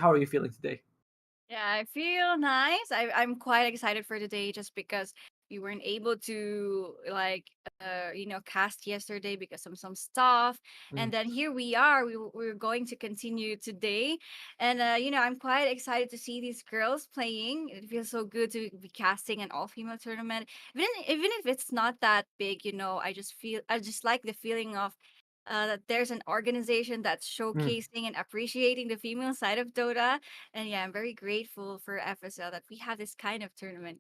How are you feeling today? Yeah, I feel nice. I'm quite excited for today just because we weren't able to cast yesterday because of some stuff. Mm, And then here we are. We're going to continue today. And I'm quite excited to see these girls playing. It feels so good to be casting an all-female tournament. Even if it's not that big, I just like the feeling of that there's an organization that's mm. showcasing and appreciating the female side of Dota. And yeah, I'm very grateful for FSL that we have this kind of tournament.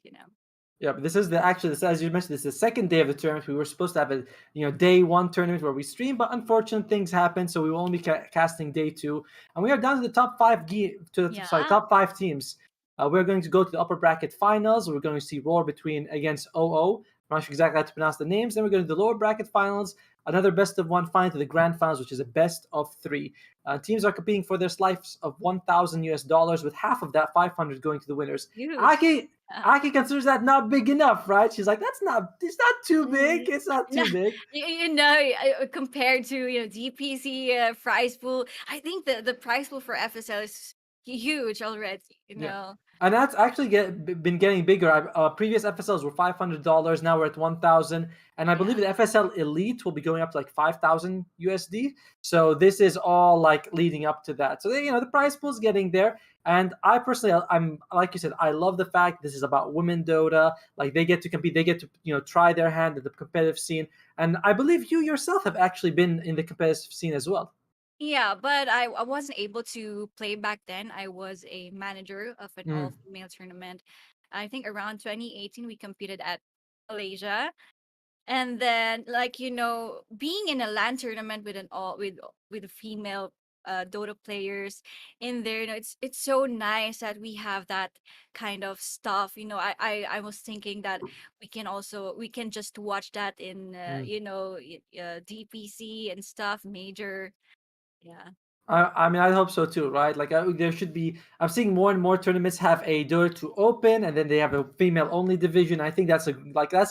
Yeah, but this is this, as you mentioned, this is the second day of the tournament. We were supposed to have a day one tournament where we stream, but unfortunate things happened, so we will only be casting day two, and we are down to the top five Yeah. top five teams. We're going to go to the upper bracket finals. We're going to see Roar between against OO. I'm not sure exactly how to pronounce the names. Then we're going to the lower bracket finals. Another best of one final to the grand finals, which is a best of three. Teams are competing for their slice of $1,000 with half of that 500 going to the winners. Huge. Aki Yeah. Aki considers that not big enough, right? She's like, it's not too big. Mm, It's not no, too big. compared to DPC prize pool, I think the prize pool for FSL is huge already. Yeah, and that's actually been getting bigger. Previous FSLs were $500. Now we're at 1,000, and I believe Yeah. the FSL Elite will be going up to like 5,000 USD. So this is all like leading up to that. So the prize pool is getting there. And I personally, I'm like you said, I love the fact this is about women Dota. Like they get to compete, they get to try their hand at the competitive scene. And I believe you yourself have actually been in the competitive scene as well. Yeah, but I wasn't able to play back then. I was a manager of an Mm, all-female tournament. I think around 2018 we competed at Malaysia. And then being in a LAN tournament with an all with female Dota players in there, it's so nice that we have that kind of stuff. I was thinking that we can just watch that in mm. DPC and stuff, major. Yeah. I mean, I hope so too, right? Like, there should be. I'm seeing more and more tournaments have a door to open, and then they have a female-only division. I think that's a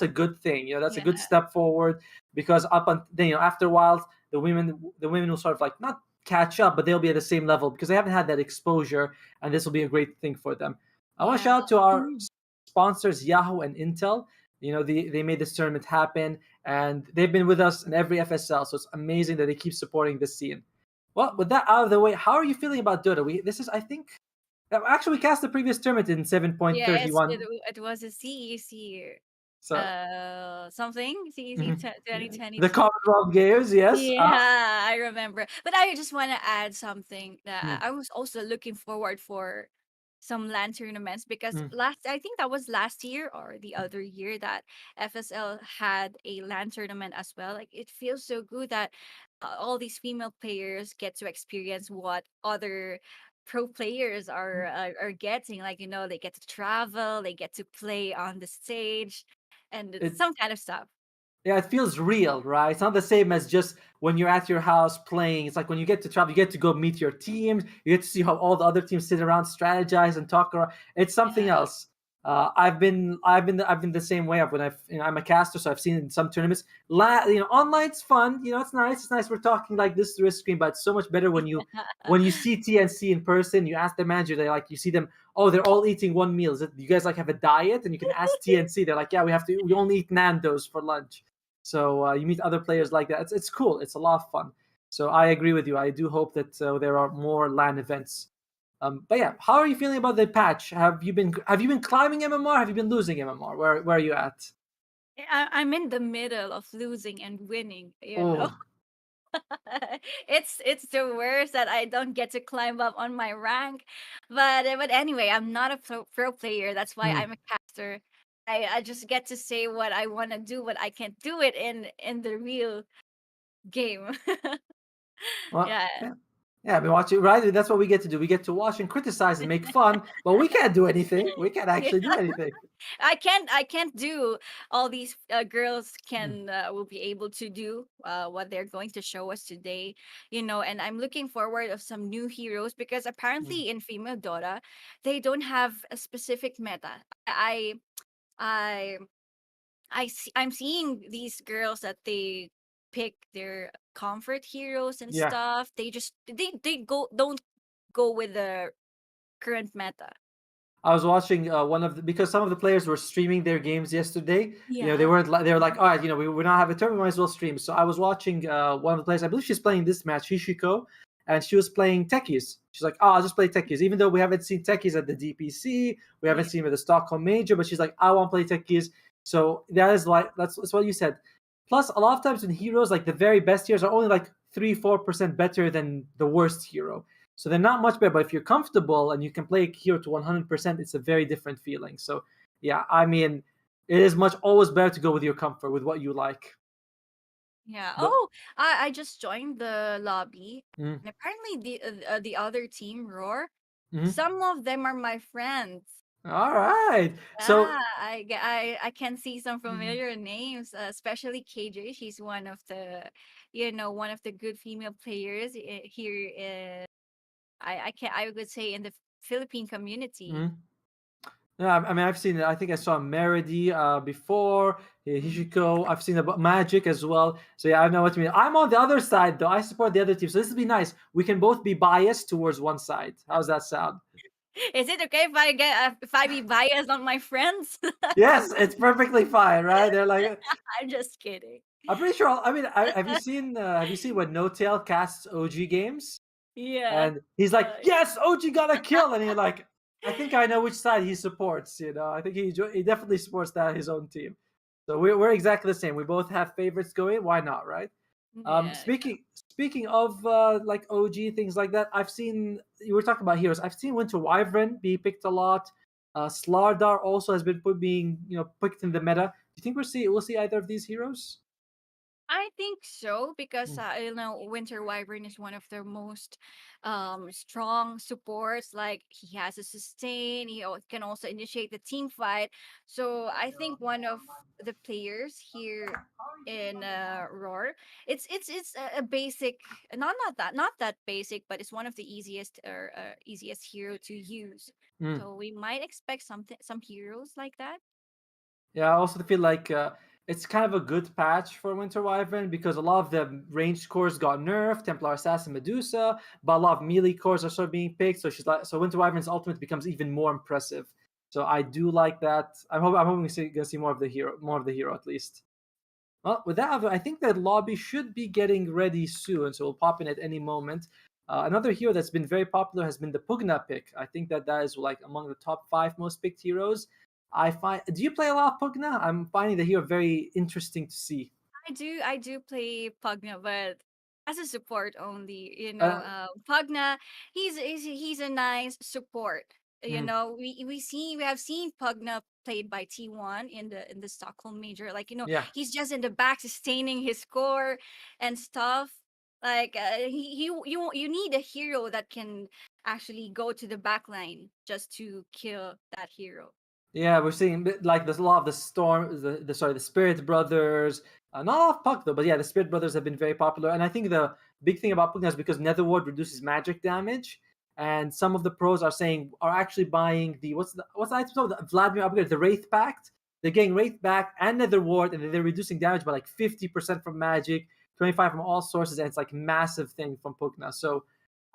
good thing. That's a Yeah. good step forward because then after a while, the women will sort of like not catch up, but they'll be at the same level because they haven't had that exposure, and this will be a great thing for them. I want to Yeah. shout out to our Mhm. sponsors, Yahoo and Intel. They made this tournament happen, and they've been with us in every FSL. So it's amazing that they keep supporting this scene. Well, with that out of the way, how are you feeling about Dota? This is, I think, actually, we cast the previous tournament in Yeah, it 7.31. it was a CEC So, something CEC mhm. The 2022. Commonwealth Games, yes. Yeah, I remember. But I just want to add something that Mm, I was also looking forward for some LAN tournaments because mm. I think that was last year or the other year that FSL had a LAN tournament as well. Like it feels so good that all these female players get to experience what other pro players are getting. Like they get to travel, they get to play on the stage, and it's It some kind of stuff. Yeah, it feels real, right? It's not the same as just when you're at your house playing. It's like when you get to travel, you get to go meet your teams. You get to see how all the other teams sit around, strategize, and talk around. It's something Yeah. else. I've been the same way. I'm a caster, so I've seen it in some tournaments. Online's fun. It's nice. It's nice. We're talking like this through a screen, but it's so much better when you see TNC in person. You ask the manager, you see them. Oh, they're all eating one meal. You guys like have a diet? And you can ask TNC. They're like, yeah, we only eat Nando's for lunch. So you meet other players like that. It's cool. It's a lot of fun. So I agree with you. I do hope that there are more LAN events. But yeah, how are you feeling about the patch? Have you been climbing MMR? Have you been losing MMR? Where are you at? I'm in the middle of losing and winning. Oh, It's the worst that I don't get to climb up on my rank. But anyway, I'm not a pro player. That's why hmm. I'm a caster. I just get to say what I want to do, but I can't do it in the real game. Well, Yeah. yeah. Yeah, I've been watching, right? That's what we get to do. We get to watch and criticize and make fun, but we can't do anything. We can't Yeah. actually do anything. I can't do all these girls Hmm, can will be able to do what they're going to show us today. And I'm looking forward of some new heroes because hmm, apparently in female Dota they don't have a specific meta. I I'm seeing these girls that they pick their comfort heroes and yeah. stuff. They just they go don't go with the current meta. I was watching one of the, because some of the players were streaming their games yesterday. They Yeah. weren't they were like, all right, we don't have a turn, we might as well stream. So I was watching one of the players. I believe she's playing this match, Hishiko, and she was playing techies. She's like, oh, I'll just play techies, even though we haven't seen techies at the DPC, we haven't Yeah. seen with the Stockholm Major, but she's like, I want to play techies. So that is like that's what you said. Plus, a lot of times in heroes, like the very best heroes are only like 3-4% better than the worst hero. So they're not much better, but if you're comfortable and you can play a hero to 100%, it's a very different feeling. So yeah, I mean, it is much always better to go with your comfort, with what you like. Yeah. But Oh, I just joined the lobby, mm, and apparently the other team Roar, mhm. some of them are my friends. All right. So Yeah, I can see some familiar names, especially KJ. She's one of the, one of the good female players here in, I would say, in the Philippine community. mm, yeah, I mean, I've seen it. I think I saw Meredy before, Mhm. Hishiko. I've seen about Magic as well. So yeah, I know what you mean. I'm on the other side though. I support the other team. So this would be nice. We can both be biased towards one side. How's that sound? Is it okay if I be biased on my friends? Yes, it's perfectly fine, right? They're like, I'm just kidding. I'm pretty sure. I mean, have you seen when No Tail casts OG games? Yeah. And he's like, Uh, "Yes, OG got a kill," and you're like, "I think I know which side he supports." I think he definitely supports that his own team. So we're exactly the same. We both have favorites going. Why not, right? yeah. Speaking of like OG things like that, I've seen you were talking about heroes. I've seen Winter Wyvern be picked a lot. Slardar also has been being picked in the meta. Do you think we'll see either of these heroes? I think so because Mm, Winter Wyvern is one of the most strong supports. Like he has a sustain, can also initiate the team fight. So I think one of the players here in Roar, it's a basic, not that basic, but it's one of the easiest or easiest hero to use. mm. So we might expect some heroes like that. Yeah, I also feel like it's kind of a good patch for Winter Wyvern because a lot of the ranged cores got nerfed, Templar Assassin, Medusa, but a lot of melee cores are sort of being picked. So she's like, so Winter Wyvern's ultimate becomes even more impressive. So I do like that. I'm hoping gonna see more of the hero at least. Well, with that, I think that lobby should be getting ready soon, so we'll pop in at any moment. Another hero that's been very popular has been the Pugna pick. I think that is like among the top 5 most picked heroes. I find. Do you play a lot of Pugna? I'm finding the hero very interesting to see. I do play Pugna, but as a support only. Uh, Pugna, he's a nice support. mm, We have seen Pugna played by T1 in the Stockholm Major. Like, yeah. he's just in the back sustaining his score and stuff. Like, you need a hero that can actually go to the back line just to kill that hero. Yeah, we're seeing like there's a lot of the storm, the Spirit Brothers. Not a lot of Puck though, but yeah, the Spirit Brothers have been very popular. And I think the big thing about Puck now is because Netherward reduces magic damage, and some of the pros are actually buying the what's the item called? The Vladimir upgrade, the Wraith Pact. They're getting Wraith back and Netherward, and they're reducing damage by like 50% from magic, 25 from all sources, and it's like massive thing from Pugna. So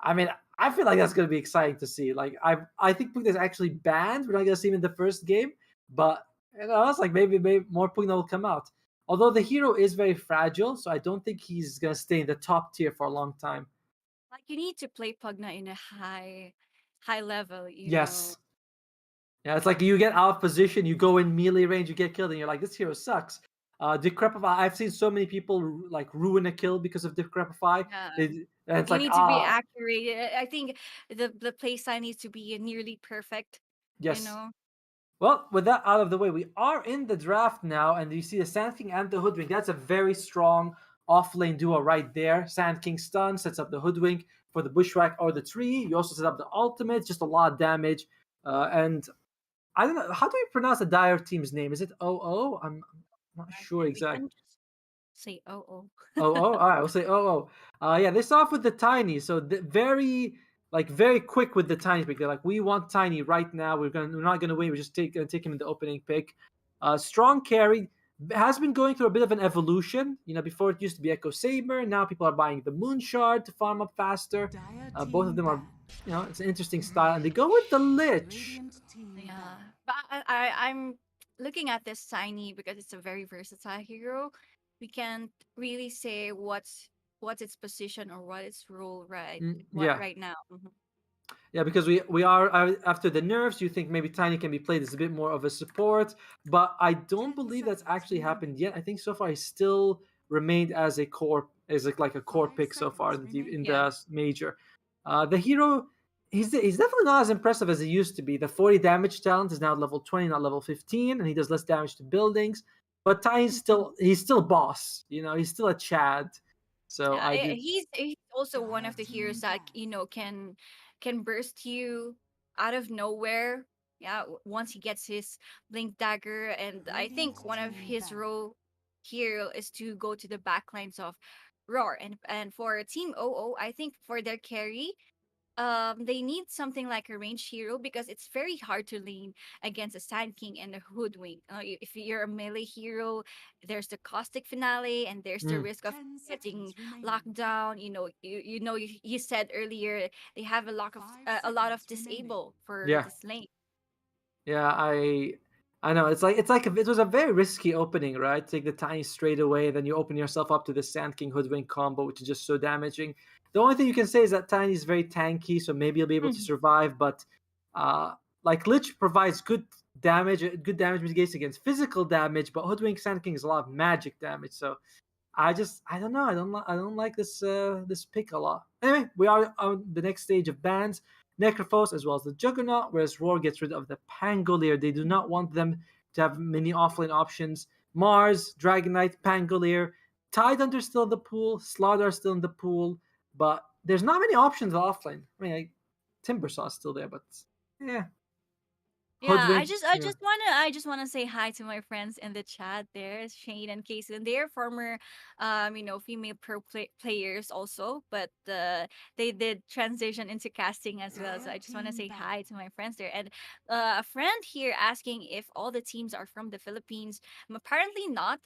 I mean, I feel like that's going to be exciting to see. Like, I think Pugna is actually banned. We're not going to see him in the first game, but it's like maybe more Pugna will come out. Although the hero is very fragile, so I don't think he's going to stay in the top tier for a long time. Like, you need to play Pugna in a high level. Yes, yeah, it's like you get out of position, you go in melee range, you get killed, and you're like, this hero sucks. Decrepify. I've seen so many people like ruin a kill because of Decrepify. Yeah. And it's You like need to be accurate. I think the play style needs to be nearly perfect, you yes. know. Well, with that out of the way, we are in the draft now, and you see the Sand King and the Hoodwink. That's a very strong off-lane duo right there. Sand King stun sets up the Hoodwink for the Bushwhack or the tree. You also set up the ultimate, just a lot of damage. And I don't know, how do you pronounce the Dire team's name? Is it OO? I'm not sure We can exactly. just say oh. Oh, oh, all right. We'll say, oh, oh. Yeah, they start off with the tiny. So very quick with the tiny pick. They're like, we want tiny right now. We're not gonna wait. We're just gonna take him in the opening pick. Strong carry. has been going through a bit of an evolution. Before it used to be Echo Saber. Now people are buying the Moon Shard to farm up faster. Dire Both of team them are, ban. it's an interesting style, and they go with the Lich. Radiant team Yeah, ban. but I'm looking at this tiny because it's a very versatile hero. We can't really say what's its position or what its role Yeah, right now. Mhm. yeah, because we are after the nerfs. You think maybe Tiny can be played as a bit more of a support, but I don't 10 believe that's seconds actually happened remaining. yet. I think so far he's still remained as a core, as like a core 5 pick so far seconds in remaining. Yeah. the major. The hero, he's definitely not as impressive as he used to be. The 40 damage talent is now level 20, not level 15, and he does less damage to buildings. But Tiny's Mhm. still boss. He's still a Chad. So Yeah, I do. he's also one Dire of the team heroes that ban. can burst you out of nowhere. Yeah, once he gets his blink dagger, and I Radiant think one of team his ban. role here is to go to the backlines of Roar, and for Team OO, I think for their carry, they need something like a range hero because it's very hard to lean against a Sand King and a Hoodwink. If you're a melee hero, there's the caustic finale and there's the Mm, risk of 10 getting seconds remaining. locked down. You said earlier they have 5 a lot of seconds remaining. disable for yeah. this lane. Yeah, I know. It's like it was a very risky opening, right? Take the Tiny straight away, then you open yourself up to the Sand King Hoodwink combo, which is just so damaging. The only thing you can say is that Tiny is very tanky, so maybe he'll be able to Mhm. survive. But like Lich provides good damage mitigation against physical damage, but Hoodwink Sand King is a lot of magic damage. So I don't know. I don't like this pick a lot. Anyway, we are on the next stage of bans. Necrophos as well as the Juggernaut, whereas Roar gets rid of the Pangolier. They do not want them to have many offlane options. Mars, Dragonite, Pangolier, Tidehunter still in the pool, Slaughter still in the pool, but there's not many options offlane. I mean, Timbersaw is still there, but yeah, Yeah, Hoodwink, yeah, I just wanna say hi to my friends in the chat there, Shane and Casey. And they're former female players also, but they did transition into casting as well. So Red I just wanna team say ban. hi to my friends there. And a friend here asking if all the teams are from the Philippines. Apparently not.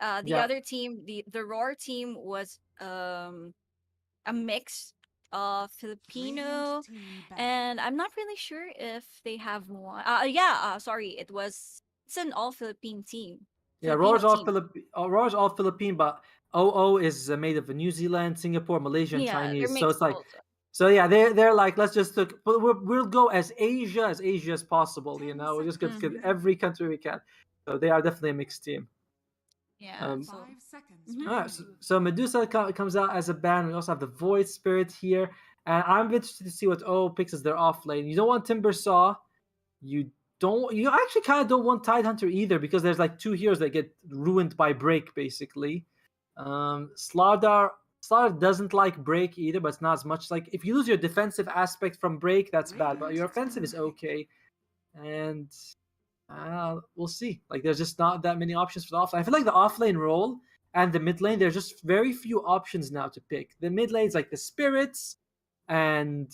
The yeah. other team, the Roar team was a mix of Radiant Filipino, team ban. and I'm not really sure if they have one. Yeah, sorry, it's an all Philippine team, Yeah, Filipino team. Roar's all Philippine, but OO is made of New Zealand, Singapore, Malaysian, Yeah, they're Chinese. So it's mixed like, also. so yeah, they're like, let's just look, but we'll go as Asia as possible. 10 We're just gonna seconds get Hmm. every remaining. country we can. So they are definitely a mixed team. Yeah, Um, so 5 seconds mhm. all right, so, remaining. so Medusa comes out as a ban. We also have the Void Spirit here, and I'm interested to see what OO picks as their off lane. You don't want Timbersaw. You actually kind of don't want Tidehunter either because there's like two heroes that get ruined by break basically. Slardar doesn't like break either, but it's not as much. Like if you lose your defensive aspect from break, that's bad, but Radiant your offensive team is pick. okay. And we'll see. Like there's just not that many options for the offlane. I feel like the offlane role and the mid lane, there's just very few options now to pick. The mid lane's like the spirits, and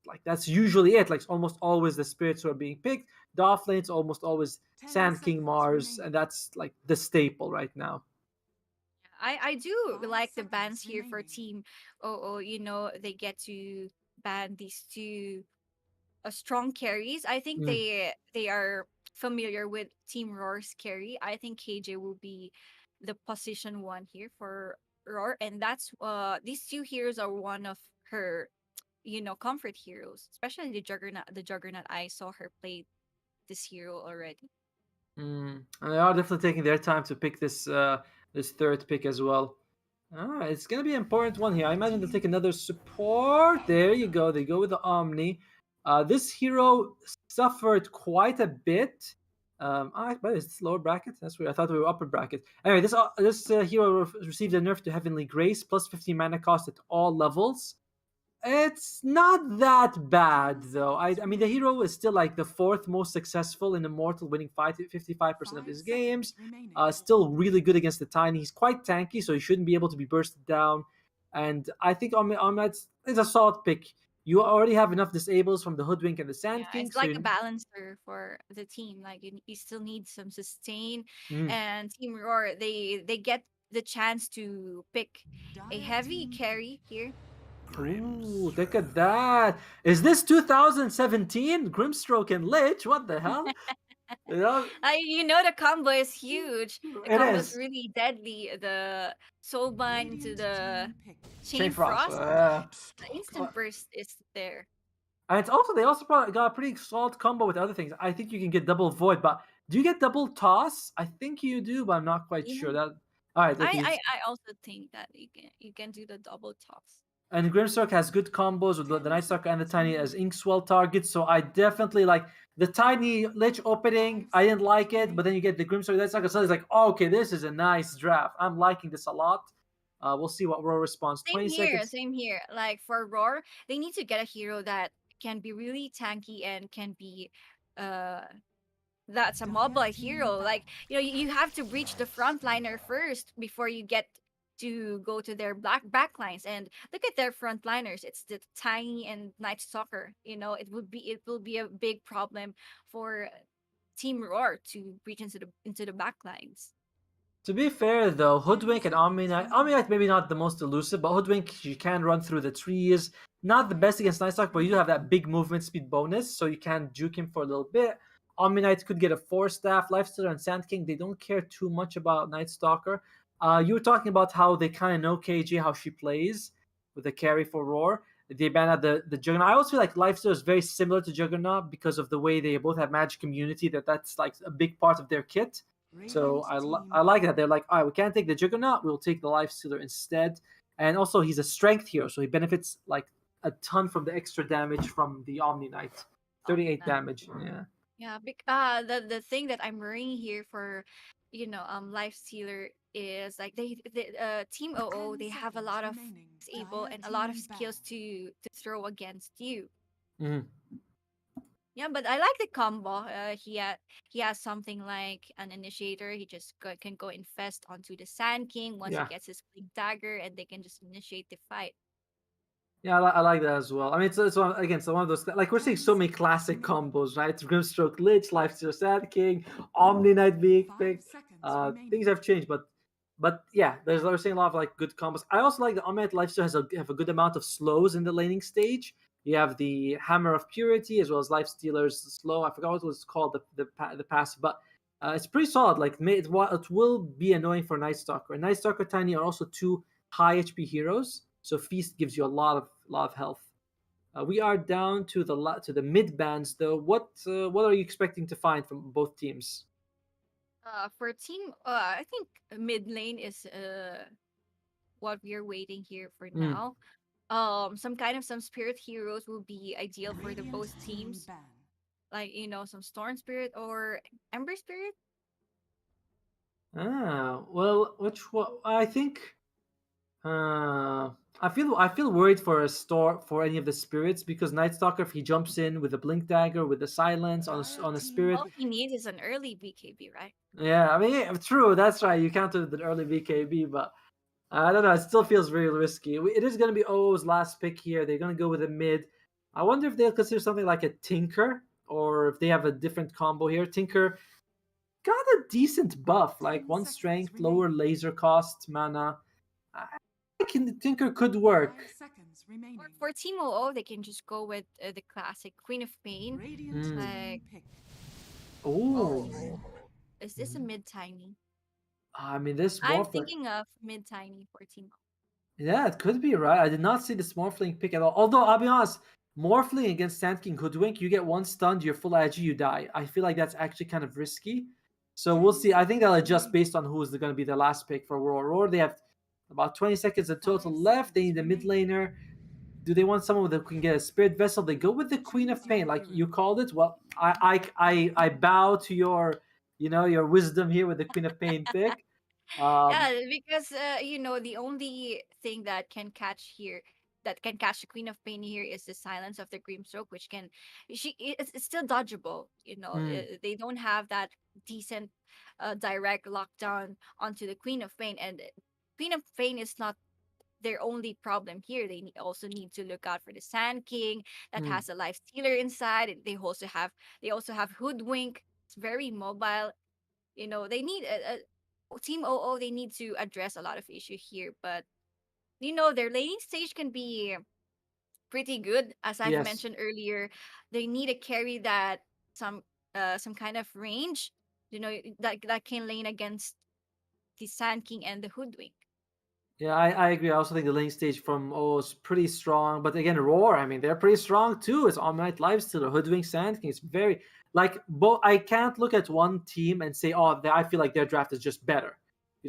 like that's usually it. Like it's almost always the spirits who are being picked. The offlane's almost always 10 Sand King seconds Mars, and remaining. that's like the staple right now. I do 5 like the bans seconds here for remaining. team. They get to ban these two strong carries. I think Mm. they are familiar with Team Roar's carry. I think KJ will be the position one here for Roar, and that's these two heroes are one of her comfort heroes, especially the Juggernaut. The Juggernaut, I saw her play this hero already. And they are definitely taking their time to pick this third pick as well. It's gonna be an important one here. I Dire imagine they'll take team another support. There you go. They go with the Omni. This hero suffered quite a bit. But it's lower bracket. That's weird. I thought we were upper bracket. Anyway, this hero received a nerf to Heavenly Grace plus 15 mana cost at all levels. It's not that 10 bad though. I, seconds I mean the remaining. hero is still like the fourth most successful in Immortal, winning 55% of 5 his games. seconds remaining. Still really good against the Tiny. He's quite tanky, so he shouldn't be able to be bursted down. And I think Ahmed is a solid pick. You already have enough disables from the Hoodwink and the Sand Yeah, King, it's so like a you. balancer for the team. Like you still need some sustain, Mm. and Team Roar they get the chance to pick a Dire heavy team pick carry here. Ooh, look at that. Is this 2017? Grimstroke and Lich? What the hell? You know, The combo is huge. The it combo is is. really deadly. The soulbind into Radiant the team pick Chain chain Frost. frost. The instant Uh, burst is there. and it's also, they also got a pretty solid combo with other things. I think you can get double void, but do you get double toss? I think you do, but I'm not quite Yeah, sure. That all right? I Okay, I, I also think that you can do the double toss. and Grimstroke has good combos with the 10 Night Stalker and the seconds Tiny as remaining. Inkswell targets. So I definitely like the Tiny Lich opening. 5 I didn't seconds like it, but then you remaining. get the Grimstroke Night Stalker. So it's like, oh, okay, this is a nice draft. I'm liking this a lot. We'll see what Roar responds. Same 20 here, seconds. same here. Like for Roar, they need to get a hero that can be really tanky and can be uh that's a Dire mobile team hero. ban. Like, you have to breach the frontliner first before you get to go to their backlines. And look at their frontliners. It's the Tiny and Night Stalker. It will be a big problem for Team Roar to breach into the backlines. To be fair, though, 10 Hoodwink and seconds Omni-Knight, remaining. Omni-Knight maybe not the most elusive, but Hoodwink, she can run through the trees. Not the 5 best against Night seconds Stalker, but you do have remaining. that big movement speed bonus, so you can juke him for a little bit. Omni-Knight could get a 4-staff. Lifestealer and Sand King, they don't care too much about Night Stalker. You were talking about how they kind of know KJ, how she plays with the carry for Roar. They ban out the Juggernaut. I also feel like Lifestealer is very similar to Juggernaut because of the way they both have magic immunity, that's like a big part of their kit. So Radiant I team like pick. that. They're like, all right, we can't take the Juggernaut. We'll take the Life Stealer instead. And also, he's a strength hero, so he benefits like a ton from the extra damage from the Omni Knight. Omni 38 Knight. damage. Yeah. Yeah, the thing that I'm worrying here for, Life Stealer is like Team OO, 10 they have a seconds lot of remaining. disable Dire and a lot of team ban. skills to throw against you. Mhm. Yeah, but I like the combo. He has something like an initiator. He just can go infest onto the Sand King once he Yeah. gets his Blink Dagger, and they can just initiate the fight. Yeah, I like that as well. I mean, again, so one of those, like we're seeing 10 so many seconds classic remaining. combos, right? Grimstroke Lich, Lifesteal Sad King, Omni Knight being 5 picked. seconds Things remaining. have changed, but yeah, we're seeing a lot of like good combos. I also like the Omni Knight Lifesteal have a good amount of slows in the laning stage. You have the Hammer of Purity as well as Lifestealer's slow. I forgot what it was called the passive, but it's pretty solid. Like it will be annoying for Night Stalker. And Night Stalker Tiny are also two high HP heroes, so Feast gives you a lot of health. We are down to the mid bands though. What are you expecting to find from both teams? For team, I think mid lane is what we are waiting here for Mm. now. Some spirit heroes will be ideal for the Radiant both team teams, ban. like some storm spirit or ember spirit. Well, which one? I think. I feel worried for a store for any of the spirits because Night Stalker, if he jumps in with a blink dagger with the silence on Dire a team spirit. All pick. he needs is an early BKB, right? Yeah, I mean, yeah, true. That's right. You counted the early VKB, but I don't know. It still feels very risky. It is going to be O's last pick here. They're going to go with a mid. I wonder if they'll consider something like a Tinker or if they have a different combo here. Tinker got a decent buff, like 10 one seconds strength, lower remaining. laser cost, mana. Tinker could work. 5 seconds Or remaining. for Team OO, they can just go with the classic Queen of Pain. Radiant Mm. team Like, pick. Oh, oh, is this a mid tiny? I mean, this I'm Morphling. thinking of mid tiny for Team OO. Yeah, it could be right. I did not see this Morphling pick at all. Although I'll be honest, Morphling against Sand King Hoodwink, you get one stunned, you're full agi, you die. I feel like that's actually kind of risky. So we'll 10 see. I think they'll seconds adjust based remaining. on who is going to be the last pick for Roar. Roar, they have about 20 seconds in 5 total left. They seconds need a mid remaining. laner. Do they want someone that can get a Spirit Vessel? They go with the Queen Choose of your Pain, like hero. you called it. Well, I bow to your wisdom here with the Queen of Pain pick. Um, Yeah, because the only thing that can catch the Queen of Pain here is the silence of the Grimstroke, which it's still dodgeable. mm, They don't have that decent direct lockdown onto the Queen of Pain, and Queen of Pain is not their only problem here. Also need to look out for the Sand King that Mm. has a life stealer inside. And they also have Hoodwink. It's very mobile. They need Team OO. They need to address a lot of issue here, but their laning stage can be pretty good. As I've Yes. mentioned earlier, they need a carry that some some kind of range, that can lane against the Sand King and the Hoodwink. Yeah, I agree. I also think the lane stage from O is pretty strong. But again, Roar, I mean, they're pretty strong too. It's Omnight Lifestealer, Hoodwink Sand King. It's very like both. I can't look at one team and say, oh, I feel like their draft is just better.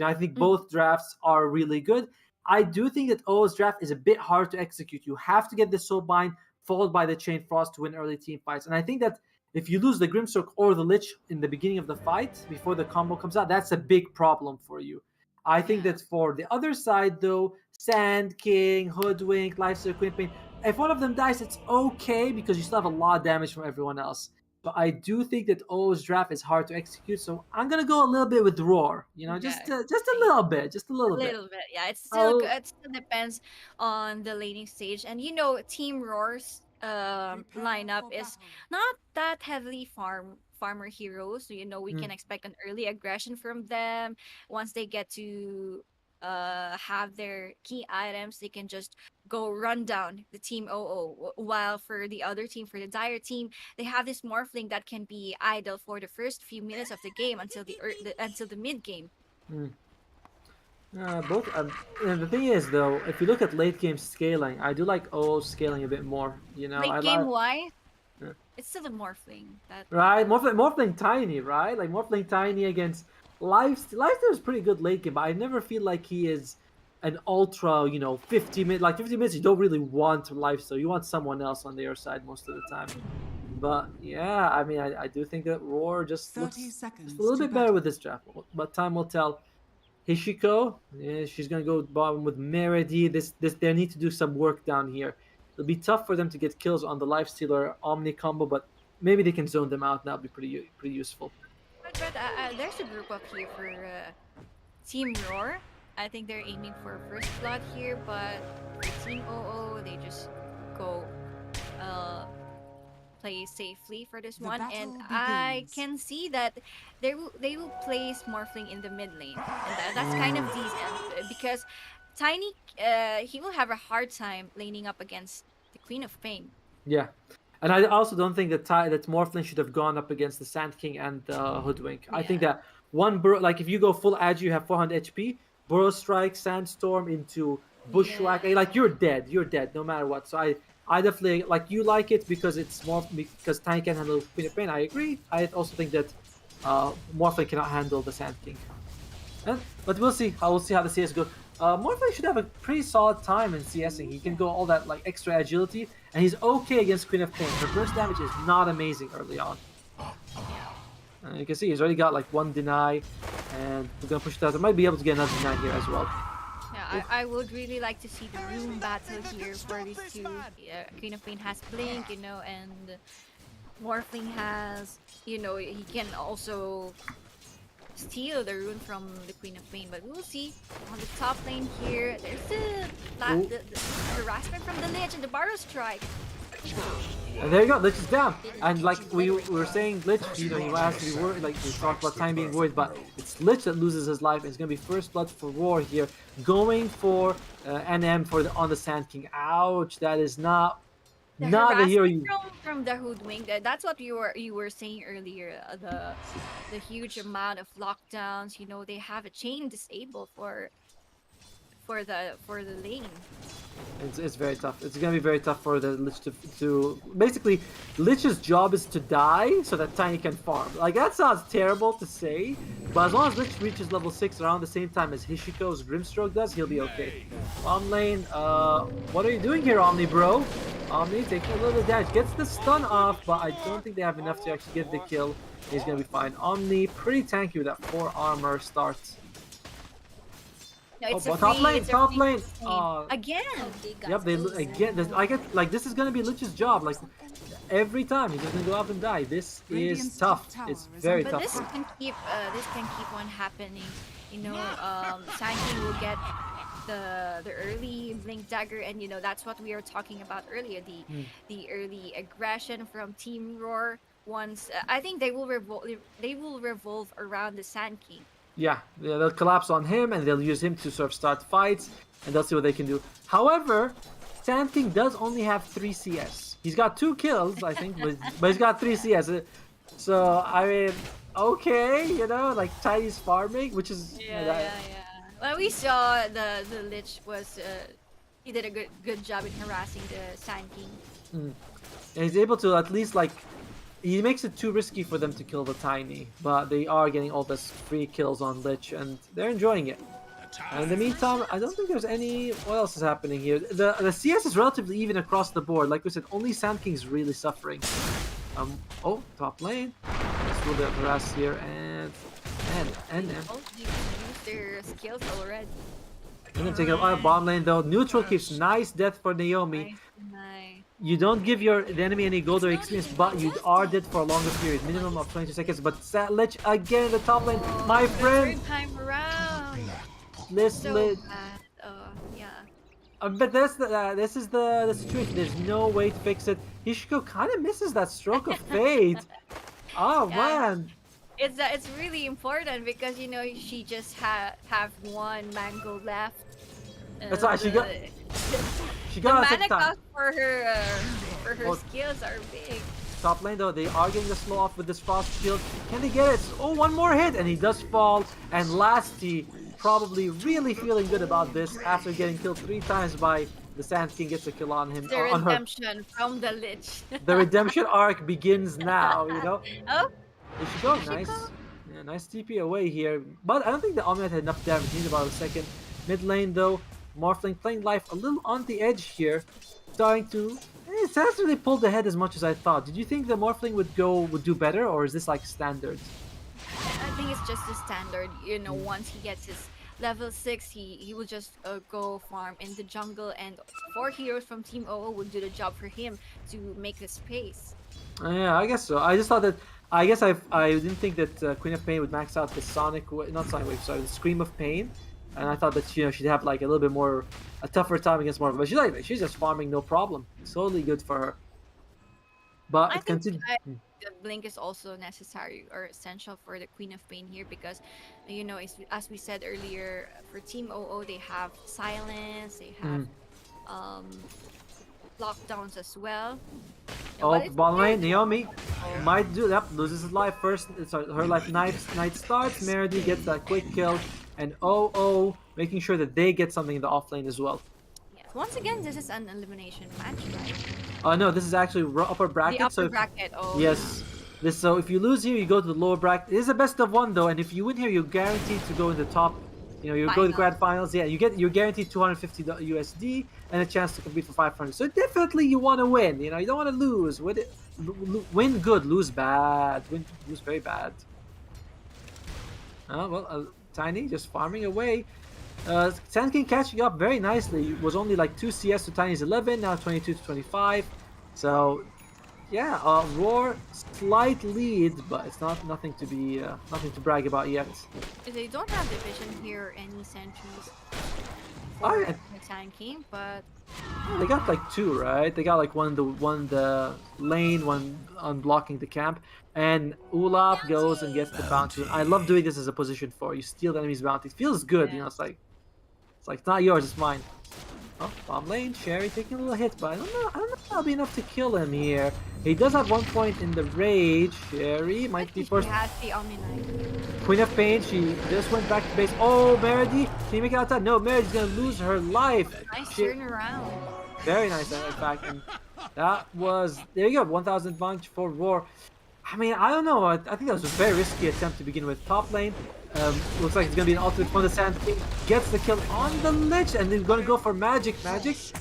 I think Mhm. both drafts are really good. I do think that O's draft is a bit hard to execute. You have to get the Soulbind followed by the Chain Frost to win early team fights. And I think that if you lose the Grimstroke or the Lich in the beginning of the fight before the combo comes out, that's a big problem for you. I think Yeah. that for the other side, though, Sand King, Hoodwink, Lifesteal, Queen Pain, if one of them dies, it's okay because you still have a lot of damage from everyone else. But I do think that O's draft is hard to execute, so I'm gonna go a little bit with Roar. Yeah. Just a Same. little bit, just a A little bit. little bit, yeah. It's still good. I'll. It still depends on the laning stage, and Team Roar's lineup is not that heavily farmer heroes. So we Mm, can expect an early aggression from them. Once they get to have their key items, they can just go run down the Team OO. While for the other team, for the Dire team, they have this Morphling that can be idle for the first few minutes of the game until the mid game. mm. Both. And the thing is, though, if you look at late game scaling, I do like O scaling a bit more. I Late game like. wise, it's still a Morphling. That Right, more playing tiny, right? Like more playing tiny against Lifesteal. Lifesteal is pretty good late game, but I never feel like he is an ultra, 50 minutes. Like 50 minutes, you don't really want Lifesteal. You want someone else on their side most of the time. But yeah, I mean, I do think that Roar just 30 looks just a seconds little to bit better with battle. this draft. But time will tell. Hishiko, yeah, she's gonna go bottom with Meredy. They need to do some work down here. It'll be tough for them to get kills on the Lifestealer Omni combo, but maybe they can zone them out. And that'll be pretty useful. but there's a group up here for Team Roar. I think they're aiming for first blood here, but for Team OO, they just go uh play safely for this The one, and battle I begins. can see that they will place Morphling in the mid lane, and that's kind of Mm, decent because Tiny he will have a hard time laning up against the Queen of Pain. yeah, and I also don't think that Morphlin should have gone up against the Sand King and Hoodwink. I think Yeah. that like if you go full agi, you have 400 HP. Burrow Strike, Sandstorm into Bushwhack, Yeah. like you're dead. You're dead no matter what. So I definitely like you like it because it's more because Tiny can handle Queen of Pain. I agree. I also think that Morphlin cannot handle the Sand King. But we'll see. I will see how the CS goes. Morphle should have a pretty solid time in CSing. He can go all that like extra agility, and he's okay against Queen of Pain. Her burst damage is not amazing early on. Yeah. You can see he's already got like one deny, and we're gonna push it out. I might be able to get another deny here as well. Yeah, Oof. I would really like to see the room battle here for these two. Queen of Pain has Blink, and Morphling has, he can also steal the rune from the Queen of Pain. But we'll see on the top lane here. There's Ooh. the harassment from the Lich and the Barrow Strike. And there you go, Lich is down. And like we were saying, Lich, he has to be worried. Like we talked about time being worried, but it's Lich that loses his life. It's gonna be first blood for Roar here, going for NM on the Sand King. Ouch, that is not The the hero harassment you. from the Hoodwink. That's what you were saying earlier. The huge amount of lockdowns. They have a chain disabled for the lane. It's very tough. It's gonna be very tough for the Lich to basically Lich's job is to die so that Tiny can farm. Like that sounds terrible to say, but as long as Lich reaches level 6 around the same time as Hishiko's Grimstroke does, he'll be okay. Bottom lane, what are you doing here, Omni bro? Omni taking a little bit of damage, gets the stun off, but I don't think they have enough to actually get the kill. He's gonna be fine. Omni pretty tanky with that 4 armor start. No, Oh, it's a but top free. lane, It's a top free lane. game. Again. Yep, again. I get like this is gonna be Lich's job. Like every time he's just gonna go up and die. This is Radiant's tough. top tower It's is very under But tough. this can keep on happening. Sanky will get the early blink dagger, and that's what we were talking about earlier, Mm. the early aggression from Team Roar. Once I think they will revolve around the Sand King. Yeah, they'll collapse on him and they'll use him to sort of start fights and they'll see what they can do. However, Sand King does only have 3 CS. He's got 2 kills, I think, but he's got 3 CS. So, I mean, okay, like Tiny's farming, which is... Yeah. Well, we saw the Lich was he did a good job in harassing the Sand King. Mm. And he's able to at least, like... He makes it too risky for them to kill the Tiny, but they are getting all this free kills on Lich, and they're enjoying it. And in the meantime, I don't think there's any... What else is happening here? The CS is relatively even across the board. Like we said, only Sand King's really suffering. Oh, top lane. Just a little bit of harass here, and Both used their skills already. and then take a bottom lane though. Neutral keeps nice death for Naomi. Nice. You don't give the enemy any gold or experience, but you are dead for a longer period, minimum of 22 seconds. But Lich again, the top lane, my friend. Third time around. This So Lich. bad. Yeah. But this is the situation. There's no way to fix it. Hishiko kind of misses that stroke of fate. Oh Yeah. man. It's really important because she just have one mango left. That's why she got The a mana second time. cost for her Oh. skills are big. Top lane though, they are getting the slow off with this frost shield. Can they get it? Oh, one more hit and he does fall. And Lasty probably really feeling good about this after getting killed 3 times by the Sand King. Gets a kill on him. The On her. redemption from the Lich. The redemption arc begins now. Oh, There she go. she Nice. go? Yeah, nice TP away here. But I don't think the Omniate had enough damage. Needs about a second. Mid lane though, Morphling playing life a little on the edge here. Starting to... It hasn't really pulled ahead as much as I thought. Did you think the Morphling would do better, or is this like standard? I think it's just the standard. Once he gets his level 6, he will just go farm in the jungle, and 4 heroes from Team OO will do the job for him to make the space. Yeah, I guess so. I just thought that... I guess I didn't think that Queen of Pain would max out the not Sonic Wave, sorry, the Scream of Pain. And I thought that she'd have like a little bit more a tougher time against Morph, but she's just farming no problem. It's totally good for her. But I it think continues. the blink is also necessary or essential for the Queen of Pain here because, as we said earlier, for Team OO they have silence, they have lockdowns as well. Oh, But it's bottom okay. lane, Naomi might do that. Loses his life first. Sorry, her life night starts. Meredy gets that quick kill, and OO making sure that they get something in the off lane as well. Yes. Once again, this is an elimination match, right? No, this is actually upper bracket. The upper so bracket. Oh, yes. So if you lose here, you go to the lower bracket. It is a best of 1 though, and if you win here, you're guaranteed to go in the top. You go to the grand finals. Yeah, you're guaranteed 250 USD and a chance to compete for 500. So definitely you want to win. You don't want to lose. Win good, lose bad. Lose very bad. Tiny just farming away. Sand King catching up very nicely. It was only like 2 CS to Tiny's 11, now 22 to 25. So yeah, Roar slight lead, but it's nothing to brag about yet. They don't have division here or any sentries Oh, for yeah. the Sand King, but They got like 2, right? They got like one the lane, one unblocking the camp, and Olaf goes and gets the bounty. I love doing this as a position 4. You steal the enemy's bounty. It feels good, Yeah. It's like it's not yours, it's mine. Oh, bottom lane, Sherry taking a little hit, but I don't know if that'll be enough to kill him here. He does have 1 point in the rage. Sherry might be first. He has the Omni Knight. Queen of Pain, she just went back to base. Oh, Meredy, can you make it outside? No, Meredy's gonna lose her life. Nice She- turnaround. Very nice, in fact. And that was, there you go, 1,000 advantage for Roar. I mean, I don't know. I think that was a very risky attempt to begin with. Top lane, looks like it's going to be an ultimate from the Sand King. Gets the kill on the Lich, and then going to go for Magic. She's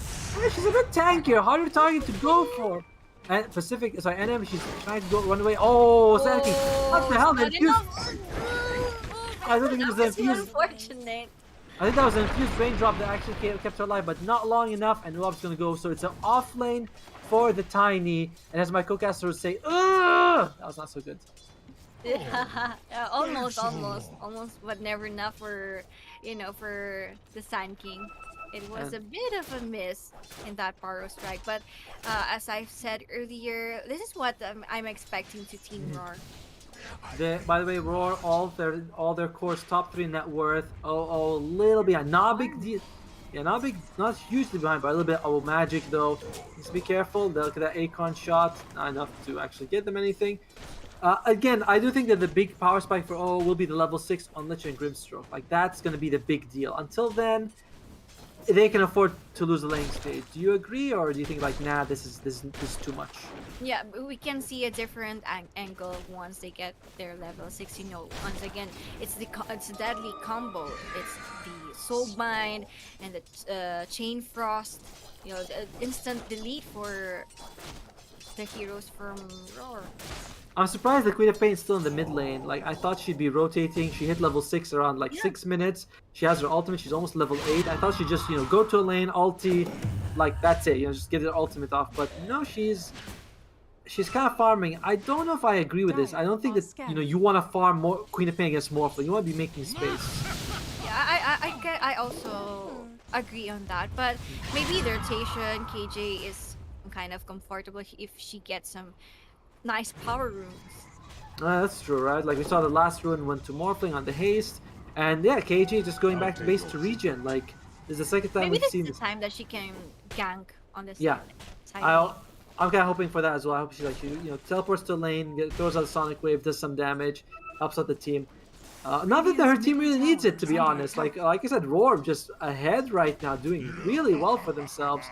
a bit tankier, harder target to go for. And Pacific, sorry, NM, she's trying to run away. Oh, Sand King. What the hell? The Not infused, enough. I don't think it was That the infused. unfortunate. I think that was an infused raindrop that actually kept her alive, but not long enough, and Rob's gonna go. So it's an off lane for the Tiny, and as my co-caster would say, ugh! That was not so good. Yeah, almost, but never enough for, for the Sand King. It was And a bit of a miss in that Paro strike, but as I've said earlier, this is what I'm expecting to Team Roar. by the way, Roar, all their cores top three net worth. Oh, a little behind. Not a big deal. Yeah, not big, not hugely behind, but a little bit. Oh, Magic though. Needs to be careful. Look at that Akon shot. Not enough to actually get them anything. Again, I do think that the big power spike for O will be the level 6 on Lich and Grimstroke. Like, that's going to be the big deal. Until then, they can afford to lose the lane stage. Do you agree, or do you think, like, nah, this is too much? Yeah, but we can see a different angle once they get their level 6. Once again, it's a deadly combo. It's the Soul Bind and the Chain Frost. The instant delete for the heroes from Roar. I'm surprised the Queen of Pain is still in the mid lane. Like, I thought she'd be rotating. She hit level 6 around, like, Yeah. 6 minutes. She has her ultimate. She's almost level 8. I thought she'd just, go to a lane, ulti, like, that's it. Just get her ultimate off. But no, she's kind of farming. I don't know if I agree with this. I don't think that, you want to farm more Queen of Pain against Morphling. You want to be making space. Yeah, I also agree on that. But maybe the rotation, KJ is kind of comfortable if she gets some nice power runes. That's true, right? Like, we saw the last rune went to Morphling on the haste. And yeah, KJ just going back to base to regen. Like, this is the second time Maybe we've this seen is this. the time that she can gank on the Yeah, side I, lane. I'm kind of hoping for that as well. I hope she teleports to lane, throws out a Sonic Wave, does some damage, helps out the team. Not that her team really needs it, to be honest. Like I said, Roar just ahead right now, doing really well for themselves.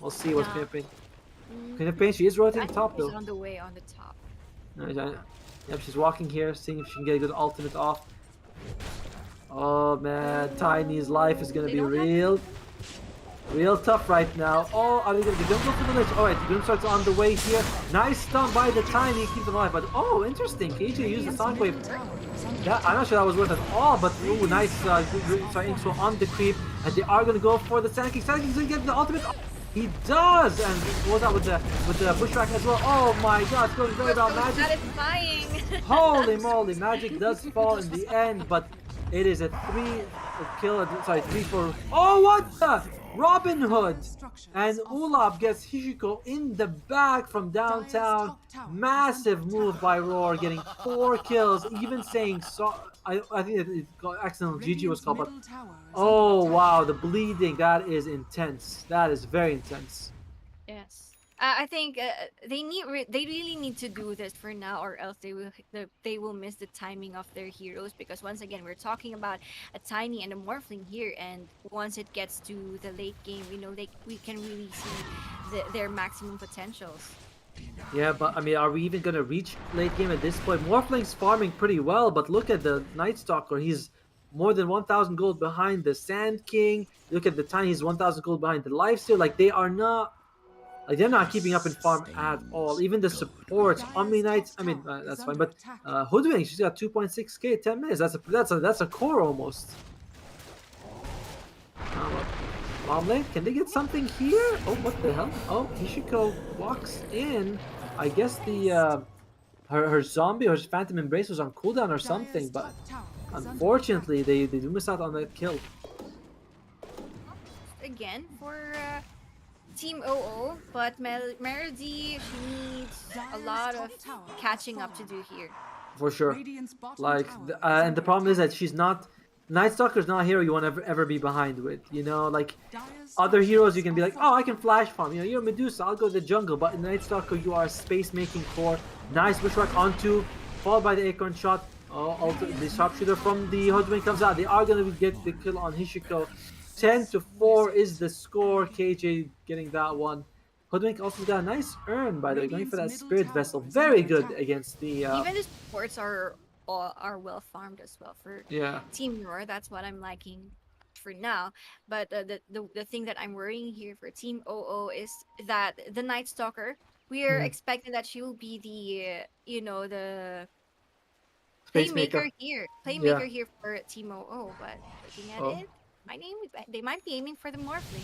We'll see what's Yeah. Queen of Pain. She is rotating I think top she's though. on the way on the top. Yep, she's walking here, seeing if she can get a good ultimate off. Oh man, Tiny's life is gonna They be don't have real tough right now. Oh, are they gonna don't go for the Lich? Alright, the Grimstark's on the way here. Nice stun by the Tiny, keep them alive. But oh, interesting. KJ used the Sonic Wave. Yeah, I'm not sure that was worth it all, but ooh, nice intro on the creep. And they are gonna go for the Sand King. Sand King's gonna get the ultimate. He does! And what was that with the Bushwhack as well? Oh my god, it's going very well. Magic. Satisfying. Holy moly, Magic does fall in the end, but it is a 3 for. Oh, what the? Robin Hood! And Ulab gets Hishiko in the back from downtown. Massive move by Roar, getting 4 kills, even saying so. I think it got accidental GG was called, but oh wow, the bleeding, that is intense. That is very intense. Yes. I think they really need to do this for now, or else they will miss the timing of their heroes. Because once again, we're talking about a Tiny and a Morphling here, and once it gets to the late game, we can really see their maximum potentials. Yeah, but I mean, are we even gonna reach late game at this point? Morphling's farming pretty well, but look at the Night Stalker. He's more than 1,000 gold behind the Sand King. Look at the Tiny. He's 1,000 gold behind the Lifesteal. Like, they're not keeping up in farm at all. Even the supports, Omni Knights. I mean, that's fine. But Hoodwink, she's got 2.6k, 10 minutes. That's a core almost. Omelet, can they get something here? Oh, what the hell? Oh, Hishiko walks in. I guess her zombie or her Phantom Embrace was on cooldown or something, but unfortunately they do miss out on that kill. Again for Team OO, but Melody, she needs a lot of catching up to do here. For sure. Like, and the problem is that she's not. Night Stalker's not a hero you want to ever be behind with. Like other heroes, you can be like, oh, I can flash farm. You're Medusa, I'll go to the jungle. But in Night Stalker, you are a space-making core. Nice Bushwhack onto, followed by the Acorn shot. Oh, the sharpshooter from the Hoodwink comes out. They are going to get the kill on Hishiko. 10-4 is the score. KJ getting that one. Hoodwink also got a nice earn, by the way, going for that Spirit Vessel. Very good against the. Even the supports are well farmed as well for Team Roar. That's what I'm liking for now. But the thing that I'm worrying here for Team OO is that the Night Stalker, we are expecting that she will be the playmaker here for Team OO. But looking at it, they might be aiming for the Morphling.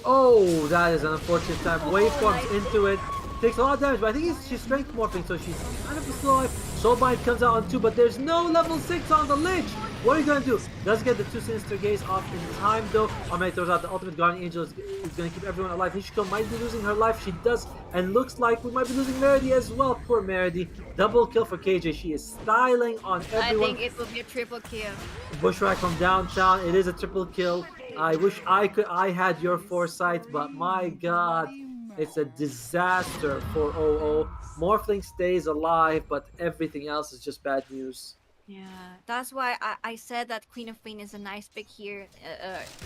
Oh, that is an unfortunate time. Waveforms into it. Takes a lot of damage, but I think she's strength morphing, so she's kind of a slow life. Soulbind comes out on 2, but there's no level 6 on the Lich! What are you gonna do? Does get the 2 Sinister Gaze off in time though. Alright, throws out the ultimate Guardian Angel is gonna keep everyone alive. Hishiko might be losing her life. She does, and looks like we might be losing Meredy as well. Poor Meredy. Double kill for KJ. She is styling on everyone. I think it will be a triple kill. Bushwhack from downtown. It is a triple kill. I wish I had your foresight, but my god. It's a disaster for OO. Morphling stays alive, but everything else is just bad news. Yeah, that's why I said that Queen of Pain is a nice pick here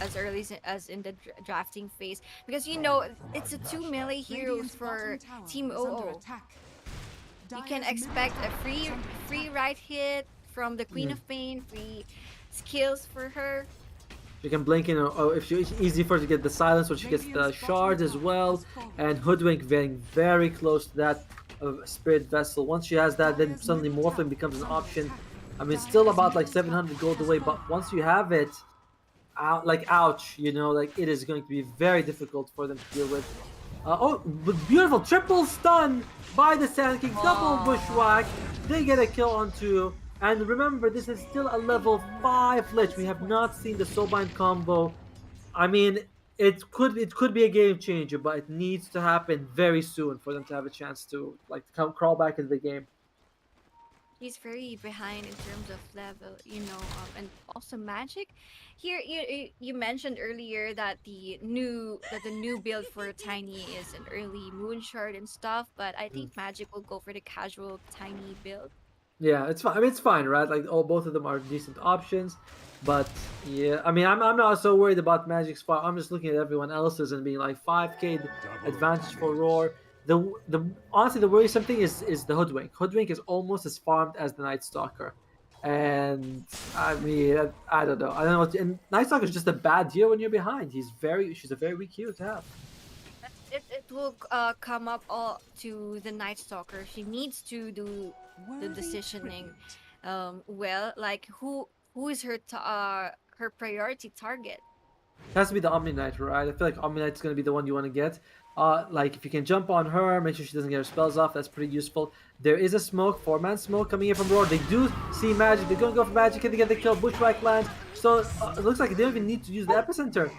as early as in the drafting phase. Because, you know, it's a 2 melee heroes for Team OO. You can expect a free right hit from the Queen of Pain, free skills for her. She can blink in, if it's easy for her to get the silence, or she gets the shard as well. And Hoodwink getting very close to that Spirit Vessel. Once she has that, then suddenly Morphling becomes an option. I mean, still about like 700 gold away, but once you have it, ouch, you know, like it is going to be very difficult for them to deal with. Beautiful triple stun by the Sand King, double Bushwhack. They get a kill on 2. And remember, this is still a level 5 Lich. We have not seen the Soulbind combo. I mean, it could be a game changer, but it needs to happen very soon for them to have a chance to crawl back into the game. He's very behind in terms of level, you know, and also magic. Here, you mentioned earlier that the new build for Tiny is an early Moon Shard and stuff, but I think Magic will go for the casual Tiny build. Yeah, it's fine. I mean, it's fine, right? Like, both of them are decent options, but yeah, I mean, I'm not so worried about Magic's farm. I'm just looking at everyone else's and being like 5k advantage for Roar. Honestly, the worrisome thing is the Hoodwink. Hoodwink is almost as farmed as the Night Stalker, and I mean, I don't know. And Night Stalker is just a bad hero when you're behind. She's a very weak hero to have. It will come up all to the Night Stalker. She needs to do the decisioning well, like who is her priority target. It has to be the Omni Knight, right? I feel like Omni Knight's gonna be the one you want to get. Like if you can jump on her, make sure she doesn't get her spells off. That's pretty useful. There is a smoke, 4-man smoke coming in from Roar. They do see magic. They're gonna go for magic. Can they get the kill? Bushwhack lands. So it looks like they don't even need to use the epicenter.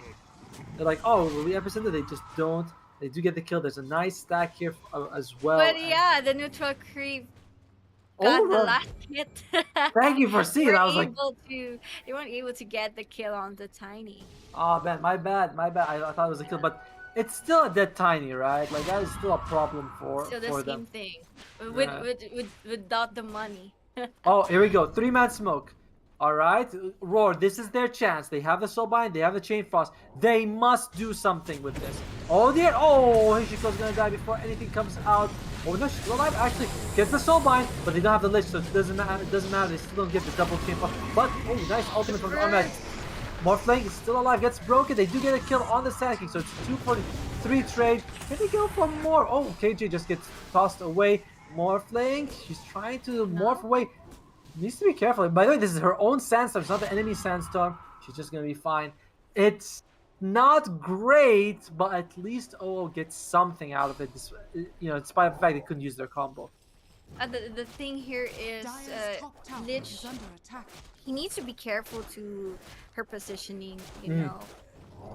They're like, oh, will we epicenter? They just don't. They do get the kill. There's a nice stack here as well. But yeah, the neutral creep got the last hit. Thank you for seeing. I was like, they weren't able to get the kill on the Tiny. Oh man, my bad. I thought it was a kill, but it's still a dead Tiny, right? Like that is still a problem for still the for same them. thing, without the money. Oh, here we go. 3-man smoke. All right, Roar. This is their chance. They have the Soulbind. They have the Chain Frost. They must do something with this. Oh dear. Oh, Hishiko's gonna die before anything comes out. Oh no, she's still alive. Actually, gets the Soulbind, but they don't have the Lich, so it doesn't matter. It doesn't matter. They still don't get the double Chain Frost. But oh, nice ultimate from Ahmed. Morphling is still alive. Gets broken. They do get a kill on the Sand King, so it's 243 trade. Can they go for more? Oh, KJ just gets tossed away. Morphling. She's trying to morph away. Needs to be careful. By the way, this is her own sandstorm. It's not the enemy sandstorm. She's just gonna be fine. It's not great, but at least OO gets something out of it. You know, in spite of the fact they couldn't use their combo. The thing here is Lich. He needs to be careful to her positioning. You know.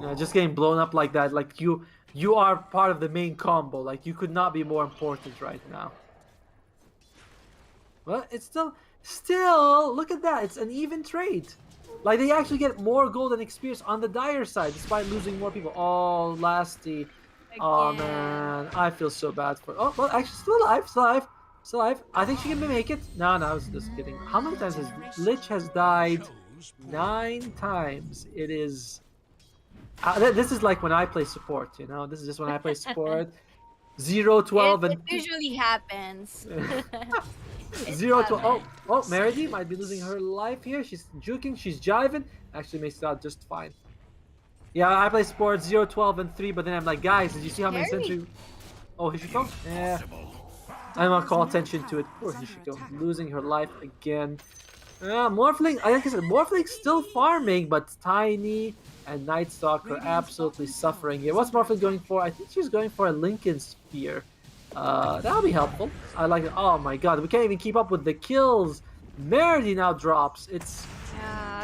Yeah, just getting blown up like that. Like you are part of the main combo. Like you could not be more important right now. Well, it's still, look at that. It's an even trade. Like, they actually get more gold and experience on the Dire side, despite losing more people. Oh, Lasty. Oh, man. I feel so bad for... Oh, well, actually, still alive. I think she can make it. No, I was just kidding. How many times has Lich has died? 9 times. It is... this is like when I play support, you know? This is just when I play support. 0, 12, and... It usually happens. 0 to oh, Meredy might be losing her life here. She's juking, she's jiving. Actually makes it out just fine. Yeah, I play sports 0, 12, and 3, but then I'm like, guys, did you see how many century? Oh, here she comes. Yeah. I don't want to call attention to it. Poor Hishiko, losing her life again. Morphling, like I said, Morphling's still farming, but Tiny and Nightstalk are absolutely suffering here. What's Morphling going for? I think she's going for a Lincoln Spear. That'll be helpful. I like it. Oh my god, we can't even keep up with the kills. Merity now drops. It's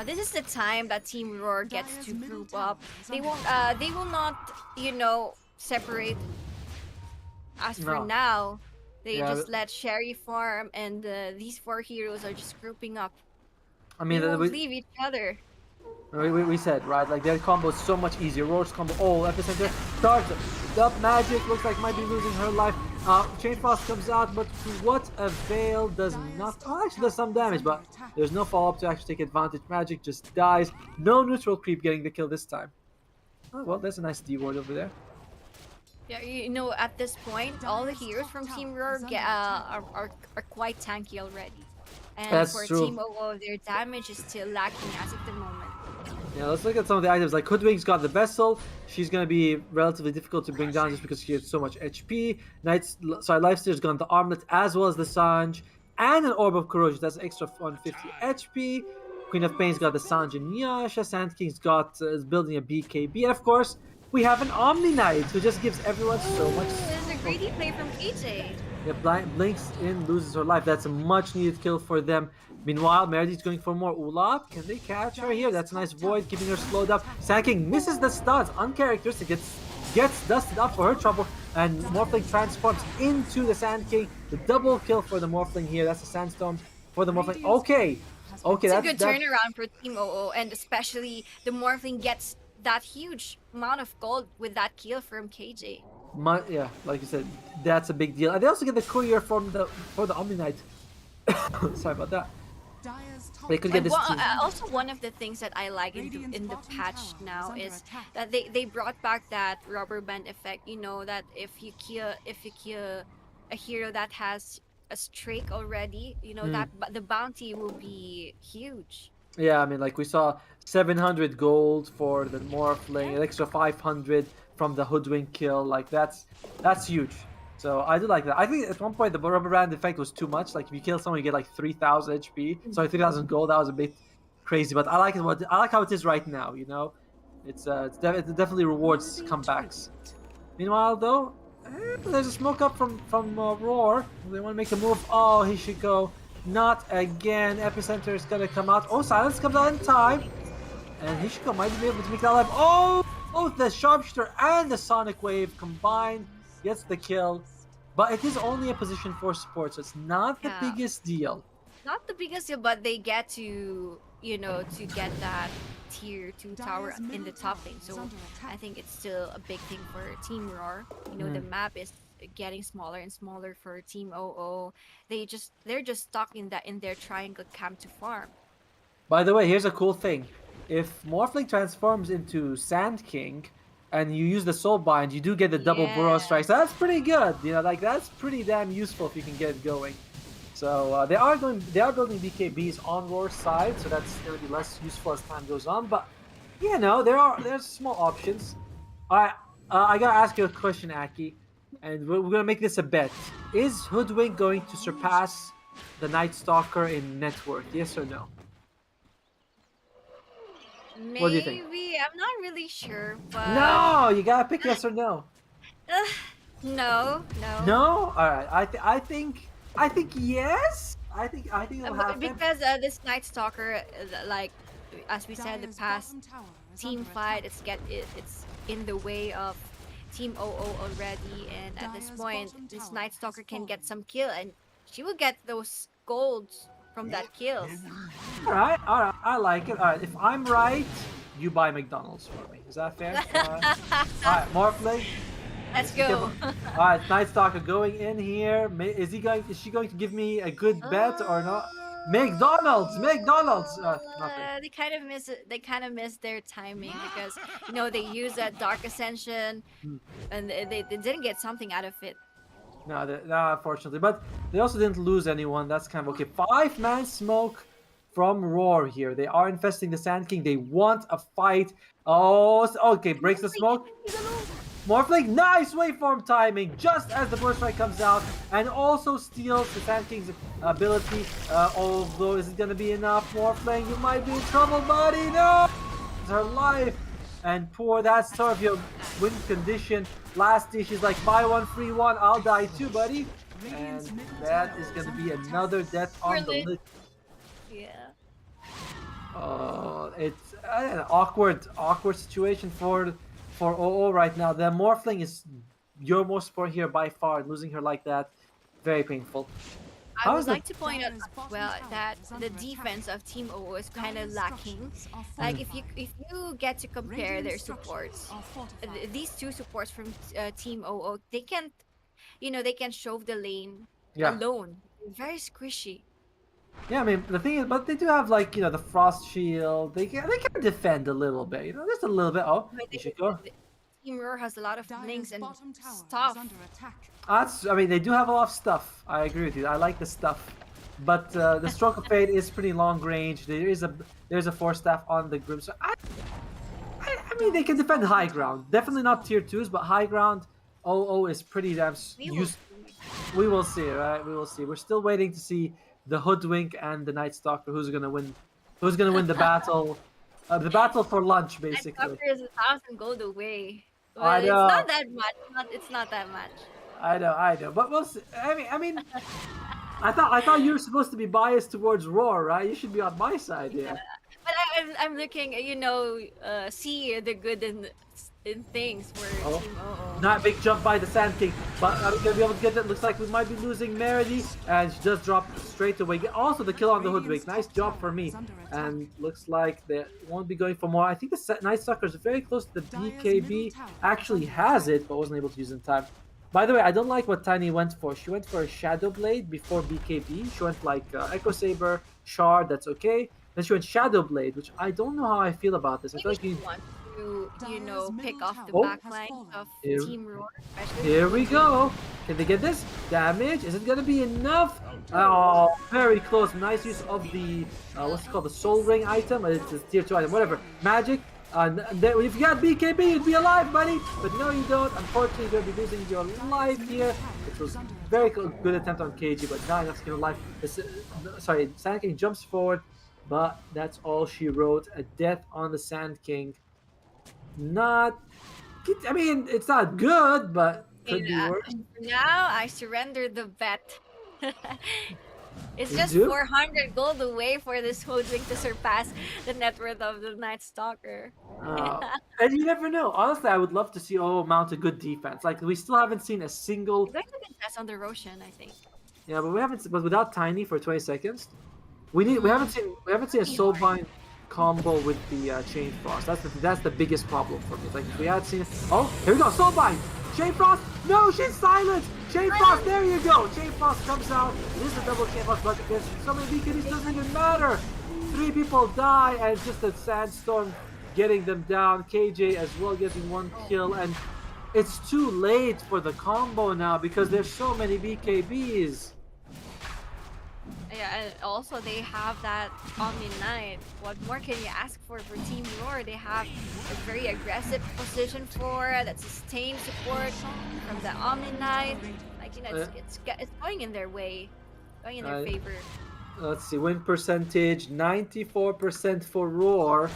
This is the time that Team Roar gets to group up. They will not, separate as for no, now. They yeah. just let Sherry farm, and these four heroes are just grouping up. I They mean, won't leave each other. we said right, like their combo is so much easier. Roar's combo. Oh, epicenter starts up. Magic looks like might be losing her life. Chain Frost comes out, but to what avail? Does not. Oh, actually does some damage, but there's no follow up to actually take advantage. Magic just dies. No neutral creep getting the kill this time. Oh well, there's a nice D ward over there. Yeah, at this point, all the heroes from Team Roar are quite tanky already. And That's for true. Team OO, their damage is still lacking as of the moment. Yeah, let's look at some of the items. Like Hoodwink's got the Vessel. She's gonna be relatively difficult to bring down just because she has so much HP. Lifesteal's got the Armlet as well as the Sanj and an Orb of Corrosion. That's extra 150 HP. Queen of Pain's got the Sanj and Yasha. Sand King's got is building a BKB. And of course, we have an Omni Knight who just gives everyone so much. There's a greedy play from KJ. Yeah, blinks in, loses her life. That's a much needed kill for them. Meanwhile, Meredith's going for more Ulap. Can they catch her here? That's a nice Void, keeping her slowed up. Sand King misses the stuns. Uncharacteristic. Gets dusted up for her trouble. And Morphling transforms into the Sand King. The double kill for the Morphling here. That's a Sandstorm for the Morphling. Okay. Okay, it's a good turnaround for Team OO, and especially the Morphling gets that huge amount of gold with that kill from KJ. Yeah, like you said, that's a big deal. And they also get the courier for the Omni Knight. Sorry about that. They could get this also, one of the things that I like in the patch now is that they brought back that rubber band effect. You know that if you kill a hero that has a streak already, that the bounty will be huge. Yeah, I mean, like we saw 700 gold for the Morphling, an extra 500 from the Hoodwink kill. Like that's huge. So I do like that. I think at one point the rubber band effect was too much. Like if you kill someone, you get like 3,000 HP. Sorry, 3,000 gold. That was a bit crazy, but I like it. I like how it is right now. It definitely rewards comebacks. Meanwhile, though, there's a smoke up from Roar. They want to make a move. Oh, Hishiko, not again. Epicenter is gonna come out. Oh, Silence comes out in time, and Hishiko might be able to make that alive. Oh, both the Sharpshooter and the Sonic Wave combined gets the kill, but it is only a position for support, so it's not the biggest deal. Not the biggest deal, but they get to get that tier 2 tower in the top lane. So I think it's still a big thing for Team Roar. The map is getting smaller and smaller for Team OO. They're just stuck in their triangle camp to farm. By the way, here's a cool thing. If Morphling transforms into Sand King, and you use the Soul Bind, you do get the double Burrow Strike. So that's pretty good. Like that's pretty damn useful if you can get it going. So they are building BKBs on Roar's side, so that's going to be less useful as time goes on. But there's small options. All right, I gotta ask you a question, Aki, and we're gonna make this a bet. Is Hoodwink going to surpass the Night Stalker in net worth? Yes or no? Maybe. What do you think? I'm not really sure, but no, you gotta pick yes or no. No. No. All right. I think yes. I think it'll happen because this Night Stalker, like as we said, the past team fight, it's in the way of Team OO already, and at this point, this Night Stalker can get some kill, and she will get those golds from that kill. All right. I like it. All right. If I'm right, you buy McDonald's for me. Is that fair? All right. Morphling. Let's go. All right. Night Stalker going in here. Is she going to give me a good bet or not? McDonald's. They kind of miss it. They kind of miss their timing because they use that Dark Ascension, and they didn't get something out of it. No, unfortunately. But they also didn't lose anyone. That's kind of okay. 5-man smoke from Roar here. They are infesting the Sand King. They want a fight. Oh, okay. Breaks the smoke. Morphling, nice waveform timing, just as the Burst Strike comes out, and also steals the Sand King's ability. Although, is it going to be enough? Morphling, you might be in trouble, buddy. No! It's her life. And poor that Scorpio win condition. Lastly, she's like, buy one, free one, I'll die too, buddy. And that is going to be another death on the Really? list. Yeah. Oh, it's an awkward situation for OO right now. The Morphling is your most support here by far. Losing her like that, very painful. I How would is the like to point out as well that the defense of Team OO is kind of lacking. Like if you get to compare their supports, these two supports from Team OO, they can't, they can shove the lane yeah? alone. Very squishy. Yeah, I mean the thing is, but they do have like the frost shield. They can defend a little bit, just a little bit. Oh, But Ishiko. Team Roar has a lot of links and stuff. I mean, they do have a lot of stuff. I agree with you. I like the stuff, but the Stroke of Fate is pretty long range. There's a Force Staff on the Grim. So I mean, they can defend high ground. Definitely not tier 2s, but high ground. OO is pretty damn We will used. We will see, right? We will see. We're still waiting to see the Hoodwink and the Night Stalker. Who's gonna win? Who's gonna win the battle? The battle for lunch, Night basically. Stalker is 1,000 gold away. Well, I it's know. not that much. It's not that much. I know. But we'll see. I mean, I thought you were supposed to be biased towards Roar, right? You should be on my side here. But I'm looking, see the good in things for Oh. Team OO. Not big jump by the Sand King, but are we gonna be able to get it? Looks like we might be losing Meredy, and she does drop straight away. Also the kill on the Hoodwink, nice job for me. And looks like they won't be going for more. I think the Night Stalker is very close to the BKB. Actually has it, but wasn't able to use it in time. By the way, I don't like what Tiny went for. She went for a Shadow Blade before BKB. She went like Echo Saber, Shard, that's okay. Then she went Shadow Blade, which I don't know how I feel about this. I feel like Maybe you... she wants to, pick off the Oh. backline of Here- Team Roar. especially. Here we go. Can they get this? Damage? Is it gonna be enough? Oh, very close. Nice use of the, what's it called? The Soul Ring item? It's a tier 2 item, whatever. Magic. If you got BKB, you'd be alive, buddy. But no, you don't. Unfortunately, you're going to be losing your life here. It was very good attempt on KG, but not enough to give life. Sorry, Sand King jumps forward, but that's all she wrote. A death on the Sand King. Not... I mean, it's not good, but could be And, worse. now I surrender the bet. It's You just do? 400 gold away for this Hoodwink to surpass the net worth of the Night Stalker. And you never know. Honestly, I would love to see OO mount a good defense. Like we still haven't seen a single. We're going to contest on the Roshan, I think. Yeah, but we haven't. But without Tiny for 20 seconds, we haven't seen a Soulbind combo with the Chain Frost. That's the biggest problem for me. Like if we had seen it. Oh, here we go. Soulbind. Chain Frost. No, she's silent. Chain Frost. There you go. Chain Frost comes out. This is a double Chain Frost, but against so many BKBs doesn't even matter. 3 people die, and it's just a sandstorm getting them down. KJ as well getting 1 kill, and it's too late for the combo now because there's so many BKBs. Yeah, and also they have that Omni Knight. What more can you ask for Team Roar? They have a very aggressive position for that sustained support from the Omni Knight. Like it's going in their way, going in their favor. Let's see, win percentage 94% for Roar.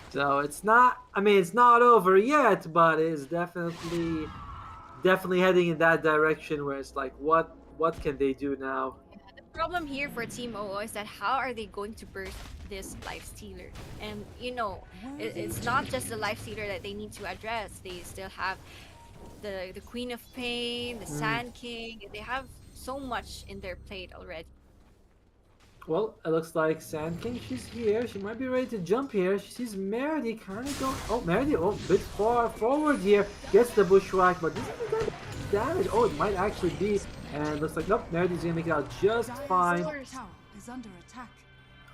So it's not. I mean, it's not over yet, but it's definitely heading in that direction where it's like, what can they do now? The problem here for Team OO is that how are they going to burst this Life Stealer? And it's not just the Life Stealer that they need to address. They still have the Queen of Pain, the Sand King. They have so much in their plate already. Well, it looks like Sand King, she's here. She might be ready to jump here. She sees Meredy kind of going. Oh, Meredy, a bit far forward here. Gets the bushwhack, but this isn't that damage. Oh, it might actually be. And looks like, nope, Meredy's gonna make it out just fine.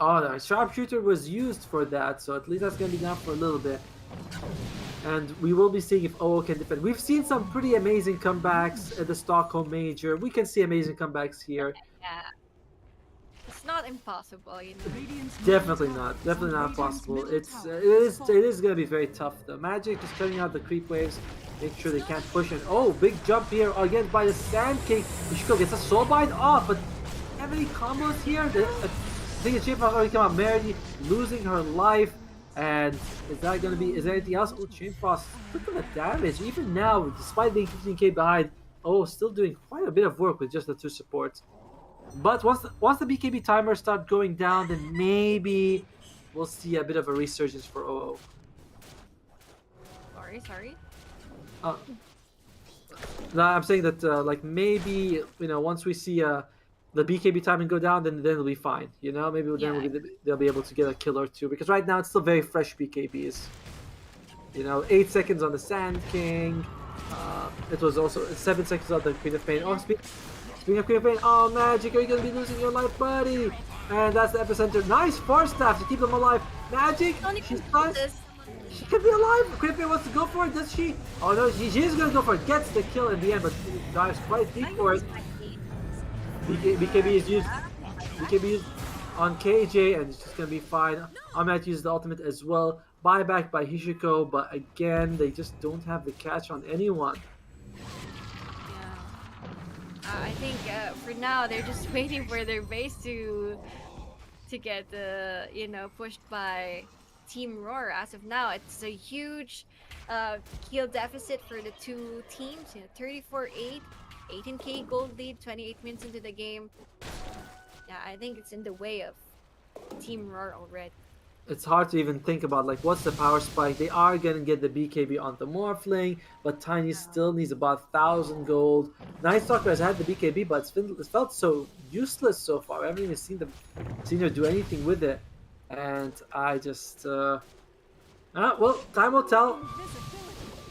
Oh, the sharpshooter was used for that, so at least that's gonna be down for a little bit. And we will be seeing if OO can defend. We've seen some pretty amazing comebacks at the Stockholm Major. We can see amazing comebacks here. Yeah. It's not impossible, Definitely not possible. It is gonna be very tough though. Magic just turning out the creep waves, make sure they can't push it. Oh, big jump here again by the Sand King. Ishiko gets a Soulbind off, but have any combos here? I think the Shape already come out. Meredy losing her life. And is that going to be? Is there anything else? Oh, Chain Frost. Look at the damage. Even now, despite being 15k behind, oh, still doing quite a bit of work with just the two supports. But once the BKB timer start going down, then maybe we'll see a bit of a resurgence for OO. Sorry. Uh, no, I'm saying that like maybe once we see the BKB timing go down, then it'll be fine. Maybe then Yeah. they'll be able to get a kill or two because right now it's still very fresh BKBs. 8 seconds on the Sand King. It was also 7 seconds on the Queen of Pain. Oh, speaking of Queen of Pain, oh Magic, are you gonna be losing your life, buddy? And that's the epicenter. Nice force staff to keep them alive. Magic, Don't even she's do nice. this. She can be alive. Queen of Pain wants to go for it. Does she? Oh no, she is gonna go for it. Gets the kill in the end, but dives quite deep I for it. use my key. BKB is used. Yeah. BKB is on KJ, and it's just gonna be fine. I'm gonna use the ultimate as well. Buyback by Hishiko, but again, they just don't have the catch on anyone. Yeah. I think for now they're just waiting for their base to get pushed by Team Roar. As of now, it's a huge kill deficit for the two teams. 34-8, 18k gold lead, 28 minutes into the game. Yeah, I think it's in the way of Team Roar already. It's hard to even think about like what's the power spike. They are gonna get the BKB on the Morphling, but Tiny still needs about 1,000 gold. Night Stalker has had the BKB, but it's felt so useless so far. I haven't even seen her do anything with it, and I just well, time will tell.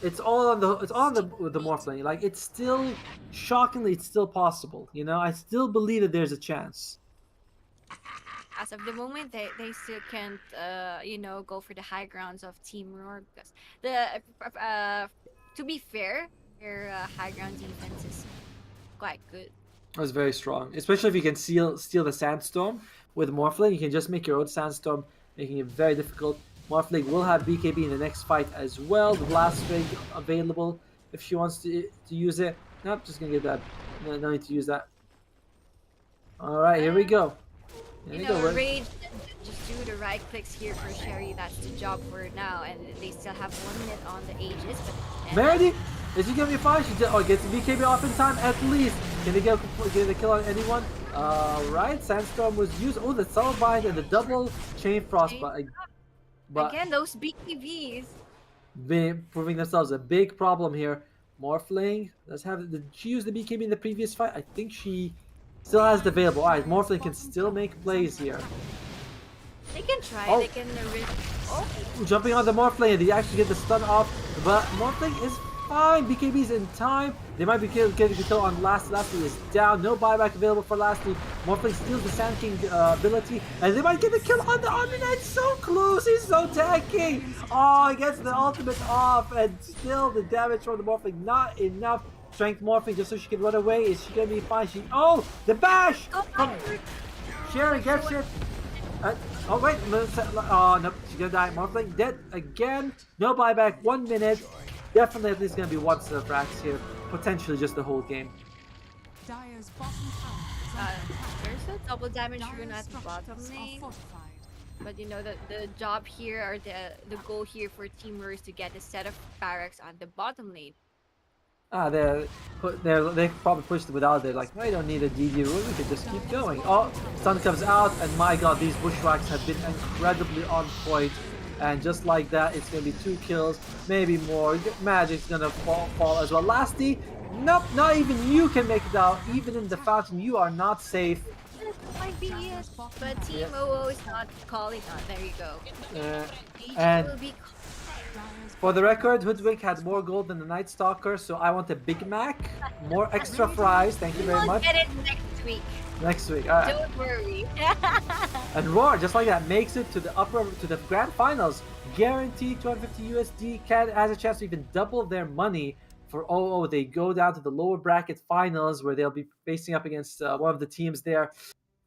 It's all on the Morphling. Like it's still shockingly, it's still possible. I still believe that there's a chance. As of the moment, they still can't go for the high grounds of Team Roar because to be fair, their high ground defense is quite good. That's very strong, especially if you can steal the Sandstorm with Morphling. You can just make your own Sandstorm, making it very difficult. Morphling will have BKB in the next fight as well. The Blast Ring available if she wants to use it. Nope, just gonna get that. No need to use that. All right, here we Uh, go. Here we go. Rage and just do the right clicks here for Sherry. That's the job for now, and they still have 1 minute on the Aegis. But Verity, is she gonna be fine? She gets the BKB off in time at least. Can they get the kill on anyone? Right, Sandstorm was used. Oh, the Subtle Bind and the double Chain Frost, but again, those BKBs. proving themselves a big problem here. Morphling does have. Did she use the BKB in the previous fight? I think she still has it available. Alright, Morphling can still make plays here. They can try. Oh. They can risk. Oh, Jumping on the Morphling, and they actually get the stun off, but Morphling is fine. BKB's in time. They might be getting a kill on Lasty. Lasty is down. No buyback available for Lasty. Morphling steals the Sand King ability, and they might get the kill on the Omni-Knight. So close. He's so tanky. Oh, he gets the ultimate off, and still the damage from the Morphling not enough. Strength Morphling just so she can run away. Is she gonna be fine? The bash from Sherry gets it. Oh wait, oh no, she's gonna die. Morphling dead again. No buyback. 1 minute. Definitely at least gonna be one set of racks here. Potentially just the whole game. Dire's bottom tower there's a double damage rune at the bottom lane. But the job here or the goal here for Team Roar is to get a set of barracks on the bottom lane. They probably pushed it without it. Like, I don't need a DD rule. We can just keep going. Oh, sun comes out, and my God, these bushwhacks have been incredibly on point. And just like that, it's gonna be 2 kills, maybe more. Magic's gonna fall as well. Lasty, nope, not even you can make it out. Even in the fountain, you are not safe. Might be it, but Team OO is not calling on. There you go. And will be for the record, Hoodwink had more gold than the Night Stalker, so I want a Big Mac, more extra fries. Thank you very much. Get it next week. Next week, all right. Don't worry. And Roar, just like that, makes it to the grand finals. Guaranteed 250 USD. Has a chance to even double their money for OO. They go down to the lower bracket finals where they'll be facing up against one of the teams there.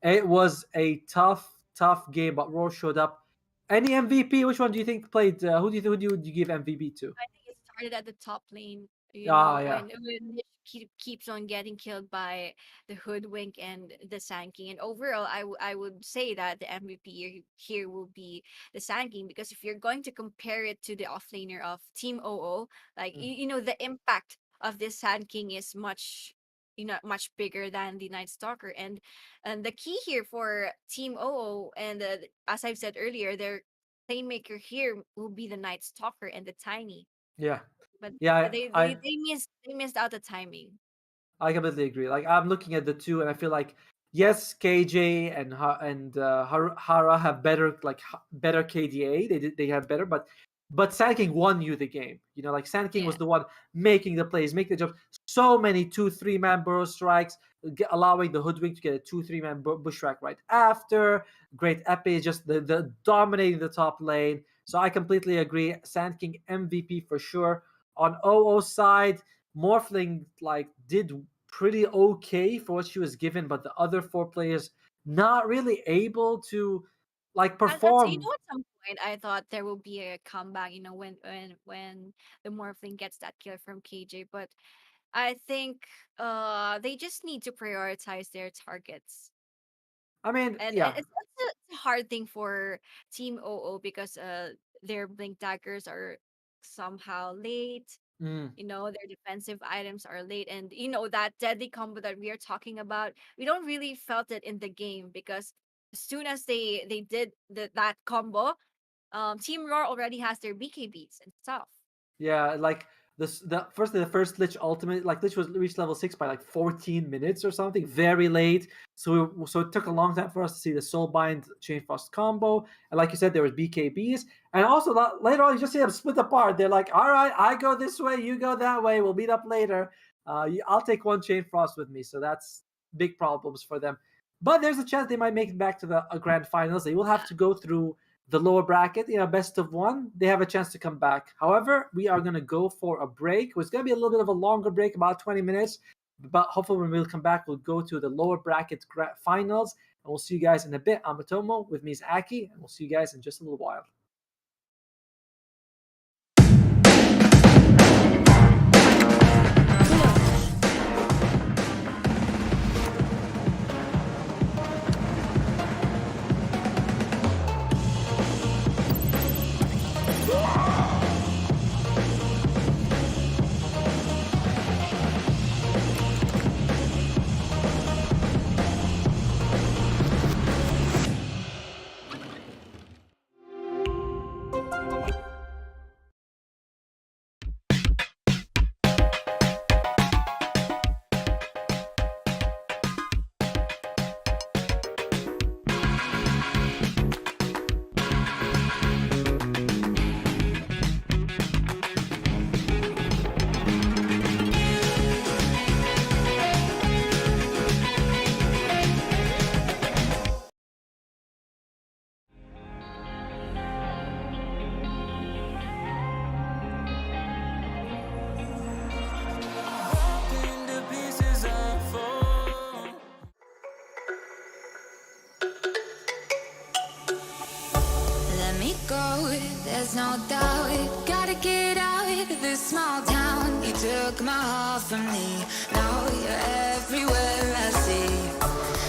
It was a tough game, but Roar showed up. Any MVP? Which one do you think played? Who would you give MVP to? I think it started at the top lane. Yeah. When Nick keeps on getting killed by the hoodwink and the Sand King. And overall, I would say that the MVP here will be the Sand King, because if you're going to compare it to the offlaner of Team OO, like Mm. the impact of this Sand King is much bigger than the Night Stalker. And the key here for Team OO, and as I've said earlier, their playmaker here will be the Night Stalker and the Tiny, Yeah. but Yeah. they missed out the timing. I completely agree. Like I'm looking at the two, and I feel like yes, KJ and Hara have better better KDA. They have better, but Sand King won you the game. Like Sand King Yeah. was the one making the plays, making the jumps. So many 2-3 man burrow strikes, allowing the hoodwink to get a 2-3 man bush strike right after. Great epi, just the dominating the top lane. So I completely agree. Sand King MVP for sure. On OO side, Morphling did pretty okay for what she was given, but the other four players not really able to perform. At some point, I thought there will be a comeback. When the Morphling gets that kill from KJ, but I think they just need to prioritize their targets. I mean, And yeah. it's a hard thing for Team OO, because their blink daggers are somehow late. Mm, Their defensive items are late, and that deadly combo that we are talking about, we don't really felt it in the game, because as soon as they did that combo, Team Roar already has their BKBs and stuff. yeah, the first Lich ultimate, Lich was reached level 6 by 14 minutes or something, very late. So it took a long time for us to see the Soulbind Chain Frost combo. And like you said, there was BKBs. And also later on, you just see them split apart. They're like, all right, I go this way, you go that way, we'll meet up later. I'll take one Chain Frost with me. So that's big problems for them. But there's a chance they might make it back to the grand finals. They will have Yeah. to go through the lower bracket, best of one. They have a chance to come back. However, we are going to go for a break. It's going to be a little bit of a longer break, about 20 minutes. But hopefully, when we'll come back, we'll go to the lower bracket finals. And we'll see you guys in a bit. I'm OTOMO, with me is Aki, and we'll see you guys in just a little while. Let me go, there's no doubt. Gotta get out of this small town. You took my heart from me, now you're everywhere I see.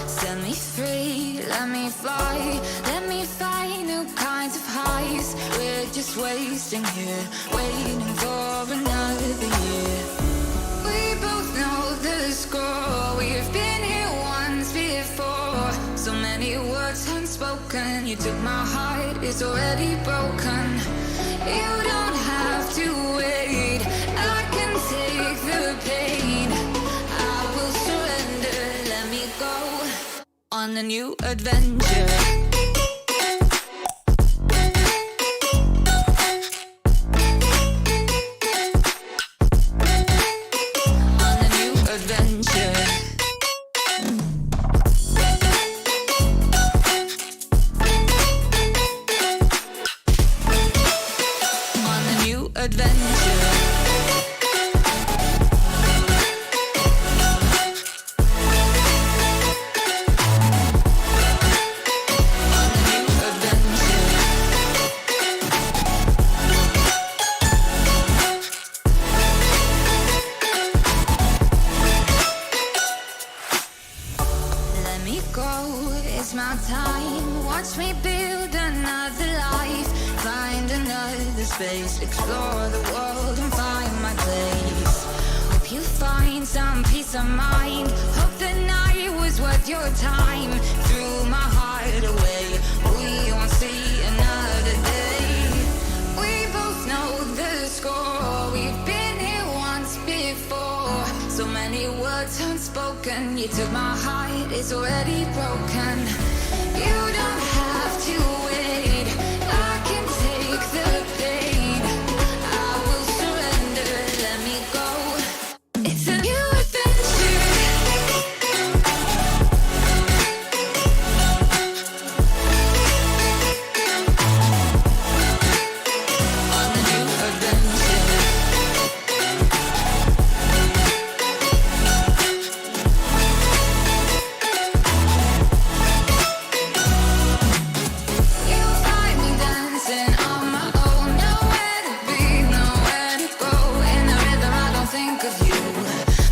Set me free, let me fly. Let me find new kinds of highs. We're just wasting here, waiting for another year. We both know the score. We've been here once before. So many words unspoken. You took my heart, it's already broken. You don't have to wait, I can take the pain. I will surrender, let me go on a new adventure. Watch me build another life, find another space, explore the world and find my place. Hope you find some peace of mind. Hope the night was worth your time. Threw my heart away, we won't see another day. We both know the score, we've been here once before. So many words unspoken, you took my heart, it's already broken. You don't have to wait, I can take the pain. I will surrender, let me go. It's a new adventure. On the new adventure. You'll find me dancing on my own. Nowhere to be, nowhere to go. In the rhythm, I don't think of you.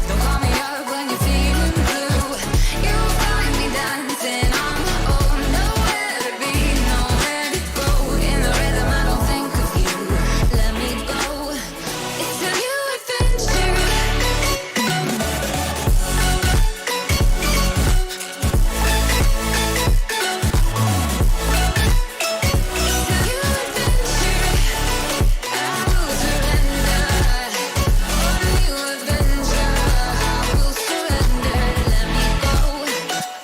Don't call me up when you're feeling blue. You'll find me dancing on my own. Nowhere to be, nowhere to go. In the rhythm, I don't think of you. Let me go. It's a new adventure.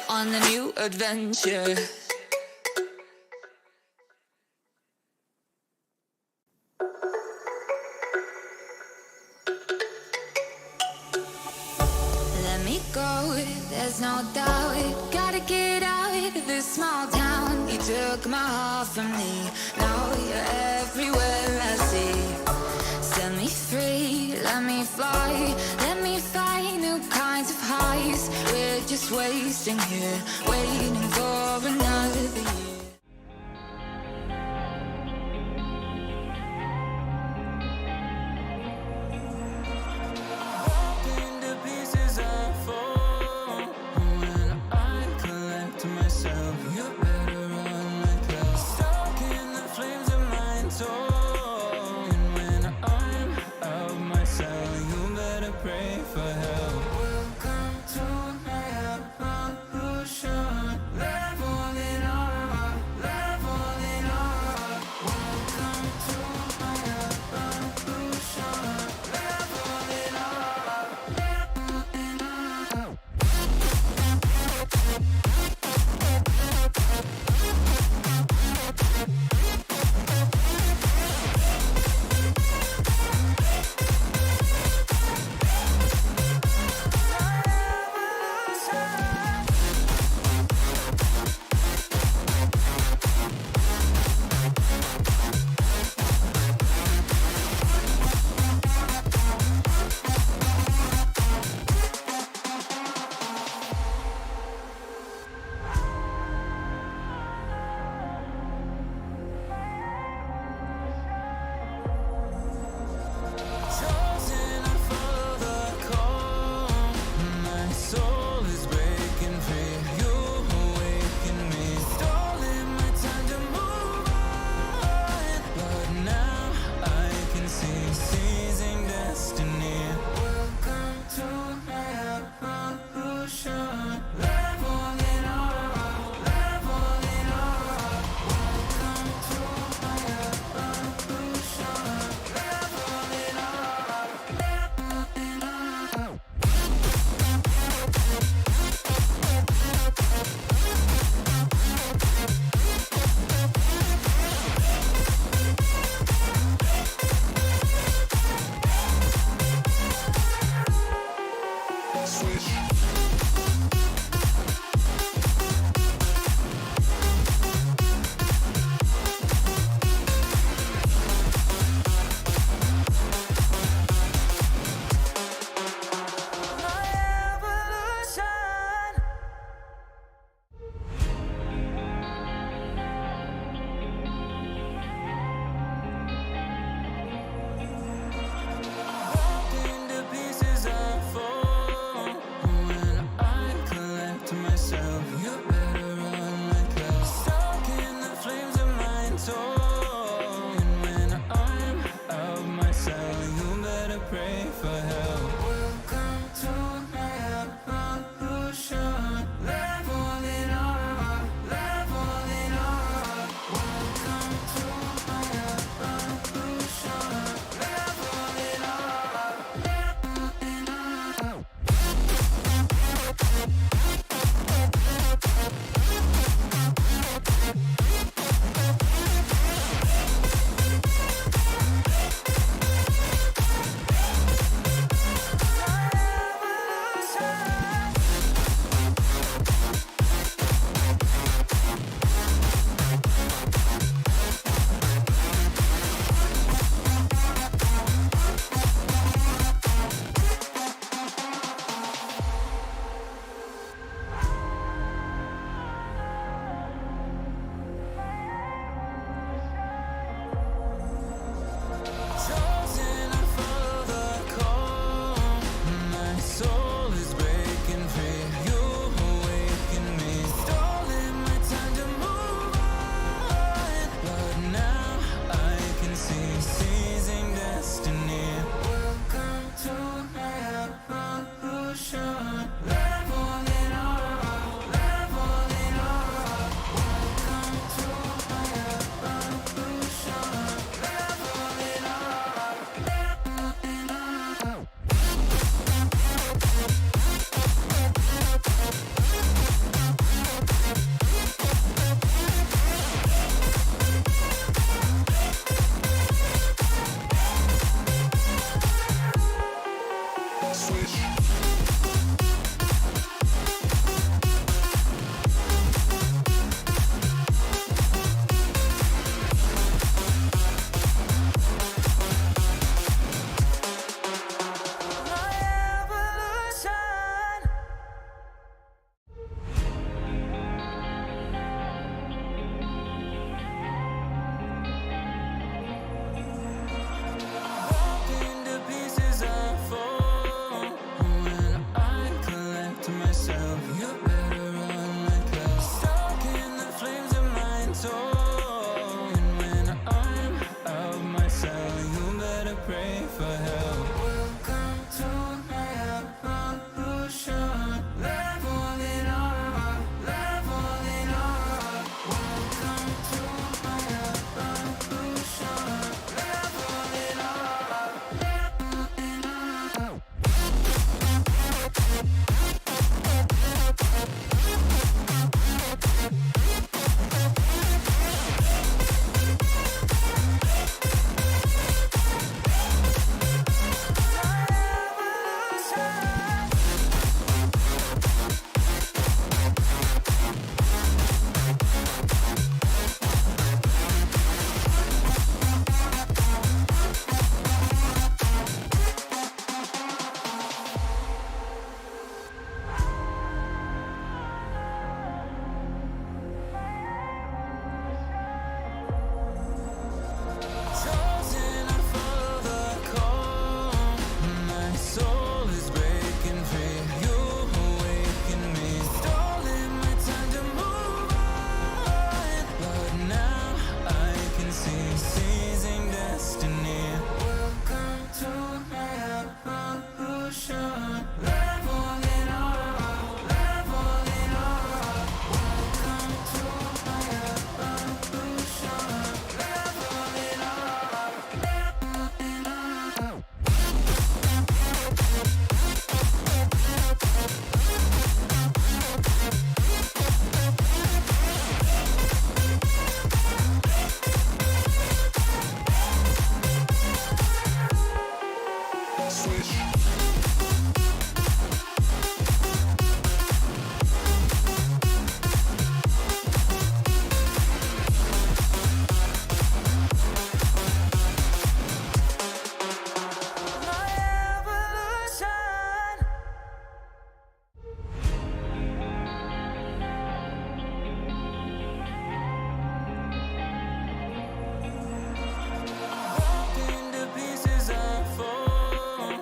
On the new adventure. Let me go, there's no doubt. Gotta get out of this small town. You took my heart from me, now you're everywhere I see. Set me free, let me fly. Let me find new kinds of highs. We're just wasting here, waiting for another year. Into pieces I fall when I collect myself. You better run like hell. Stuck in the flames of my soul. And when I'm out myself, you better pray for help. Welcome to my evolution. Leveling up. pray for help. Welcome to my evolution. Leveling up, leveling up. Welcome to my evolution. Leveling up, leveling up. Chosen to follow the call. My soul is breaking free. You awaken me. Stolen my time to move on, but now I can see seizing destiny. Welcome to my evolution. Leveling up, leveling up. Welcome to my evolution. Leveling up, leveling up. My evolution. Broken to pieces I fall. When I collect myself, you better run like hell. Stuck in the flames of my soul. And when I'm out myself, you better pray for help. Welcome to my evolution. Leveling up, leveling up. Welcome to my evolution. Leveling up, leveling up. Chosen to follow the call. My soul is breaking free. You awaken me. Stolen my time to move on, but now I can see seizing destiny. Welcome to my evolution. Leveling up, leveling up. Welcome to my evolution. Leveling up, leveling up. My evolution. Broken to pieces I fall.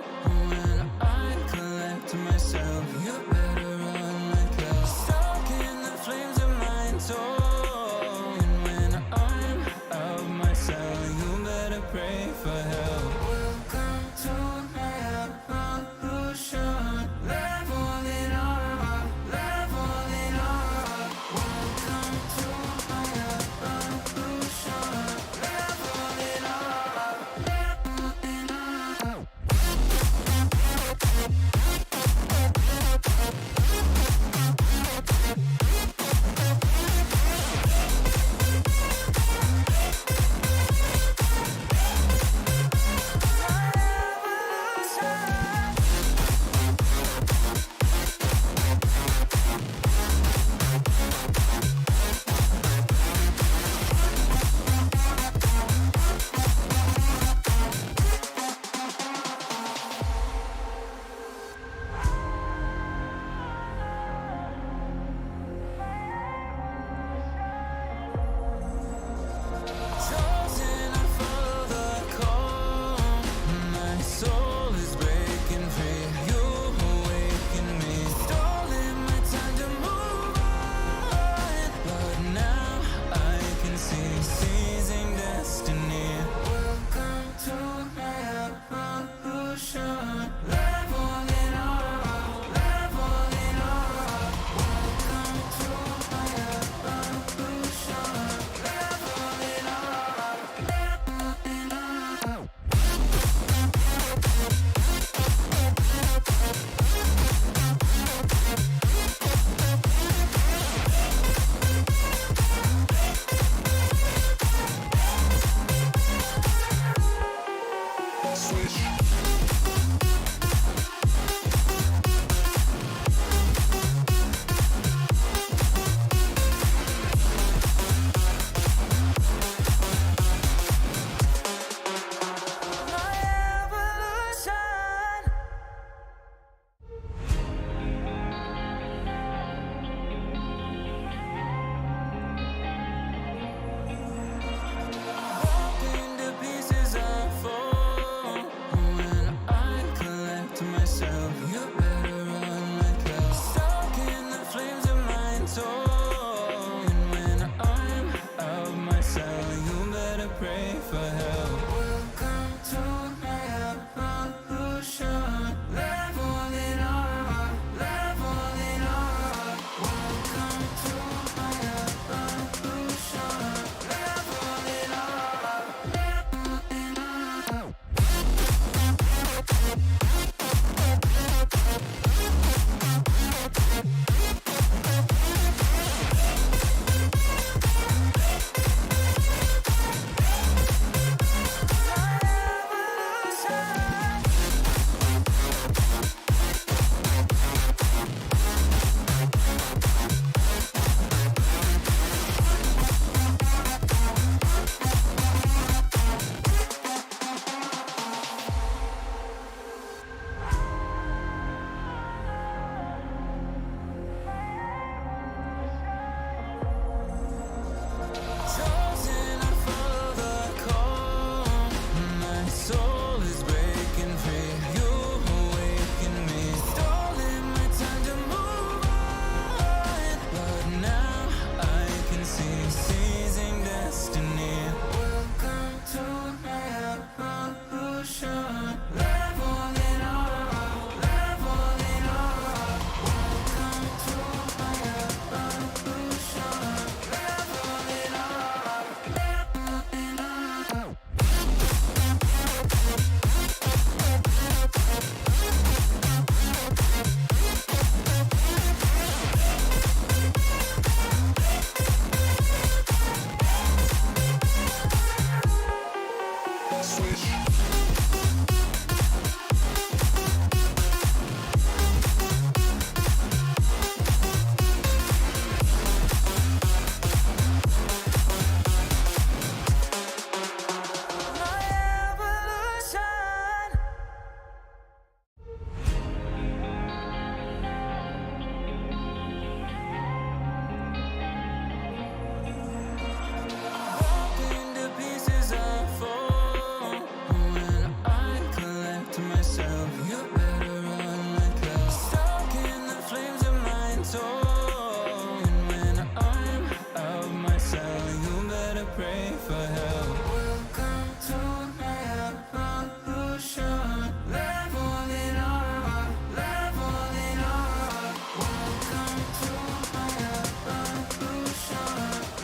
myself. You better run like hell. Stuck in the flames of my soul. And when I'm out of myself, you better pray for help. Welcome to my evolution. Leveling up, leveling up. Welcome to my evolution.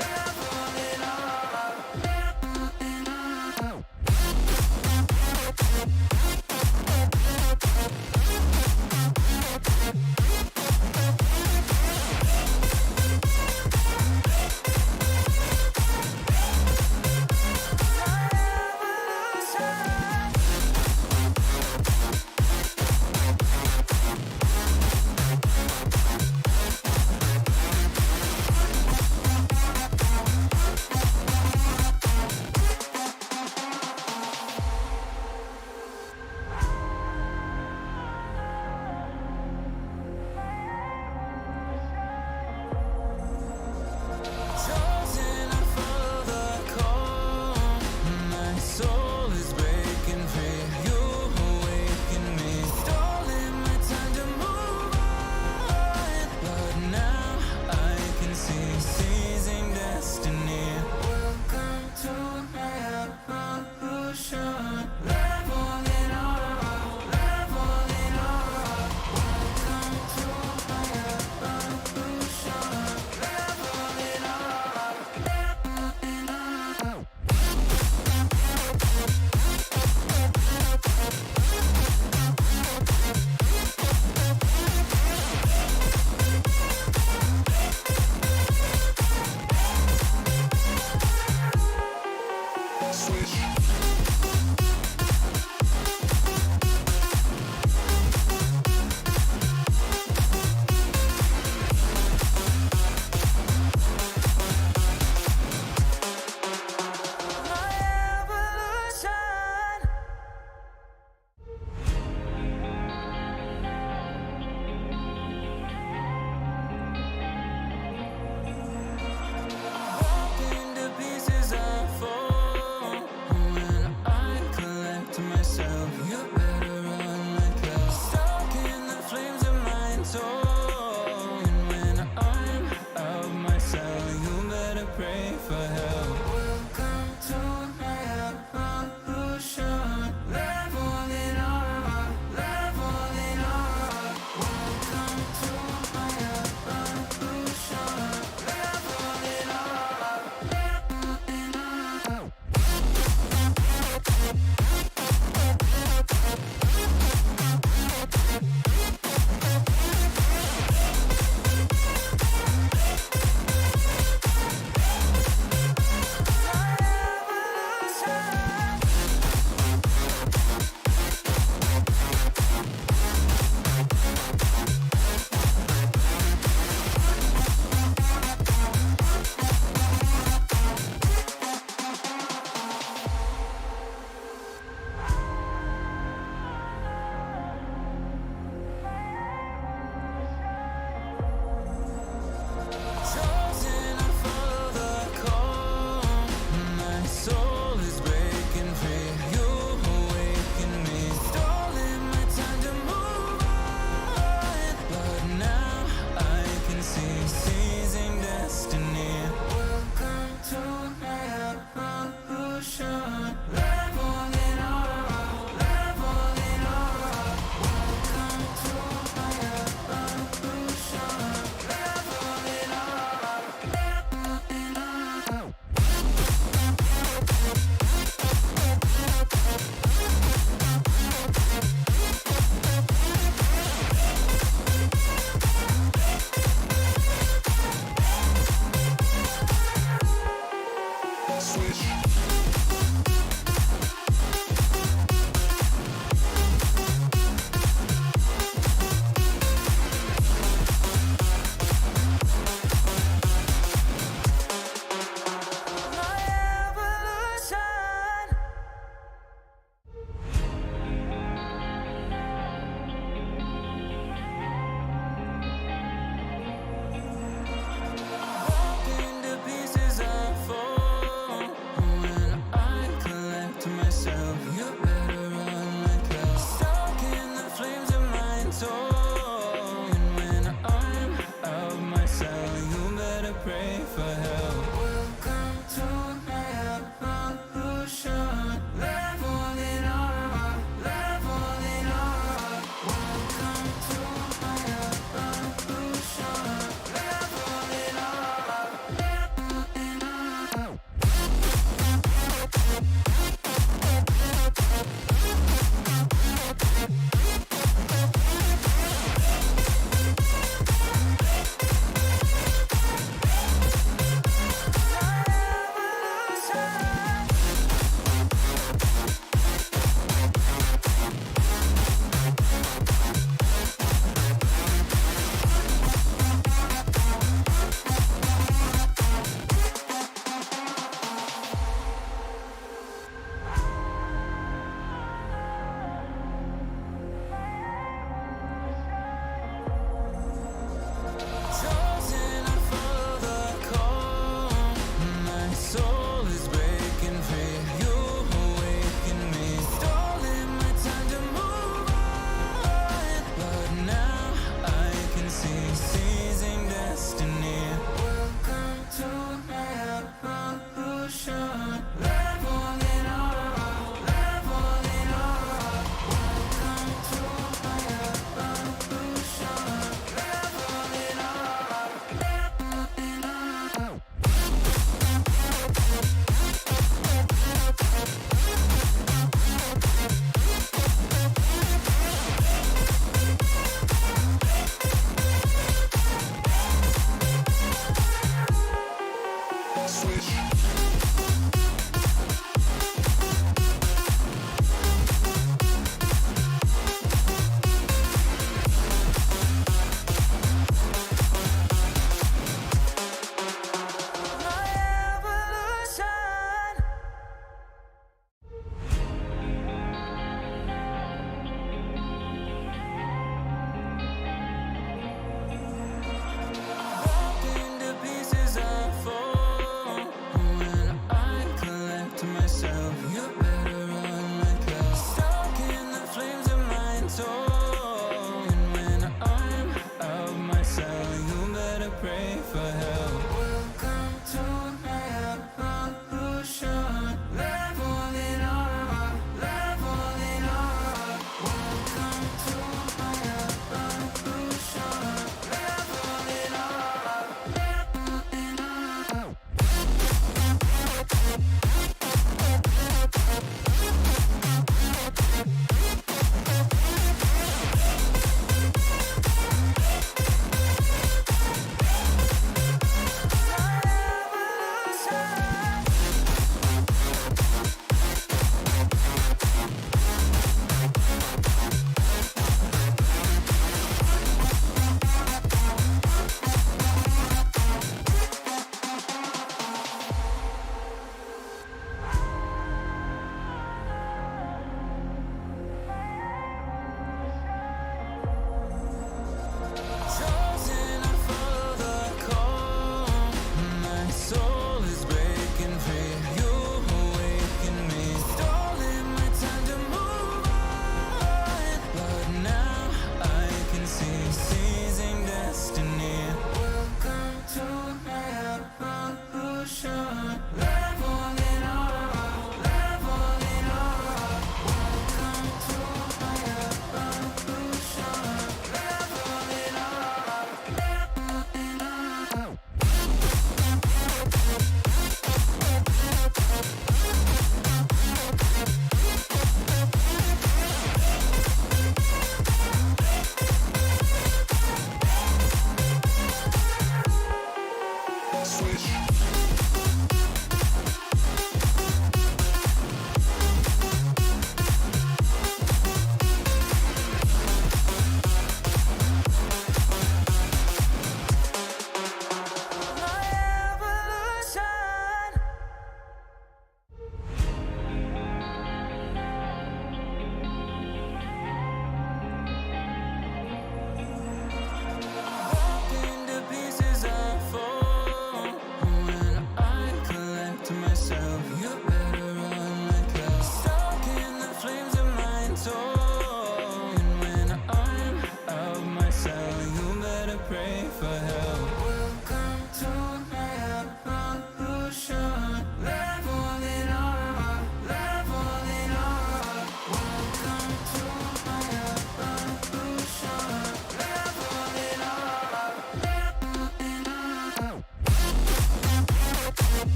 Leveling up, leveling up.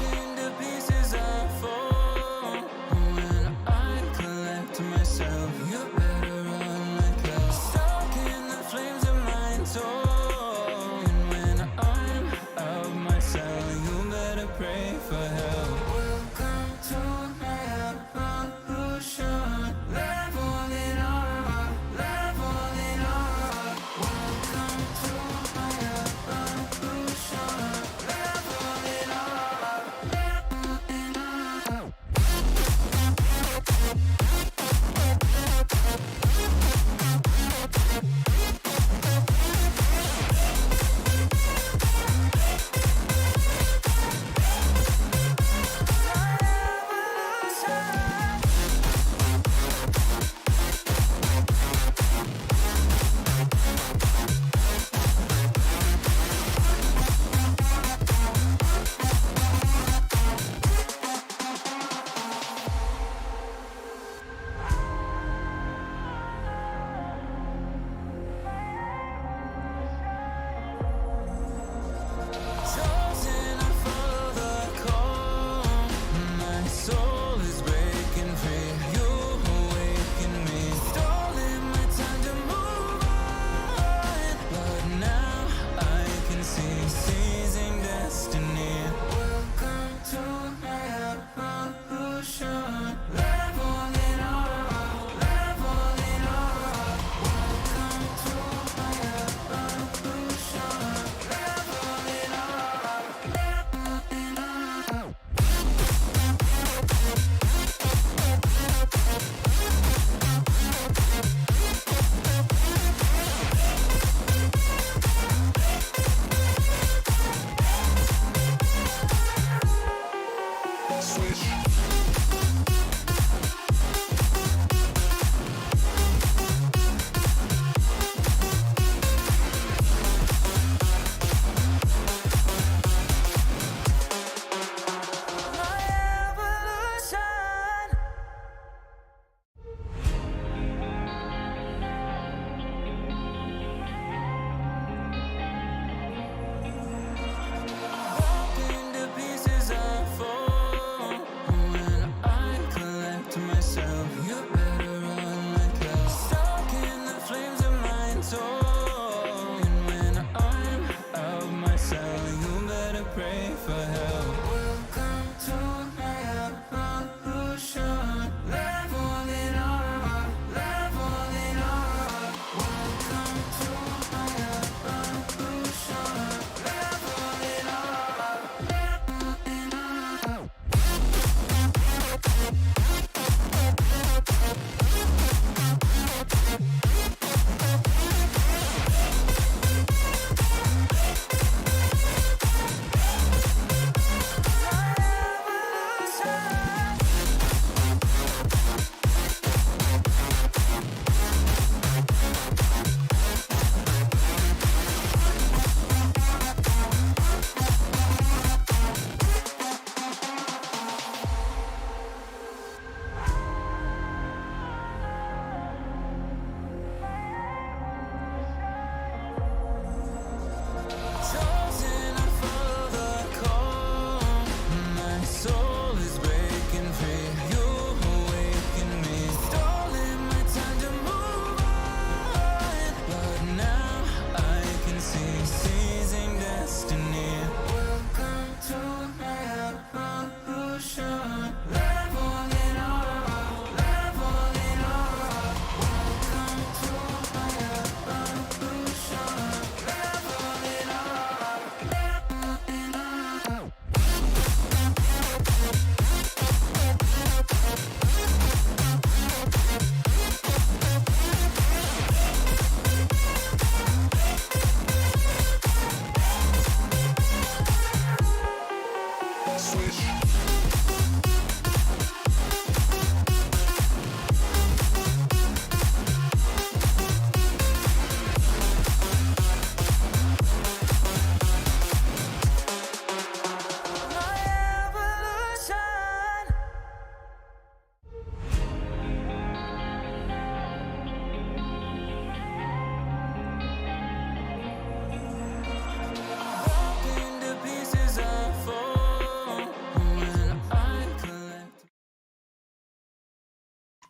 Into pieces I fall when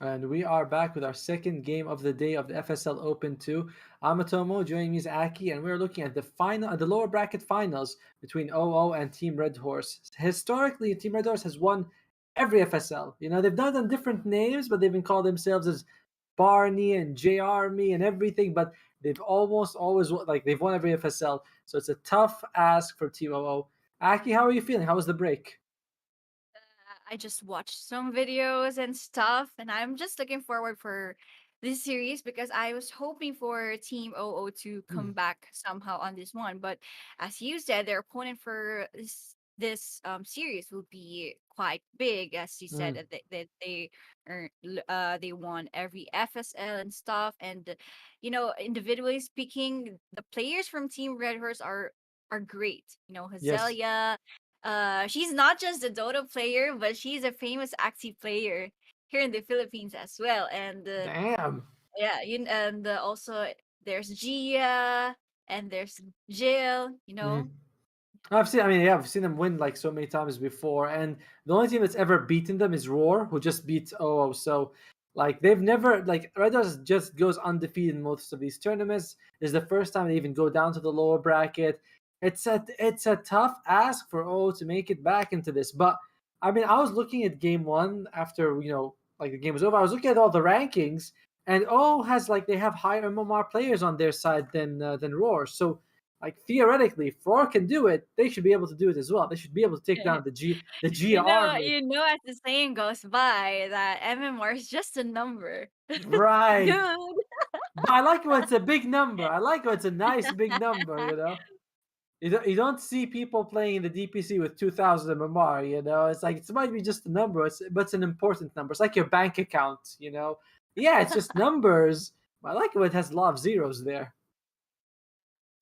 And we are back with our second game of the day of the FSL Open 2. I'm OTOMO, joining me is Aki, and we're looking at the lower bracket finals between OO and Team Red Horse. Historically, Team Red Horse has won every FSL. You know, they've done it on different names, but they've been called themselves as Barney and J Army and everything, but they've almost always they've won every FSL. So it's a tough ask for Team OO. Aki, how are you feeling? How was the break? I just watched some videos and stuff, and I'm just looking forward for this series because I was hoping for Team OO to Hmm. come back somehow on this one. But as you said, their opponent for this series will be quite big, as you said Hmm. that they won every FSL and stuff, and individually speaking, the players from Team Red Horse are great. Yes. Hazelia. She's not just a Dota player, but she's a famous active player here in the Philippines as well. And Damn. yeah, and also there's Gia and there's Jill. Mhm. I've seen them win like so many times before, and the only team that's ever beaten them is Roar, who just beat OO. So, like, they've never like Red Stars just goes undefeated in most of these tournaments. This is the first time they even go down to the lower bracket. It's a tough ask for OO to make it back into this. But I mean, I was looking at game one after like the game was over. I was looking at all the rankings, and OO has like they have higher MMR players on their side than Roar. So like theoretically, if Roar can do it, they should be able to do it as well. They should be able to take down the G army. as the saying goes by, that MMR is just a number, Right. dude. But I like when it's a big number. I like when it's a nice big number, you know? You don't see people playing in the DPC with 2,000 MMR, you know? It's like, it might be just a number, but it's an important number. It's like your bank account, you know? Yeah, it's just numbers. But I like it when it has a lot of zeros there.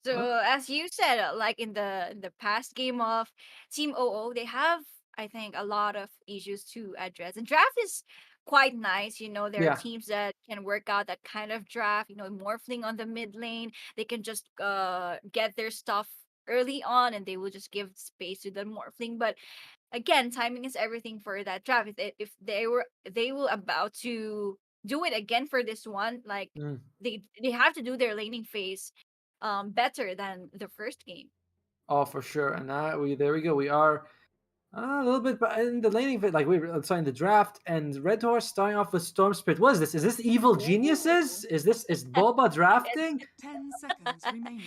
Huh? So as you said, like in the past game of Team OO, they have, I think, a lot of issues to address. And draft is quite nice. There are Yeah. teams that can work out that kind of draft. Morphling on the mid lane, they can just get their stuff early on, and they will just give space to the morphling. But again, timing is everything for that draft. If they were about to do it again for this one, like Mm. they have to do their laning phase better than the first game. Oh, for sure. And there we go. We are a little bit, but in the laning bit, like we were in the draft, and Red Horse starting off with Storm Spirit. What is this? Is this evil geniuses? Ooh. Is Boba It's, drafting? 10 seconds remaining.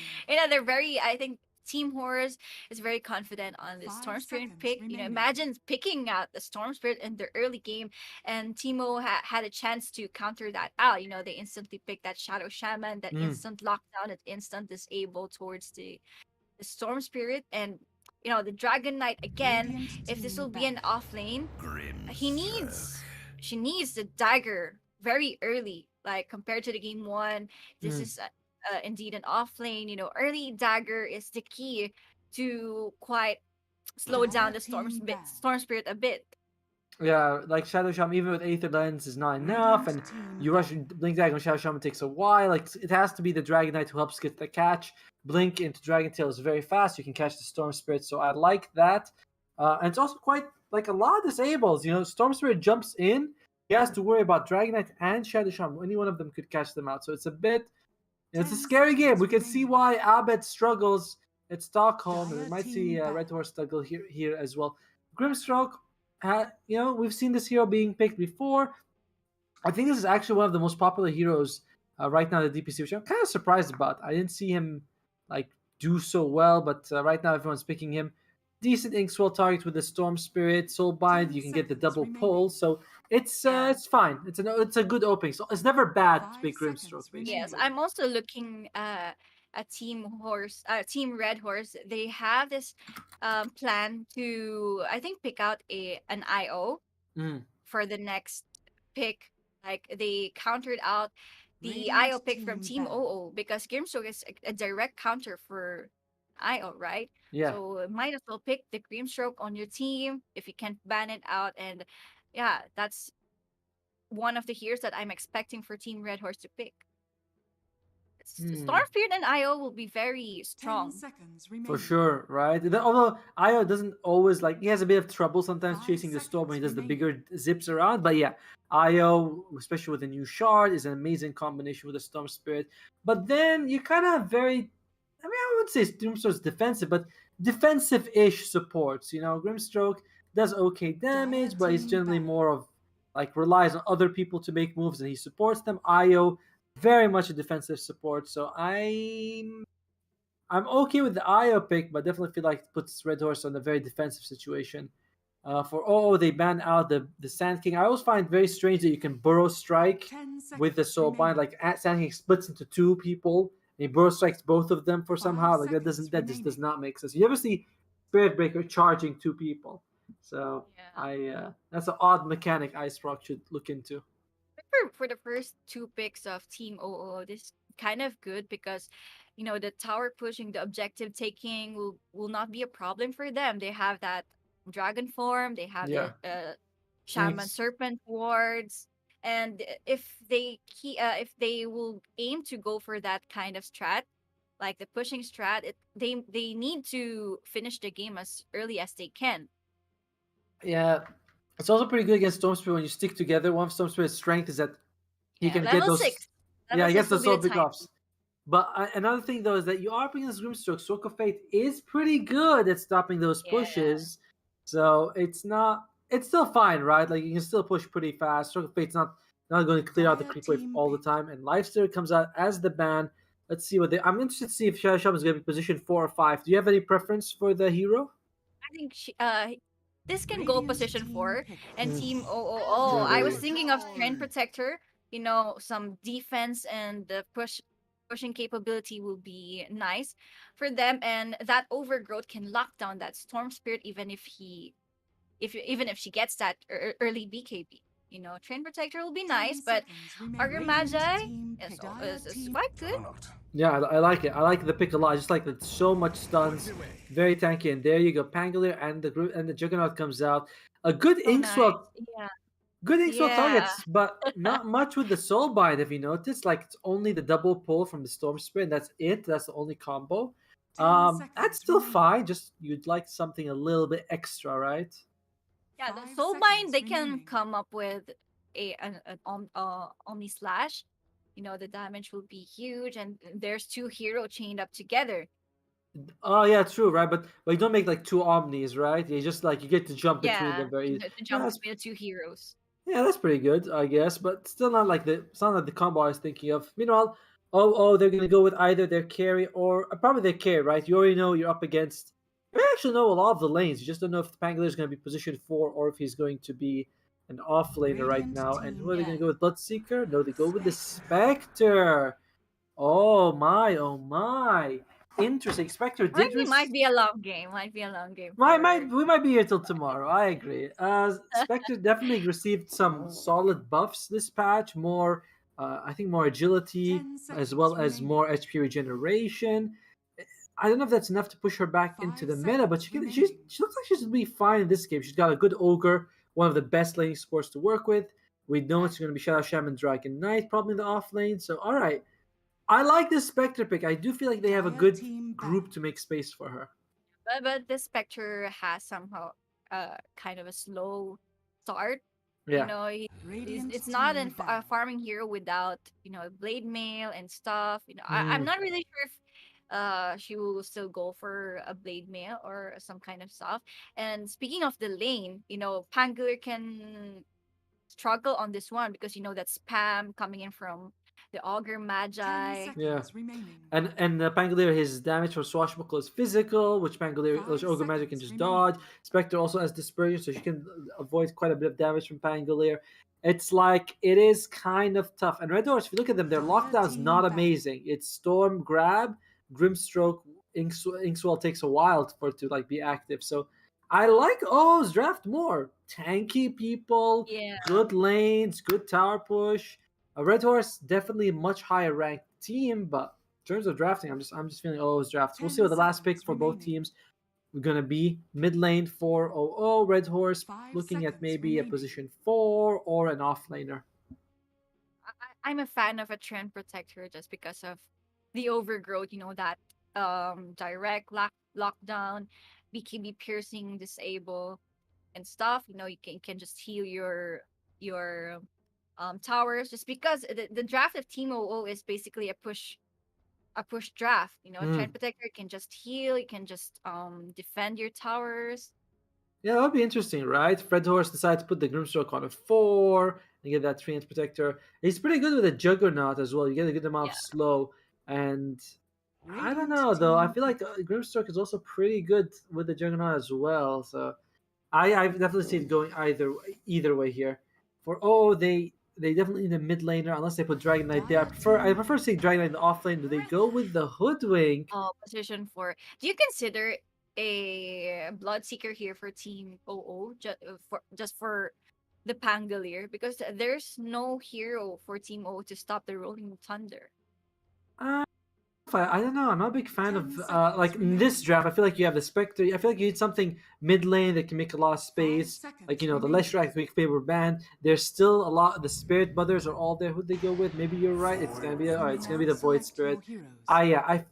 they're very, I think Team Horrors is very confident on the 5 Storm Spirit seconds pick. remaining. Imagine picking out the Storm Spirit in the early game, and Timo had a chance to counter that out. They instantly picked that Shadow Shaman, that Mm. instant lockdown, that instant disable towards the Storm Spirit, and the Dragon Knight again. Radiant If this team will be an back. off lane, she needs the dagger very early, like compared to the game one. This Mm. is indeed an off lane. Early dagger is the key to quite slow down the Team back. Storm Spirit a bit. Yeah, like Shadow Shaman, even with Aether Lens, is not enough, and Radiant team you rush back. Blink Dagger on Shadow Shaman takes a while. Like it has to be the Dragon Knight who helps get the catch. Blink into Dragon Tail is very fast. You can catch the Storm Spirit, so I like that. And it's also quite like a lot of disables. Storm Spirit jumps in. He has to worry about Dragon Knight and Shadow Shaman. Any one of them could catch them out. So it's a bit. It's a 10 scary game. seconds We can see remaining. why Abed struggles at Stockholm, and we Dire might see team Red back. Horse struggle here as well. Grimstroke, we've seen this hero being picked before. I think this is actually one of the most popular heroes right now in the DPC, which I'm kind of surprised about. I didn't see him like do so well, but right now everyone's picking him. Decent Inkswell target with the Storm Spirit, Soulbind. 10 You can get the seconds double pull, remaining. so it's Yeah. it's fine. It's a good opening. So it's never bad to 5 pick seconds Grimstroke, remaining. Yes, basically. I'm also looking at Team Red Horse. They have this plan to, I think, pick out an IO Mm, for the next pick. Like they countered out the Radiant IO pick from team Team back. OO because Grimstroke is a direct counter for IO, right? yeah. So might as well pick the Grimstroke on your team if you can't ban it out. And yeah, that's one of the heroes that I'm expecting for Team Red Horse to pick. Hmm. Storm Spirit and IO will be very 10 strong. seconds For remaining. sure, right? Although Io doesn't always like he has a bit of trouble sometimes 5 chasing the storm when he seconds does the remaining. bigger zips around. But yeah, Io, especially with the new shard, is an amazing combination with the storm spirit. But then you kind of very, I mean, I would say Doomstroke's defensive, but defensive-ish supports. Grimstroke does okay Dire damage, but he's team generally ban. more of like relies on other people to make moves and he supports them. Io very much a defensive support, so I'm okay with the IO pick, but definitely feel like it puts Red Horse on a very defensive situation. For they ban out the Sand King. I always find it very strange that you can burrow strike 10 with the seconds Soul Bind. remaining. Like Sand King splits into two people, and he burrow strikes both of them for 5 somehow. Like seconds that just does remaining. not make sense. You never see Spirit Breaker charging two people. So Yeah. I that's an odd mechanic Ice Rock should look into. For the first two picks of Team OO, this is kind of good because the tower pushing, the objective taking will not be a problem for them. They have that dragon form, they have the Yeah. shaman Thanks. serpent wards, and if they will aim to go for that kind of strat, like the pushing strat, they need to finish the game as early as they can. Yeah. It's also pretty good against Storm Spirit when you stick together. One of Storm Spirit's strength is that he Yeah, can get level those. six. Yeah, Level he gets six the will be the soul pick time. offs. But another thing though is that you are playing this Grimstroke. Stroke of Fate is pretty good at stopping those Yeah. pushes. So it's not. It's still fine, right? Like you can still push pretty fast. Stroke of Fate's not going to clear out the Dire creep wave team all the pick. time. And Lifesteal comes out as the ban. Let's see what they. I'm interested to see if Shadow Shaman is going to be positioned 4 or 5. Do you have any preference for the hero? I think this can go Radiant position team 4 pick. and Mm, team yeah, I there was you thinking of Overlord. Trend Protector, some defense and the pushing capability will be nice for them, and that overgrowth can lock down that storm spirit even even if she gets that early BKB. Trend Protector will be 10 nice, but seconds remaining. Arger Radiant Magi team is, pick. al- Dire is team. quite good. Yeah, I like it. I like the pick a lot. I just like that so much stuns, very tanky. And there you go, Pangolier and the Juggernaut comes out. A good So nice. Inkswell, Yeah. good Inkswell Yeah. targets, but not much with the Soul Bind. If you notice, like it's only the double pull from the Storm Spirit. And that's it. That's the only combo. 10 That's seconds still remaining. fine. Just you'd like something a little bit extra, right? Yeah, the 5 Soulbind seconds they can remaining. come up with an Omni Slash. The damage will be huge, and there's two hero chained up together. Oh yeah, true, right? But you don't make like two Omnis, right? You just like you get to jump between Yeah, them very. to Yeah, jump between the two heroes. Yeah, that's pretty good, I guess, but still not like it's not like the combo I was thinking of. Meanwhile, they're gonna go with either their carry or probably their carry, right? You already know you're up against. You actually know a lot of the lanes. You just don't know if the Pangolier is gonna be positioned 4 or if he's going to be an off laner right Radiant now. And who team are they gonna ban. go with? Bloodseeker? No, they go with the Spectre. Oh my, oh my! Interesting. Spectre did Might be a long game. Might be a long game might for. we might be here till tomorrow. I agree. Spectre definitely received some solid buffs this patch. More, I think more agility 10 as seconds well as remaining. more HP regeneration. I don't know if that's enough to push her back into 5 the meta, but seconds she remaining. looks like she's gonna be fine in this game. She's got a good ogre, one of the best laning supports to work with. We know it's going to be Shadow Shaman Dragon Knight probably in the off lane. So all right, I like this Spectre pick. I do feel like they have a Dire good team ban. group to make space for her. But the Spectre has somehow kind of a slow start. Yeah. Radiant It's not team a ban. farming hero without blade mail and stuff. I'm Mm. not really sure if she will still go for a blade mail or some kind of stuff. And speaking of the lane, Pangolin can struggle on this one because that spam coming in from the Augur 10 Magi. Yeah. seconds remaining. And Pangolier, his damage from Swashbuckle is physical, which which 5 Ogre Magic can seconds just remaining. dodge. Spectre also has Dispersion, so she can avoid quite a bit of damage from Pangolier. It's like, it is kind of tough. And Red Doors, if you look at them, their Dire lockdown is team not ban. amazing. It's Storm, Grab, Grimstroke, Inkswell takes a while for it to like be active. So I like O's draft more. Tanky people, Yeah. good lanes, good tower push. A Red Horse definitely a much higher ranked team, but in terms of drafting, I'm just feeling O's draft. We'll see 10 what the last pick seconds for both remaining. teams are gonna be. Mid lane for OO, Red Horse 5 looking at seconds maybe a remaining. position 4 or an off laner. I'm a fan of a Trend Protector just because of the overgrowth, that direct lockdown, BKB piercing, disable and stuff. You can just heal your towers, just because the draft of Team OO is basically a push draft. Trend Mm. Protector can just heal, you can just defend your towers. Yeah, that would be interesting, right? Fred Horse decides to put the Grimstroke on a 4 and get that 3 Protector. He's pretty good with a Juggernaut as well. You get a good amount Yeah. of slow. And I don't Radiant know, though. I team feel like Grimstroke is also pretty good with the Juggernaut as well. So I definitely see it going either way here. For they definitely need a mid laner unless they put Dragon Knight there. I prefer seeing Dragon Knight in the off lane. Do they go with the Hoodwink? Position for. Do you consider a Bloodseeker here for Team OO, just for the Pangolier, because there's no hero for Team OO to stop the Rolling Thunder. Uh, I don't know. I'm not a big fan 10 of seconds like in this remaining. draft. I feel like you have the Spectre. I feel like you need something mid lane that can make a lot of 5 space. Like seconds the remaining. Leshrac weak favor band. There's still a lot. The Spirit Brothers are all there. Who they go with? Maybe you're right. It's gonna be You may It's gonna now be the Void select Spirit. your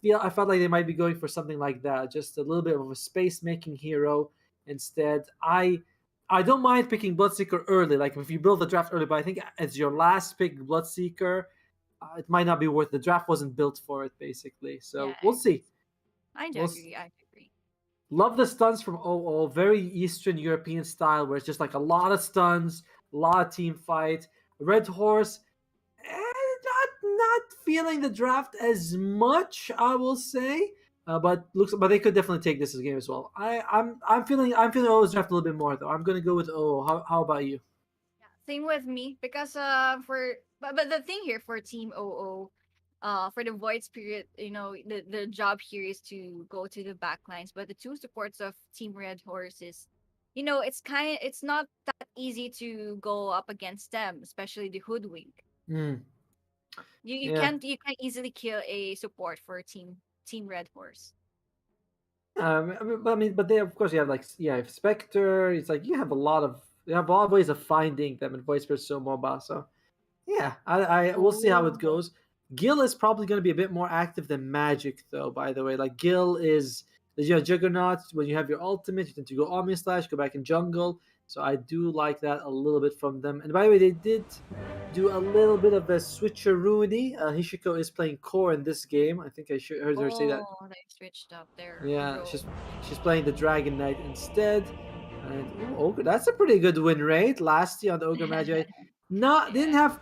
heroes. I felt like they might be going for something like that. Just a little bit of a space making hero instead. I don't mind picking Bloodseeker early. Like if you build the draft early, but I think as your last pick, Bloodseeker, it might not be worth. The draft wasn't built for it, basically. Yeah, So we'll see. I do We'll agree. I agree. love the stuns from OO. Very Eastern European style, where it's just like a lot of stuns, a lot of team fight. Red Horse, not feeling the draft as much, I will say. But they could definitely take this as a game as well. I'm feeling OO's draft a little bit more though. I'm gonna go with OO. How about you? Yeah, same with me, because but the thing here for Team OO, for the Void Spirit, the job here is to go to the back lines, but the two supports of Team Red Horse is, it's not that easy to go up against them, especially the Hoodwink. Mm, You yeah. can't you can easily kill a support for Team Red Horse. But they of course you have Spectre. It's like you have a lot of ways of finding them, and Voice Spirit's so mobile. So yeah, I we'll see how it Oh. goes. Gil is probably going to be a bit more active than Magic, though. By the way, like Gil is, Juggernaut. When you have your ultimate, you tend to go Omni Slash, go back in jungle. So I do like that a little bit from them. And by the way, they did do a little bit of a switcheroonie. Hishiko is playing core in this game. I think heard her say that. Oh, they switched up their Yeah, role. she's playing the Dragon Knight instead. And Ogre, that's a pretty good win rate. Last year on the Ogre Magi, not Yeah.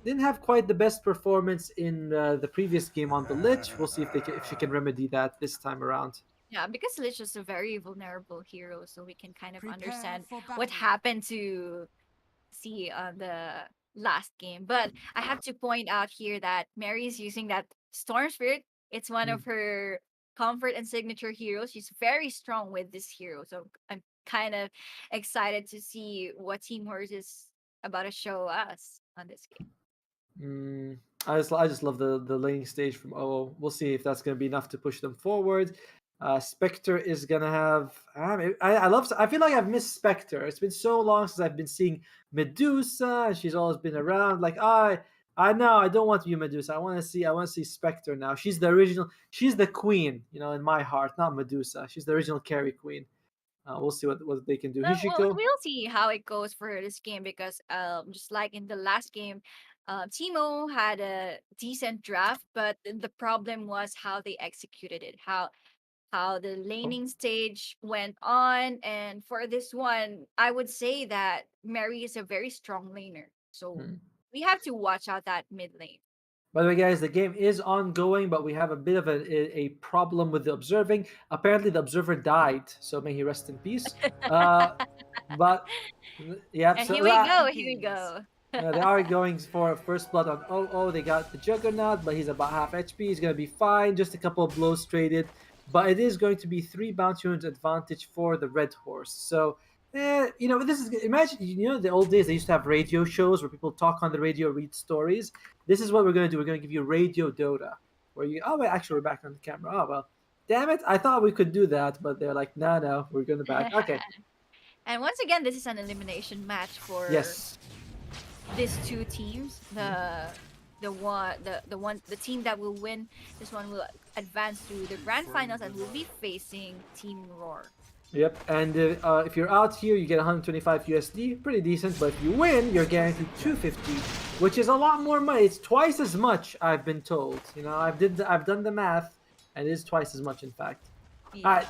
didn't have quite the best performance in the previous game on the Lich. We'll see if she can remedy that this time around. Yeah, because Lich is a very vulnerable hero, so we can kind of Prepare understand for what battle. happened to see on the last game. But I have to point out here that Mary is using that Storm Spirit. It's one Mm. of her comfort and signature heroes. She's very strong with this hero, so I'm kind of excited to see what Team Horse is about to show us on this game. I just love the laning stage from OO. We'll see if that's going to be enough to push them forward. Spectre is gonna have. I feel like I've missed Spectre. It's been so long since I've been seeing Medusa, and she's always been around. Like I know I don't want you Medusa. I want to see Spectre now. She's the original. She's the queen, in my heart, not Medusa. She's the original carry queen. We'll see what they can do. Well, Hishiko. we'll see how it goes for this game, because just like in the last game, Timo had a decent draft, but the problem was how they executed it, how the laning stage went on. And for this one, I would say that Mary is a very strong laner, so Hmm. we have to watch out that mid lane. By the way, guys, the game is ongoing, but we have a bit of a problem with the observing. Apparently, the observer died, so may he rest in peace. Uh, but yeah, And so here we go, here we Begins. go. they are going for first blood on OO. They got the Juggernaut, but he's about half HP. He's gonna be fine. Just a couple of blows traded, but it is going to be 3 bounty runes advantage for the Red Horse. So. This is imagine the old days they used to have radio shows where people talk on the radio, read stories. This is what we're going to do. We're going to give you radio Dota, where wait, actually we're back on the camera. Oh well, damn it! I thought we could do that, but they're like, no, we're going to back. Okay, And once again, this is an elimination match for yes, these two teams. The the team that will win this one will advance to the grand finals and will be facing Team Roar. Yep, and if you're out here, you get 125 USD, pretty decent. But if you win, you're guaranteed 250, which is a lot more money. It's twice as much, I've been told. You know, I've done the math, and it is twice as much, in fact. Yeah. All right,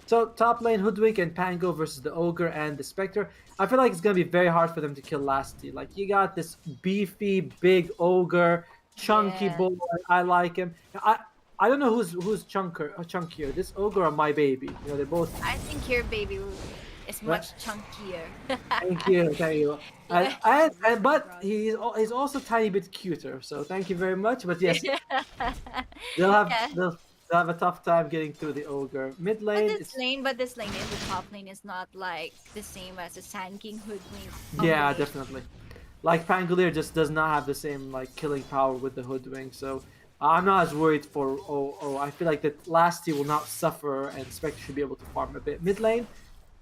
so top lane Hoodwink and Pango versus the Ogre and the Spectre. I feel like it's gonna be very hard for them to kill Lasty. Like you got this beefy, big Ogre, chunky Yeah. boy. I like him. I don't know who's chunkier, this Ogre or my baby. You know, they're both. I think your baby is What? much chunkier. Thank you, thank you. But he's also a tiny bit cuter. So thank you very much. But yes, they'll have Yeah. they'll have a tough time getting through the Ogre. Mid lane, But this lane is the top lane is not like the same as the Sand King Hoodwink. yeah, lane. definitely. Like Pangolier just does not have the same like killing power with the Hoodwink, so I'm not as worried for OO. I feel like that Lasty will not suffer, and Spectre should be able to farm a bit. Mid lane,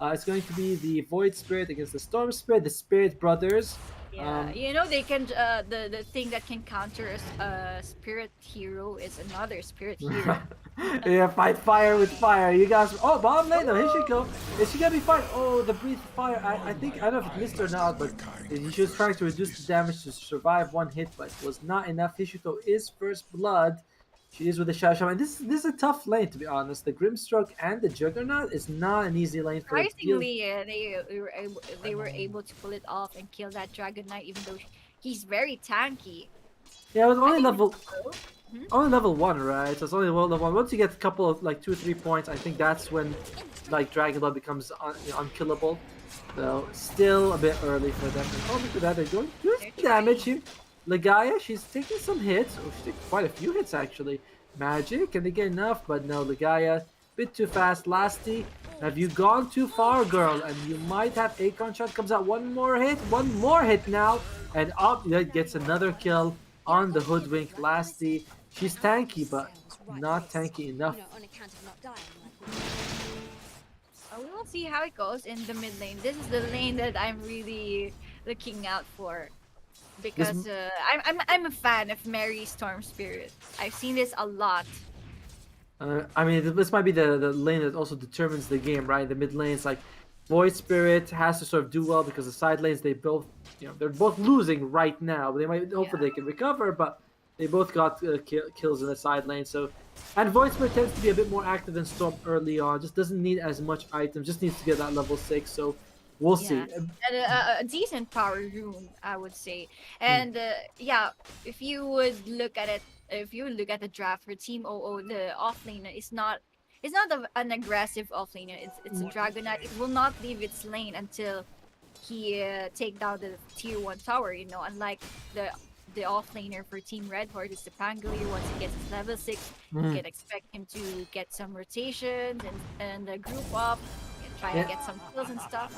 it's going to be the Void Spirit against the Storm Spirit, the Spirit Brothers. Yeah, you know they can. The thing that can counter a spirit hero is another spirit hero. Yeah, fight fire with fire. You guys. Oh, bottom lane. No, here she go. Is she gonna be fine? Oh, the breathe fire. I think I don't know if it missed or not, but she was trying to reduce the damage to survive one hit, but it was not enough. Hishiko is first blood. She is with the Shadow Shaman. This is a tough lane, to be honest. The Grimstroke and the Juggernaut is not an easy lane for them to deal. Surprisingly, they were able to pull it off and kill that Dragon Knight, even though he's very tanky. Yeah, it was I only think level so. only level 1, right? So it's only level 1. Once you get a couple of like 2 or 3 points, I think that's when like Dragon Blood becomes unkillable. So still a bit early for them. And oh, look at that, they're doing damage here. Legaia, she's taking some hits. Oh, she's taking quite a few hits actually. Magic, can they get enough? But no, Legaia, bit too fast. Lasty, have you gone too far, girl? And you might have Akon shot. Comes out one more hit now, and up gets another kill on the Hoodwink. Lasty, she's tanky, but not tanky enough. We will see how it goes in the mid lane. This is the lane that I'm really looking out for. Because I'm a fan of Mary Storm Spirit. I've seen this a lot. I mean, this might be the lane that also determines the game, right? The mid lane's like Void Spirit has to sort of do well because the side lanes they both, they're both losing right now. They might hopefully they can recover, but they both got kills in the side lane. So, and Void Spirit tends to be a bit more active than Storm early on. Just doesn't need as much items. Just needs to get that level 6. So. We'll see. And a decent power rune, I would say. And yeah, if you would look at it, if you look at the draft for Team OO, the offlaner is not. It's not an aggressive offlaner. It's a Dragonite. It will not leave its lane until he take down the tier 1 tower. Unlike the offlaner for Team Red Horde is the Pangolier. Once he gets his level 6, you can expect him to get some rotations and group up. Try to get some kills and stuff.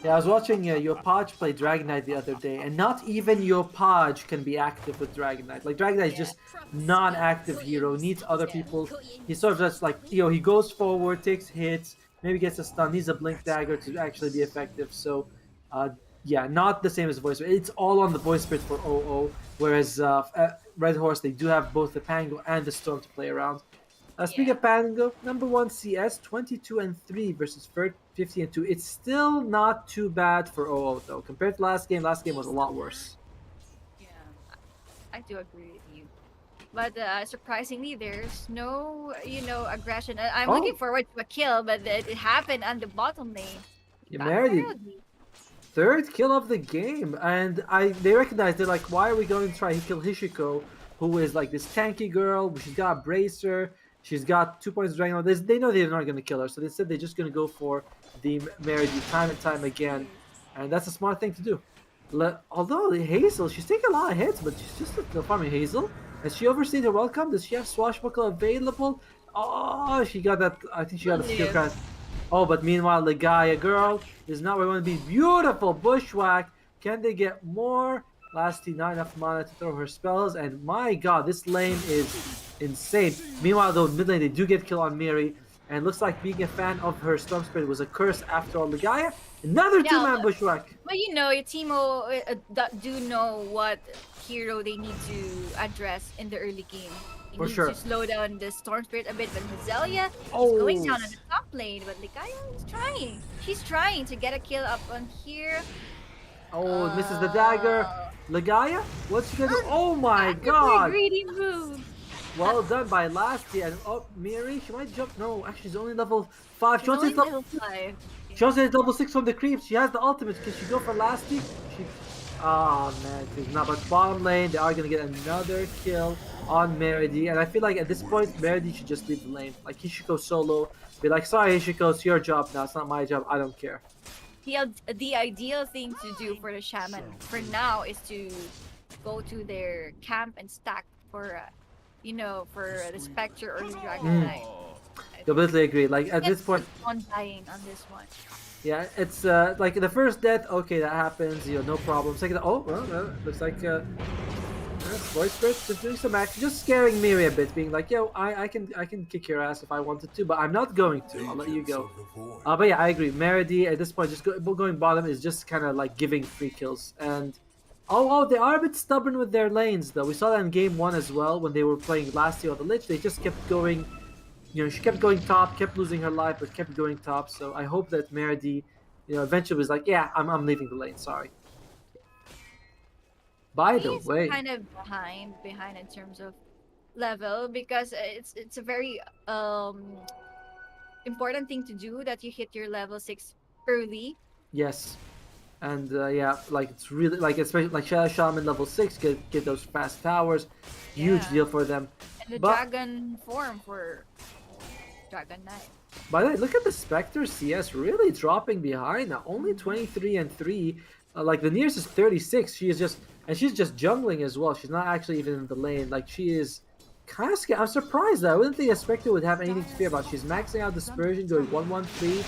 Yeah, I was watching Yopaj play Dragonite the other day, and not even Yopaj can be active with Dragonite. Like, Dragonite is just non-active hero, needs other people. He sort of just like, he goes forward, takes hits, maybe gets a stun, needs a Blink Dagger to actually be effective. So, yeah, not the same as Voice Spirit. It's all on the Voice Spirit for OO, whereas Red Horse, they do have both the Pango and the Storm to play around. Speaking of Pango, number 1 CS, 22-3 versus 50-2. It's still not too bad for OO though. Compared to last game was a lot worse. Yeah, I do agree with you. But surprisingly, there's no, aggression. I'm looking forward to a kill, but it happened on the bottom lane. You married it. 3rd kill of the game, and they recognize, they're like, why are we going to try to kill Hishiko, who is like this tanky girl? She's got a bracer. She's got 2 points of Dragon. They know they're not going to kill her, so they said they're just going to go for the Meredy time and time again. And that's a smart thing to do. Although Hazel, she's taking a lot of hits, but she's just still farming. Hazel, has she overstayed her welcome? Does she have Swashbuckle available? Oh, she got that. I think she got a skill card. Oh, but meanwhile, the Legaia girl is not where we want to be. Beautiful bushwhack. Can they get more? Lasty, not enough mana to throw her spells, and my god, this lane is insane. Meanwhile, though, mid lane, they do get kill on Miri, and looks like being a fan of her Storm Spirit was a curse after all. Legaia, another 2-man bushwhack. But your Teemo do know what hero they need to address in the early game. They For need sure. to slow down the Storm Spirit a bit, but Mazelia is going down on the top lane, but Ligaya is trying. She's trying to get a kill up on here. Oh, it misses the dagger. Ligaya? What's she gonna do? Oh my That's a very god! greedy move. Well done by Lasty. And oh, Miri, she might jump. No, actually, she's only level 5. She She's wants only to hit level 5. she wants to hit level 6 from the creeps. She has the ultimate. Can she go for Lasty? She. Oh man, she's not. But bottom lane, they are gonna get another kill on Meridi. And I feel like at this point, Meridi should just leave the lane. Like, he should go solo. Be like, sorry, Ishiko, it's your job now. It's not my job. I don't care. The ideal thing to do for the shaman for now is to go to their camp and stack for, for the Spectre or the Dragon Knight. Completely agree. Like, at this point, on dying on this one. yeah, it's like the first death, okay, that happens, no problem. Second, oh, well, looks like Voice Spirit just doing some action, just scaring Miri a bit, being like, yo, I can kick your ass if I wanted to, but I'm not going to. I'll let you go. But yeah, I agree. Meridi at this point, just going bottom is just kind of like giving free kills. And oh, they are a bit stubborn with their lanes though. We saw that in game 1 as well when they were playing last year on the Lich. They just kept going. She kept going top, kept losing her life, but kept going top. So I hope that Meridi, eventually was like, yeah, I'm leaving the lane. Sorry. By the He's way, kind of behind in terms of level because it's a very important thing to do that you hit your level 6 early. yes, and yeah, like it's really like especially like Shaman level 6 get those fast towers, huge Yeah. deal for them. And the But- dragon form for Dragon Knight. By the way, look at the Spectre CS really dropping behind now. Only 23 and 3. Like the nearest is 36. She's just jungling as well. She's not actually even in the lane. Like she is kind of scared. I'm surprised though. I wouldn't think a Spectre would have anything to fear about. She's maxing out Dispersion, going 1-1-3.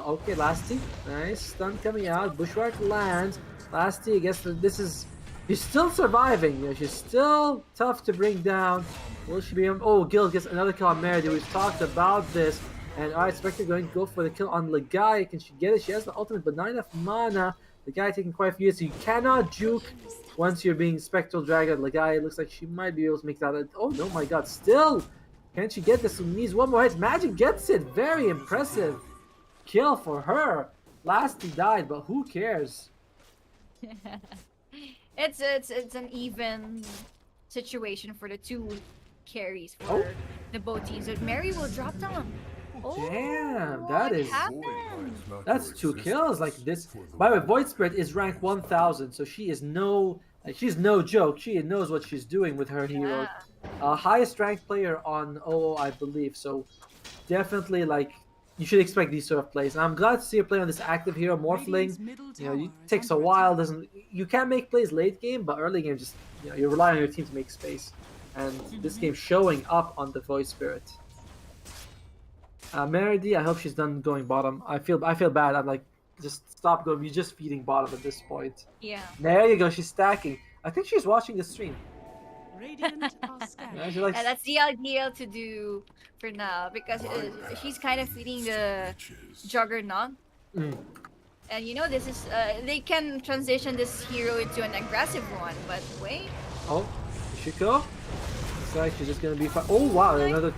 Okay, Lasty. Nice. Stun coming out. Bushwhack lands. Lasty, I guess this is... She's still surviving. She's still tough to bring down. Will she be... Oh, Gil gets another kill on Meridi. We've talked about this. And alright, Spectre going to go for the kill on Legai. Can she get it? She has the ultimate, but not enough mana. Legai taking quite a few hits, so you cannot juke once you're being Spectral Dragon. Legai looks like she might be able to make that. Oh no, my god, still! Can she get this? Needs one more hit. Magic gets it. Very impressive kill for her. Lasty died, but who cares? It's an even situation for the two carries for Oh. the both teams. But Mary will drop down. Oh, Damn, what that is... happened? That's 2 kills like this. By the way, Void Spirit is ranked 1000, so she is she's no joke. She knows what she's doing with her hero. Yeah. Highest ranked player on OO, I believe. So definitely, like, you should expect these sort of plays. And I'm glad to see her play on this active hero, Morphling. It takes a while. You can make plays late game, but early game just you rely on your team to make space. And this game showing up on the Void Spirit. Meridi, I hope she's done going bottom. I feel bad. I'm like, just stop going. You're just feeding bottom at this point. Yeah. There you go. She's stacking. I think she's watching the stream. Radiant are scanning. Yeah, she's like, And that's the ideal to do for now because she's kind of feeding the Juggernaut. mm. And this is they can transition this hero into an aggressive one, but wait. Oh, Ishiko. Looks like she's just gonna be fine. Oh wow, another.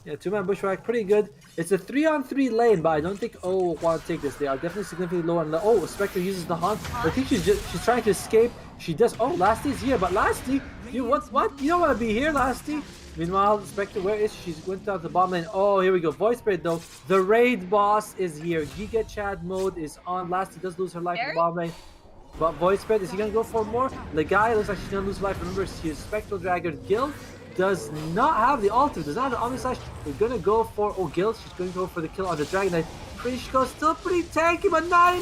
Yeah, 2-man Bushwhack, pretty good. It's a 3-on-3 lane, but I don't think will want to take this. They are definitely significantly low on the... Oh, Spectre uses the hunt. I think she's trying to escape. She does... Oh, Lasty's here, but Lasty, what? You don't want to be here, Lasty. Meanwhile, Spectre, where is she? She went down to the bottom lane. Oh, here we go. Voice Spirit, though. The raid boss is here. Giga Chad mode is on. Lasty does lose her life in the bottom lane. But Voice Spirit, is he going to go for more? The guy looks like she's going to lose her life. Remember, she is Spectral Dragon. Gil does not have the ultimate, does not have the Omni Slash. They're gonna go for Gil. She's going to go for the kill on the Dragon Knight. Krishko still pretty tanky, but 9.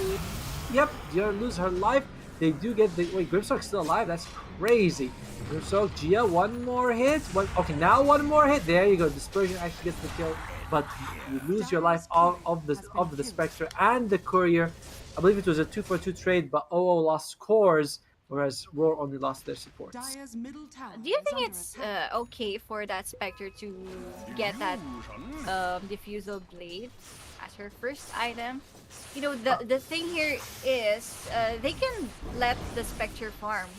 Yep, she's gonna lose her life. They do get the wait. Grimstroke's still alive. That's crazy. Grimstroke, Gia, one more hit. Okay, now one more hit. There you go. Dispersion actually gets the kill, but you lose your life of the Spectre and the Courier. I believe it was a 2-for-2 trade, but OO lost cores. Whereas Roar only lost their supports. Dire's middle tower Do you is think under it's attack. okay for that Spectre to get that Diffusal Blade as her first item? The thing here is they can let the Spectre farm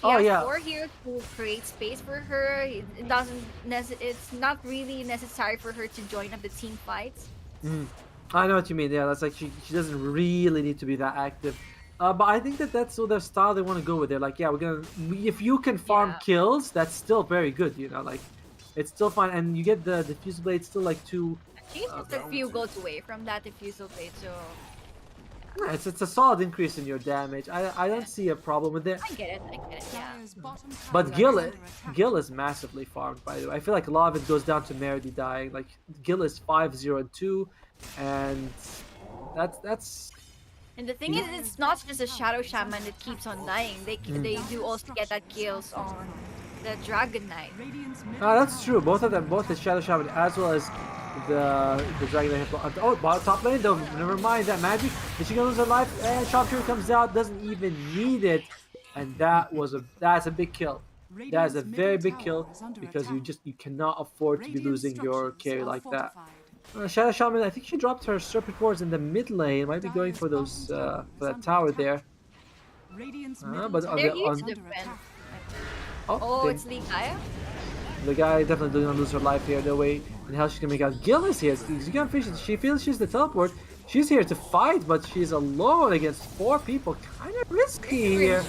He Oh has yeah. 4 heroes to create space for her. It doesn't it's not really necessary for her to join up the team fights. Mm. I know what you mean. Yeah, that's like she doesn't really need to be that active. But I think that's sort of style they want to go with. They're like, yeah, if you can farm Yeah. kills, that's still very good. Like it's still fine, and you get the diffusal blade still like two. She's just a few goals away from that diffusal blade, so Yeah, it's a solid increase in your damage. I yeah. don't see a problem with it. I get it. I get it. Yeah. Dire's bottom tower But is Gil, under attack. Gil is massively farmed, by the way. I feel like a lot of it goes down to Meredy dying. Like Gil is 5-0-2, and that's And the thing is, it's not just a shadow shaman that keeps on dying. They do also get that kills on the dragon knight. Radiant's middle that's tower true. Both is of them, both the Shadow Shaman as well as the Dragon Knight. Oh, bottom top lane though. Never mind that magic. Is she gonna lose her life? And Sharpshooter comes out, doesn't even need it, and that's a big kill. That is a Radiant's very middle big kill tower is under because attack. you cannot afford to be Radiant losing your structures carry are like that. fortified. Shadow Shaman, I think she dropped her Serpent Wards in the mid lane. Might be going for Dire's those bottom for tower that is tower under there. attack. Radiant's middle But tower They're is huge under defense. attack. Oh, they- it's Lee Kaya? the guy definitely gonna lose her life here. No way in hell she's gonna make out. Gil is here. She feels she's the teleport. She's here to fight, but she's alone against 4 people. Kind of risky here.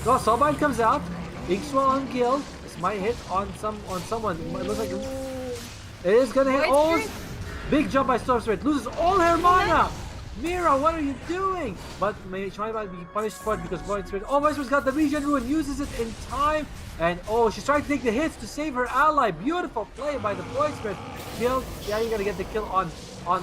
So Soulbind comes out. Big swell on Gil. This might hit on someone. It looks like it is gonna hit. Oh, big jump by Storm Spirit. Loses all her mana. Mira, what are you doing? But she might be punished for it because Void Spirit. Oh, Void Spirit's got the regen rune, uses it in time. And oh, she's trying to take the hits to save her ally. Beautiful play by the Void Spirit. Kill. Yeah, you're gonna get the kill on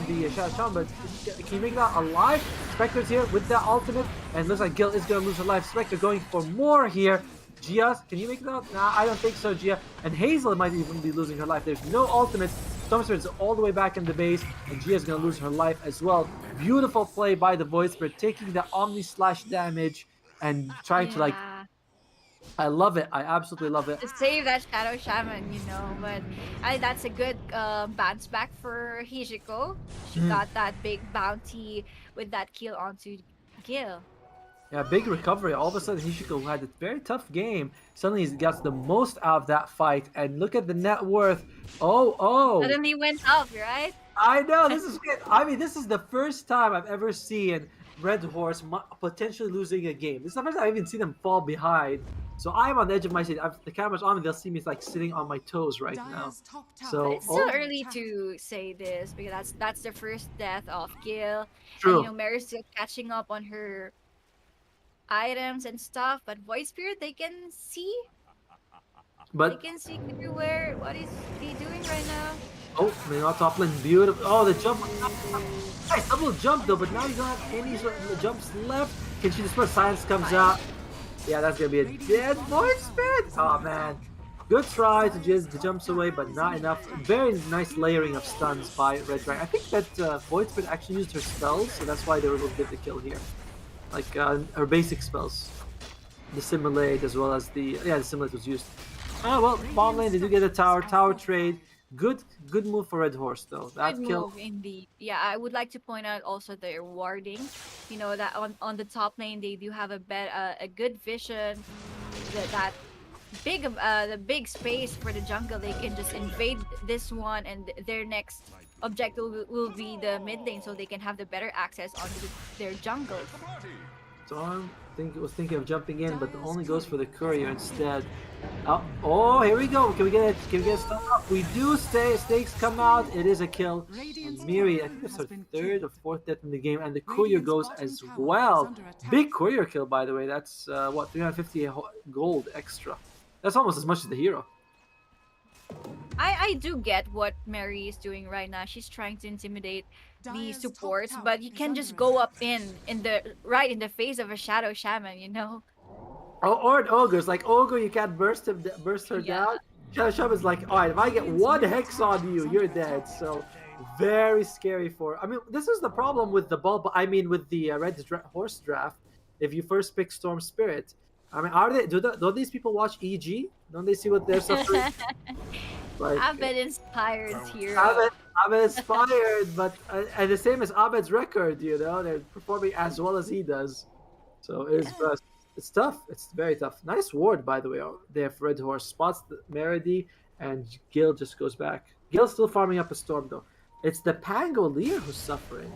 the Shadow Shaman, but can you make that alive? Spectre's here with the ultimate, and looks like Gil is gonna lose her life. Spectre going for more here. Gia, can you make it out? Nah, I don't think so, Gia. And Hazel might even be losing her life. There's no ultimate. Storm Spirit is all the way back in the base, and Gia's gonna lose her life as well. Beautiful play by the Void Spirit, taking the Omni Slash damage and trying to like. Yeah. I love it. I absolutely love it. To save that shadow shaman, but that's a good bounce back for Hijiko. She got that big bounty with that kill onto Gil. Yeah, big recovery. All of a sudden, Hishiko, who had a very tough game, suddenly he gets the most out of that fight. And look at the net worth. Oh. Suddenly went up, right? I know, this is good. I mean, this is the first time I've ever seen Red Horse potentially losing a game. This is the first time I've even seen them fall behind. So I'm on the edge of my seat. The camera's on, and they'll see me like sitting on my toes right now. Dire's top tower So, is It's still under early attack. to say this because that's the first death of Gil. True. And Mary's still catching up on her items and stuff, but Void Spirit they can see But everywhere. What is he doing right now? oh, Minotaur top lane, beautiful. Oh, the jump. Nice double jump though, but now you don't have any sort of jumps left. Can she just put Silence comes out? Yeah, that's gonna be a dead Void Spirit. Oh man, good try to just the jumps away, but not enough. Very nice layering of stuns by Red Dragon. I think that Void Spirit actually used her spells, so that's why they were able to get the kill here. Like her basic spells, the Simulate as well as the Simulate was used. Oh well, bottom lane they do get a tower trade. Good move for Red Horse though. That Good kill. move indeed. Yeah, I would like to point out also their warding. You know that on the top lane they do have a good vision. That big the big space for the jungle. They can just invade this one, and their next objective will be the mid lane, so they can have the better access onto their jungle. Storm was thinking of jumping in, but only goes for the courier instead. Oh, here we go. Can we get stuff up? We do. Stakes come out. It is a kill. And Miri, I think that's her third or fourth death in the game, and the courier goes as well. Big courier kill, by the way. That's what 350 gold extra. That's almost as much as the hero. I do get what Mary is doing right now. She's trying to intimidate the supports, but you can just go up in the face of a shadow shaman, you know. Or an ogre. It's like ogre, you can't burst her Yeah. down. Shadow Shaman's like, all right, if I get one hex on you, you're dead. So very scary for. I mean, this is the problem with the bulb. I mean, with the Red Horse draft. If you first pick Storm Spirit, I mean, don't these people watch EG? Don't they see what they're suffering? Like, Abed inspired hero. Abed inspired, but and the same as Abed's record, they're performing as well as he does. So it is best. It's tough. It's very tough. Nice ward, by the way. There for Red Horse. Spots the Meredy, and Gil just goes back. Gil's still farming up a storm, though. It's the Pangolier who's suffering.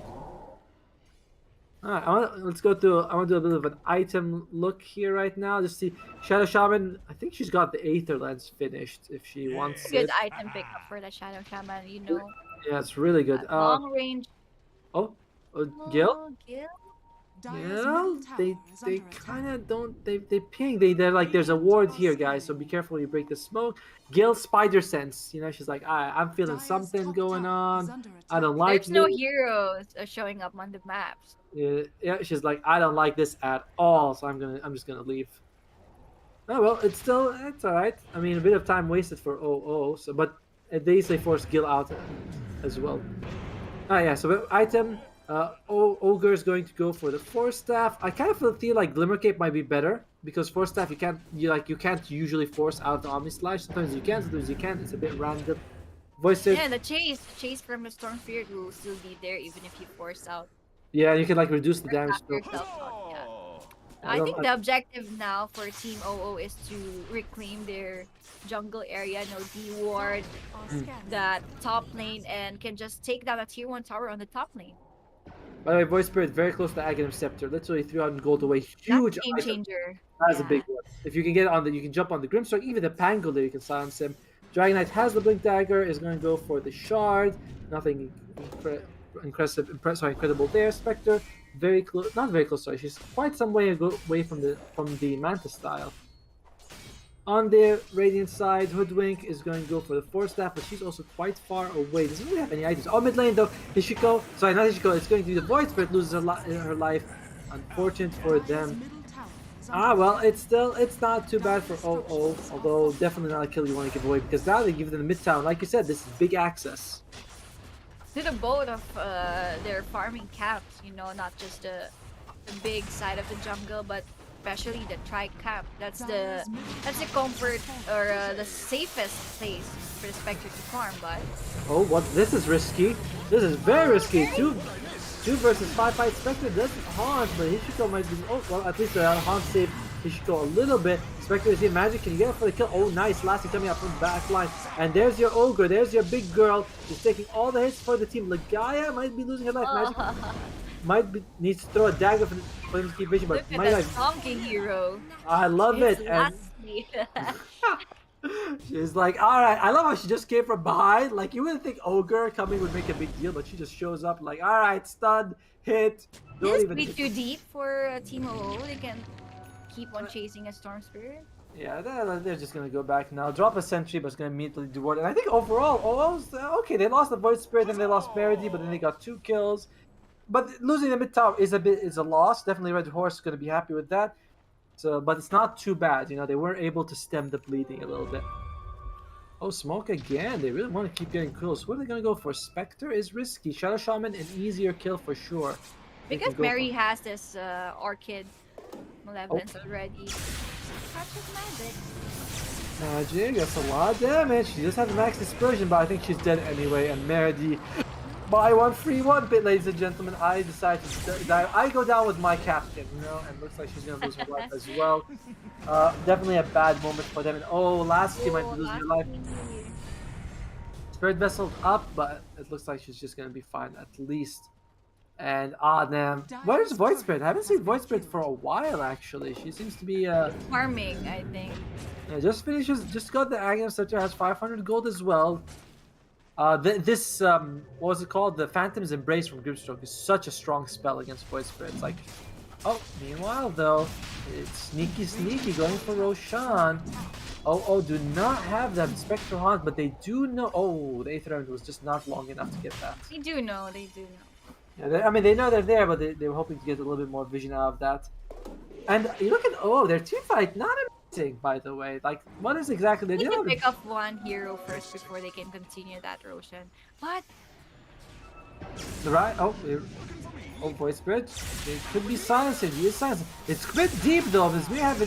All right, let's go through. I want to do a bit of an item look here right now. Just see Shadow Shaman. I think she's got the Aether Lens finished if she wants Good it. item pickup for the Shadow Shaman, you know. Yeah, it's really good. Long range. Oh, Gil. Oh, Gil. Dire's Yeah, middle tower they is under kind attack. of don't they ping. They're like there's a ward here, guys. So be careful when you break the smoke. Gil spider sense. You know, she's like I'm feeling Dire's something top going tower is on. under I don't attack. like There's no this. heroes showing up on the maps. Yeah, she's like I don't like this at all. So I'm just gonna leave. Oh well, it's all right. I mean, a bit of time wasted for OO. So but at least they forced Gil out as well. Yeah. So item. Ogre is going to go for the Force Staff. I kind of feel like Glimmer Cape might be better because Force Staff you can't usually force out the Omni Slash. Sometimes you can, sometimes you can't. It's a bit random. Voice Yeah, the chase from the Storm Spirit will still be there even if you force out. Yeah, you can like reduce the Or damage. tap yourself out, yeah. I I don't- think the objective now for Team OO is to reclaim their jungle area, de-ward that top lane, and can just take down a tier 1 tower on the top lane. By the way, Voice Spirit very close to Aghanim Scepter. Literally 300 gold away. Huge That's game item. changer. That's a Yeah. big one. If you can get on you can jump on the Grimstroke. Even the Pangolier, you can silence him. Dragon Knight has the Blink Dagger. Is going to go for the Shard. Nothing incredible there. Spectre very close, not very close. Sorry, she's quite some way away from the Manta style. On the Radiant side, Hoodwink is going to go for the Force Staff, but she's also quite far away. Doesn't really have any items. Oh, mid lane though, Hishiko. Sorry, not Hishiko. It's going to be the Void Spirit loses her life. Unfortunate for them. Well, it's not too bad for OO, although definitely not a kill you want to give away because now they give them the mid town. Like you said, this is big access. To the both of their farming camps, you know, not just the big side of the jungle, but especially the tri-camp. That's the comfort or the safest place for the Spectre to farm. But Oh, what? This is risky. This is very risky. Two versus 5 fight Spectre doesn't haunt, but Hishiko might be. Oh, well, at least the haunt saved Hishiko a little bit. Spectre is here. Magic, can you get it for the kill? Oh, nice. Lassie coming up from the back line. And there's your Ogre. There's your big girl. She's taking all the hits for the team. Legaia might be losing her life. Magic needs to throw a dagger for him to keep vision, but look my at life. that Donkey Hero. I love It's it. And Lassie. she's like, all right. I love how she just came from behind. Like you wouldn't think Ogre coming would make a big deal, but she just shows up like, all right, stun, hit. Don't This even. be too deep for Team OO. They can keep on chasing a Storm Spirit. Yeah, they're just gonna go back now. Drop a sentry, but it's gonna immediately do what. And I think overall, OO's okay. They lost the Void Spirit and they lost Meredy, but then they got 2 kills. But losing the mid tower is a loss. Definitely, Red Horse is gonna be happy with that. So, but it's not too bad. You know, they were able to stem the bleeding a little bit. Oh, smoke again. They really want to keep getting kills. What are they gonna go for? Spectre is risky. Shadow Shaman, an easier kill for sure. They Because can go Mary for- has this Orchid Malevolence already. Touches magic. Magic, that's a lot of damage. She does have max dispersion, but I think she's dead anyway. And Meredy, buy one, free one bit, ladies and gentlemen. I decide to die. I go down with my captain, you know, and looks like she's gonna lose her life as well. Definitely a bad moment for them. And oh, Lassie might be losing her life. Spirit Vessel up, but it looks like she's just gonna be fine at least. And damn, where's Void Spirit? I haven't seen Void Spirit for a while actually. She seems to be Farming, I think. just got the Aghanim Scepter, has 500 gold as well. This what was it called? The Phantom's Embrace from Grimstroke is such a strong spell against Void Spirit. It's like, oh, meanwhile though, it's sneaky going for Roshan. Oh, do not have that Spectral Haunt, but they do know. Oh, the Aether Element was just not long enough to get that. They do know, they do know. Yeah, I mean, they know they're there, but they were hoping to get a little bit more vision out of that. And you look at their team fight, not amazing, by the way. Like, what is exactly they They do? need to pick up one hero first before they can continue that Roshan. What? Right? Voice Spirit. It could be silencing. He is silencing. It's a bit deep though. Does we have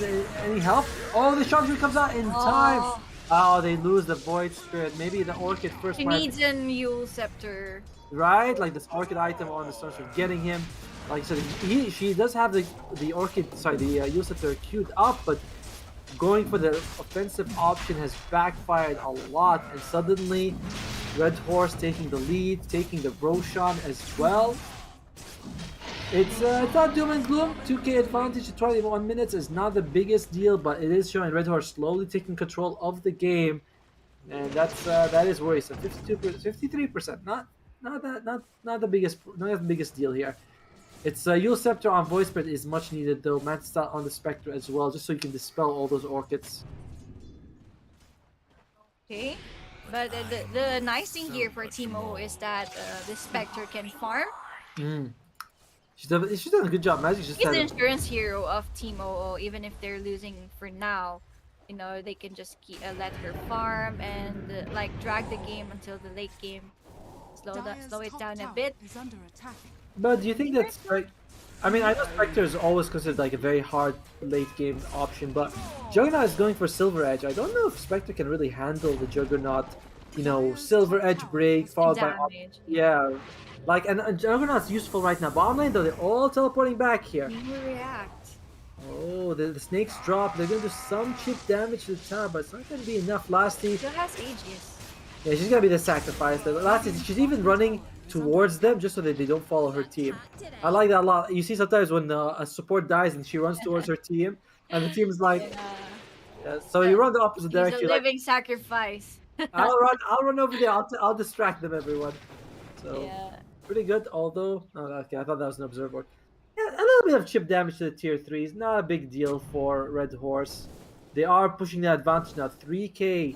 any help? Oh, the Sharpshooter comes out in time. Oh, they lose the Void Spirit. Maybe the Orchid first. He needs a Mule Scepter. Right? Like this Orchid item on the Starship getting him. like I said, she does have the Orchid, sorry, the Yusiter queued up, but going for the offensive option has backfired a lot, and suddenly Red Horse taking the lead, taking the Roshan as well. It's not doom and gloom. 2K advantage to 21 minutes is not the biggest deal, but it is showing Red Horse slowly taking control of the game, and that is worrisome. 52%, 53%, not the biggest deal here. It's Yule Scepter on Voice Spread is much needed though. Mantistar on the Spectre as well, just so you can dispel all those Orchids. Okay. But the nice thing here for Team O is that the Spectre can farm. She's done a good job. Magic just He's the had insurance hero of Team OO. Even if they're losing for now, you know, they can just let her farm and like drag the game until the late game. Slow it down a bit. Is under attack. But do you think that's like? I mean, I know Spectre is always considered like a very hard late game option, but Juggernaut is going for Silver Edge. I don't know if Spectre can really handle the Juggernaut, you know, Silver Edge break followed by Damage. yeah, like and Juggernaut's useful right now. Bottom lane though, they're all teleporting back here. He will react. Oh, the snakes drop. They're gonna do some chip damage to the tower, but it's not gonna be enough. Lasty, Still has Aegis. yeah, she's gonna be the sacrifice. Lasty, she's even running towards them just so that they don't follow her team. I like that a lot. You see sometimes when a support dies and she runs towards her team, and the team is like, yeah, so you run the opposite He's a direction. Like, living sacrifice. I'll run over there. I'll distract them, everyone. So Yeah. pretty good. Although, oh, okay, I thought that was an observer. Yeah, a little bit of chip damage to the tier 3s. Not a big deal for Red Horse. They are pushing the advantage now. 3K.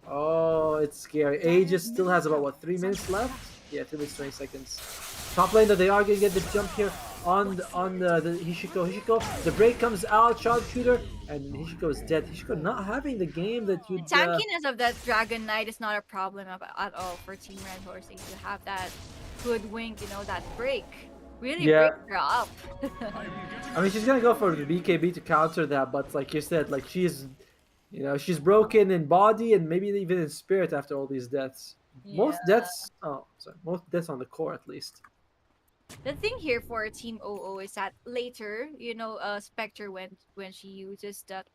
Oh, it's scary. Aegis still has about, what, 3 minutes left? Yeah, 3 minutes, 20 seconds. Top lane, though, they are going to get the jump here on the Hishiko. Hishiko, the break comes out, sharpshooter, and Hishiko is dead. Hishiko not having the game that you Tankiness of that Dragon Knight is not a problem at all for Team Red Horse. If you have that hoodwink, you know, that break. Really Yeah. break her up. I mean, she's gonna go for the BKB to counter that, but like you said, like she's, you know, she's broken in body and maybe even in spirit after all these deaths. Most deaths, most deaths on the core at least. The thing here for Team OO is that later, you know, Spectre when she uses that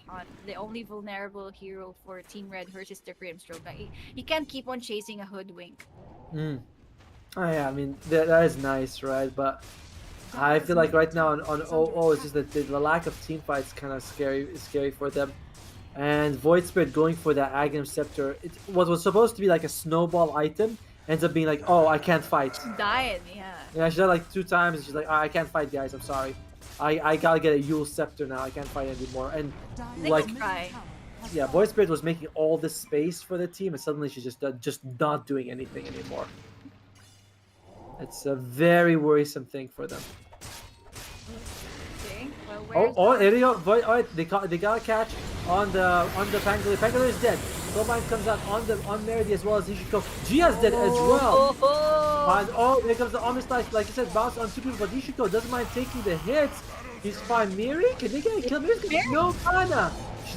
hunt, the only vulnerable hero for Team Red Horse is the Grimstroke. Like, he can't keep on chasing a hoodwink. Oh yeah, I mean that is nice, right? But I feel like right now on OO it's just that the lack of team fights kind of scary for them. And Void Spirit going for that Aghanim Scepter, what was supposed to be like a snowball item ends up being like, oh, I can't fight. Died, yeah. Yeah, she died like 2 times and she's like, oh, I can't fight, guys, I'm sorry. I gotta get a Yule Scepter now, I can't fight anymore. And like, Try. yeah, Void Spirit was making all this space for the team and suddenly she's just not doing anything anymore. It's a very worrisome thing for them. Okay. Well, There you go. Void, they got a catch on the Pangolier. Pangolier is dead. Soulbind comes out on Merity as well as Ishiko. Gia's dead as well. And here comes the Omni Slice. Like I said, bounce on 2 people, but Ishiko doesn't mind taking the hits. He's fine. Miri, can they get a kill? Miri's got no mana. She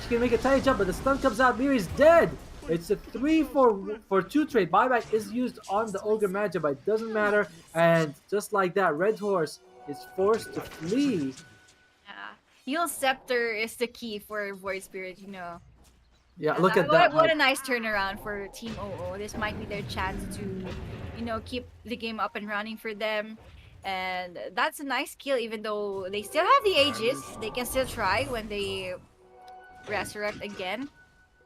can make a tiny jump, but the stun comes out. Miri's dead. It's a 3 for 2 trade. Buyback is used on the Ogre Magi, but it doesn't matter. And just like that, Red Horse is forced to flee. Yeah. Yule Scepter is the key for Void Spirit, you know. Yeah, look at that. What a nice turnaround for Team OO. This might be their chance to, you know, keep the game up and running for them. And that's a nice kill, even though they still have the Aegis. They can still try when they resurrect again.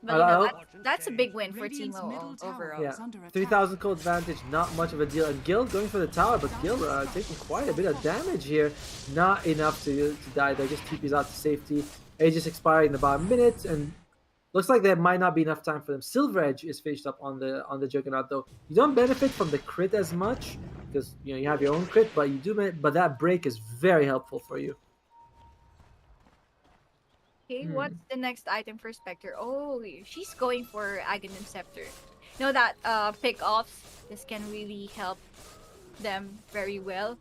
But you know, that's a big win for Team OO overall. Yeah, 3,000 cold advantage, not much of a deal. And Gil going for the tower, but Gil taking quite a bit of damage here. Not enough to die there, just TP's out to safety. Aegis expiring in about a minute, and looks like there might not be enough time for them. Silver Edge is finished up on the Juggernaut though. You don't benefit from the crit as much, because you know you have your own crit, but you do. But that break is very helpful for you. Okay, what's the next item for Spectre? Oh, she's going for Aghanim Scepter. You know that pick-offs, this can really help them very well.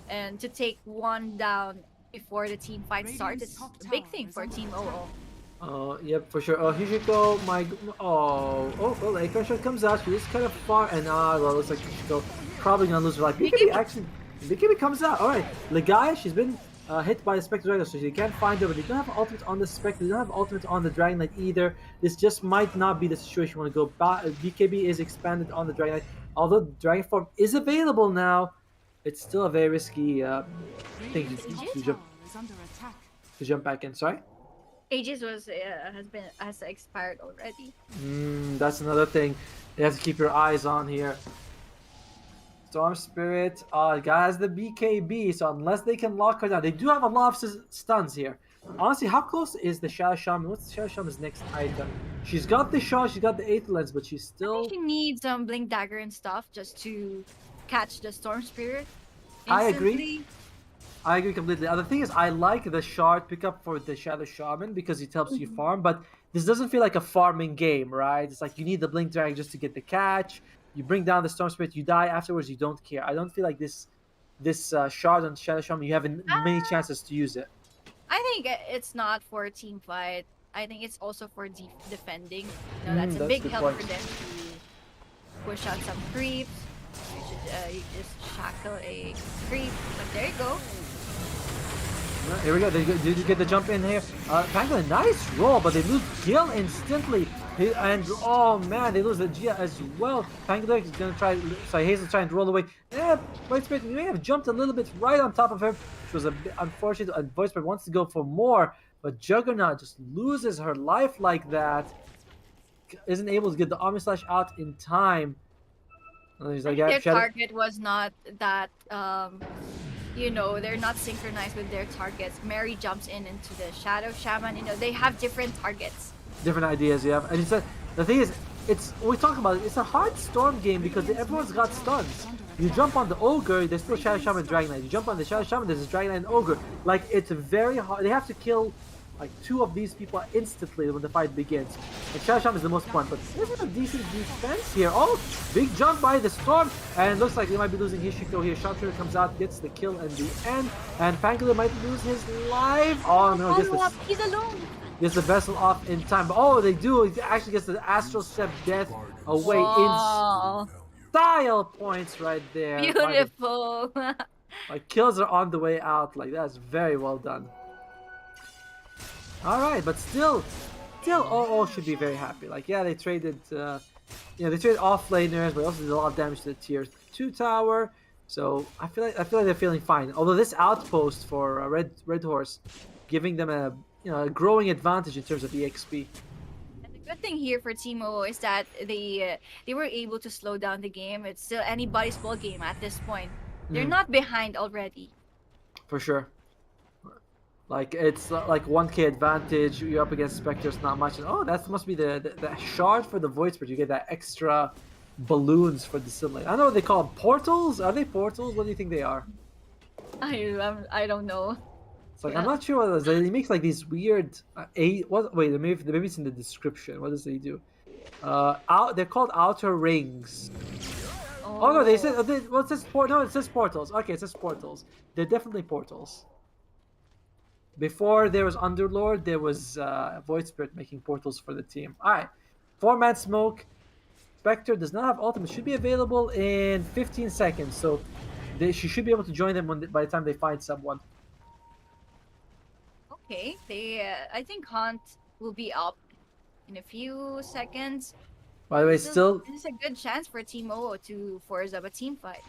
And to take one down before the team fight starts is a big thing for Team OO. Yep, for sure. Oh, Hishiko, Acorn Shot comes out. She is kind of far, and well, looks like Hishiko probably gonna lose her life. BKB actually, BKB comes out. All right, Legaia, she's been hit by a Spectre Dragon, so she can't find her. But they don't have ultimate on the Spectre. They don't have ultimate on the Dragon Knight either. This just might not be the situation you want to go. BKB is expanded on the Dragon Knight. Although Dragon Form is available now, it's still a very risky thing to jump back in. Sorry. Aegis has expired already. That's another thing you have to keep your eyes on here. Storm Spirit, guy has the BKB, so unless they can lock her down, they do have a lot of stuns here. Honestly, how close is the Shadow Shaman? What's the Shadow Shaman's next item? She's got the shot, she's got the Aether Lens, but she's I still... think she needs some Blink Dagger and stuff just to catch the Storm Spirit. I agree. Instantly. I agree completely. The thing is, I like the shard pickup for the Shadow Shaman because it helps you farm, but this doesn't feel like a farming game, right? It's like you need the Blink Dragon just to get the catch. You bring down the Storm Spirit, you die afterwards, you don't care. I don't feel like this shard on Shadow Shaman, you have many chances to use it. I think it's not for a team fight. I think it's also for defending. You know, that's a that's big good help point. for them to push out some creeps. You just shackle a creep. But there you go. Here we go. Did you get the jump in here? Pangolin, nice roll, but they lose Gil instantly. And oh man, they lose the Gia as well. Pangolin is gonna try. Sorry, Hazel's trying to roll away. Voice Spirit may have jumped a little bit right on top of her, which was a bit unfortunate. And Voice Spirit wants to go for more, but Juggernaut just loses her life like that. Isn't able to get the Omni Slash out in time. And he's like, Their target was not that. You know, they're not synchronized with their targets. Mary jumps into the Shadow Shaman. You know, they have different targets. Different ideas, yeah. And the thing is, it's we talk about it. It's a hard storm game because everyone's got stuns. You jump on the ogre, there's still Shadow Shaman and Dragon Knight. You jump on the Shadow Shaman, there's a Dragon Knight and ogre. Like it's very hard. They have to kill like 2 of these people instantly when the fight begins. And Shadow Shaman is the most fun, but there's a decent defense here. Oh, big jump by the storm, and it looks like they might be losing Hishiko here. Sharpshooter comes out, gets the kill in the end, and Pangolin might lose his life. Oh no, He's alone. gets the vessel off in time. But oh, they do. He actually gets the Astral Step death away Wow. in style points right there. Beautiful. Like kills are on the way out. Like that's very well done. All right, but still, OO should be very happy. Like yeah, they traded, they traded off laners, but also did a lot of damage to the tier 2 tower. So I feel like they're feeling fine. Although this outpost for Red Horse, giving them a growing advantage in terms of EXP. And the good thing here for Team OO is that they were able to slow down the game. It's still anybody's ball game at this point. They're not behind already. For sure. Like it's like 1k advantage. You're up against Spectres, not much. And oh, that must be the shard for the Void Spirit. You get that extra balloons for the simulate. I don't know what they call them. Portals? Are they portals? What do you think they are? I don't know. It's like I'm not sure what it is. He makes like these weird wait, maybe it's in the description. What does he do? They're called outer rings. Oh no, they said it says it says portals. Okay, it says portals. They're definitely portals. Before there was Underlord, there was Void Spirit making portals for the team. Alright. 4-man smoke. Spectre does not have ultimate. Should be available in 15 seconds. So she should be able to join them by the time they find someone. Okay, I think Hunt will be up in a few seconds. By the way, This is a good chance for Team OO to force up a team fight.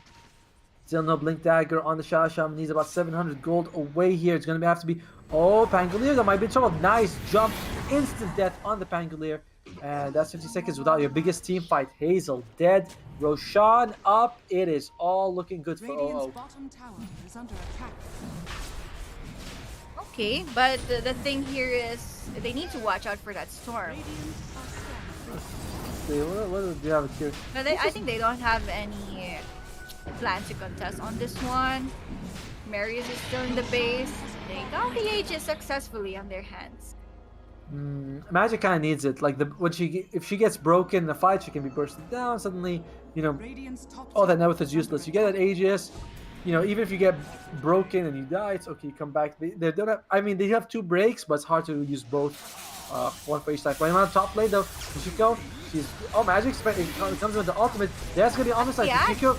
Still no Blink Dagger on the Shadow Shaman. Needs about 700 gold away here. It's going to have to be... Oh, Pangolier, that might be in trouble. Nice jump. Instant death on the Pangolier. And that's 50 seconds without your biggest team fight. Hazel dead. Roshan up. It is all looking good for OO. Bottom tower is under attack. Okay, but the thing here is they need to watch out for that storm. What do you have here? But I think they don't have any plan to contest on this one. Marius is still in the base. They got the Aegis successfully on their hands. Magic kind of needs it. Like if she gets broken in a fight, she can be bursted down. Suddenly, all that network is useless. You get an Aegis. Even if you get broken and you die, it's okay. You come back. They don't have. I mean, they have 2 breaks, but it's hard to use both. One for each side. When I'm on top lane though, Hishiko, Magic comes with the ultimate. There's gonna be almost like Hishiko.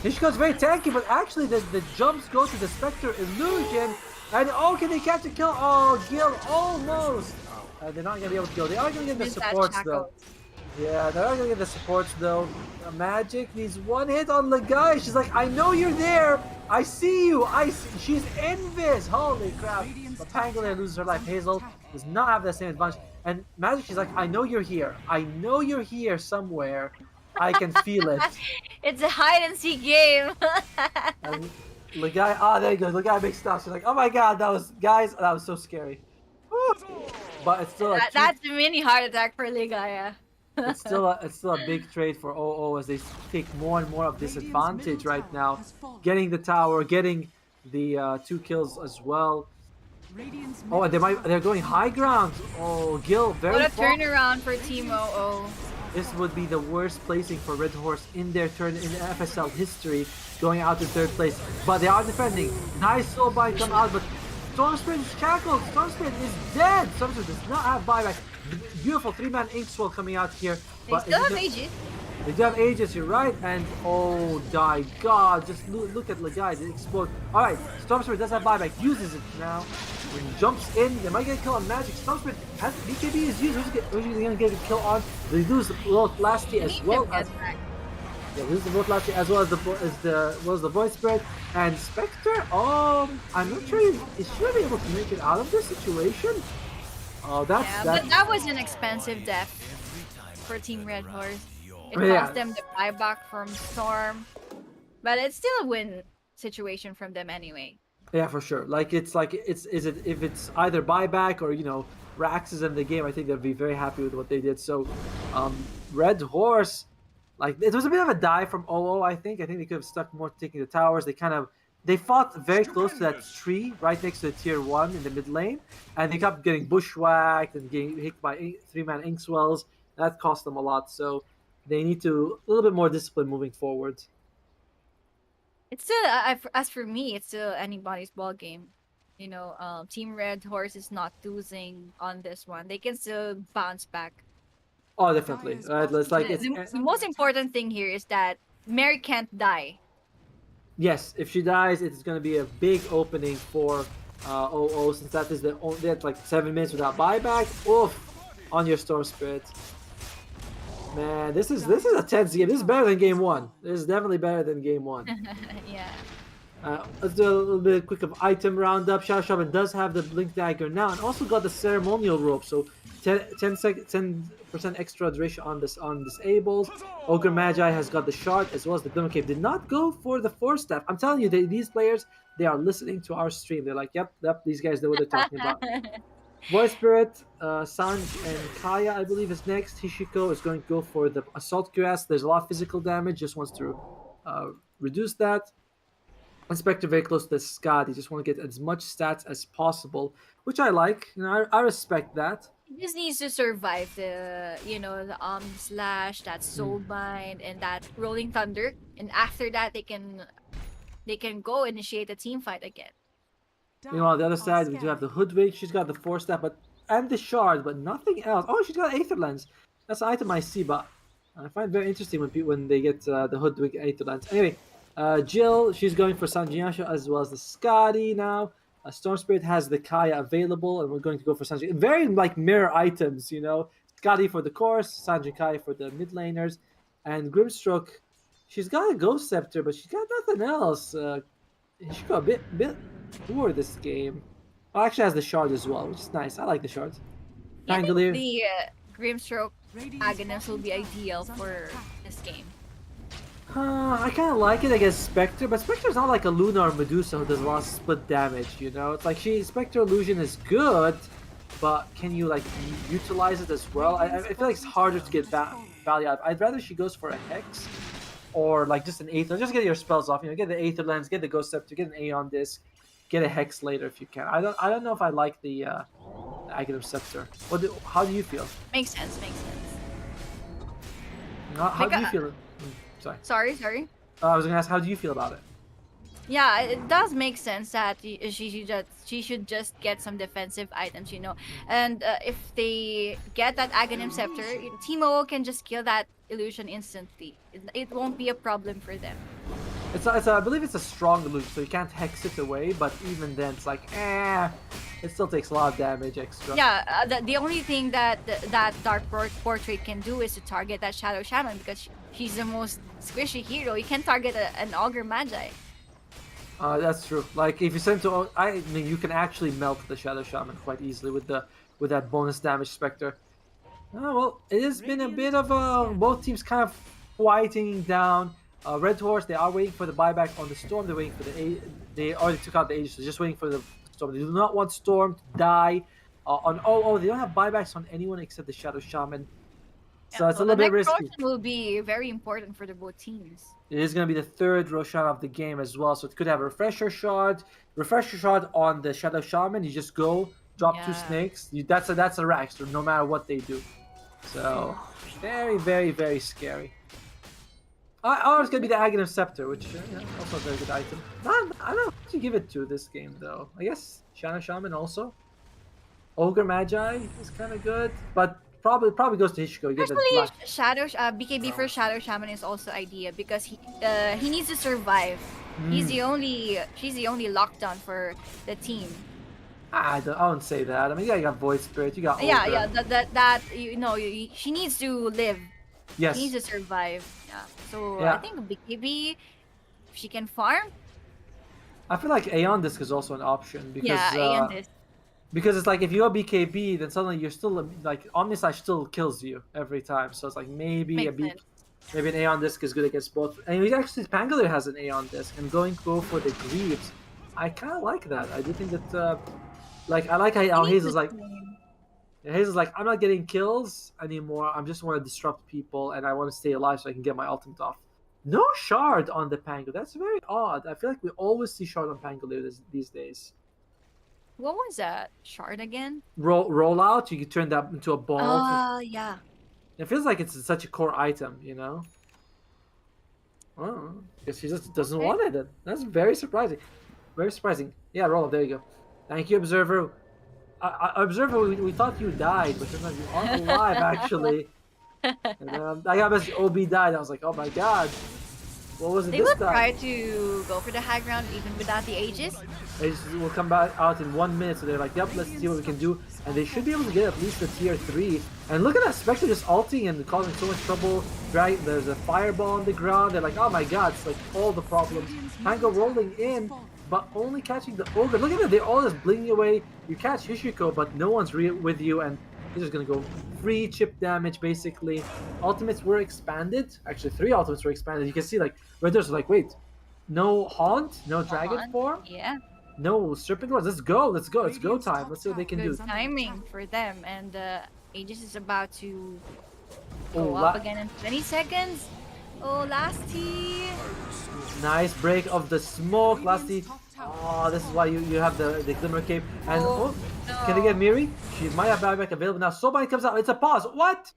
Hishiko's very tanky, but actually the jumps go to the Spectre illusion. And oh, can they catch a kill? Oh, Gil almost. They're not gonna be able to kill. They are gonna get the Use that supports shackle. though. Yeah, they're not gonna get the supports though. Magic needs one hit on the guy. She's like, I know you're there. I see you. She's invis. Holy crap. But Pangolier loses her life. Hazel does not have that same advantage. And Magic, she's like, I know you're here. I know you're here somewhere. I can feel it. It's a hide and seek game. And Legai, there you go. Legai makes stuff. She's like, oh my god, that was so scary. Woo. But it's still That's a mini heart attack for Ligaya. it's still a big trade for OO as they take more and more of this advantage right now, getting the tower, getting the 2 kills as well. Oh, and they're going high ground. Oh, Gil, very What a far. turnaround for Team OO. This would be the worst placing for Red Horse in their turn in the FSL history, going out to 3rd place. But they are defending. Nice soul bind come out, but Storm Spirit is shackled. Storm Spirit is dead. Storm Spirit does not have buyback. Beautiful 3-man ink swell coming out here. They But still have Aegis. they do have Aegis, you're right. And oh my god, just look at Legai, they explode. Alright, Storm Spirit does have buyback, uses it now. When he jumps in, they might get a kill on Magic. Storm Spirit has BKB is used. Who's he gonna get a kill on? They lose the Lasty as well as lose the Lasty as well as the Void Spirit and Spectre. I'm not sure is she gonna be able to make it out of this situation. Oh, But that was an expensive death for Team Red Horse. It cost them the buyback from Storm, but it's still a win situation from them anyway. Yeah, for sure. If it's either buyback or Rax is in the game, I think they'd be very happy with what they did. So, Red Horse, it was a bit of a dive from OO. I think they could have stuck more taking the towers. They fought very close to that tree right next to the tier 1 in the mid lane, and they kept getting bushwhacked and getting hit by 3-man ink swells. That cost them a lot. So they need a little bit more discipline moving forward. It's still, as for me, it's still anybody's ball game. Team Red Horse is not losing on this one. They can still bounce back. Oh, definitely. Right, The most important thing here is that Mary can't die. Yes, if she dies, it's going to be a big opening for OO, since that is they had 7 minutes without buyback. Oof, on your Storm Spirit. Man, this is a tense game. This is better than game 1. This is definitely better than game 1. Yeah. Let's do a little bit quick of item roundup. Shadow Shaman does have the Blink Dagger now, and also got the Ceremonial Rope, so 10% extra duration on disables. Ogre Magi has got the Shard as well as the Glimmer Cave. Did not go for the 4-step. I'm telling you, these players, they are listening to our stream. They're like, yep, these guys know what they're talking about. Voice Spirit, Sanj and Kaya, I believe, is next. Hishiko is going to go for the Assault Cuirass. There's a lot of physical damage, just wants to reduce that. Inspector very close to the Scott. He just want to get as much stats as possible, which I like. I respect that. He just needs to survive the Slash, that Soul Bind, and that Rolling Thunder. And after that, they can go initiate a team fight again. On the other side, we do have the Hoodwink. She's got the 4-step, and the Shard, but nothing else. Oh, she's got Aether Lens. That's an item I see, but I find it very interesting when they get the Hoodwink Aether Lens. Anyway, Jill, she's going for Sanjiasha as well as the Scotty now. Storm Spirit has the Kaya available, and we're going to go for Sanji. Very mirror items, Scotty for the course, Sanji Kaya for the mid laners, and Grimstroke. She's got a Ghost Scepter, but she's got nothing else. She got a bit poor this game. Oh, actually has the Shard as well, which is nice. I like the Shard. Pangolier. The Grimstroke Agonist will be ideal for this game. I kind of like it against Spectre, but Spectre's not like a Luna or Medusa who does a lot of split damage, It's like Spectre Illusion is good, but can you utilize it as well? I feel like it's harder to get value out of. I'd rather she goes for a Hex or just an Aether. Just get your spells off, get the Aether Lens, get the Ghost Scepter, get an Aeon Disc, get a Hex later if you can. I don't know if I like the Aghanim Scepter. How do you feel? Makes sense. How do you feel? Sorry. Sorry. I was gonna ask, how do you feel about it? Yeah, it does make sense that she should just get some defensive items, And if they get that Aghanim Scepter, Team OO can just kill that illusion instantly. It won't be a problem for them. I believe it's a strong loop, so you can't hex it away. But even then, it's like, it still takes a lot of damage extra. Yeah, the only thing that Dark Portrait can do is to target that Shadow Shaman because she's the most squishy hero. You can target an Ogre Magi. That's true. Like if you send to, I mean, you can actually melt the Shadow Shaman quite easily with that bonus damage Spectre. Oh, well, it has been a bit of both teams kind of quieting down. Red Horse, they are waiting for the buyback on the Storm. They're waiting for they already took out the Aegis, so just waiting for the Storm. They do not want Storm to die. They don't have buybacks on anyone except the Shadow Shaman. So it's a little bit risky. The next Roshan will be very important for the both teams. It is going to be the third Roshan of the game as well, so it could have a Refresher Shard. Refresher Shard on the Shadow Shaman. You just go, drop 2 snakes. That's a rack, so no matter what they do. So, very, very, very scary. It's going to be the Aghanim Scepter, which also a very good item. I don't know what to give it to this game, though. I guess Shadow Shaman also. Ogre Magi is kind of good, but probably goes to Hishiko. Actually, BKB for Shadow Shaman is also idea because he needs to survive. She's the only lockdown for the team. I wouldn't say that. I mean, you got Void Spirit, you got Ogre. Yeah. She needs to live. Yes. She needs to survive. Yeah. So Yeah. I think BKB, if she can farm. I feel like Aeon Disc is also an option because Aeon Disc. because it's like if you have BKB, then suddenly you're still like Omnislash still kills you every time. So it's like maybe maybe an Aeon Disc is good against both. And actually Pangolier has an Aeon Disc and go for the Greaves. I kind of like that. I do think that I like how Hazel's like. Hazel's like, I'm not getting kills anymore. I just want to disrupt people and I want to stay alive so I can get my ultimate off. No shard on the Pangolier. That's very odd. I feel like we always see shard on Pangolier these days. What was that shard again? Roll out. You can turn that into a ball. Yeah. It feels like it's such a core item, you know. Oh, I guess he just doesn't want it. That's very surprising. Very surprising. Yeah, roll up. There you go. Thank you, Observer. Observer, we thought you died, but turns out you are alive, actually. And, I got message OB died. I was like, oh my god. What was it They this will time? try to go for the high ground even without the Aegis. Aegis will come back out in 1 minute, so they're like, yep, let's see what we can do. And they should be able to get at least the tier 3. And look at that Spectre just ulting and causing so much trouble. Right? There's a fireball on the ground. They're like, oh my god, it's like all the problems. Tango rolling in, but only catching the Ogre. Look at that, they're all just blinking away. You catch Hishiko, but no one's with you, and they're just gonna go free chip damage, basically. Ultimates were expanded. Actually, 3 ultimates were expanded. You can see, like, Red Doors like, wait, no Haunt, no Dragon form, Yeah. no Serpent Lords. Let's go it's go time. Let's see what they can do. Good timing for them. And Aegis is about to Oh, go up again in 20 seconds. Oh, Lasty. Nice break of the smoke, Lasty. Oh, this is why you have the Glimmer Cape. And can they get Miri? She might have buyback available now. Somebody comes out. It's a pause. What?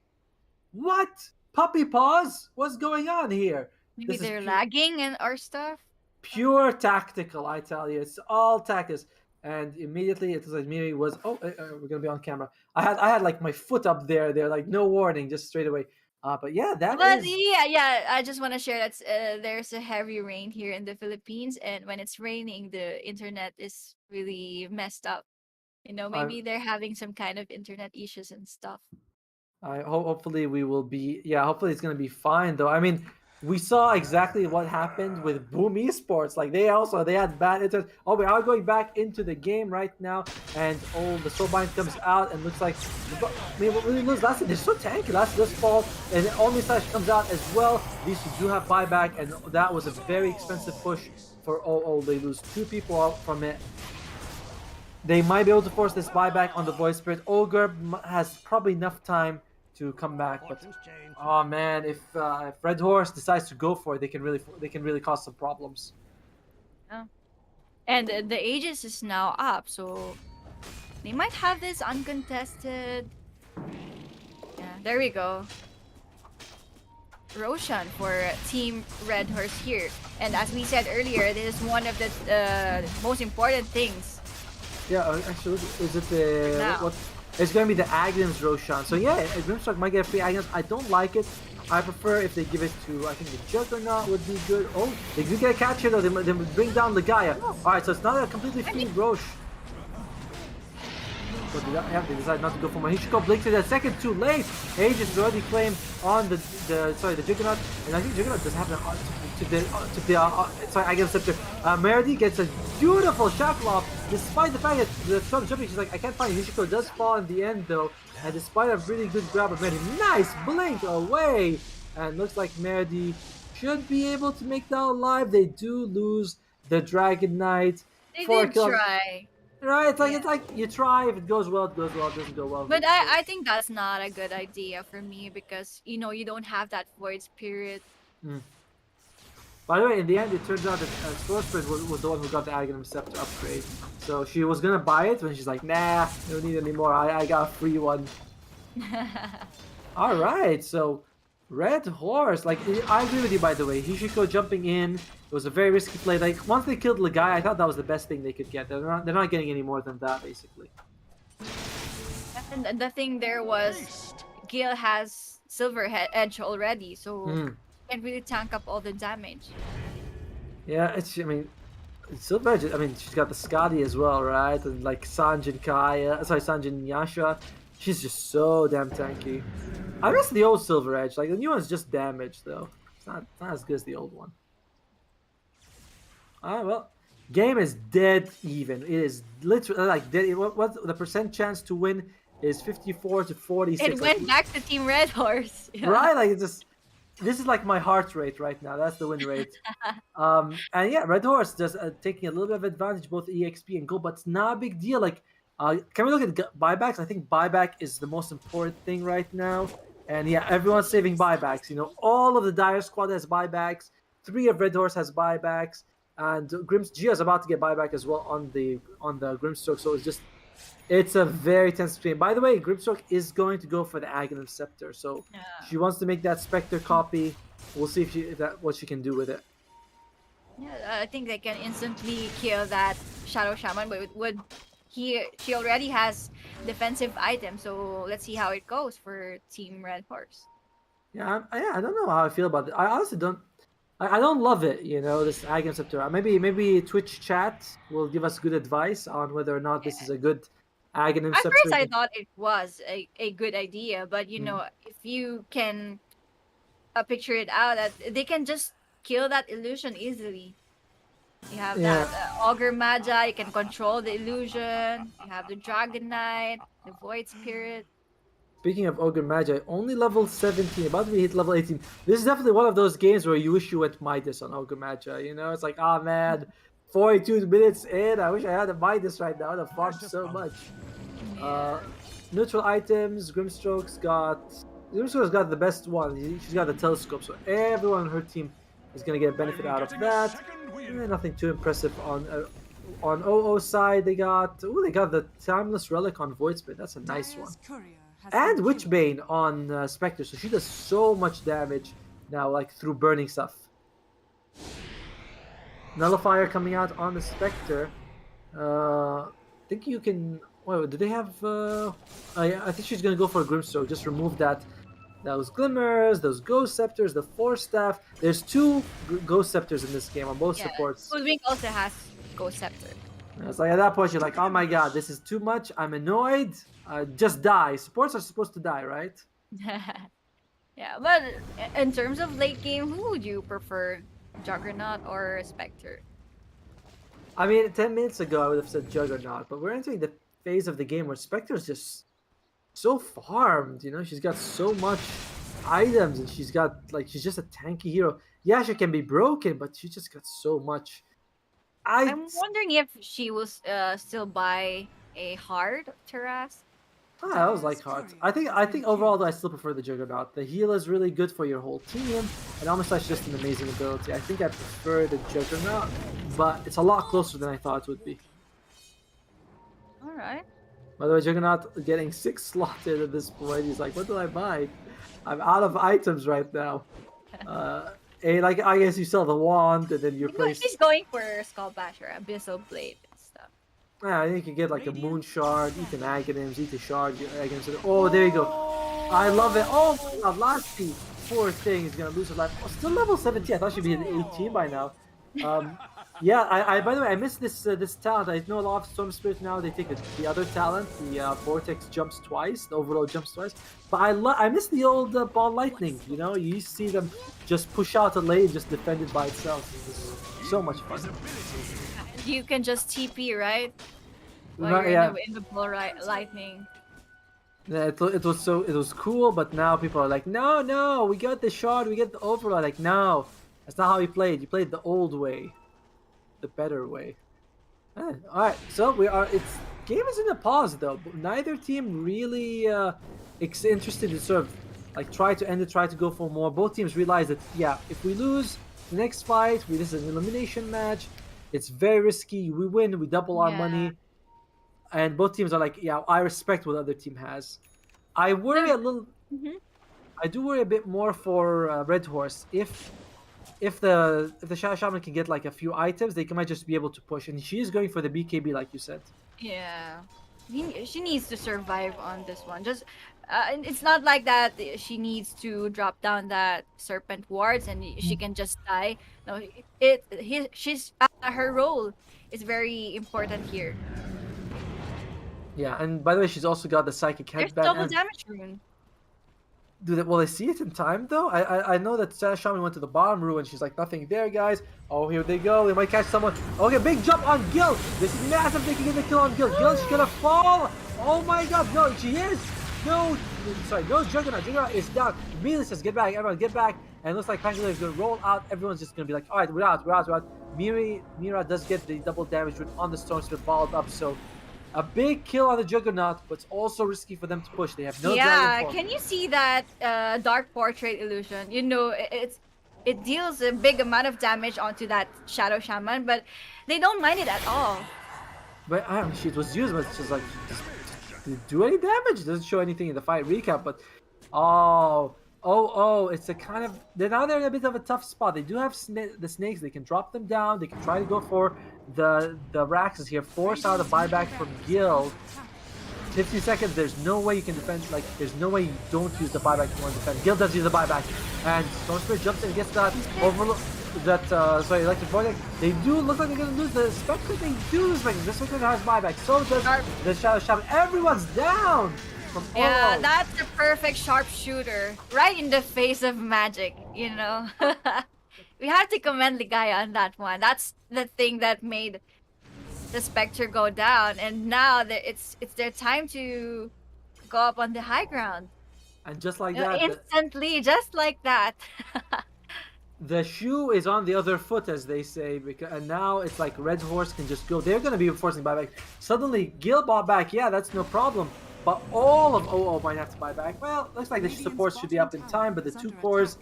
Puppy pause? What's going on here? Maybe they're lagging and our stuff. Pure tactical, I tell you. It's all tactics. And immediately it was like Miri was. We're gonna be on camera. I had like my foot up there. They're like no warning, just straight away. But yeah, yeah. I just want to share that there's a heavy rain here in the Philippines, and when it's raining, the internet is really messed up. You know, maybe they're having some kind of internet issues and stuff. Hopefully we will be. Yeah, hopefully it's gonna be fine though. I mean, we saw exactly what happened with Boom Esports. Like they had bad internet. Oh, we are going back into the game right now, and the Soulbind comes out and looks like. I mean, what really lose last they're so tanky. Last does fall, and Omnislash comes out as well. These do have buyback, and that was a very expensive push for They lose 2 people out from it. They might be able to force this buyback on the Void Spirit. Ogre has probably enough time to come back, but oh man, if Red Horse decides to go for it, they can really cause some problems. Yeah. And the Aegis is now up, so they might have this uncontested. Yeah, there we go. Roshan for Team Red Horse here, and as we said earlier, this is one of the most important things. Yeah, actually, is it the It's going to be the Aghanim's Roshan. So yeah, Grimstroke might get a free Aghanim's. I don't like it. I prefer if they give it to, I think the Juggernaut would be good. Oh, they do get a catch here though. They bring down the Gaia. Alright, so it's not a completely free Roche. So they decide not to go for more. He should go Blink to that second too late. Age is already claimed on the Juggernaut, and I think Juggernaut does have the Aghanim Scepter. Meredy gets a beautiful shackle off, despite the fact that the shot jumping. She's like, I can't find it. Hishiko does fall in the end though, and despite a really good grab of Meredy, nice blink away, and looks like Meredy should be able to make that alive. They do lose the Dragon Knight. They did try. Right, it's like you try. If it goes well, it goes well. If it doesn't go well. But I think that's not a good idea for me because you don't have that void spirit. By the way, in the end, it turns out that Source Spirit was the one who got the Aghanim Scepter upgrade. So she was gonna buy it when she's like, nah, don't need any more. I got a free one. All right, so Red Horse. Like, I agree with you. By the way, Hishiko jumping in. It was a very risky play. Like, once they killed Legai, I thought that was the best thing they could get. They're not getting any more than that, basically. And the thing there was, Gil has Silver Edge already, so can't really tank up all the damage. Yeah, Silver Edge. I mean, she's got the Skadi as well, right? And like Sanjin Yasha. She's just so damn tanky. I miss the old Silver Edge. Like, the new one's just damage, though. It's not as good as the old one. Well, game is dead even. It is literally like dead. What the percent chance to win is 54 to 46. It went back to Team Red Horse. Yeah. Right? Like, this is like my heart rate right now. That's the win rate. And yeah, Red Horse just taking a little bit of advantage, both EXP and gold, but it's not a big deal. Like, can we look at buybacks? I think buyback is the most important thing right now. And yeah, everyone's saving buybacks. All of the Dire Squad has buybacks. 3 of Red Horse has buybacks. And Gia is about to get buyback as well on the Grimstroke, so it's a very tense game. By the way, Grimstroke is going to go for the Aghanim Scepter, so she wants to make that Spectre copy. We'll see what she can do with it. Yeah, I think they can instantly kill that Shadow Shaman, but she already has defensive items, so let's see how it goes for Team Red Horse. Yeah, I don't know how I feel about it. I honestly don't. I don't love it, this Aghanim Scepter. Maybe Twitch chat will give us good advice on whether or not this is a good Aghanim Scepter. At first, I thought it was a good idea, but if you can picture it out, that they can just kill that illusion easily. You have that Augur Magi, you can control the illusion. You have the Dragon Knight, the Void Spirit. Speaking of Ogre Magi, only level 17, about to be hit level 18. This is definitely one of those games where you wish you went Midas on Ogre Magi, It's like, man, 42 minutes in, I wish I had a Midas right now. I'd have farmed so much. Neutral items, Grimstroke's got the best one. She's got the telescope, so everyone on her team is going to get a benefit out of that. Nothing too impressive on OO side. They got the Timeless Relic on Voidspit. That's a nice one. And Witchbane on Spectre, so she does so much damage now, like through burning stuff. Nullifier coming out on the Spectre. I think you can. Wait, do they have? I think she's gonna go for a Grimstroke. Just remove those Glimmers, those Ghost Scepters, the Force Staff. There's 2 Ghost Scepters in this game on both supports. Hoodwink also has Ghost Scepter. It's like at that point you're like, oh my god, this is too much. I'm annoyed. Just die. Supports are supposed to die, right? Yeah, but in terms of late game, who would you prefer, Juggernaut or Spectre? I mean, 10 minutes ago I would have said Juggernaut, but we're entering the phase of the game where Spectre's just so farmed. She's got so much items, and she's just a tanky hero. Yeah, she can be broken, but she just got so much. I'm wondering if she will still buy a hard Terras. I always like Heart. I think overall though, I still prefer the Juggernaut. The heal is really good for your whole team, and Omnislash is just an amazing ability. I think I prefer the Juggernaut, but it's a lot closer than I thought it would be. Alright. By the way, Juggernaut getting 6 slotted at this point. He's like, what do I buy? I'm out of items right now. And I guess you sell the wand and then you place. He's going for Skull Basher, Abyssal Blade and stuff. Yeah, you can get like a moon shard, eat an Aghanims, eat a shard, get Aghanims. Oh, there you go. I love it. Oh my god, Lasty, poor thing, is gonna lose his life. Oh, still level 17. I thought she'd be at 18 by now. Yeah, I by the way, I missed this talent. I know a lot of Storm Spirit now. They take the other talent, the Vortex jumps twice, the Overload jumps twice. But I miss the old Ball Lightning. You know, you used to see them just push out a lane, just defend it by itself. It was so much fun. You can just TP, right? While Right, you're yeah. in the ball lightning. Yeah, it was cool, but now people are like, no, we got the shard, we get the overlord. Like, no, that's not how you played. You played the old way, the better way. All right, so it's game is in a pause though. But neither team really interested to sort of like try to end it, try to go for more. Both teams realize that yeah, if we lose the next fight, this is an elimination match. It's very risky. We win, we double our Yeah. money. And both teams are like, yeah, I respect what the other team has. I worry a little. Mhm. I do worry a bit more for Red Horse. If the Shadow Shaman can get like a few items, they might just be able to push. And she is going for the BKB, like you said. Yeah. She needs to survive on this one. Just it's not like that she needs to drop down that serpent wards and she can just die. No, she's her role is very important here. Yeah, and by the way, she's also got the Psychic There's Headband. double And damage rune. will I see it in time though? I know that Shadow Shaman went to the bottom room and she's like, nothing there, guys. Oh, here they go. They might catch someone. Okay, big jump on Gil. This is massive. They can get the kill on Gil. Gil's gonna fall. Oh my god, no, she is. No, sorry, no, Juggernaut. Juggernaut is down. Immediately says, get back, everyone, get back. And it looks like Pangolier is gonna roll out. Everyone's just gonna be like, all right, we're out. Mira does get the double damage on the Storm Spirit balled up, so a big kill on the Juggernaut, but it's also risky for them to push. They have no Yeah, Dragon Form. can you see that dark portrait illusion? You know, it deals a big amount of damage onto that Shadow Shaman, but they don't mind it at all. But it was used, but it's just like, just didn't do any damage. It doesn't show anything in the fight recap, but it's a kind of they're in a bit of a tough spot. They do have the snakes. They can drop them down. They can try to go for the Raxes here. Force out a buyback from Gil. 50 seconds. There's no way you can defend. Like there's no way you don't use the buyback to defend. Gil does use the buyback, and Storm Spirit jumps in and gets that overload. Electric Vortex. They do look like they're gonna lose the Spectre. They do lose Spectre. The Spectre has buyback. So does the Shadow Shaman. Everyone's down. Yeah, that's the perfect sharpshooter. Right in the face of magic, you know. We have to commend the guy on that one. That's the thing that made the Spectre go down. And now it's their time to go up on the high ground. And just like You know, that, instantly, just like that. the shoe is on the other foot, as they say, and now it's like Red Horse can just go. They're going to be forcing buyback. Suddenly, Gil bought back. Yeah, that's no problem. But all of OO might have to buy back. Well, looks like the supports should be up in time, but the two cores,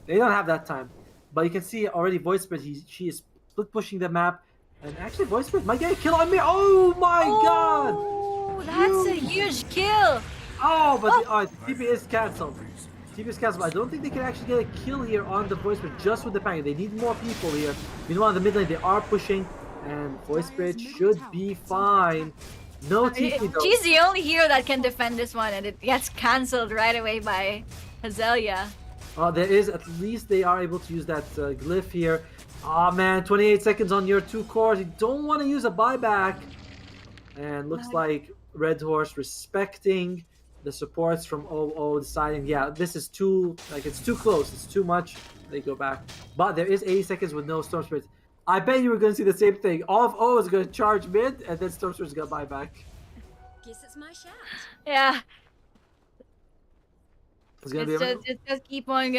they don't have that time. But you can see already Voice Spirit, she is split pushing the map. And actually, Voice Spirit might get a kill on me. Oh my god! Oh, that's a huge kill. Oh, but the TP is cancelled. TP is cancelled. I don't think they can actually get a kill here on the Voice Spirit just with the Pang. They need more people here. Meanwhile, in the mid lane, they are pushing. And Voice Spirit should be fine. No TP though. She's the only hero that can defend this one, and it gets cancelled right away by Hazelia. There is, at least they are able to use that glyph here. Oh man, 28 seconds on your two cores. You don't want to use a buyback. And looks like Red Horse respecting the supports from OO, deciding, yeah, this is too, like, it's too close. It's too much. They go back. But there is 80 seconds with no Storm Spirit. I bet you were going to see the same thing. All of O is going to charge mid, and then Storm Spirit's going to buy back. Guess it's my shout. Yeah. It's just keep on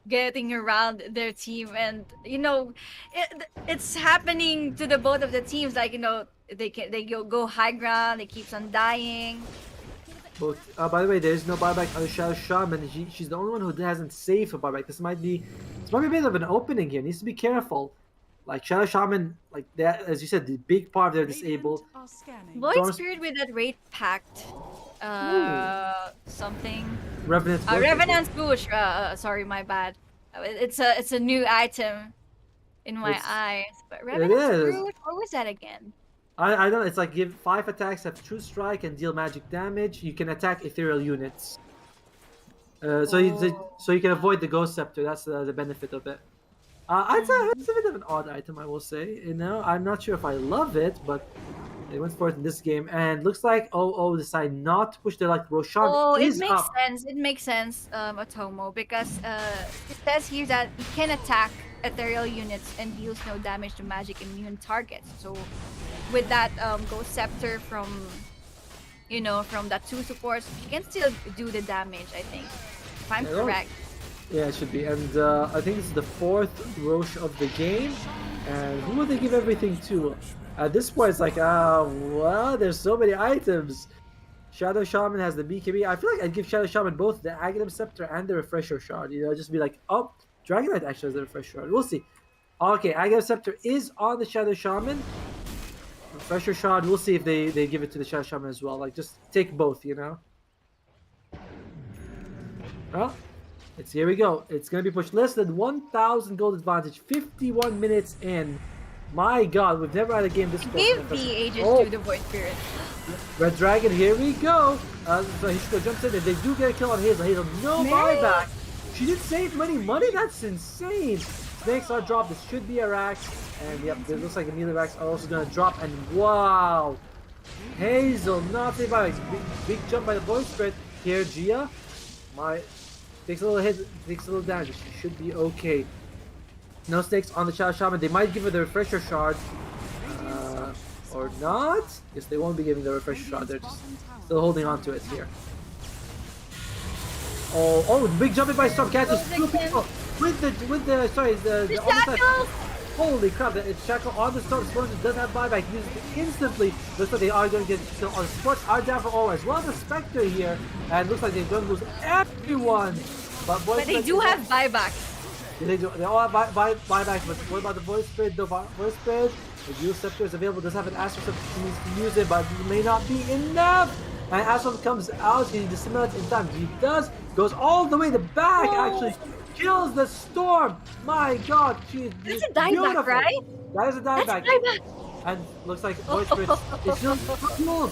getting around their team, and you know, it's happening to the both of the teams. Like, you know, they go high ground. They keeps on dying. Both. By the way, there is no buyback on the Shadow Shaman. She's the only one who hasn't saved for buyback. This might be a bit of an opening here. Needs to be careful. Like Shadow Shaman, like that, as you said, the big part they're disabled. Void Spirit with that Raid Pact, something. Revenant's Revenant's Boosh. Sorry, my bad. It's a new item. in my It's eyes. But it Revenant's is. Brute, what was that again? I don't know. It's like give 5 attacks, have true strike, and deal magic damage. You can attack ethereal units. Oh. So you can avoid the ghost scepter. That's the benefit of it. I'd say it's a bit of an odd item, I will say. You know, I'm not sure if I love it, but they went for it in this game, and looks like OO decided not to push. They're like Roshan Oh, it is makes up. sense. It makes sense, Otomo, because it says here that you can attack ethereal units and deals no damage to magic immune targets. So with that Ghost Scepter from from that 2 supports, you can still do the damage, I think. If I'm Yeah, well, correct. yeah, it should be. And I think this is the 4th Roche of the game. And who will they give everything to? At this point, it's like, well, there's so many items. Shadow Shaman has the BKB. I feel like I'd give Shadow Shaman both the Aghanim Scepter and the Refresher Shard. You know, just be like, oh, Dragonite actually has the Refresher Shard. We'll see. Okay, Aghanim Scepter is on the Shadow Shaman. Refresher Shard, we'll see if they give it to the Shadow Shaman as well. Like, just take both, you know? Well, here we go. It's going to be pushed less than 1,000 gold advantage. 51 minutes in. My god, we've never had a game this close. Give the Aegis to the Void Spirit. Red Dragon, here we go. So Hishiko jumps in, and they do get a kill on Hazel. Hazel, no Mary. buyback. She did save money. That's insane. Snakes are dropped. This should be a Rax. And yep, it looks like the melee Rax are also going to drop. And wow. Hazel, not saved by big jump by the Void Spirit. Here, Gia. Takes a little hit, takes a little damage. She should be okay. No snakes on the Shadow Shaman. They might give her the Refresher Shard. Or not? Yes, they won't be giving the Refresher Shard. They're just still holding on to it here. Oh, big jumping by Stormcatcher. Two people with the Shackles! Holy crap, it's Shackle on the Storm. Storm does have buyback. Uses it instantly. Looks like they are going to get killed on the Sports are down for all as well as the Spectre here. And looks like they're going to lose everyone. But they do have buyback. They all have buyback, but what about the Voice Spirit? The Voice Spirit, the Dual Scepter is available, does have an Astral Scepter, she needs to use it, but it may not be enough! And Astral comes out, he dissimulates in time. He does, goes all the way to back, actually kills the Storm! My god, she is That's a dieback, right? That is a dieback. Dieback. And looks like Voice Spirit is still cool.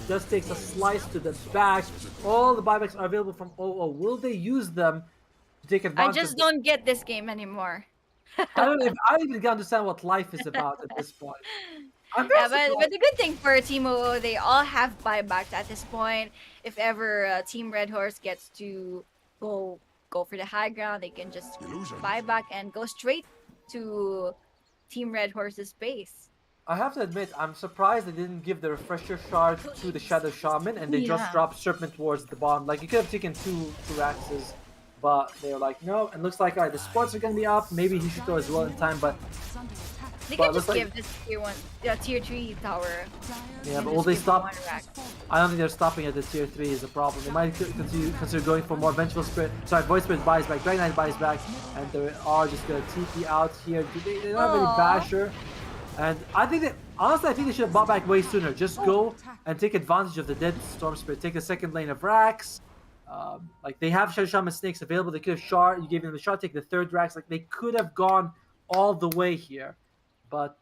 Just takes a slice to the back. All the buybacks are available from OO. Will they use them? Take advantage. I just don't get this game anymore. I don't even understand what life is about at this point. Yeah, but the good thing for Team OO, they all have buybacks at this point. If ever Team Red Horse gets to go for the high ground, they can just buy back and go straight to Team Red Horse's base. I have to admit, I'm surprised they didn't give the Refresher Shard to the Shadow Shaman and they just dropped Serpent towards the bottom. Like, you could have taken two axes. But they were like, no, and looks like the sports are going to be up. Maybe he should go as well in time, but... They can just give this tier 3 tower. Yeah, but will they stop? I don't think they're stopping at the tier 3 is a problem. They might consider going for more Vengeful Spirit. Sorry, Void Spirit buys back, Dragonite buys back, and they are just going to TP out here. They don't have any Basher. And I think that, honestly, I think they should have bought back way sooner. Just go and take advantage of the dead Storm Spirit. Take the second lane of Rax. Like, they have Shadow Shaman Snakes available. They could have shard. You gave them the shard. Take the third Rax. Like, they could have gone all the way here, but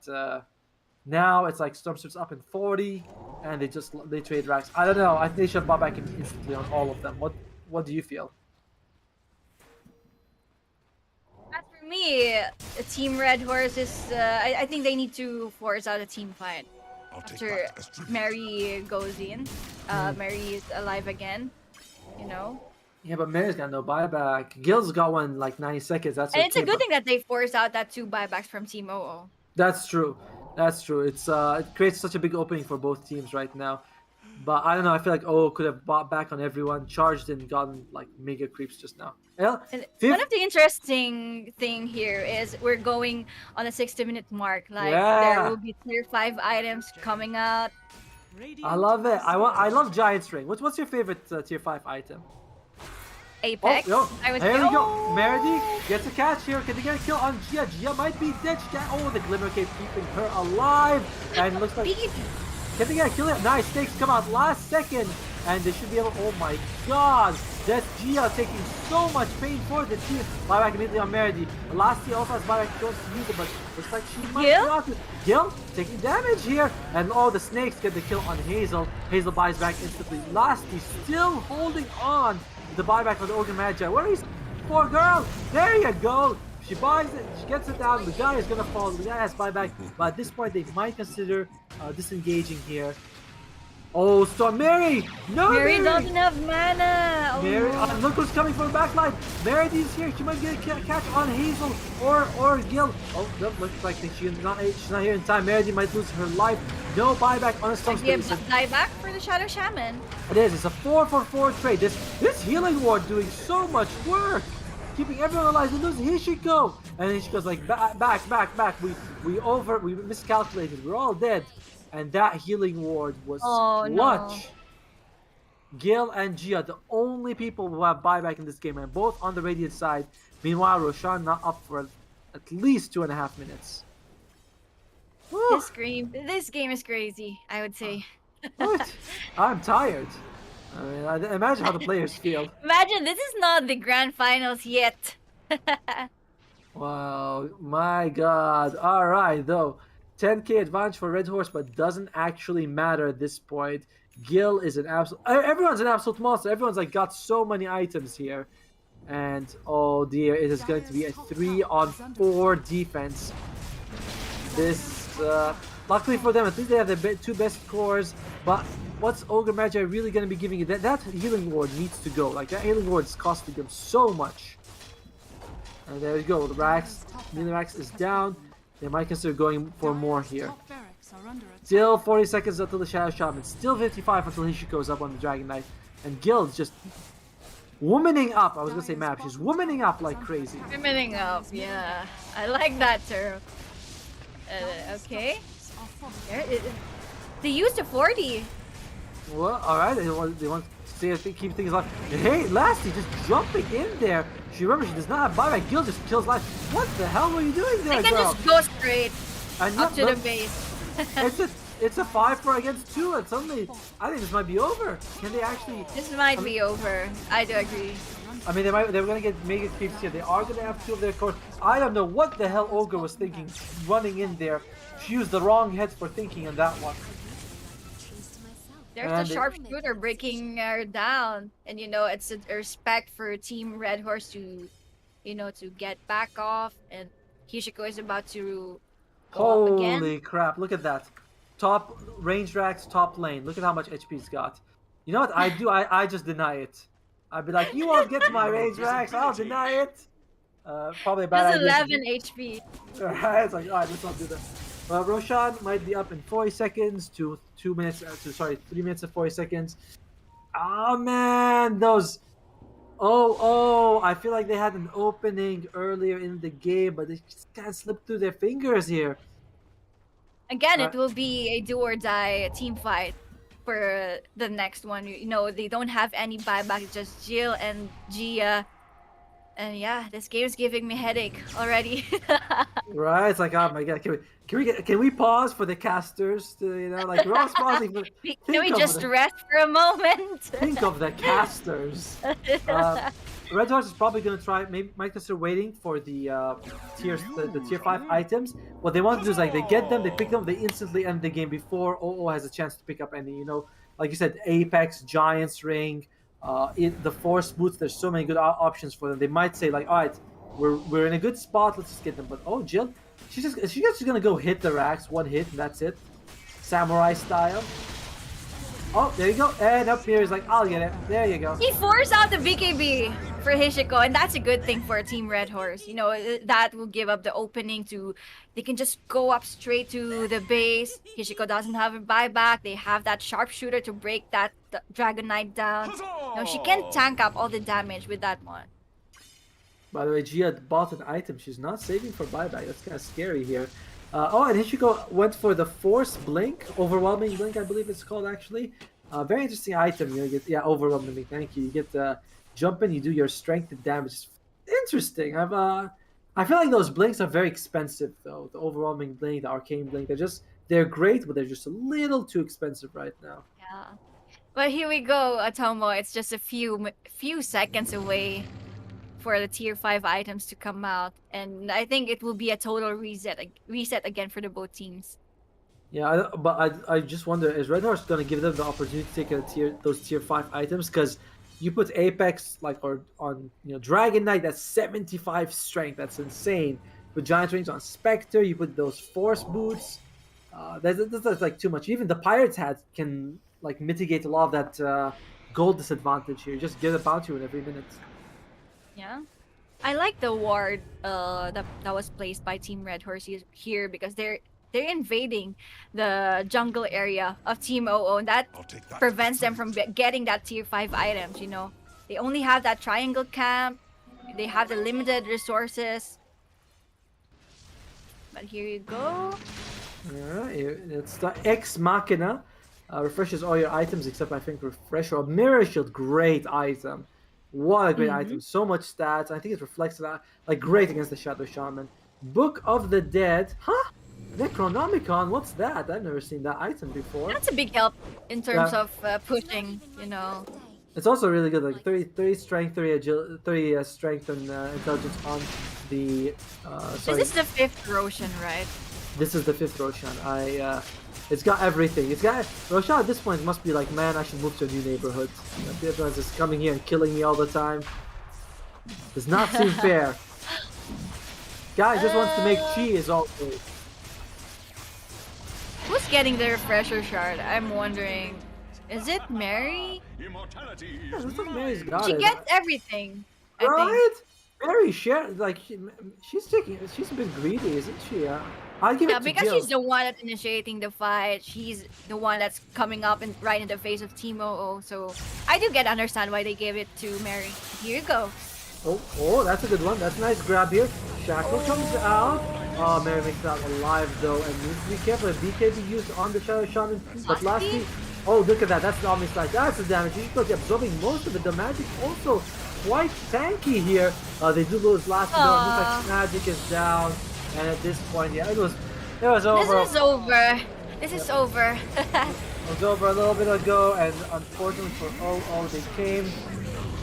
now it's like Storm Spirit's up in 40, and they trade Rax. I don't know. I think they should have bought back instantly on all of them. What do you feel? As for me, Team Red Horse is. I think they need to force out a team fight after Mary goes in. Mary is alive again. You know. Yeah, but Mary's got no buyback. Gil's got one in like 90 seconds. That's and okay, it's a good thing that they forced out that 2 buybacks from Team OO. That's true. That's true. It's it creates such a big opening for both teams right now. But I don't know. I feel like OO could have bought back on everyone, charged and gotten like mega creeps just now. Well, one of the interesting thing here is we're going on a 60-minute mark. Like there will be tier 5 items coming out. I love it. I love Giant's Ring. What's your favorite tier 5 item? Apex. Here we go. Meredith gets a catch here. Can they get a kill on Gia? Gia might be dead. The Glimmer Cape keeping her alive. And it looks like... Can they get a kill? Nice. Stakes come out last second. and they should be able. Oh my God, that's Gia taking so much pain for the team. Buyback immediately on Meredy. Lasty also has buyback close to use it, but looks like she might Gil? not. Gil taking damage here, and all the snakes get the kill on Hazel. Hazel buys back instantly. Lasty still holding on to the buyback for the Ogre Magi. Where is poor girl? There you go. She buys it, she gets it down, the guy is gonna fall, the guy has buyback, but at this point they might consider disengaging here. Oh, Storm Mary! No, Mary Mary! doesn't have mana. Oh, Mary, no. look who's coming from the backline. Meredy's here. She might get a catch on Hazel or Gil. Oh, no, looks like she's not here in time. Meredy might lose her life. No buyback on a Storm. Give buyback for the Shadow Shaman. It is. It's a 4-for-4 trade. This healing ward doing so much work, keeping everyone alive. And there's Hishiko, and Hishiko's like back. We miscalculated. We're all dead, and that healing ward was clutch. No. Gil and Gia, the only people who have buyback in this game, and both on the Radiant side. Meanwhile, Roshan not up for at least 2.5 minutes. Whew. This game is crazy, I would say. What? I'm tired. I mean, imagine how the players feel. Imagine this is not the grand finals yet. Wow, my God. All right, though. 10k advantage for Red Horse, but doesn't actually matter at this point. Gil is an absolute. Everyone's an absolute monster. Everyone's like got so many items here, and oh dear, it is going to be a 3-on-4 defense. This, luckily for them, at least they have the two best cores. But what's Ogre Magi really going to be giving you? That healing ward needs to go. Like that healing ward is costing them so much. And there you go. The Rax, Rax is down. They might consider going for more here. Top barracks are under attack. Still 40 seconds until the Shadow Shaman. Still 55 until Hishiko is up on the Dragon Knight. And Gil's just womaning up. I was gonna say map. She's womaning up like crazy. Womening up, yeah. I like that term. Okay. They used a 40. Well, alright. They want to keep things alive. And hey, Lasty just jumping in there. Remember, she does not have buyback. Gil just kills life. What the hell were you doing there, I can girl? just go straight And up to the base. it's a 5-4 against 2, and suddenly I think this might be over. Can they actually? This might be over. I do agree. I mean, they're gonna get mega creeps here. They are gonna have 2 of their cores. I don't know what the hell Ogre was thinking, running in there. She used the wrong heads for thinking on that one. There's And the sharpshooter breaking her down, and it's a respect for Team Red Horse to, to get back off, and Hishiko is about to go up again. Holy crap! Look at that. Top range racks, top lane. Look at how much HP he's got. You know what I do? I just deny it. I'd be like, you won't get to my range racks. I'll deny it. Probably a bad That's idea. 11 HP. Alright, it's like, alright, let's not do that. Roshan might be up in 40 seconds to 3 minutes and 40 seconds. Oh man, those. Oh, I feel like they had an opening earlier in the game, but they just can't slip through their fingers here. Again, it will be a do or die team fight for the next one. They don't have any buyback, just Jill and Gia. And yeah, this game is giving me headache already. Right? It's like, oh my God, can we pause for the casters to, like we're all pausing for, Can we just rest for a moment? think of the casters. Red Horse is probably going to try, might consider waiting for the the tier 5 items. What they want to do is like they get them, they pick them, they instantly end the game before OO has a chance to pick up any, like you said, Apex, Giants Ring, the Force Boots. There's so many good options for them. They might say like, all right, we're in a good spot, let's just get them. But oh, Jill, she's just gonna go hit the racks, one hit, and that's it, samurai style. Oh, there you go. And up here is like, I'll get it. There you go. He forced out the BKB for Hishiko, and that's a good thing for Team Red Horse. That will give up the opening to... They can just go up straight to the base. Hishiko doesn't have a buyback. They have that sharpshooter to break that Dragon Knight down. She can tank up all the damage with that one. By the way, Gia bought an item. She's not saving for buyback. That's kind of scary here. And Hishiko went for the Force Blink, Overwhelming Blink, I believe it's called actually. Very interesting item. You get Overwhelming Blink. Thank you. You get jump in. You do your strength and damage. Interesting. I feel like those blinks are very expensive though. The Overwhelming Blink, the Arcane Blink. They're great, but they're just a little too expensive right now. Yeah. But here we go, Atomo. It's just a few seconds away for the tier 5 items to come out, and I think it will be a total reset again for the both teams. Yeah, but I just wonder, is Red Horse gonna give them the opportunity to take those tier 5 items? Because you put Apex like or on Dragon Knight, that's 75 strength, that's insane. With Giant Wings on Spectre, you put those Force boots. That's like too much. Even the Pirate's hat can like mitigate a lot of that gold disadvantage here. Just get a bounty win every minute. Yeah. I like the ward that was placed by Team Red Horse here because they're invading the jungle area of Team OO, and that prevents them from getting that tier 5 items, They only have that triangle camp. They have the limited resources. But here you go. Alright, it's the Ex Machina. Refreshes all your items except I think Refresh or Mirror Shield. Great item. What a great item. So much stats. I think it reflects that. Like, great against the Shadow Shaman. Book of the Dead. Huh? Necronomicon? What's that? I've never seen that item before. That's a big help in terms of pushing, It's also really good. Like 30 strength, 30 agility, 30 strength and intelligence on the. Sorry. This is the 5th Roshan, right? This is the 5th Roshan. It's got everything. Roshan at this point must be like, man, I should move to a new neighborhood. Everyone's just coming here and killing me all the time. Does not seem fair. Guy just wants to make cheese always. Who's getting the refresher shard? I'm wondering. Is it Mary? Yeah, looks like Mary's got She it. gets everything. I think. Right? Mary, she's a bit greedy, isn't she? I'll give it Yeah, to because Jill. she's the one that's initiating the fight. She's the one that's coming up and right in the face of Team OO. So I do understand why they gave it to Mary. Here you go. Oh, that's a good one. That's a nice grab here. Shackle comes out. Oh, Mary makes it out alive though, and needs to be careful. BKB used on the Shadow Shaman, but lastly, oh look at that. That's the Omni Slide. That's the damage. He's supposed to be absorbing most of it. The magic also quite tanky here. They do lose last though. Looks like magic is down, and at this point, yeah, it was over. This is over. This is over. It was over a little bit ago, and unfortunately for OO, they came.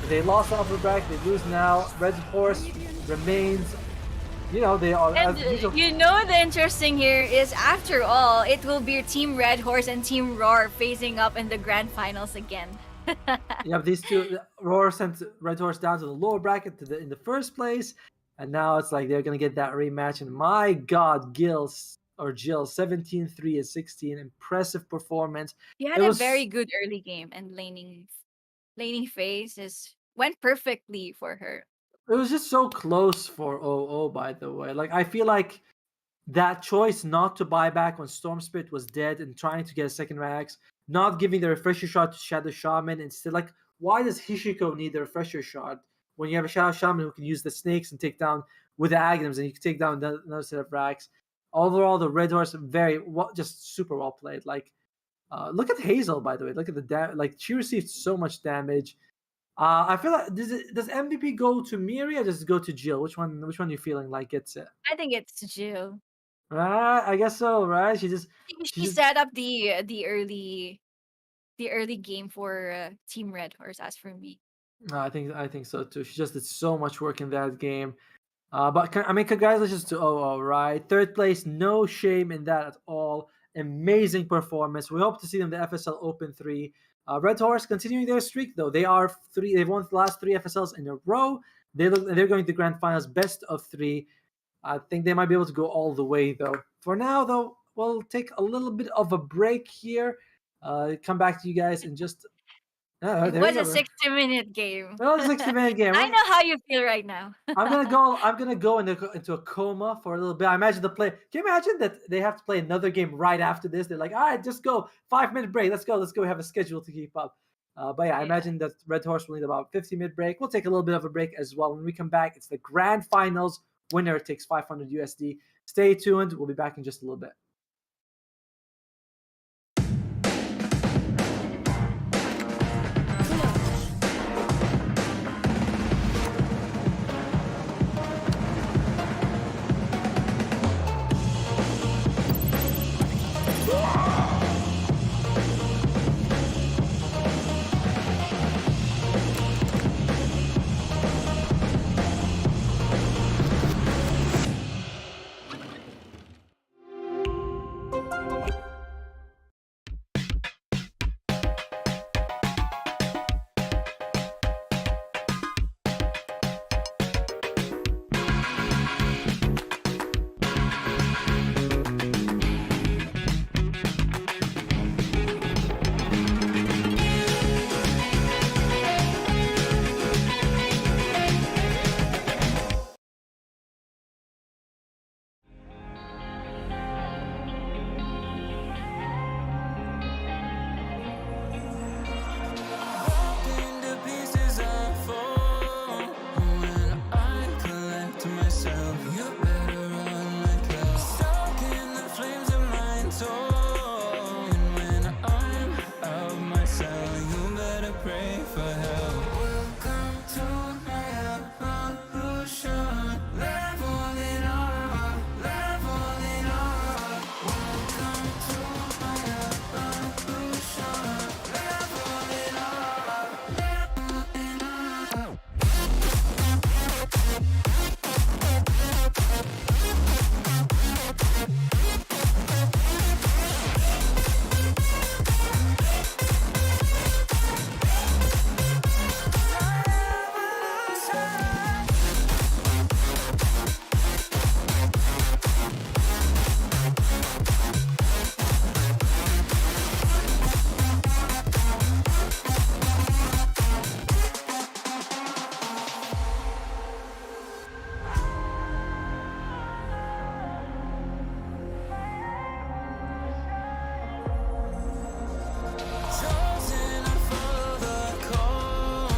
They lost off the back. They lose now. Red Horse remains. They are. And the interesting here is, after all, it will be Team Red Horse and Team Roar facing up in the grand finals again. Yeah, these two, Roar sent Red Horse down to the lower bracket in the first place, and now it's like they're gonna get that rematch. And my God, Jill, 17-3 and 16, impressive performance. He had a very good early game, and laning phase went perfectly for her. It was just so close for OO, by the way. Like, I feel like that choice not to buy back when Storm Spirit was dead and trying to get a second Rax, not giving the refresher shot to Shadow Shaman instead. Like, why does Hishiko need the refresher shot when you have a Shadow Shaman who can use the snakes and take down with the Aghanim's, and you can take down another set of Rax? Overall, the Red Horse just super well played. Like, look at Hazel, by the way. Look at the like, she received so much damage. I feel like does MVP go to Miri or does it go to Jill? Which one are you feeling like gets it? I think it's Jill. Right, I guess so. Right, She set up the early game for Team Red Horse. As for me, No, I think so too. She just did so much work in that game. But congratulations to OO, right? 3rd place, no shame in that at all. Amazing performance. We hope to see them in the FSL Open 3. Red Horse continuing their streak though. They've won the last 3 FSLs in a row. They're going to grand finals, best of 3. I think they might be able to go all the way though. For now though, we'll take a little bit of a break here. Come back to you guys in just. it was a 60-minute game. It was a 60-minute game. I know how you feel right now. I'm gonna go into a coma for a little bit. I imagine can you imagine that they have to play another game right after this? They're like, all right, just go 5-minute break. Let's go. We have a schedule to keep up. But yeah, I imagine that Red Horse will need about 15-minute break. We'll take a little bit of a break as well. When we come back, it's the grand finals. Winner takes 500 USD. Stay tuned. We'll be back in just a little bit. pray for help. Welcome to my evolution. Leveling up, leveling up. Welcome to my evolution. Leveling up, leveling up. Chosen to follow the call.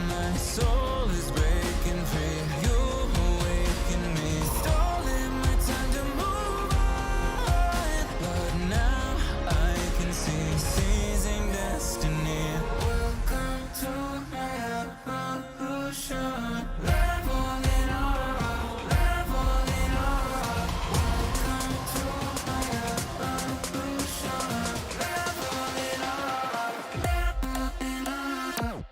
My soul is breaking free. You awaken me. Stolen my time to move on, but now I can see seizing destiny. Welcome to my evolution. Leveling up, leveling up. Welcome to my evolution. Leveling up, leveling up.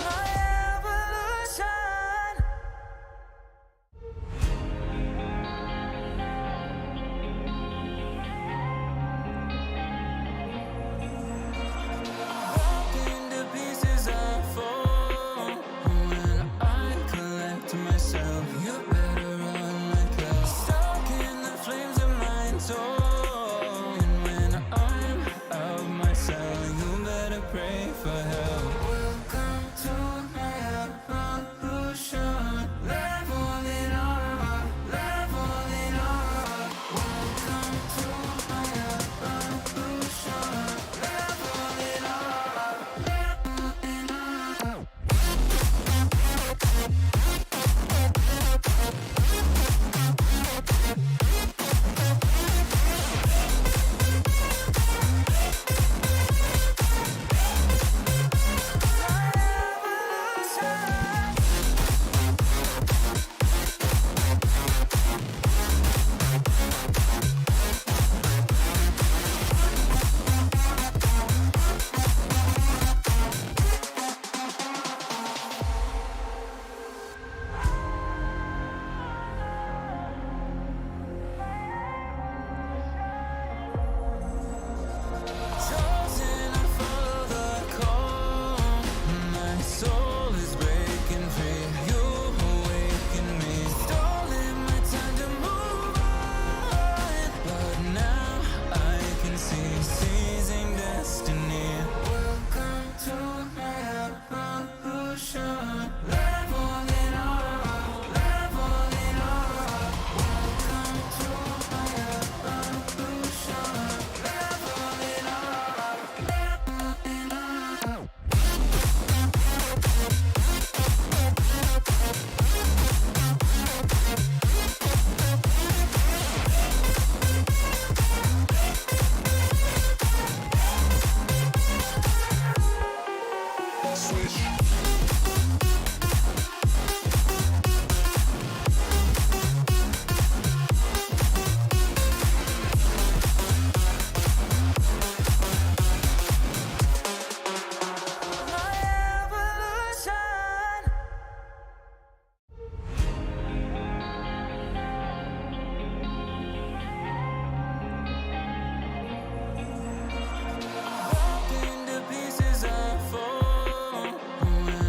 My evolution. Broken to pieces I fall. When I collect myself, you better run like hell. Stuck in the flames of my soul. And when I'm out of myself, you better pray for help. Welcome to my evolution. Leveling up, leveling up. Welcome to my evolution. Leveling up, leveling up. Chosen to follow the call. My soul is breaking free. You awaken me. Stolen my time to move on, but now I can see seizing destiny. Welcome to my evolution. Leveling up, leveling up. Welcome to my evolution. Leveling up, leveling up. My evolution. Broken to pieces I fall. When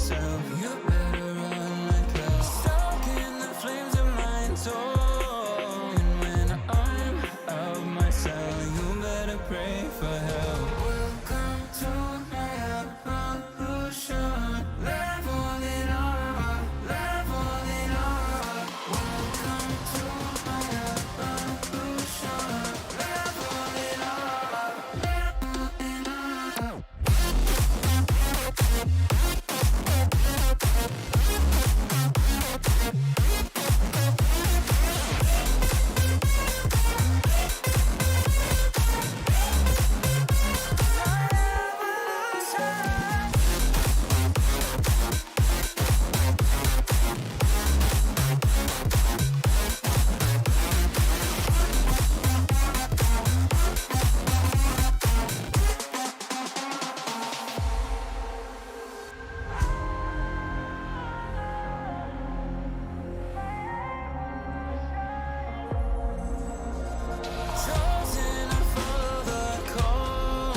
myself. You better run like hell. Stuck in the flames of my soul. And when I'm out of my cell, you better pray for help. Welcome to my evolution. Leveling up, leveling up. Welcome to my evolution. Leveling up, leveling up. Chosen to follow the call.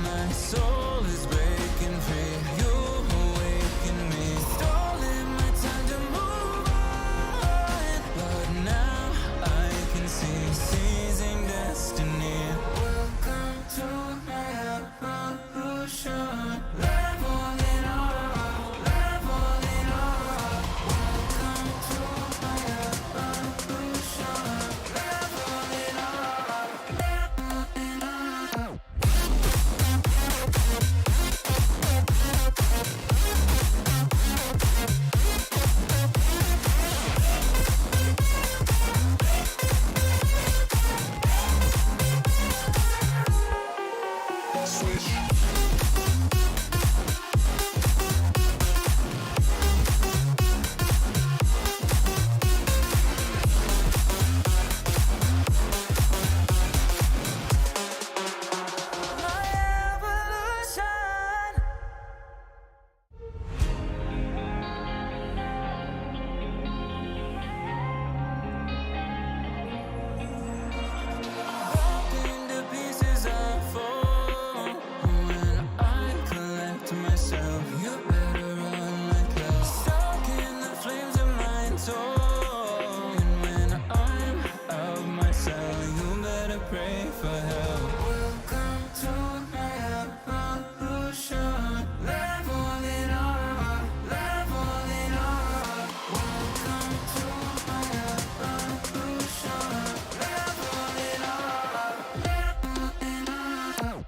My soul is breaking free. You awaken me. Stolen my time to move on, but now I can see seizing destiny. Welcome to my evolution. Leveling up, leveling up. Welcome to my evolution. Leveling up, leveling up. My evolution. Broken to pieces I fall. When I collect myself, you better run like hell. Stuck in the flames of my soul. And when I'm out of my cell, you better pray for help. Welcome to my evolution. Leveling up, leveling up. Welcome to my evolution. Leveling up, leveling up.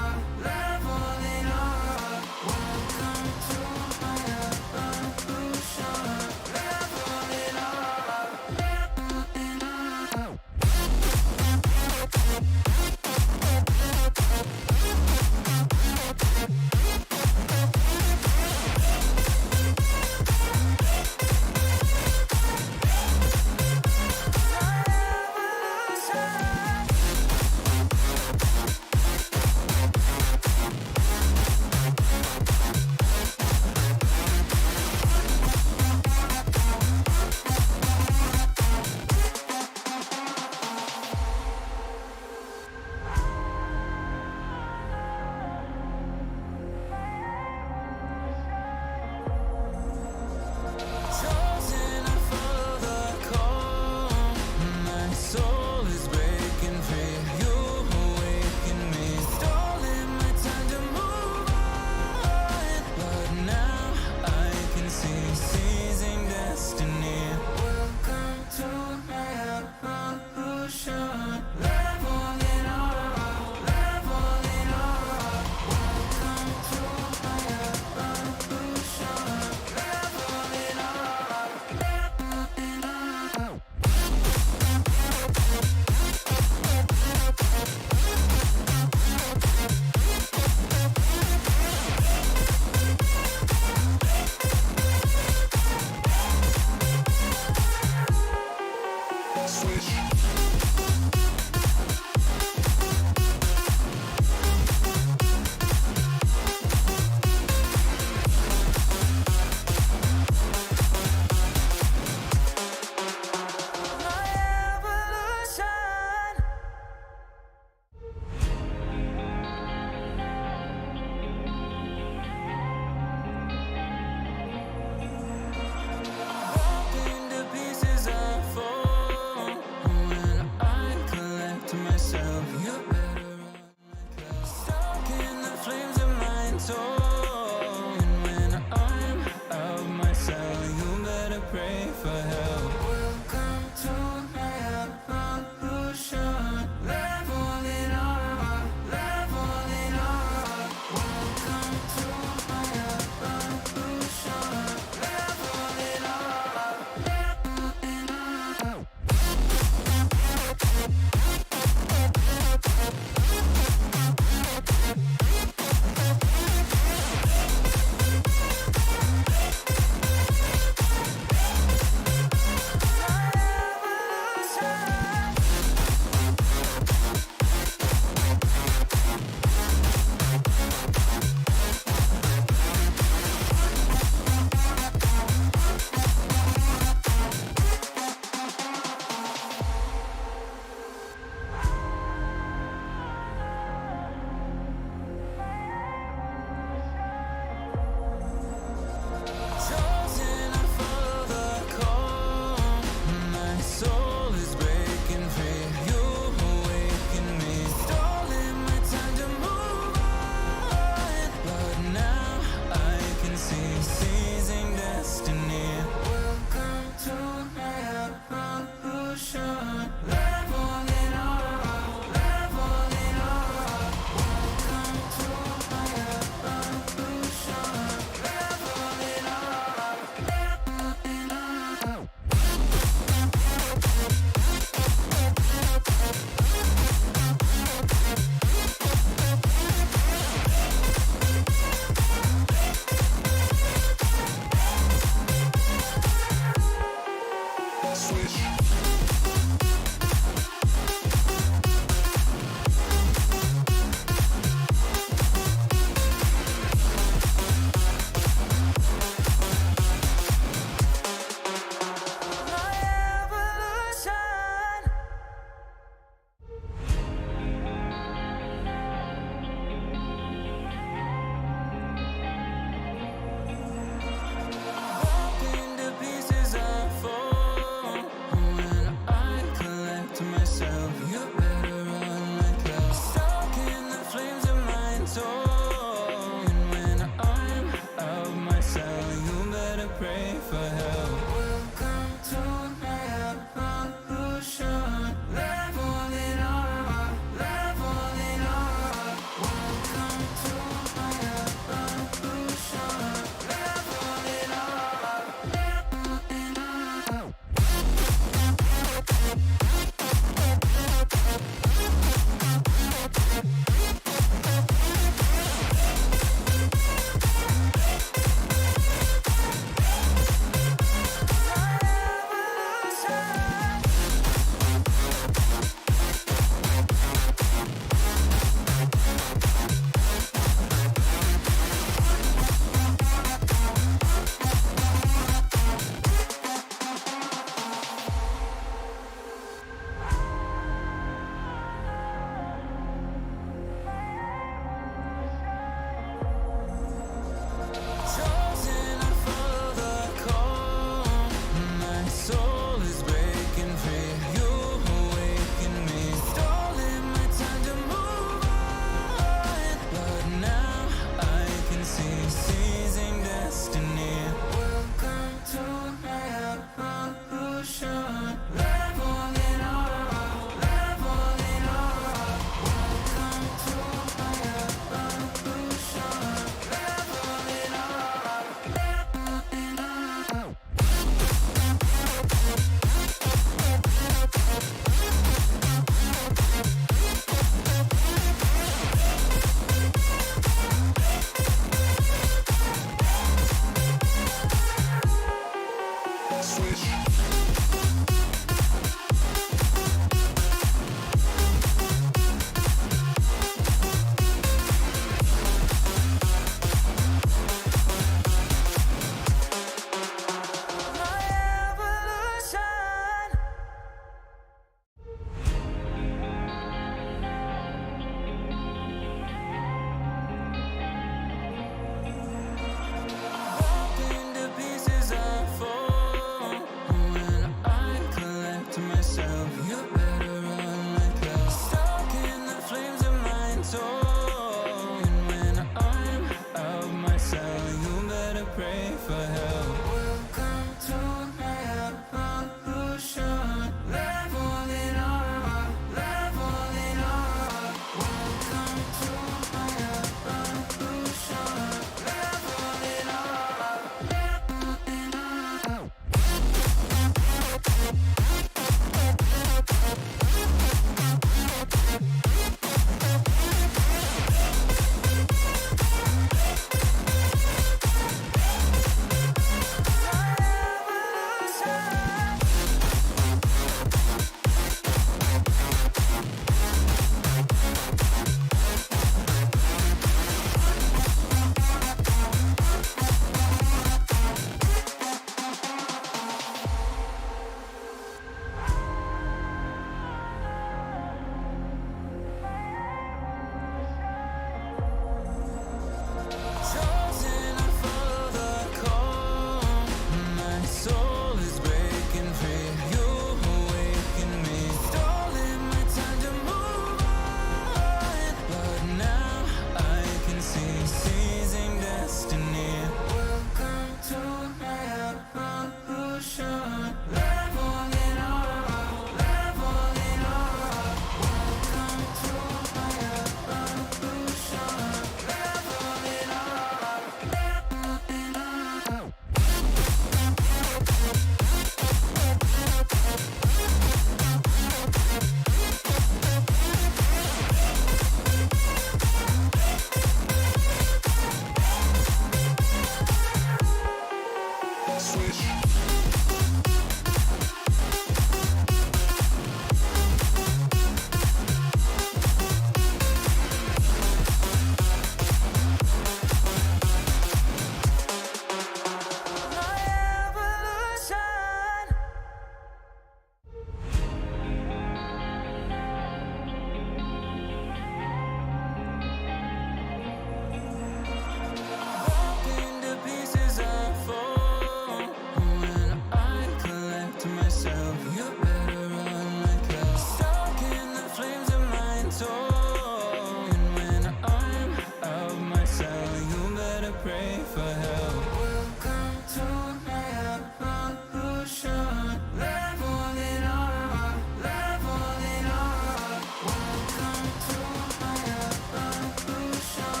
pray for help. Welcome to my evolution. Leveling up, leveling up. Welcome to my evolution.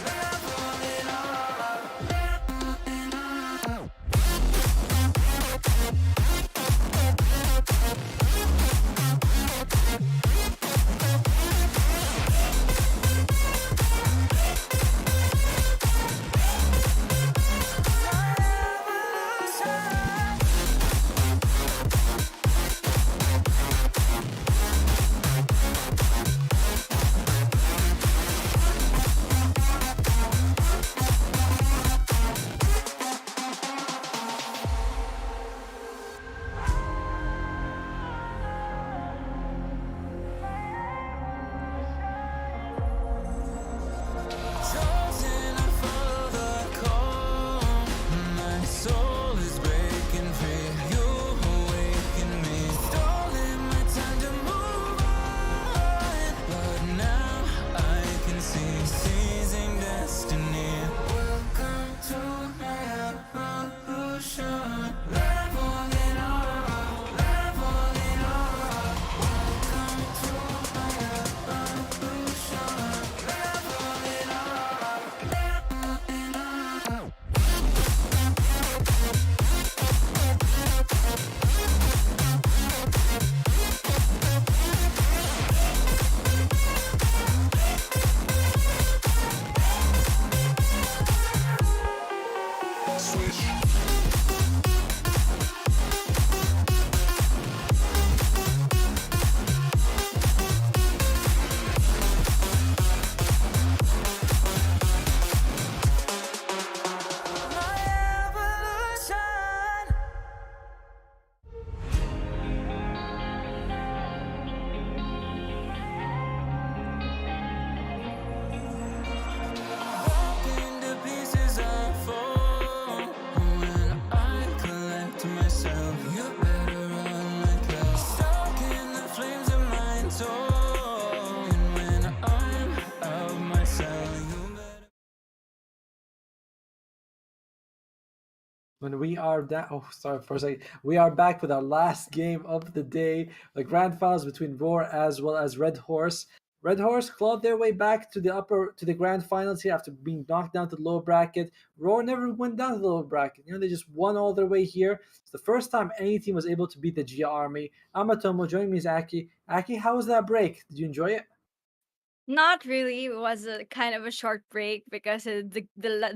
Leveling up, leveling up. Chosen to follow the call. My soul is breaking free. You awaken me. Stolen my time to move on, but now I can see seizing destiny. Welcome to my evolution. Leveling up, leveling up. Welcome to my evolution. Leveling up, leveling up. My evolution. Broken to pieces I fall. When I collect myself, you better run like hell. Stuck in the flames of my soul. And when I'm out of my cell, you better. When we are oh, sorry for a second. We are back with our last game of the day, the grand finals between Roar as well as Red Horse. Red Horse clawed their way back to the grand finals here after being knocked down to the lower bracket. Roar never went down to the lower bracket. They just won all their way here. It's the first time any team was able to beat the Gia Army. I'm OTOMO. Joining me is Aki. Aki, how was that break? Did you enjoy it? Not really. It was a kind of a short break because the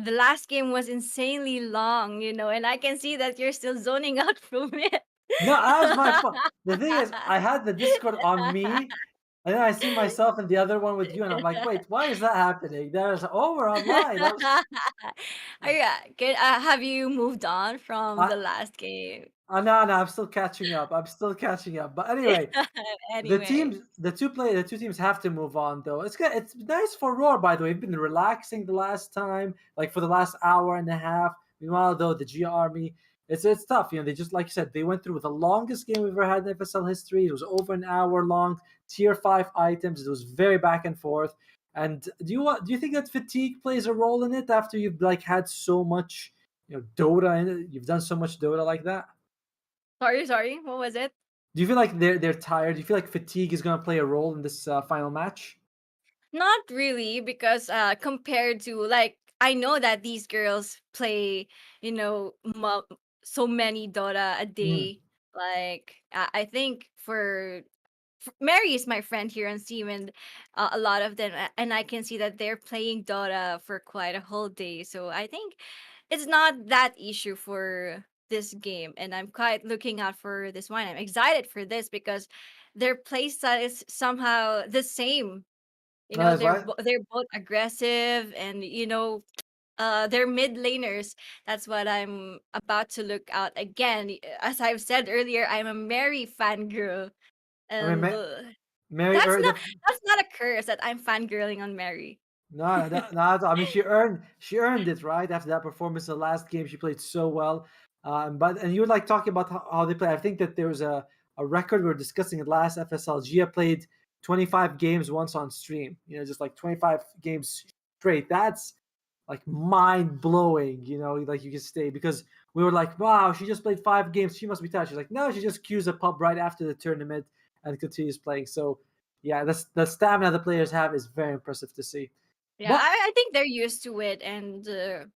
last game was insanely long, and I can see that you're still zoning out from it. No, that was my fault. The thing is, I had the Discord on me, and then I see myself in the other one with you, and I'm like, wait, why is that happening? There's we're online. Have you moved on from I, the last game? no, I'm still catching up. I'm still catching up. But anyway, Anyway. the two teams have to move on though. It's good. It's nice for Roar, by the way. We've been relaxing the last time, like for the last hour and a half. Meanwhile, though, the G Army, it's tough. They just like you said, they went through the longest game we've ever had in FSL history. It was over an hour long, tier 5 items. It was very back and forth. And do you think that fatigue plays a role in it after you've like had so much Dota in it? You've done so much Dota like that? Sorry. What was it? Do you feel like they're tired? Do you feel like fatigue is going to play a role in this final match? Not really, because compared to like I know that these girls play, so many Dota a Mm. day. Like I think Mary is my friend here on Steam, and a lot of them, and I can see that they're playing Dota for quite a whole day. So I think it's not that issue for this game, and I'm quite looking out for this one. I'm excited for this because their playstyle is somehow the same. That's right. They're both aggressive, and they're mid laners. That's what I'm about to look out again. As I've said earlier, I'm a Mary fangirl, I mean, and Mary that's earned not the that's not a curse that I'm fangirling on Mary. no, no, I mean, she earned it right after that performance. The last game she played so well, and you were like talking about how they play. I think that there was a record we were discussing at last FSL. Gia played 25 games once on stream. Just like 25 games straight. like mind blowing. Like you can stay because we were like, wow, she just played 5 games. She must be tired. She's like, no, she just queues a pub right after the tournament and continues playing. So yeah, the stamina the players have is very impressive to see. Yeah, But I think they're used to it, and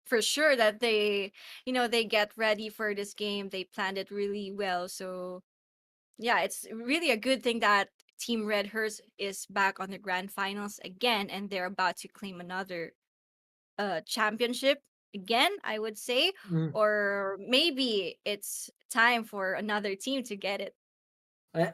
for sure that they get ready for this game. They planned it really well. So yeah, it's really a good thing that Team Red Hurst is back on the grand finals again, and they're about to claim another championship again, I would say, mm, or maybe it's time for another team to get it.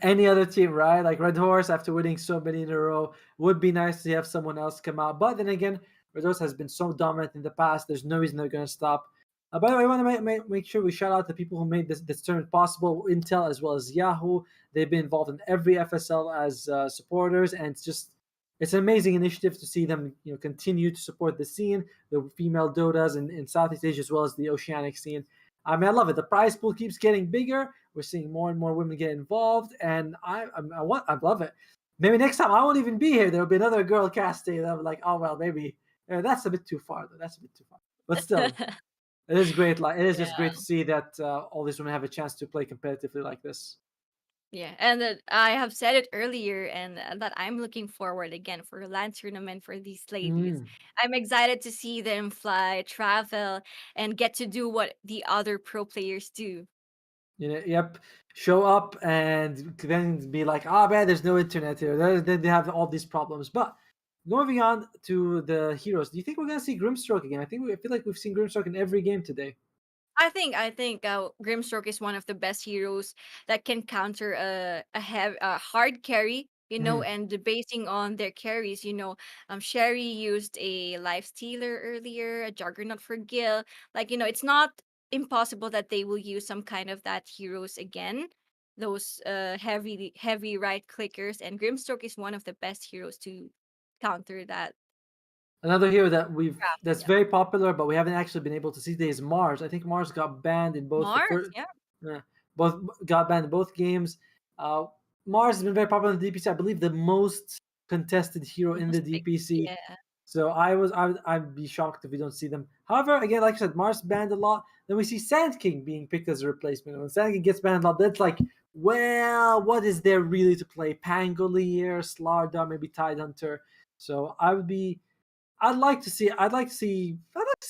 any other team, right? Like Red Horse, after winning so many in a row, would be nice to have someone else come out. But then again, Red Horse has been so dominant in the past. There's no reason they're going to stop. By the way, I want to make sure we shout out the people who made this tournament possible, Intel as well as Yahoo. They've been involved in every FSL as supporters, and it's an amazing initiative to see them continue to support the scene, the female Dotas in Southeast Asia as well as the oceanic scene. I mean, I love it. The prize pool keeps getting bigger. We're seeing more and more women get involved, and I love it. Maybe next time I won't even be here. There'll be another girl casting, and I'm like, oh well, maybe that's a bit too far though. That's a bit too far. But still, it is great. Like it is just great Yeah. to see that all these women have a chance to play competitively like this. Yeah, and I have said it earlier, and that I'm looking forward again for a LAN tournament for these ladies. Mm. I'm excited to see them fly, travel, and get to do what the other pro players do. Yep. Show up and then be like, ah, man, there's no internet here. Then they have all these problems. But moving on to the heroes, do you think we're gonna see Grimstroke again? I feel like we've seen Grimstroke in every game today. I think Grimstroke is one of the best heroes that can counter a hard carry, Mm. and basing on their carries, Sherry used a life stealer earlier, a juggernaut for Gil. Like, it's not impossible that they will use some kind of that heroes again. Those heavy right clickers, and Grimstroke is one of the best heroes to counter that Another hero trap. that's Yeah. very popular, but we haven't actually been able to see today is Mars. I think Mars got banned in both the Mars, first, yeah. yeah, both got banned in both games. Uh, Mars has been very popular in the DPC. I believe the most contested hero in the Most pick. DPC. Yeah. So I'd be shocked if we don't see them. However, again, like I said, Mars banned a lot. Then we see Sand King being picked as a replacement. When Sand King gets banned a lot, that's like, well, what is there really to play? Pangolier, Slardar, maybe Tidehunter. So I'd like to see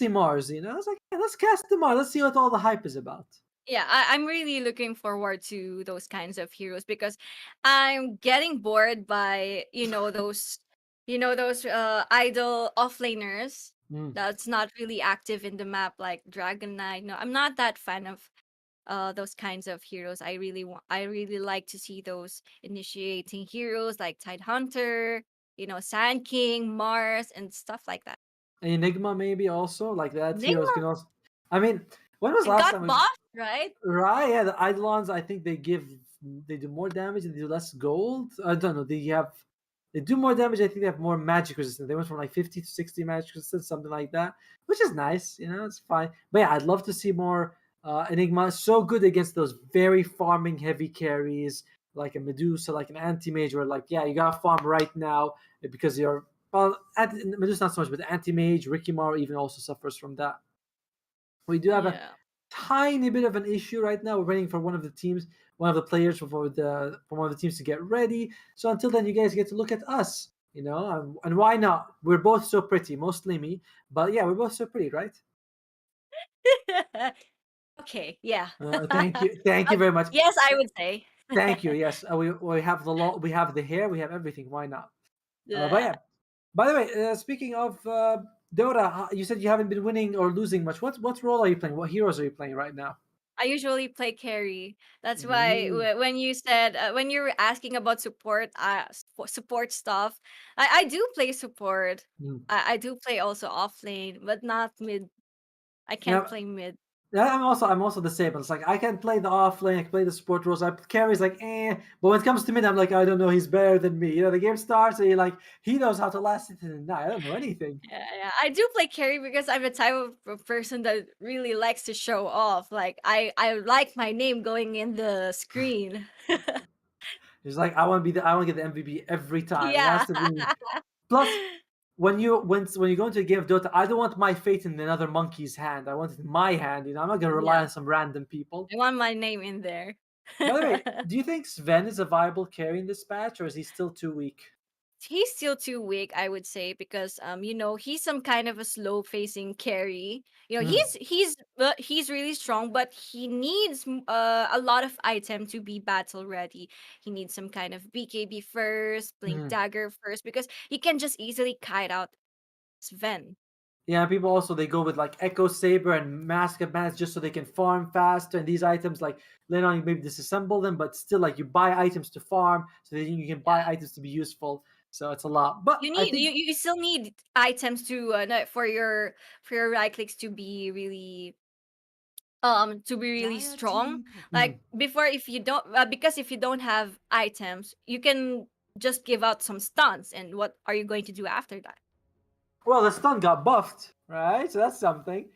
Mars. I was like, yeah, let's cast the Mars. Let's see what all the hype is about. Yeah, I'm really looking forward to those kinds of heroes because I'm getting bored by those idle offlaners Mm. that's not really active in the map like Dragon Knight. No, I'm not that fan of those kinds of heroes. I really like to see those initiating heroes like Tide Hunter, Sand King, Mars, and stuff like that. Enigma maybe also like that. Heroes Enigma, can also. I mean, when was the it last got time? buffed, right? Right, yeah, the Eidolons, I think they do more damage and they do less gold. I don't know. They do more damage. I think they have more magic resistance. They went from like 50 to 60 magic resistance, something like that, which is nice. It's fine. But yeah, I'd love to see more Enigma. So good against those very farming heavy carries like a Medusa, like an anti-mage, where like, yeah, you gotta farm right now because you're well, Medusa not so much, but anti-mage, Ricky Maro even also suffers from that. We do have a Yeah. tiny bit of an issue right now. We're waiting for one of the players for one of the teams to get ready. So until then, you guys get to look at us, and why not? We're both so pretty, mostly me, but yeah, we're both so pretty, right? Okay, yeah. Thank you very much. Yes, I would say. Thank you. Yes, we have the law, we have the hair, we have everything. Why not? But Yeah. yeah. By the way, speaking of Dota, you said you haven't been winning or losing much. What role are you playing? What heroes are you playing right now? I usually play carry. That's why Mm, when you said when you were asking about support stuff, I do play support. mm. I do play also off lane, but not mid. I can't Yeah, play mid. yeah, I'm also the same. It's like I can play the off lane, I can play the support roles. I carries like but when it comes to mid, I'm like I don't know. He's better than me. The game starts and you're like he knows how to last it in the night. I don't know anything. Yeah, I do play carry because I'm the type of person that really likes to show off. Like I like my name going in the screen. He's like I want to get the MVP every time. It Yeah. has to be me. Plus, when you go into a game of Dota, I don't want my fate in another monkey's hand. I want it in my hand. I'm not gonna rely Yeah, on some random people. I want my name in there. By the way, do you think Sven is a viable carry in this patch, or is he still too weak? He's still too weak, I would say, because he's some kind of a slow facing carry. Mm, He's really strong, but he needs a lot of item to be battle ready. He needs some kind of BKB first, blink mm. dagger first, because he can just easily kite out Sven. Yeah, people also they go with like Echo Saber and Mask of Madness just so they can farm faster. And these items, like later on, you maybe disassemble them, but still, like you buy items to farm, so that you can buy Yeah. items to be useful. So it's a lot. But You I need think, you still need items to for your right clicks to be really Dire strong. team pick. mm, Like before, if you don't because if you don't have items, you can just give out some stunts, and what are you going to do after that? well, the stun got buffed, right? So that's something.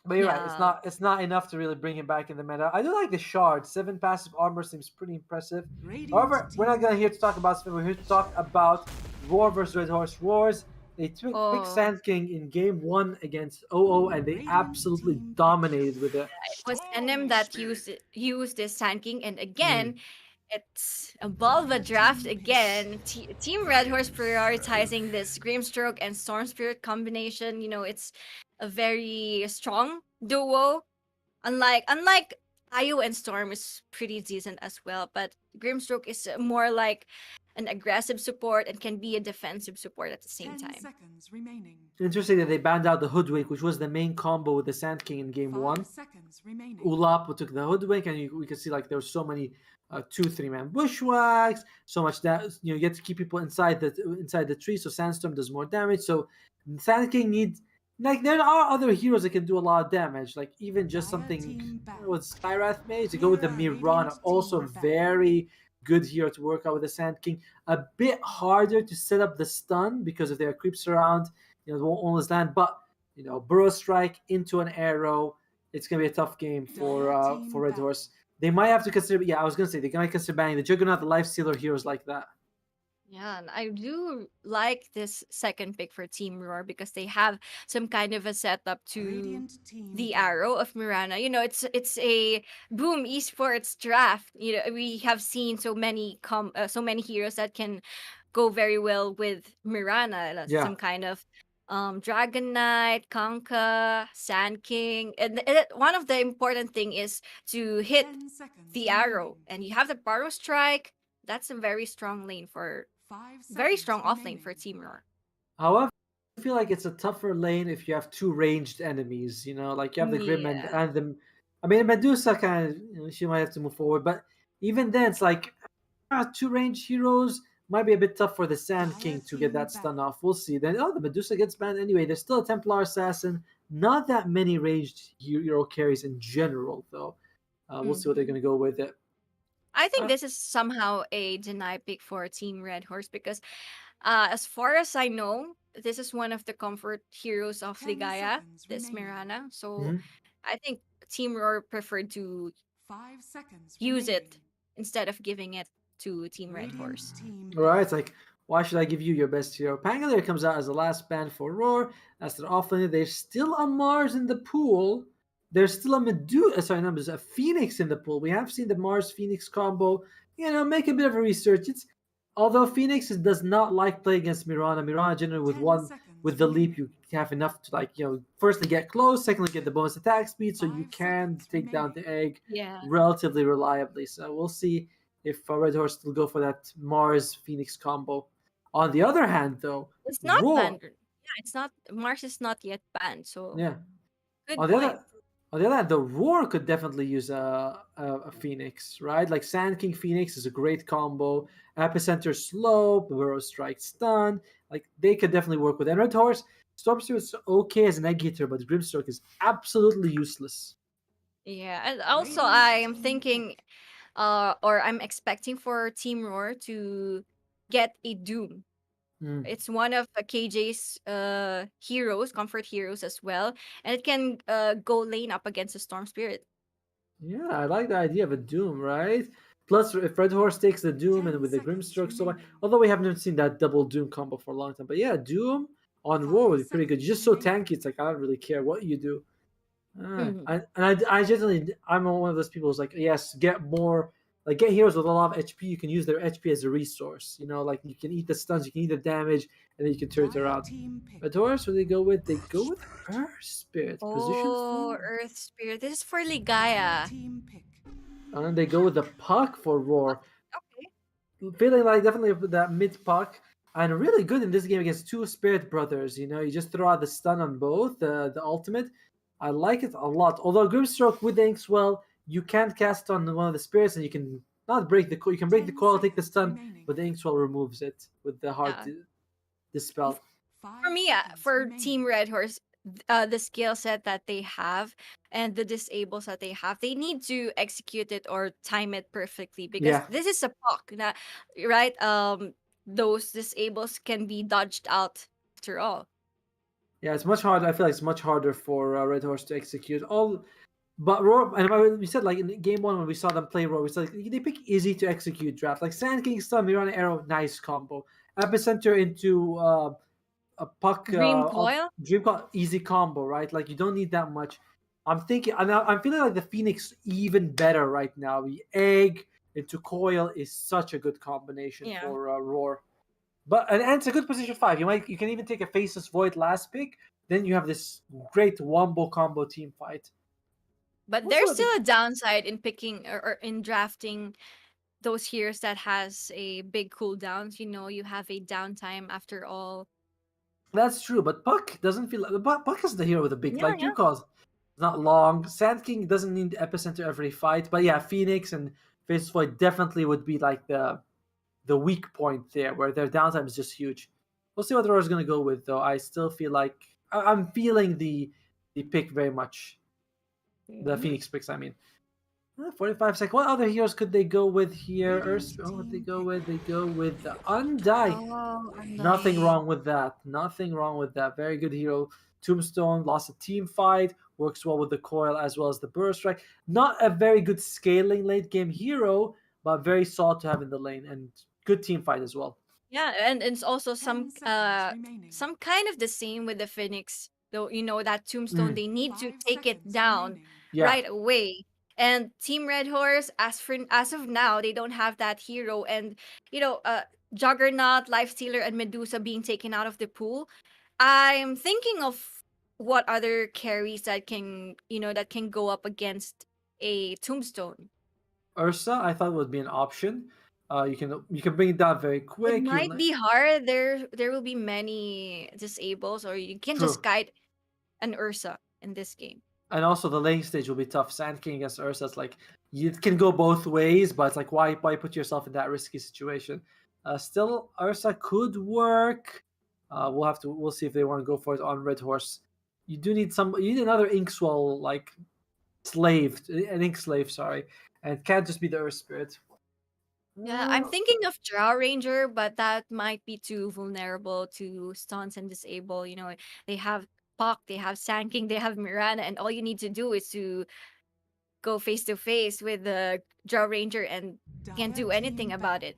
But you're right. Yeah. It's not enough to really bring him back in the meta. I do like the shard. 7 passive armor seems pretty impressive. Radiant However, we're not team gonna here to talk wins. about Sven. We're here to talk about Roar versus Red Horse. Roars. They picked Oh, Sand King in game one against OO, and they Radiant absolutely team pick. dominated with it. it was NM that used this Sand King, and Mm. again, it's above a Dire draft team pick. again. Team Red Horse prioritizing this Grimstroke and Storm Spirit combination. It's a very strong duo. Unlike Io and Storm is pretty decent as well, but Grimstroke is more like an aggressive support and can be a defensive support at the same 10 time. seconds remaining. Interesting that they banned out the Hoodwink, which was the main combo with the Sand King in game 5 one. seconds remaining. Ulap took the Hoodwink, and we could see like there were so many 2-3 man bushwhacks, so much that you get to keep people inside the tree. So Sandstorm does more damage. So Sand King needs, like, there are other heroes that can do a lot of damage, like even just Dire something team back. with Skyrath Mage to go with the Mirana, Radiant also team back. very good hero to work out with the Sand King. A bit harder to set up the stun because if there are creeps around, it won't always land. But Burrow Strike into an arrow, it's gonna be a tough game Dire for team Red back. Horse. They might have to consider. Yeah, I was gonna say they might consider banning the Juggernaut, the Life Stealer heroes like that. Yeah, and I do like this second pick for Team Roar because they have some kind of a setup to Radiant team the back. arrow of Mirana. It's a boom esports draft. We have seen so many heroes that can go very well with Mirana, Yeah. some kind of Dragon Knight, Kanka, Sand King. And one of the important thing is to hit 10 seconds the arrow, remaining. and you have the Burrow Strike. That's a very strong lane 5 very seconds strong off lane for remaining. Team Roar. However, I feel like it's a tougher lane if you have two ranged enemies. Like you have the Grim and Yeah. the. I mean, Medusa kind of she might have to move forward, but even then, it's like two ranged heroes might be a bit tough for the Sand Dire King to get team that back. stun off. We'll see. Then the Medusa gets banned anyway. There's still a Templar Assassin. Not that many ranged hero carries in general, though. We'll see what they're gonna go with it. I think Uh, this is somehow a deny pick for Team Red Horse because, as far as I know, this is one of the comfort heroes of 10 Ligaya, seconds this remaining. Mirana. So mhm. I think Team Roar preferred to 5 seconds use remaining. it instead of giving it to Team Red Radiant Horse. team All right, back. it's like, why should I give you your best hero? Pangolier comes out as the last ban for Roar. That's their offlane. There's still a Mars in the pool. There's still a Medusa. Sorry, no, there's a Phoenix in the pool. We have seen the Mars Phoenix combo. Make a bit of a research. Although Phoenix does not like playing against Mirana. Mirana generally 10 seconds with the leap remaining. you have enough to firstly get close, secondly get the bonus attack speed, so you 5 can seconds take down remaining. the egg Yeah. relatively reliably. So we'll see if Red Horse will go for that Mars Phoenix combo. On the other hand, though, It's not Roar, banned. Yeah, it's not. Mars is not yet banned. So yeah. good On the point. other, on the other hand, the Roar could definitely use a Phoenix, right? Like Sand King Phoenix is a great combo. Epicenter Slope, Burrow Strike Stun, like they could definitely work with. And Red Horse, Stormstream is okay as an egg hitter, but Grimstroke is absolutely useless. Yeah, and also Radiant I am team thinking, pick. or I'm expecting for Team Roar to get a Doom. Mm. It's one of KJ's heroes, comfort heroes as well, and it can go lane up against a Storm Spirit. Yeah, I like the idea of a Doom, right? Plus, if Red Horse takes the Doom and 10 with the seconds Grimstroke, so remaining. although we haven't seen that double Doom combo for a long time, but yeah, Doom on Roar would be pretty good. You're just so tanky. It's like I don't really care what you do. Mhm. I generally, I'm one of those people who's like, yes, get more, like get heroes with a lot of HP. You can use their HP as a resource. Like you can eat the stuns, you can eat the damage, and then you can turn it Dire around. team pick. Red Horse, what do they go with? They go with Earth Spirit, position Oh, 4. Earth Spirit. This is for Dire Ligaya. team pick. And they go with the Puck for Roar. Okay. Feeling like definitely that mid Puck. And really good in this game against two Spirit Brothers. You just throw out the stun on both, the ultimate. I like it a lot. Although Grimstroke with the Inkswell, you can't cast on one of the spirits, and you can not break the coil. You can break the 10 coil, take the seconds stun, remaining. but the Inkswell removes it with the hard Yeah. dispel. For me, for Team Red Horse, the skill set that they have and the disables that they have, they need to execute it or time it perfectly because Yeah, this is a puck, right? Those disables can be dodged out after all. yeah, it's much harder. I feel like it's much harder for Red Horse to execute all. But Roar, and we said like in game one when we saw them play Roar, we said like, they pick easy to execute draft. Like Sand King Stun, Mirana Arrow, nice combo. Epicenter into a Puck, Dream Coil? Dream Call, easy combo, right? Like you don't need that much. I'm feeling like the Phoenix even better right now. The Egg into Coil is such a good combination Yeah. for Roar. And it's a good position 5. You can even take a Faceless Void last pick. Then you have this great Wombo combo team fight. But Also, there's still a downside in picking or in drafting those heroes that has a big cooldowns. You have a downtime after all. That's true, but Puck doesn't feel like Puck is the hero with a big Yeah, like yeah. you call not long. Sand King doesn't need epicenter every fight, but yeah, Phoenix and Faceless Void definitely would be like the weak point there, where their downtime is just huge. We'll see what Roar's gonna go with though. I still feel like I'm feeling the pick very much. The Mhm. Phoenix picks, I mean. 45 seconds. What other heroes could they go with here? Radiant What they team go pick. with? They go with the Undying. Oh, Nothing Undying. wrong with that. Nothing wrong with that. Very good hero. Tombstone lost a team fight. Works well with the coil as well as the burst strike. Not a very good scaling late game hero, but very solid to have in the lane and good team fight as well. Yeah, and it's also 10 seconds remaining. some kind of the same with the Phoenix. Though that Tombstone, Mm, they need to 5 take it seconds down remaining. yeah. right away. And Team Red Horse, as of now, they don't have that hero. And Juggernaut, Lifestealer, and Medusa being taken out of the pool. I'm thinking of what other carries that can go up against a Tombstone. Ursa, I thought would be an option. You can bring it down very It quick. might be hard. There will be many disables, or you can just True. guide an Ursa in this game. And also the lane stage will be tough. Sand King against Ursa, it's like it can go both ways, but it's like why put yourself in that risky situation? Still, Ursa could work. We'll see if they want to go for it on Red Horse. You need another Inkswell like an ink slave, sorry, and it can't just be the Earth Spirit. Yeah, I'm Uh, thinking of Drow Ranger, but that might be too vulnerable to stuns and disable. They have Puck, they have Sand King, they have Miranda, and all you need to do is to go face to face with the Drow Ranger and can't do Dire anything team about it.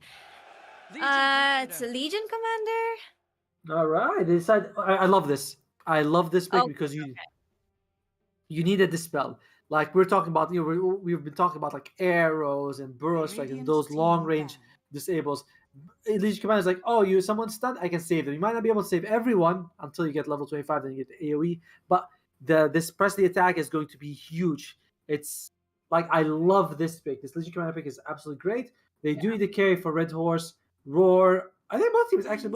battle. It's a Legion Commander. all right, they decide. I love this. I love this pick Oh, because you need a dispel. Like we're talking about, we've been talking about like arrows and burrow strike and Radiant those long team range ban. disables. Legion Commander is like, oh, someone's stunned, I can save them. You might not be able to save everyone until you get level 25, then you get AoE. But this press the attack is going to be huge. It's like I love this pick. This Legion Commander pick is absolutely great. They do need a carry for Red Horse, Roar. I think both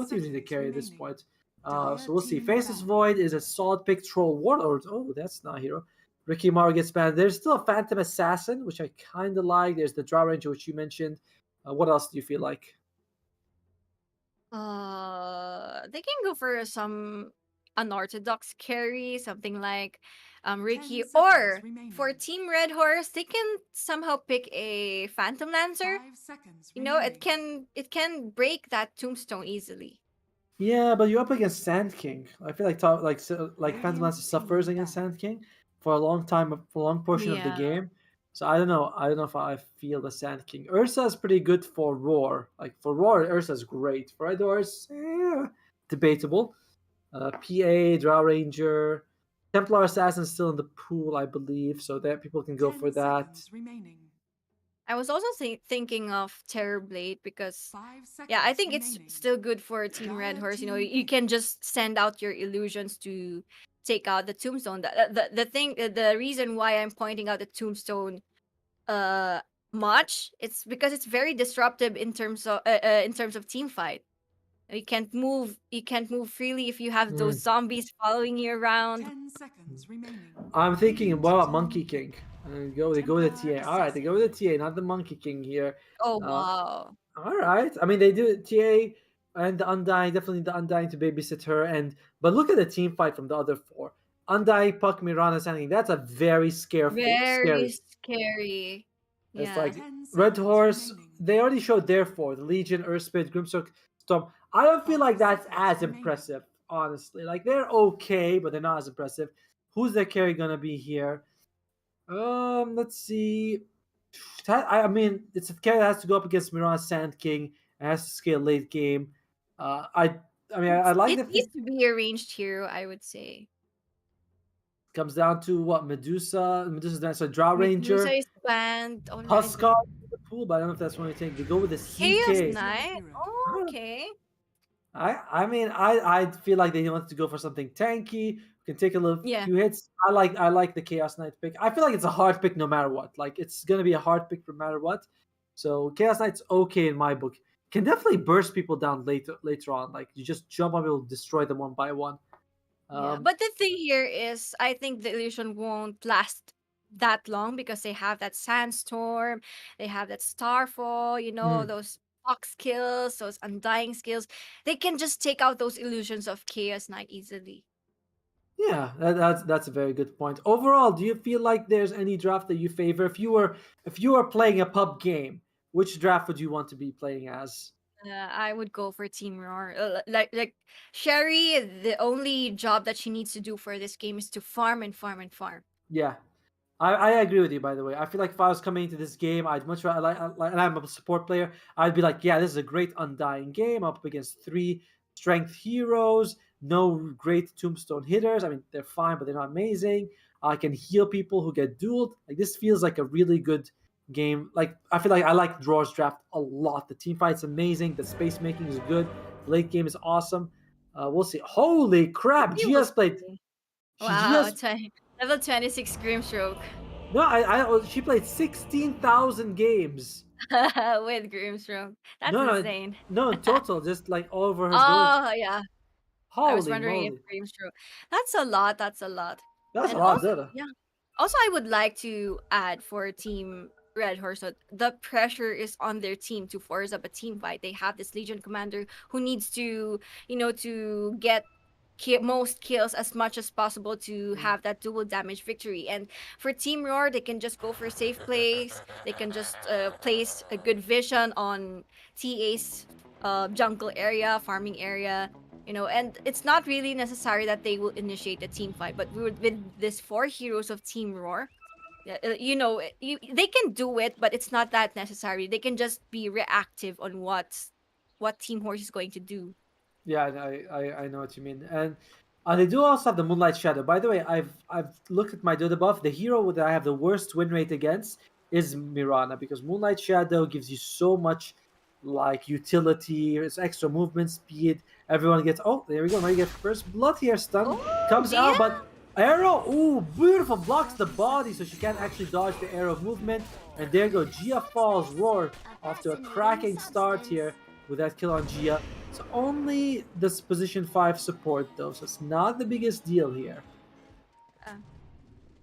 teams need a carry at this point. So we'll see. Dire team Faceless ban. Void is a solid pick. Troll Warlord. Oh, that's not a hero. Ricky Maro gets banned. There's still a Phantom Assassin, which I kind of like. There's the Drow Ranger, which you mentioned. What else do you feel like? They can go for some unorthodox carry, something like Ricky, 10 or seconds for remaining. Team Red Horse, they can somehow pick a Phantom Lancer. 5 seconds It remaining. can break that Tombstone easily. Yeah, but you're up against Sand King. I feel like Phantom Radiant Lancer suffers team against ban. Sand King for a long time, for a long portion of the Yeah. game. So I don't know. I don't know if I feel the Sand King. Ursa is pretty good for Roar. Like for Roar, Ursa's great. For Red Horse, debatable. PA, Drow Ranger, Templar Assassin still in the pool, I believe. So that people can go 10 for that. seconds remaining. I was also thinking of Terrorblade because 5 seconds yeah, I think remaining. it's still good for Team Red Dire Horse. You know, team you can just send out your illusions to take out the tombstone. The thing, the reason why I'm pointing out the tombstone uh much, it's because it's very disruptive in terms of team fight. You can't move freely if you have Mm. those zombies following you around. 10 seconds remaining. I'm thinking, what about Monkey Team King? They go with the TA. All right, they go with the TA, not the Monkey King here. Oh Uh, wow. all right. I mean, they do TA and the Undying. Definitely the Undying to babysit her. But look at the team fight from the other four. Undying, Puck, Mirana, Sanding. That's a very Very scary. scary. It's Yeah. like 10 Red seconds Horse. remaining. They already showed their four: the Legion, Earthspit, Grimstroke, Storm. I don't feel 5 like that's seconds as remaining. impressive, honestly. Like they're okay, but they're not as impressive. Who's their carry gonna be here? Let's see. I mean, it's a carry that has to go up against Mirana Sand King and has to scale late game. I mean, I like It that needs it to be a ranged hero, I would say. comes down to what Medusa's dance, so Drow Medusa Ranger, is banned already. Huskar in the pool, but I don't know if that's what you take. They go with the Chaos CK. Knight? Hero. Oh, okay. I mean I feel like they want to go for something tanky, who can take a little Yeah. few hits. I like the Chaos Knight pick. I feel like it's a hard pick no matter what. Like it's gonna be a hard pick no matter what. So Chaos Knight's okay in my book. Can definitely burst people down later on. Like you just jump on people, destroy them one by one. Yeah. Um, But the thing here is I think the illusion won't last that long because they have that sandstorm, they have that starfall, mm, those fox skills, those undying skills. They can just take out those illusions of Chaos Knight easily. yeah, that's a very good point. Overall, do you feel like there's any draft that you favor? If you were playing a pub game, which draft would you want to be playing as? I would go for Team Roar. Like Sherry, the only job that she needs to do for this game is to farm and farm and farm. Yeah, I agree with you. By the way, I feel like if I was coming into this game, I'd much rather and I'm a support player. I'd be like, yeah, this is a great Undying game. Up against three strength heroes, no great Tombstone hitters. I mean, they're fine, but they're not amazing. I can heal people who get dueled. Like this feels like a really good game. Like I feel like I like Draw's draft a lot. The team fight's amazing. The space making is good. The late game is awesome. We'll see. Holy crap! You will Gia's played. see. She Wow, just level 26 Grimstroke no. She played 16,000 games. with Grimstroke. That's No, no, insane. no. In total, just like all over her village. Oh yeah, I was Holy wondering if moly, Grimstroke. That's a lot. That's a lot. that's a And lot of also, data. yeah. Also, I would like to add for Team Red Horse, so the pressure is on their team to force up a team fight. They have this Legion commander who needs to, to get most kills as much as possible to have that dual damage victory. And for Team Roar, they can just go for safe plays. They can just place a good vision on TA's jungle area, farming area. And it's not really necessary that they will initiate a team fight, but with these four heroes of Team Roar, yeah, they can do it, but it's not that necessary. They can just be reactive on what Team Horse is going to do. Yeah, I know what you mean. And they do also have the Moonlight Shadow. By the way, I've looked at my Dota buff. The hero that I have the worst win rate against is Mirana because Moonlight Shadow gives you so much like utility, it's extra movement speed. Everyone gets there we go. Now you get first blood here. Stun Oh, comes yeah. out, but arrow, ooh, beautiful, blocks the body so she can't actually dodge the arrow movement. And there you go, Gia falls. Roar off to a cracking start here with that kill on Gia. It's only this position 5 support though, so it's not the biggest deal here.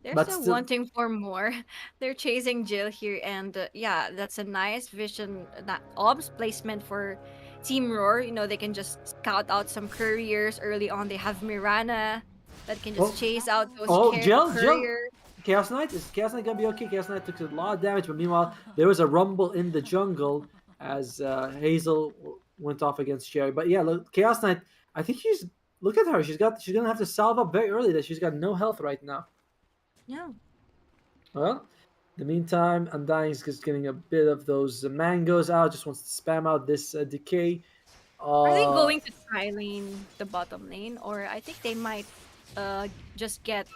They're But still still- wanting for more. They're chasing Jill here, and yeah, that's a nice vision, that obs placement for Team Roar. They can just scout out some couriers early on. They have Mirana that can just chase out those Jill, couriers. Chaos Knight? Is Chaos Knight gonna be okay? Chaos Knight took a lot of damage, but meanwhile, there was a rumble in the jungle as Hazel went off against Sherry. But yeah, look, Chaos Knight, I think look at her. She's gonna have to salve up very early that she's got no health right now. Yeah. Well, In the meantime, Undying's just getting a bit of those mangoes out. Just wants to spam out this decay. Are they Uh, going to try lane the bottom lane, or I think they might just get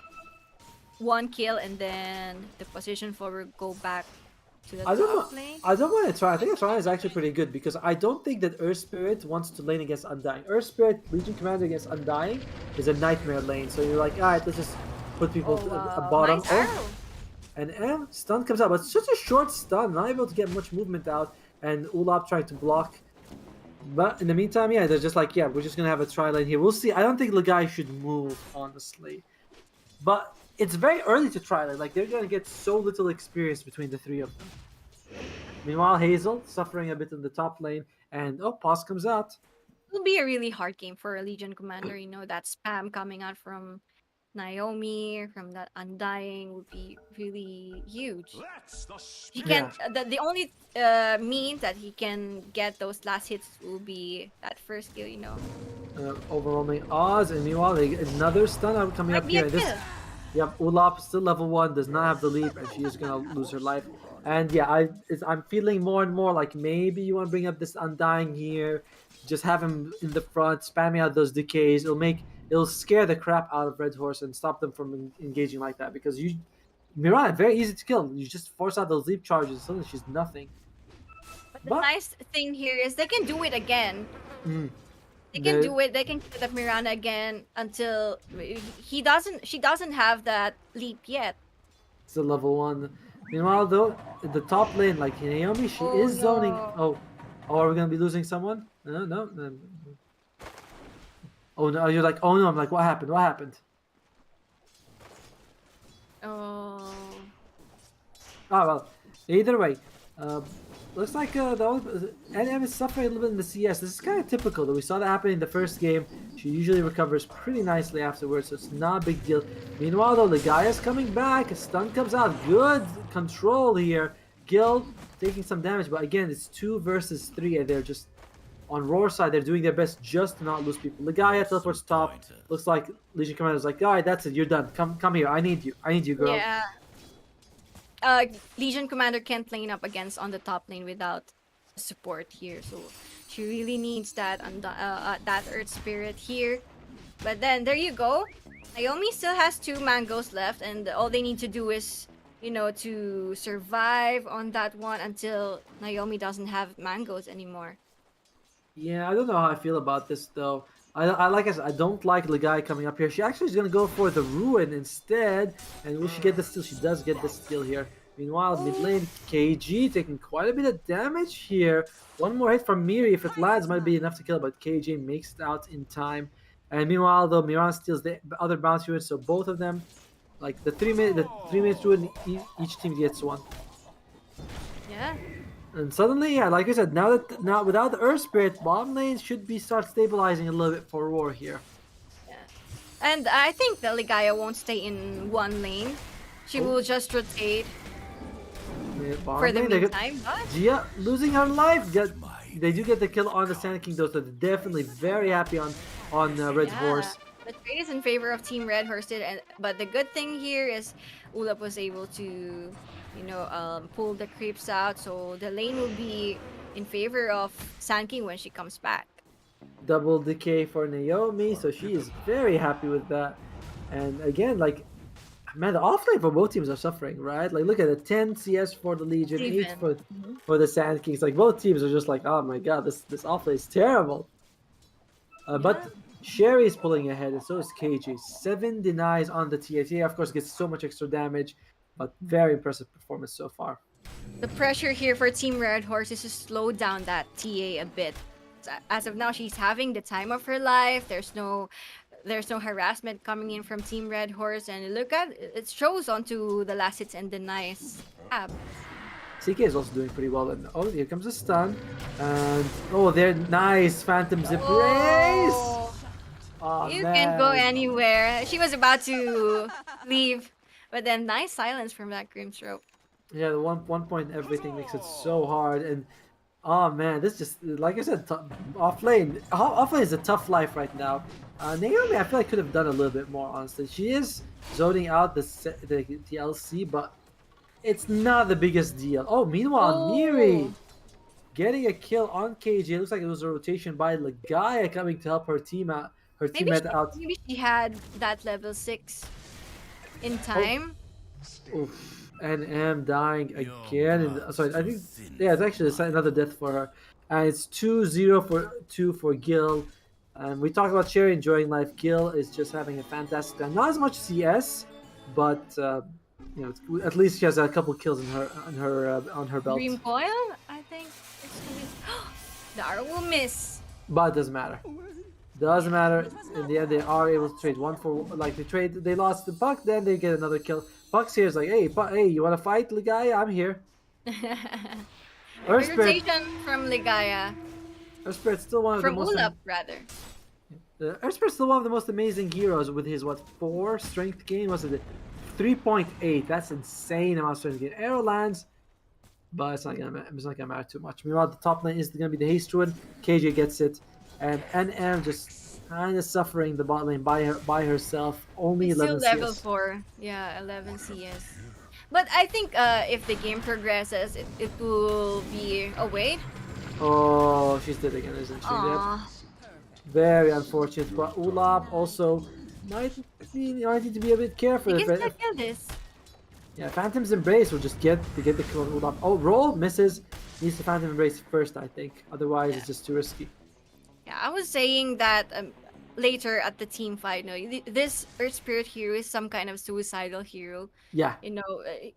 one kill and then the position forward go back to the I don't top know. lane? I don't want to try. I think Try is actually pretty good because I don't think that Earth Spirit wants to lane against Undying. Earth Spirit Legion Commander against Undying is a nightmare lane. So you're like, all right, let's just put people Oh at wow, bottom. nice Oh, arrow. and stun comes out, but it's just a short stun, not able to get much movement out. And Ulap trying to block. But in the meantime, yeah, they're just like, yeah, we're just gonna have a try lane here. We'll see. I don't think Lagai should move, honestly. But it's very early to try lane. Like they're gonna get so little experience between the three of them. Meanwhile, Hazel suffering a bit in the top lane, and oh, Pause comes out. It will be a really hard game for a Legion commander. You know, that spam coming out from Naomi, from that Undying would be really huge. He can Yeah. the only means that he can get those last hits will be that first kill, you know. Overwhelming Oz, and meanwhile, they get another stun out coming Might up be a here. This, kill. yep, Ulap still level 1, does not have the leap, and she is gonna lose her life. And yeah, I'm feeling more and more like maybe you want to bring up this Undying here, just have him in the front, spamming out those decays. It'll scare the crap out of Red Horse and stop them from engaging like that because Mirana very easy to kill. You just force out those leap charges, suddenly she's nothing. But the But nice thing here is they can do it again. mm, They can the, do it. They can get up Miranda again until he doesn't. She doesn't have that leap yet. it's a level 1. Meanwhile, though, in the top lane, like Naomi, she Oh is zoning. no! Oh, are we gonna be losing someone? No. Oh no, you're like, oh no. I'm like, what happened? What happened? Oh, Oh well. Either way, uh, looks like NM is suffering a little bit in the CS. This is kind of typical. That we saw that happen in the first game. She usually recovers pretty nicely afterwards, so it's not a big deal. Meanwhile, though, Legaya's coming back. A stun comes out. Good control here. Gil taking some damage, but again, it's 2 versus 3, and they're just on Roar side. They're doing their best just to not lose people. Legaya teleports top. Looks like Legion Commander's like, all right, that's it. You're done. Come here. I need you. I need you, girl. yeah. Legion commander can't lane up against on the top lane without support here, so she really needs that that Earth Spirit here. But then there you go. Naomi still has 2 mangoes left, and all they need to do is, you know, to survive on that one until Naomi doesn't have mangoes anymore. Yeah, I don't know how I feel about this though. Like I said, I don't like the guy coming up here. She actually is gonna go for the ruin instead, and will she get the steal? She does get the steal here. Meanwhile, mid lane, KG taking quite a bit of damage here. One more hit from Miri, if it lands, might be enough to kill, but KG makes it out in time. And meanwhile, though, Miran steals the other bounce ruin, so both of them, like the 3 minute ruin, each team gets one. Yeah. And suddenly, yeah, like I said, now without the Earth Spirit, bottom lane should be start stabilizing a little bit for Roar here. Yeah. And I think the Ligaya won't stay in one lane. She will just rotate Yeah, bottom for the lane, they get- meantime, but Gia losing her life. They do get the kill on the Sand King though, so they're definitely very happy on Red Horse. the trade is in favor of Team Red Horse, but the good thing here is Ulap was able to, you know, pull the creeps out, so the lane will be in favor of Sand King when she comes back. Double decay for Naomi, so she is very happy with that. And again, like, man, the offlane for both teams are suffering, right? Like, look at the 10 CS for the Legion, 8 Even. for the Sand Kings. Like, both teams are just like, oh my god, this offlane is terrible. But Sherry is pulling ahead, and so is KG. 7 denies on the TA. Of course, gets so much extra damage, but very impressive performance so far. The pressure here for Team Red Horse is to slow down that TA a bit. As of now, she's having the time of her life. There's no harassment coming in from Team Red Horse, and look at it shows onto the last hits and denies tab. CK is also doing pretty well. And oh, here comes a stun, and oh, they're nice Phantom Zip race. Oh, Oh, you man. can go anywhere. She was about to leave, but then nice silence from that Grimstroke. Yeah, the one point everything makes it so hard, and oh man, this just like I said, off lane is a tough life right now. Naomi, I feel like could have done a little bit more. Honestly, she is zoning out the LC, but it's not the biggest deal. Oh, meanwhile, Miri Oh, getting a kill on KJ. Looks like it was a rotation by Ligaya coming to help her her maybe teammate out. she had that level 6 in Oh, time. oof. And am dying again. Sorry, I think yeah, it's actually another death for her. And it's 2-0 for 2 for Gil. And we talked about Cherry enjoying life. Gil is just having a fantastic time. Not as much CS, but at least she has a couple kills in on her belt. Dream Coil, I think it's gonna be. The arrow will miss. But it doesn't matter. Doesn't matter. In the end, they are able to trade one for They lost the Buck, then they get another kill. Buck's here is like, hey, you want to fight, guy? I'm here. Earth Spirit, Rotation from Ligaya. Earth Spirit's still one of the From most. Ulap, rather. Earth Spirit's still one of the most amazing heroes with his 4 strength gain. Was it 3.8? That's insane amount of strength gain. Arrow lands, but it's not gonna matter too much. Meanwhile, the top lane is gonna be the haste ruin. KJ gets it, and NM just kind of suffering the bot lane by herself. Only It's 11 still level CS. 4. Yeah, 11 CS. But I think if the game progresses, it will be a wait. Oh, she's dead again, isn't she? Yep. Aww. Very unfortunate. But Ulab also might need to be a bit careful. I If, guess I if, kill this. yeah, Phantom's Embrace will just get the kill on Ulab. Oh, roll misses. Needs the Phantom Embrace first, I think. Otherwise, it's just too risky. Yeah, I was saying that later at the team fight, this Earth Spirit hero is some kind of suicidal hero. Yeah,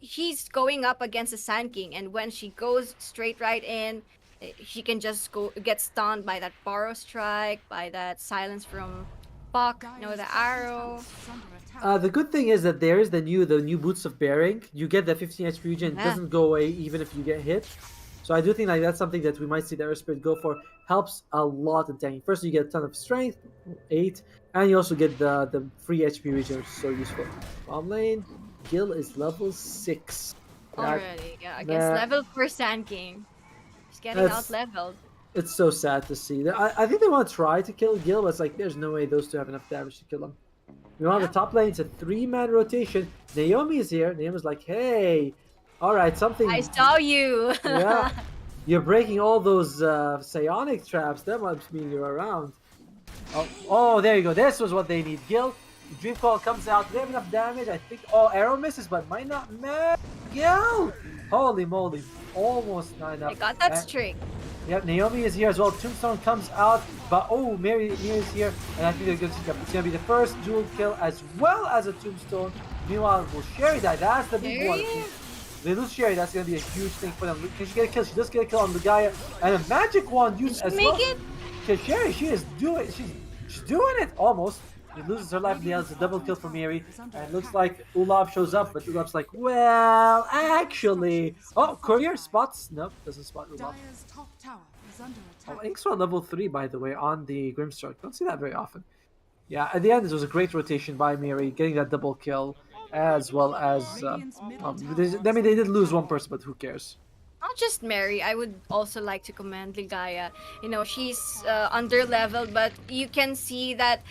She's going up against the Sand King, and when she goes straight right in, she can just get stunned by that Borrow Strike, by that silence from Buck, the arrow. the good thing is that there is the new Boots of Bearing. You get that 15 HP regen. It Yeah. doesn't go away even if you get hit. So I do think that's something that we might see the Earth Spirit go for. Helps a lot in tanking. First, you get a ton of strength, 8, and you also get the free HP regen, which is so useful. Bottom lane, Gil is level 6. Already, yeah, against that- level 4 Sand King. She's getting That's- out leveled. It's so sad to see. I think they want to try to kill Gil, but it's like there's no way those two have enough damage to kill him. Meanwhile, Yeah. the top lane, it's a 3-man rotation. Naomi is here. Naomi's like, hey, all right, something. I saw you. Yeah, you're breaking all those psionic traps. That must mean you're around. Oh, there you go. This was what they need. Gil, Dream Call comes out. They have enough damage. I think. Oh, arrow misses, but might not match. Gil! Holy moly. Almost 9 up. I got that And- streak. Yep, Naomi is here as well. Tombstone comes out, but Mary is here, and I think it's gonna be the first dual kill as well as a Tombstone. Meanwhile, will Sherry die? That's the big one. Sherry? They lose Sherry, that's gonna be a huge thing for them. Can she get a kill? She does get a kill on the guy, and a magic wand used Did as she well. make it? Because Sherry, she's doing it almost. She loses her life in the end. It's a double kill for Mary. And it looks like Olaf shows up, but Olaf's like, well, actually. Oh, Courier spots. Nope, doesn't spot Olaf. Dire's top tower is under Oh, attack. Ink's on level 3, by the way, on the Grimstroke. Don't see that very often. Yeah, at the end, this was a great rotation by Mary, getting that double kill, as well as... they did lose one person, but who cares? Not just Mary, I would also like to commend Ligaya. She's under leveled, but you can see that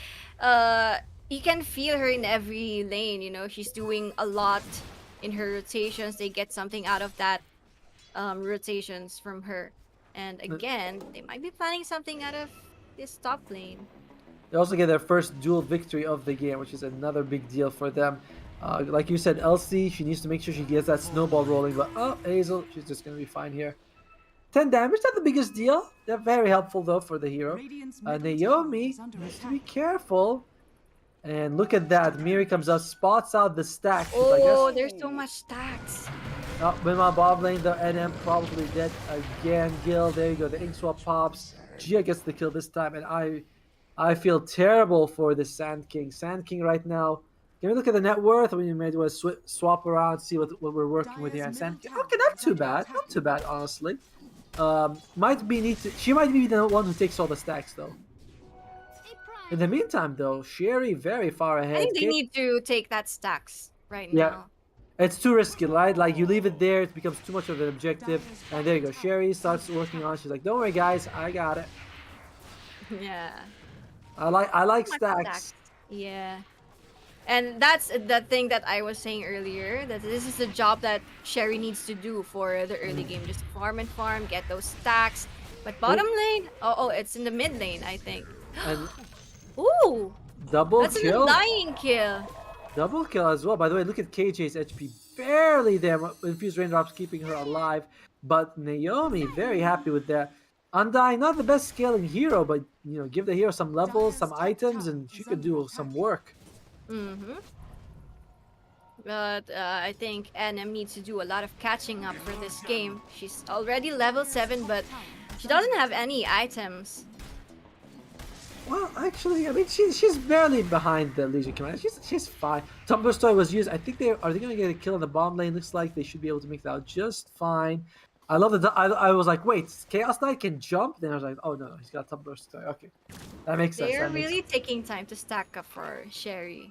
you can feel her in every lane. She's doing a lot in her rotations. They get something out of that rotations from her. And again, they might be planning something out of this top lane. They also get their first dual victory of the game, which is another big deal for them. Like you said, Elsie, she needs to make sure she gets that snowball rolling, but Hazel, she's just going to be fine here. 10 damage, not the biggest deal. They're very helpful, though, for the hero. Radiant's middle Naomi tower is under needs to be attack. careful. And look at that. Miri comes out, spots out the stack. She's like, Oh, yes. there's so much stacks. Meanwhile, Bob lane, the NM probably dead again. Gil, there you go. The ink swap pops. Gia gets the kill this time, and I feel terrible for the Sand King. Sand King right now. Can we look at the net worth? We may want to swap around, see what we're working with here. And Sand King. Okay, not too bad. Not too bad, honestly. She might be the one who takes all the stacks, though. In the meantime, though, Sherry very far ahead. I think they Kate- need to take that stacks right Yeah. now. It's too risky, right? Like, you leave it there, it becomes too much of an objective. And there you go. Sherry starts working on it. She's like, don't worry, guys. I got it. Yeah. I like Much stacks. Yeah. And that's the thing that I was saying earlier, that this is the job that Sherry needs to do for the early game. Just farm and farm, get those stacks. But bottom lane, oh, it's in the mid lane, I think. And Ooh, double that's an kill. undying kill. Double kill as well. By the way, look at KJ's HP. Barely there. Infused Raindrops keeping her alive. But Naomi, very happy with that. Undying, not the best scaling hero, but you know, give the hero some levels, some items, and she could do some work. Mm-hmm. But I think NM needs to do a lot of catching up for this game. She's already level 7, but she doesn't have any items. Well, actually, I mean, she's barely behind the Legion Commander. She's fine. Tumblr Story was used. I think they are they going to get a kill in the bomb lane? Looks like they should be able to make that out just fine. I love that. I was like, wait, Chaos Knight can jump? Then I was like, oh no, he's got Tumblr Story. Okay, that makes sense. They're really taking time to stack up for Sherry.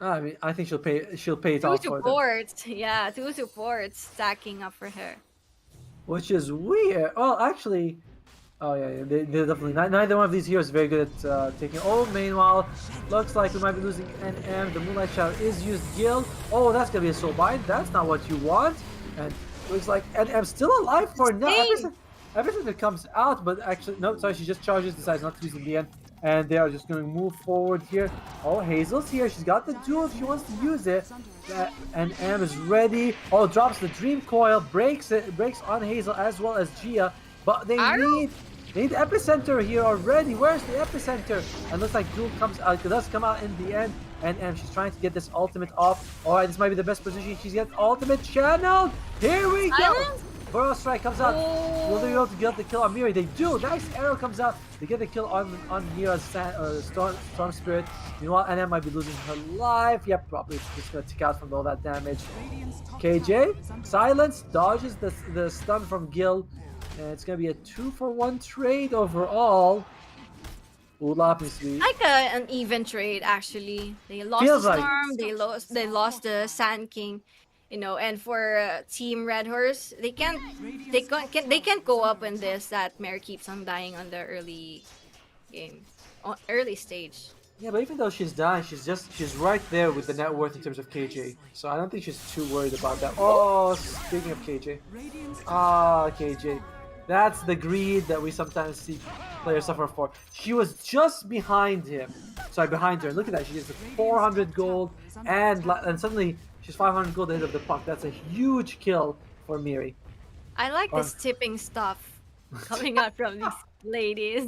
I mean, I think she'll pay it Two off for them. supports, yeah, 2 supports stacking up for her. Which is weird. Well, actually, oh yeah, they're definitely neither one of these heroes is very good at taking. Oh, meanwhile, looks like we might be losing NM. The Moonlight Shadow is used. Gil. Oh, that's gonna be a soul bind. That's not what you want. And looks like NM still alive for now. Everything that comes out, but actually, no, sorry, she just charges, decides not to use it in the end. And they are just going to move forward here. Oh, Hazel's here. She's got the duel if she wants to use it. And M is ready. Oh, drops the Dream Coil, breaks it, breaks on Hazel as well as Gia. But they need the epicenter here already. Where's the epicenter? And looks like duel comes out. It does come out in the end. And she's trying to get this ultimate off. All right, this might be the best position. She's got ultimate channeled. Here we go. Burrow Strike comes out. Will they be able to get the kill on Miri? They do. Nice arrow comes out. They get the kill on Mira's Storm Spirit. You know what? NM might be losing her life. Yep, probably just gonna tick out from all that damage. KJ, silence, dodges the stun from Gil. And it's gonna be a 2-for-1 trade overall. Ulap needs to be Like an even trade, actually. They lost Feels the like- Storm, they lost the Sand King. You know, and for Team Red Horse, they can't go up in this. That Mary keeps on dying on the early game, early stage. Yeah, but even though she's dying, she's right there with the net worth in terms of KJ. So I don't think she's too worried about that. Oh, speaking of KJ. KJ. That's the greed that we sometimes see players suffer for. She was just behind him. Sorry, behind her. Look at that. She gets 400 gold and suddenly she's 500 gold ahead of the puck. That's a huge kill for Miri. I like this tipping stuff coming out from these ladies.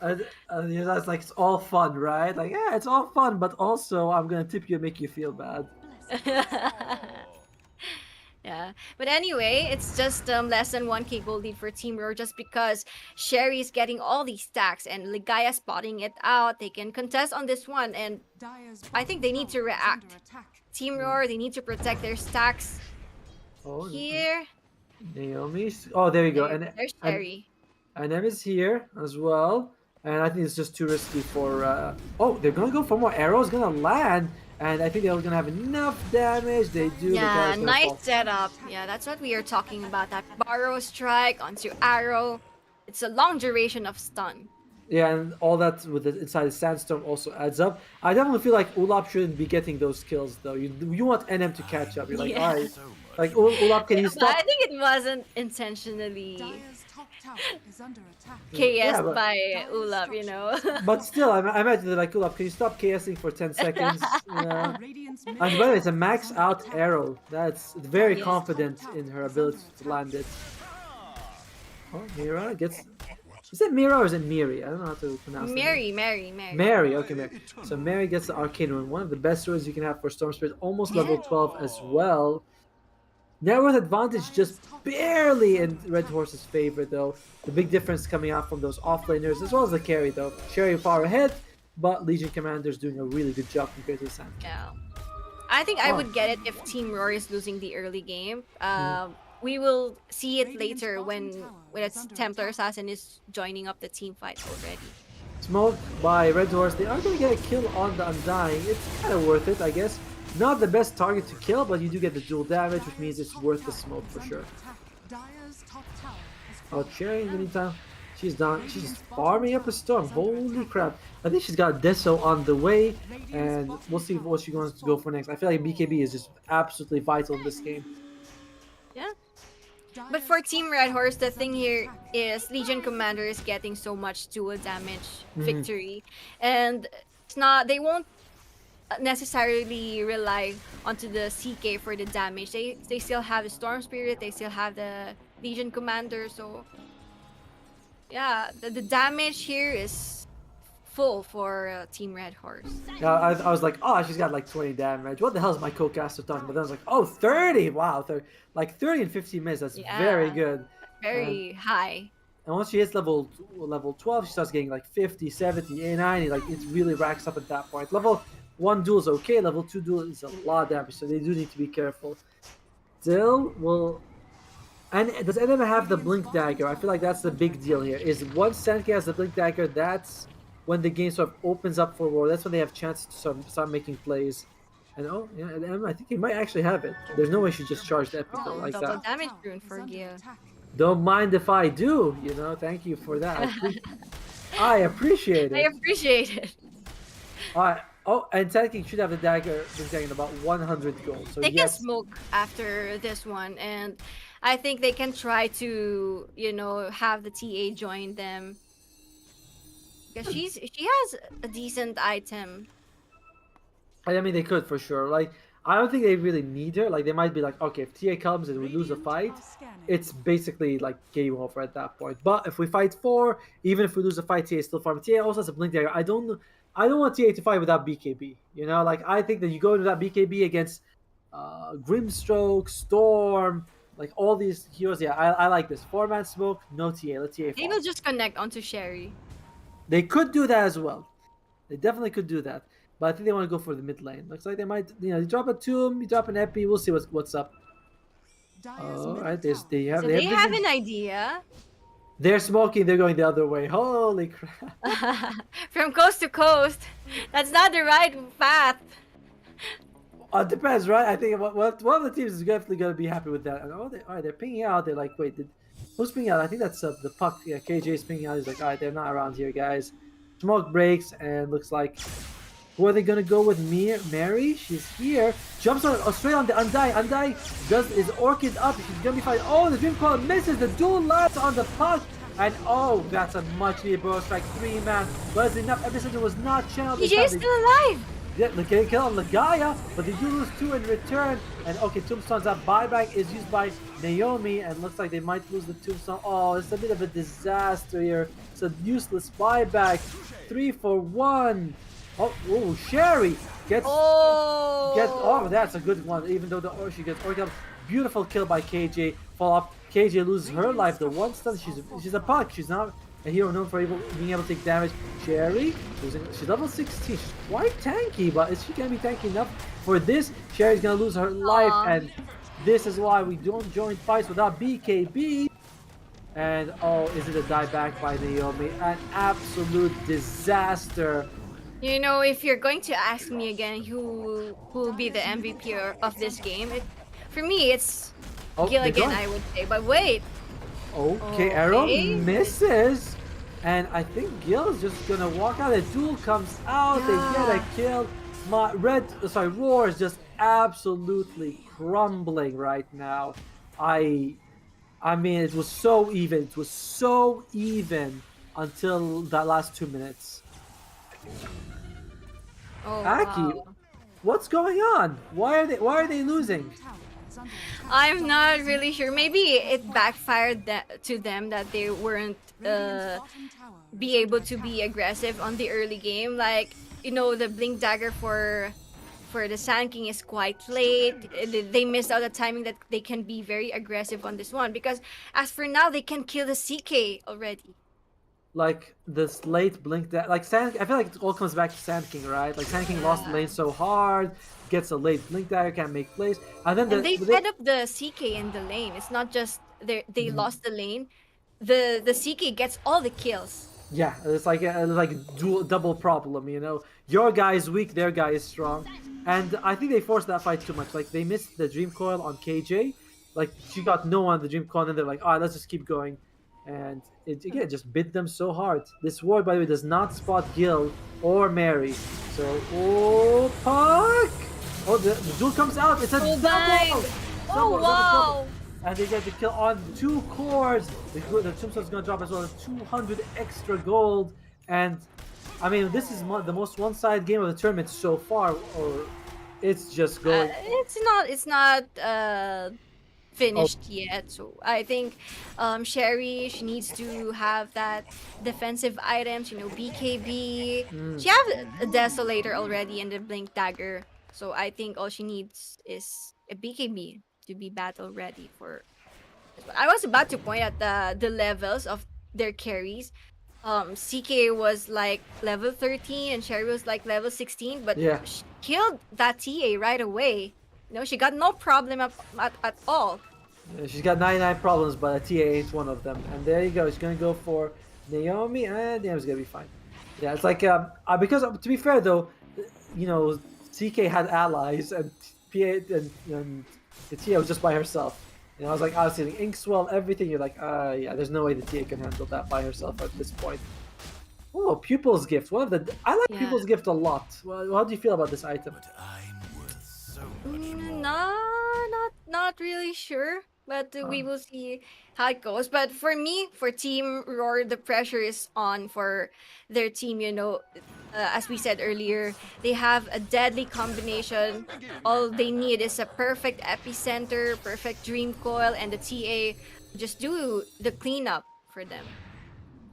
You know, that's like, it's all fun, right? Like, yeah, it's all fun, but also I'm gonna tip you and make you feel bad. Yeah, but anyway, it's just less than 1k gold lead for Team Roar just because Sherry's getting all these stacks and Ligaya spotting it out. They can contest on this one, and I think they need to react. Team Roar, they need to protect their stacks. Oh, Here, Naomi's. Oh, there you go. there's Sherry. And M is here as well. And I think it's just too risky for... Oh, they're going to go for more arrows. Going to land. And I think they're going to have enough damage. They do. Yeah, nice setup. Yeah, that's what we are talking about. That Burrow Strike onto arrow. It's a long duration of stun. Yeah, and all that with the inside the sandstorm also adds up. I definitely feel like Ulap shouldn't be getting those kills though. You want NM to catch up. You're like, Yeah. alright. Like Ulap, can you But stop? I think it wasn't intentionally Dire's top tower is under attack. KS but- by Ulap, you know. But still, I imagine they're like, Ulap, can you stop KSing for 10 seconds? Yeah. Radiant's And by the way, it's a max out tower arrow. That's very Yes. confident in her ability to land it. Oh, Mira gets... Is it Mira or is it Miri? I don't know how to pronounce it. Mary. Mary, okay, Mary. So Mary gets the Arcane Rune, one of the best runes you can have for Storm Spirit, almost level 12 as well. Net worth advantage just barely in Red Horse's favor though. The big difference coming out from those offlaners as well as the carry though. Sherry far ahead, but Legion Commander's doing a really good job compared to the Sand. Yeah. I think I would get it if Team Roar is losing the early game. We will see it later when its Templar Assassin is joining up the team fight already. Smoke by Red Horse. They are going to get a kill on the Undying. It's kind of worth it, I guess. Not the best target to kill, but you do get the dual damage, which means it's worth the smoke for sure. Dire's top tower is Oh, Cherry in the meantime. She's done. She's just farming up a storm. Holy crap! I think she's got Deso on the way, and we'll see what she wants to go for next. I feel like BKB is just absolutely vital in this game. Yeah. But for Team Red Horse, the thing here is Legion Commander is getting so much dual damage victory, and it's not. They won't necessarily rely onto the CK for the damage. They still have the Storm Spirit. They still have the Legion Commander. So yeah, the damage here is full for Team Red Horse. Yeah, I was like, oh, she's got like 20 damage. What the hell is my co-caster talking about? Then I was like, oh, 30! Wow, 30, like 30 in 15 minutes. That's very Yeah. good. Very high. And once she hits level 12, she starts getting like 50, 70, 90. Like it really racks up at that point. Level 1 duel is okay. Level 2 duel is a lot of damage, so they do need to be careful. Still, well, and does anyone have the Blink Dagger? I feel like that's the big deal here. Is once Senki has the Blink Dagger, that's when the game sort of opens up for war. That's when they have chance to sort of start making plays. And oh, yeah, and I think he might actually have it. There's no way she just charged the Epic like Double that. damage rune for Gil. Don't mind if I do, you know. Thank you for that. I appreciate I it. appreciate it. Alright. Oh, and Senki should have the dagger Blink Dagger in about 100 gold. So They can yes. smoke after this one, and I think they can try to, have the TA join them. Because she has a decent item. I mean, they could for sure. Like, I don't think they really need her. Like, they might be like, okay, if TA comes and we lose a fight, it's basically like game over at that point. But if we fight 4, even if we lose a fight, TA is still farming. TA also has a Blink Dagger. I don't want TA to fight without BKB. You know, like I think that you go into that BKB against Grimstroke, Storm, like all these heroes. Yeah, I like this. 4-man smoke, no TA. Let TA They farm. will just connect onto Sherry. They could do that as well. They definitely could do that. But I think they want to go for the mid lane. Looks like they might, you drop a tomb, you drop an epi. We'll see what's up. All right, they have. So they have vision. an idea. They're smoking. They're going the other way. Holy crap! From coast to coast. That's not the right path. It depends, right? I think one of the teams is definitely going to be happy with that. And all right, they're pinging out. They're like, wait, who's pinging out? I think that's the puck. Yeah, KJ's pinging out. He's like, all right, they're not around here, guys. Smoke breaks, and looks like. Who are they gonna go with? Mary? She's here. Jumps on straight on the Undying. Undying is Orchid up. She's gonna be fine. Oh, the Dream Call misses. The dual lands on the puck. And oh, that's a much needed burrow strike. 3-man. Was enough. Episode was not channeled. DJ is still alive. Yeah, look at kill on Lagaya, but they do lose 2 in return. And okay, Tombstone's up. Buyback is used by Naomi, and looks like they might lose the Tombstone. Oh, it's a bit of a disaster here. It's a useless buyback. 3 for 1. Oh, Sherry gets that's a good one. Even though she gets Orchid, beautiful kill by KJ. Follow up. KJ loses her life. The one stun. She's a puck. She's not a hero known for being able to take damage. Sherry, she's level 16. She's quite tanky, but is she gonna be tanky enough for this? Sherry's gonna lose her life, and this is why we don't join fights without BKB. And oh, is it a dieback by Naomi? An absolute disaster. If you're going to ask me again who will be the MVP of this game, for me it's Gil again, I would say. But wait. Okay, Arrow misses. And I think Gil's just gonna walk out. The duel comes out, they get a kill. Roar is just absolutely crumbling right now. I mean, it was so even. It was so even until that last 2 minutes. Oh, Aki, wow. what's going on? Why are they losing? I'm not really sure. Maybe it backfired to them that they weren't be able to be aggressive on the early game. Like, the Blink Dagger for the Sand King is quite late. They missed out the timing that they can be very aggressive on this one. Because as for now, they can kill the CK already. Like this late blink that I feel like it all comes back to Sand King, right? Like Sand King lost the lane so hard, gets a late blink dagger, can't make plays, and then they fed up the CK in the lane. It's not just they lost the lane. The CK gets all the kills. Yeah, it's like a double problem, Your guy is weak, their guy is strong, and I think they forced that fight too much. Like they missed the Dream Coil on KJ, like she got no one on the Dream Coil, and they're like, all right, let's just keep going. and it again just bit them so hard. This ward, by the way, does not spot Gil or Mary. So, oh, Puck! Oh, the duel comes out. It's a Oh, double! bind! Double, Oh, double, wow! double. And they get the kill on 2 cores. The tombstone's gonna drop as well as 200 extra gold. And I mean, this is the most one-sided game of the tournament so far, or it's just going. It's not Oh, finished yet. So I think Sherry, she needs to have that defensive items, BKB. mm, She have a Desolator already and the Blink Dagger. So I think all she needs is a BKB to be battle ready for this one. I was about to point at the levels of their carries. CK was like level 13 and Sherry was like level 16, but yeah. she killed that TA right away. She got no problem at all. She's got 99 problems, but a TA ain't one of them. And there you go. She's gonna go for Naomi, and Naomi's gonna be fine. Yeah, it's like because to be fair though, CK had allies, and PA and the TA was just by herself. I was like, I was seeing Inkswell, everything. You're like, yeah, there's no way the TA can handle that by herself at this point. Oh, Pupil's Gift. I like Yeah. Pupil's Gift a lot. Well, how do you feel about this item? Not really sure, but we will see how it goes. But for me, for Team Roar, the pressure is on for their team. As we said earlier, they have a deadly combination. All they need is a perfect epicenter, perfect dream coil, and the TA just do the cleanup for them.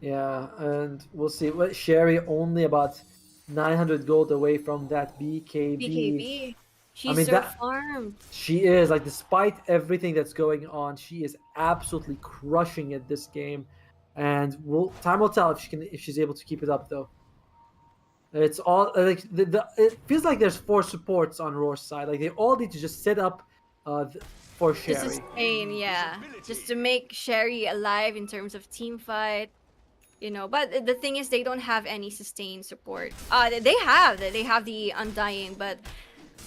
Yeah, and we'll see. What Sherry only about 900 gold away from that BKB. BKB, she's mean, so that- farmed. She is like, despite everything that's going on, she is absolutely crushing it this game, and time will tell if she's able to keep it up though. It's all like it feels like there's 4 supports on Roar's side. Like they all need to just set up for To Sherry. sustain, yeah. Just to make Sherry alive in terms of team fight. But the thing is they don't have any sustained support. They have the Undying, but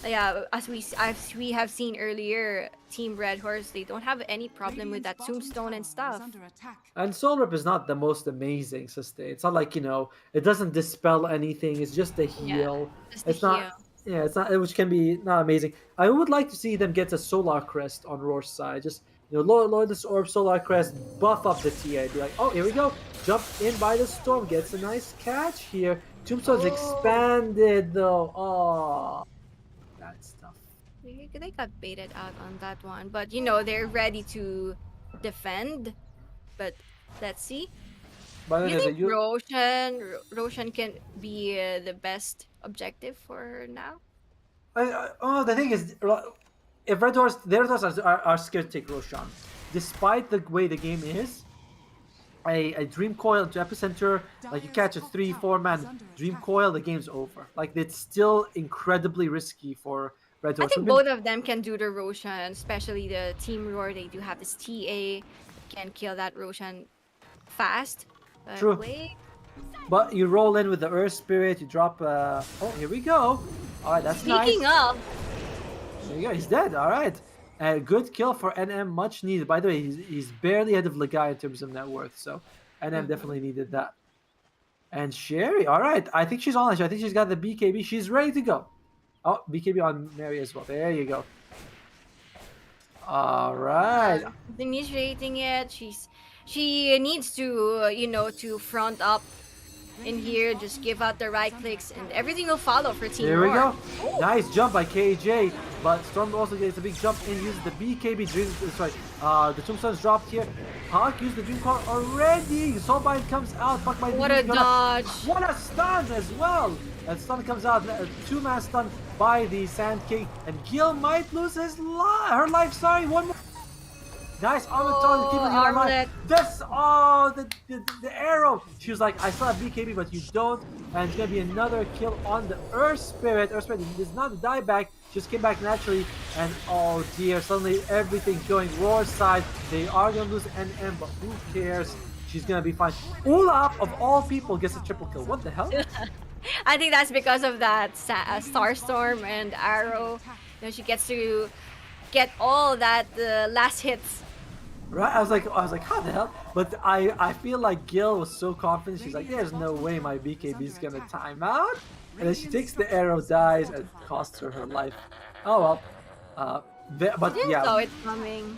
yeah, as we have seen earlier, Team Red Horse, they don't have any problem with that tombstone and stuff. Under attack. And Soul Rip is not the most amazing sustain. It's not like, it doesn't dispel anything. It's just a heal. Just the It's not. heal. Yeah, it's not. Which can be not amazing. I would like to see them get a Solar Crest on Roar's side. Just lower this orb, Solar Crest, buff up the TA. Be like, oh, here we go. Jump in by the storm. Gets a nice catch here. Tombstone's expanded though. Oh, that's tough. They got baited out on that one, but they're ready to defend. But let's see. But Do then you there's think a Roshan can be the best objective for now? the thing is, if Red Doors, their Doors are scared to take Roshan, despite the way the game is. A Dream Coil to Epicenter, like you catch a 3-4 man Dream Coil, the game's over. Like it's still incredibly risky for Red I Doors. think both of them can do the Roshan, especially the Team Roar. They do have this TA, can kill that Roshan fast. But True. wait, But you roll in with the Earth Spirit, you drop. Oh, here we go. All right, that's speaking nice. of, There you go. He's dead. All right. Good kill for NM, much needed. By the way, he's barely ahead of Lagai in terms of net worth, so NM definitely needed that. And Sherry, all right. I think she's on. I think she's got the BKB. She's ready to go. Oh, BKB on Mary as well. There you go. All right. initiating it, she needs to to front up in here, just give out the right clicks, and everything will follow for Team There we Roar. go. Nice jump by KJ, but Storm also gets a big jump in, uses the BKB Dream. Sorry, the Tombstone's dropped here. Hawk used the Dream Core already. Soulbind comes out. Fuck my What a dodge! What a stun as well. And stun comes out. A 2-man stun by the Sand King, and Gil might lose her life. Sorry, one more. Nice armlet to keep her alive. Armlet. This, the arrow. She was like, I saw a BKB, but you don't. And it's gonna be another kill on the Earth Spirit. Earth Spirit does not die back. Just came back naturally. And oh dear, suddenly everything's going Roar's side. They are gonna lose NM, but who cares? She's gonna be fine. Ulap, of all people, gets a triple kill. What the hell? I think that's because of that Starstorm and Arrow. She gets to get all that last hits Right? I was like, how the hell? But I feel like Gil was so confident. She's like, there's no way my BKB is gonna time out. And then she takes the arrow, dies, and costs her life. Oh well. I But didn't yeah, saw it coming.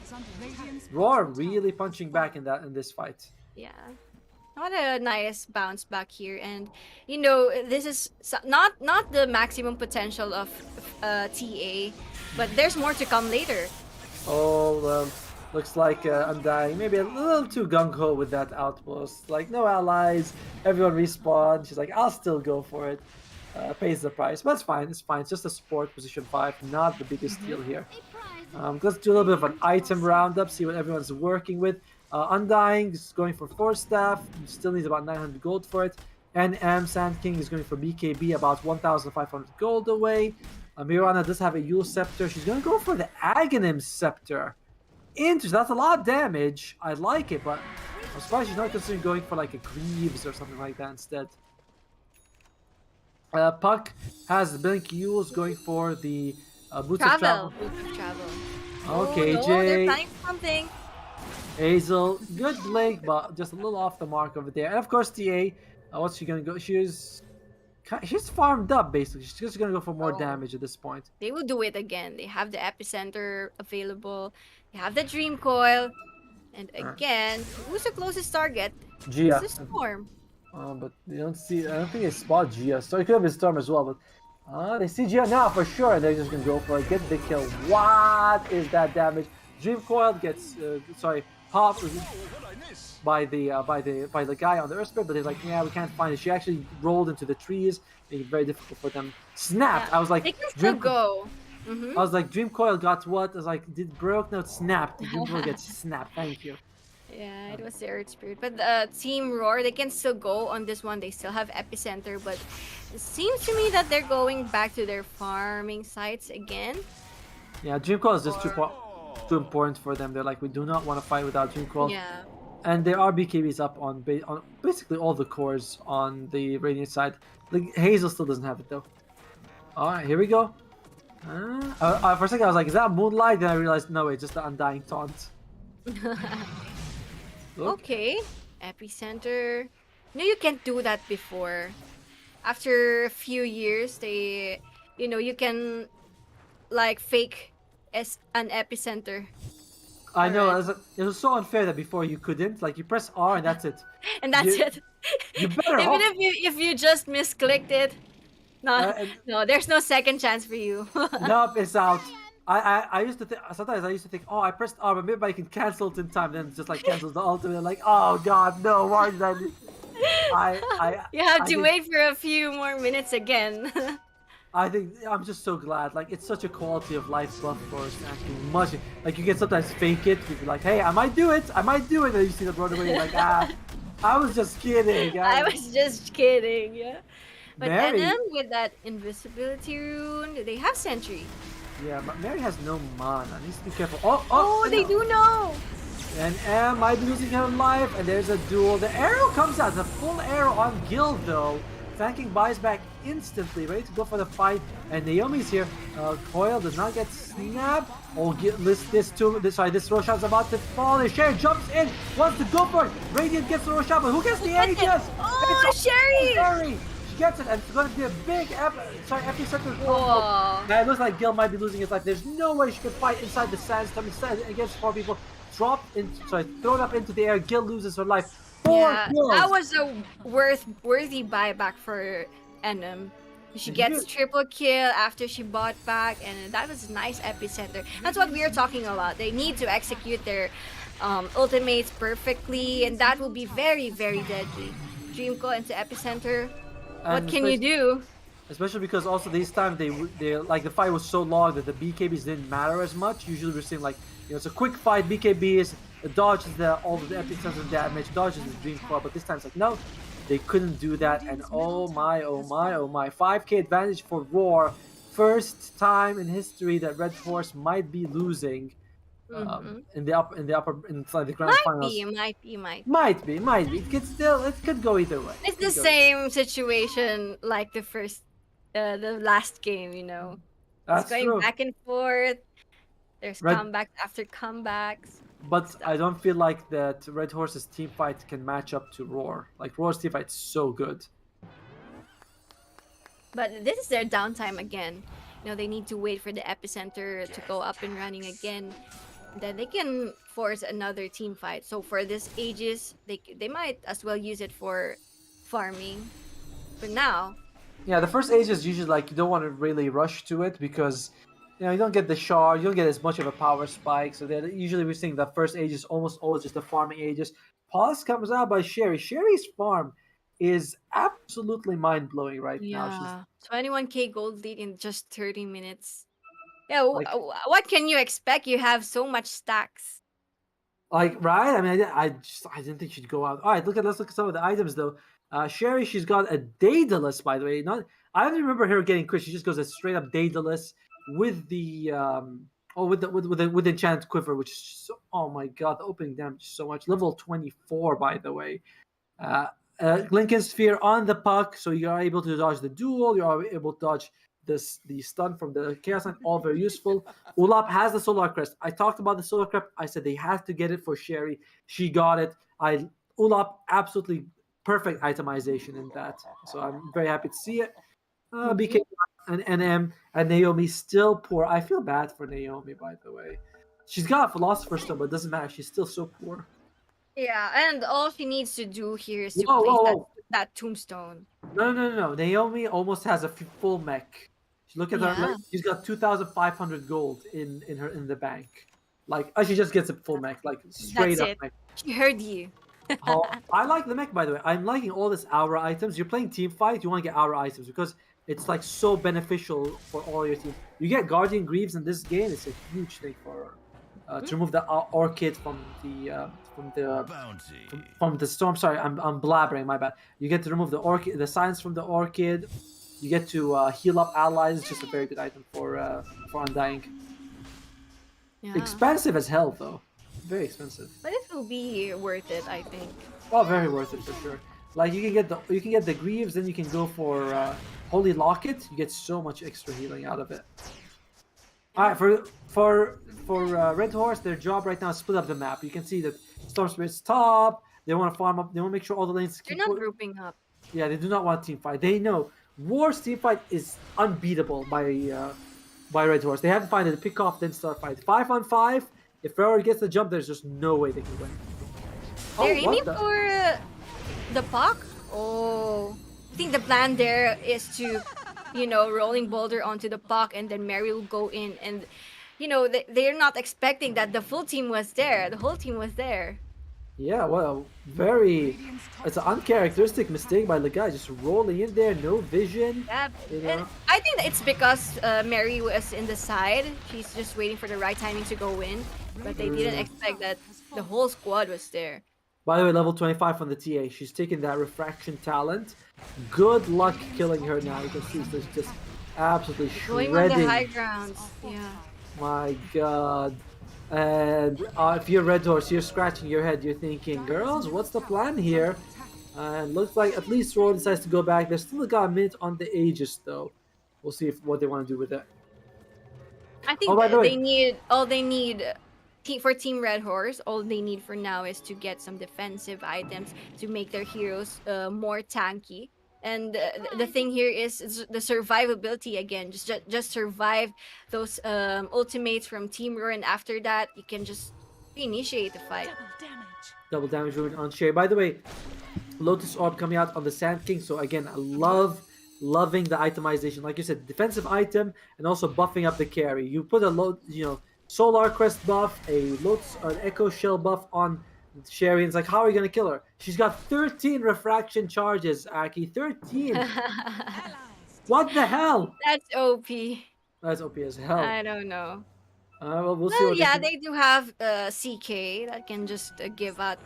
Roar really punching back in this fight. Yeah. What a nice bounce back here, and this is not the maximum potential of TA, but there's more to come later. Oh, looks like Undying maybe a little too gung ho with that outpost. Like no allies, everyone respawn. She's like, I'll still go for it. Pays the price, but it's fine. It's fine. It's just a support position 5, not the biggest deal here. Let's do a little bit of an item roundup, see what everyone's working with. Undying is going for 4 staff, still needs about 900 gold for it. NM Sand King is going for BKB, about 1,500 gold away. Mirana does have a Yule Scepter. She's going to go for the Aghanim Scepter. Interesting. That's a lot of damage. I like it, but I'm surprised she's not considering going for like a Greaves or something like that instead. Puck has the Blink Yules going for the Boots of Travel. Boots of travel. Okay, oh, no, Jay. they're planning something. Hazel, good Blink, but just a little off the mark over there. And of course, TA, what's she gonna go? She's farmed up basically. She's just gonna go for more Oh. damage at this point. They will do it again. They have the epicenter available. They have the dream coil, and again, who's the closest target? Gia. It's the storm. But you don't see. I don't think they spot Gia. So it could have been Storm as well. But they see Gia now for sure, and they're just gonna go for it. Get the kill. What is that damage? Dream coil gets popped by the guy on the Earth Spirit, but they're like, yeah, we can't find it. She actually rolled into the trees, making it very difficult for them. Snapped. Yeah. I was like, They can still go. I was like, Dream Coil got what? I was like, did broke? No, it snapped. Dream Coil gets snapped. Thank you. Yeah, it was the Earth Spirit. But Team Roar, they can still go on this one. They still have epicenter, but it seems to me that they're going back to their farming sites again. Yeah, Dream Coil is just too important for them. They're like, we do not want to fight without Dream Coil. Yeah. And there are BKBs up on basically all the cores on the Radiant side. Like Hazel still doesn't have it though. All right, here we go. For a second, I was like, is that Moonlight? Then I realized, no, it's just the Undying Taunt. Look. Okay, epicenter. No, you can't do that before. After a few years, you can like fake as an epicenter. I know, Alright. it was so unfair that before you couldn't. Like, you press R and that's it. And that's You- it. You better Even hope. if you just misclicked it, no, and- no, there's no second chance for you. Nope, it's out. I used to think, sometimes I used to think, oh, I pressed R, but maybe I can cancel it in time. Then it just like cancels the ultimate. Like, oh god, no, why did I do? You have I to think- wait for a few more minutes again. I think I'm just so glad. Like, it's such a quality of life buff for us. Actually, much like you can sometimes fake it. You can be like, hey, I might do it, and then you see them run away. You're like, I was just kidding. I was just kidding, yeah. But Mary- NM with that invisibility rune, they have sentry. Yeah, but Mary has no mana. Needs to be careful. Oh, they do know. And M might be losing her life, and there's a duel. The arrow comes out, the full arrow on Gil though. Thanking buys back instantly, ready to go for the fight. And Naomi's here. Coil does not get snapped. Oh, this Roshan's about to fall. And Sherry jumps in, wants to go for it. Radiant gets the Roshan, but who gets the Gets it. Aegis? Oh, It's Sherry! Sherry! She gets it, and it's going to be a big epicenter combo. Whoa. Now it looks like Gil might be losing his life. There's no way she could fight inside the sandstorm. Instead, against 4 people, thrown up into the air. Gil loses her life. 4 Yeah, kills. that was a worthy buyback for NM. She gets triple kill after she bought back, and that was a nice epicenter. That's what we are talking about. They need to execute their ultimates perfectly, and that will be very, very deadly. Dream Call into epicenter. What And can you do? Especially because also this time they like the fight was so long that the BKBs didn't matter as much. Usually we're seeing like it's a quick fight. BKBs dodges all the epicenter damage, dodges the Dream Core, but this time it's like no, they couldn't do that. And oh my, 5k advantage for Roar. First time in history that Red Force might be losing inside the grand finals. Might be. Might be. It could go either way. It's the same situation like the last game, That's it's going true. back and forth. There's Red- comebacks after comebacks. But I don't feel like that Red Horse's team fight can match up to Roar. Like Roar's team fight's so good. But this is their downtime again. They need to wait for the epicenter to go up and running again. Then they can force another team fight. So for this Aegis, they might as well use it for farming. But now, Yeah, the first age is usually like you don't want to really rush to it because you don't get the shard, you don't get as much of a power spike. So then usually we're seeing the first age is almost always just the farming ages. Pause comes out by Sherry. Sherry's farm is absolutely mind blowing right now. She's yeah, 21k gold lead in just 30 minutes. Yeah, like what can you expect? You have so much stacks. right. I mean, I didn't think she'd go out. All right, let's look at some of the items though. Sherry, she's got a Daedalus, by the way. Not I don't remember her getting crit. She just goes a straight up Daedalus with the with the enchanted quiver, which is so, oh my god, the opening damage is so much. Level 24, by the way. Uh, Lincoln Sphere on the puck, so you are able to dodge the duel. You are able to dodge the stun from the Chaos Knight, all very useful. Ulap has the Solar Crest. I talked about the Solar Crest. I said they had to get it for Sherry. She got it. Ulap absolutely perfect itemization in that. So I'm very happy to see it. BK and NM and Naomi still poor. I feel bad for Naomi, by the way. She's got a Philosopher's Stone, but it doesn't matter. She's still so poor. Yeah, and all she needs to do here is to Whoa, place whoa, that, whoa. that tombstone. No. Naomi almost has a full mech. Look at her. Yeah. Like, she's got 2,500 gold in the bank. Like, she just gets a full mech, like straight That's up it. mech. She heard you. Oh, I like the mech, by the way. I'm liking all this aura items. You're playing team fight, you want to get aura items because it's like so beneficial for all your teams. You get Guardian Greaves in this game. It's a huge thing for to remove the orchid from the storm. Sorry, I'm blabbering. My bad. You get to remove the orchid, the science from the orchid. You get to heal up allies. It's just a very good item for Undying. Yeah. Expensive as hell, though. Very expensive. But it will be worth it, I think. Oh, very worth it for sure. Like you can get the Greaves, then you can go for Holy Locket. You get so much extra healing out of it. All right, for Red Horse, their job right now is split up the map. You can see that Storm Spirit's top. They want to farm up. They want to make sure all the lanes. They're not grouping up. Yeah, they do not want team fight. They know War's team fight is unbeatable by Red Horse. They have to find it, pick off, then start fight. 5-on-5. If Ferrer gets the jump, there's just no way they can win. They're what aiming the- for the puck. Oh, I think the plan there is to, rolling boulder onto the puck, and then Mary will go in, and they're not expecting that the full team was there. The whole team was there. Yeah, well, it's an uncharacteristic mistake by the guy, just rolling in there, no vision. Yeah, You know? and I think that it's because Mary was in the side. She's just waiting for the right timing to go in, but they didn't expect that the whole squad was there. By the way, level 25 from the TA. She's taking that refraction talent. Good luck killing her now. You can see she's just absolutely Going on the shredding. high grounds. Yeah. My god. And if you're Red Horse, you're scratching your head. You're thinking, girls, what's the plan here? And looks like at least Roy decides to go back. There's still got a minute on the Aegis, though. We'll see what they want to do with it. I think by the way- they need for Team Red Horse, all they need for now is to get some defensive items to make their heroes more tanky. And the thing here is the survivability again. Just survive those ultimates from Team Roar, and after that you can just initiate the fight. Double damage ruin on Sherry. By the way, Lotus Orb coming out on the Sand King. So again, I loving the itemization. Like you said, defensive item and also buffing up the carry. You put a Solar Crest buff, an Echo Shell buff on Sherry, and it's like, how are you gonna kill her? She's got 13 refraction charges, Aki. 13. What the hell? That's OP. That's OP as hell. I don't know. We'll see. Well, What yeah, they they do have CK that can just give out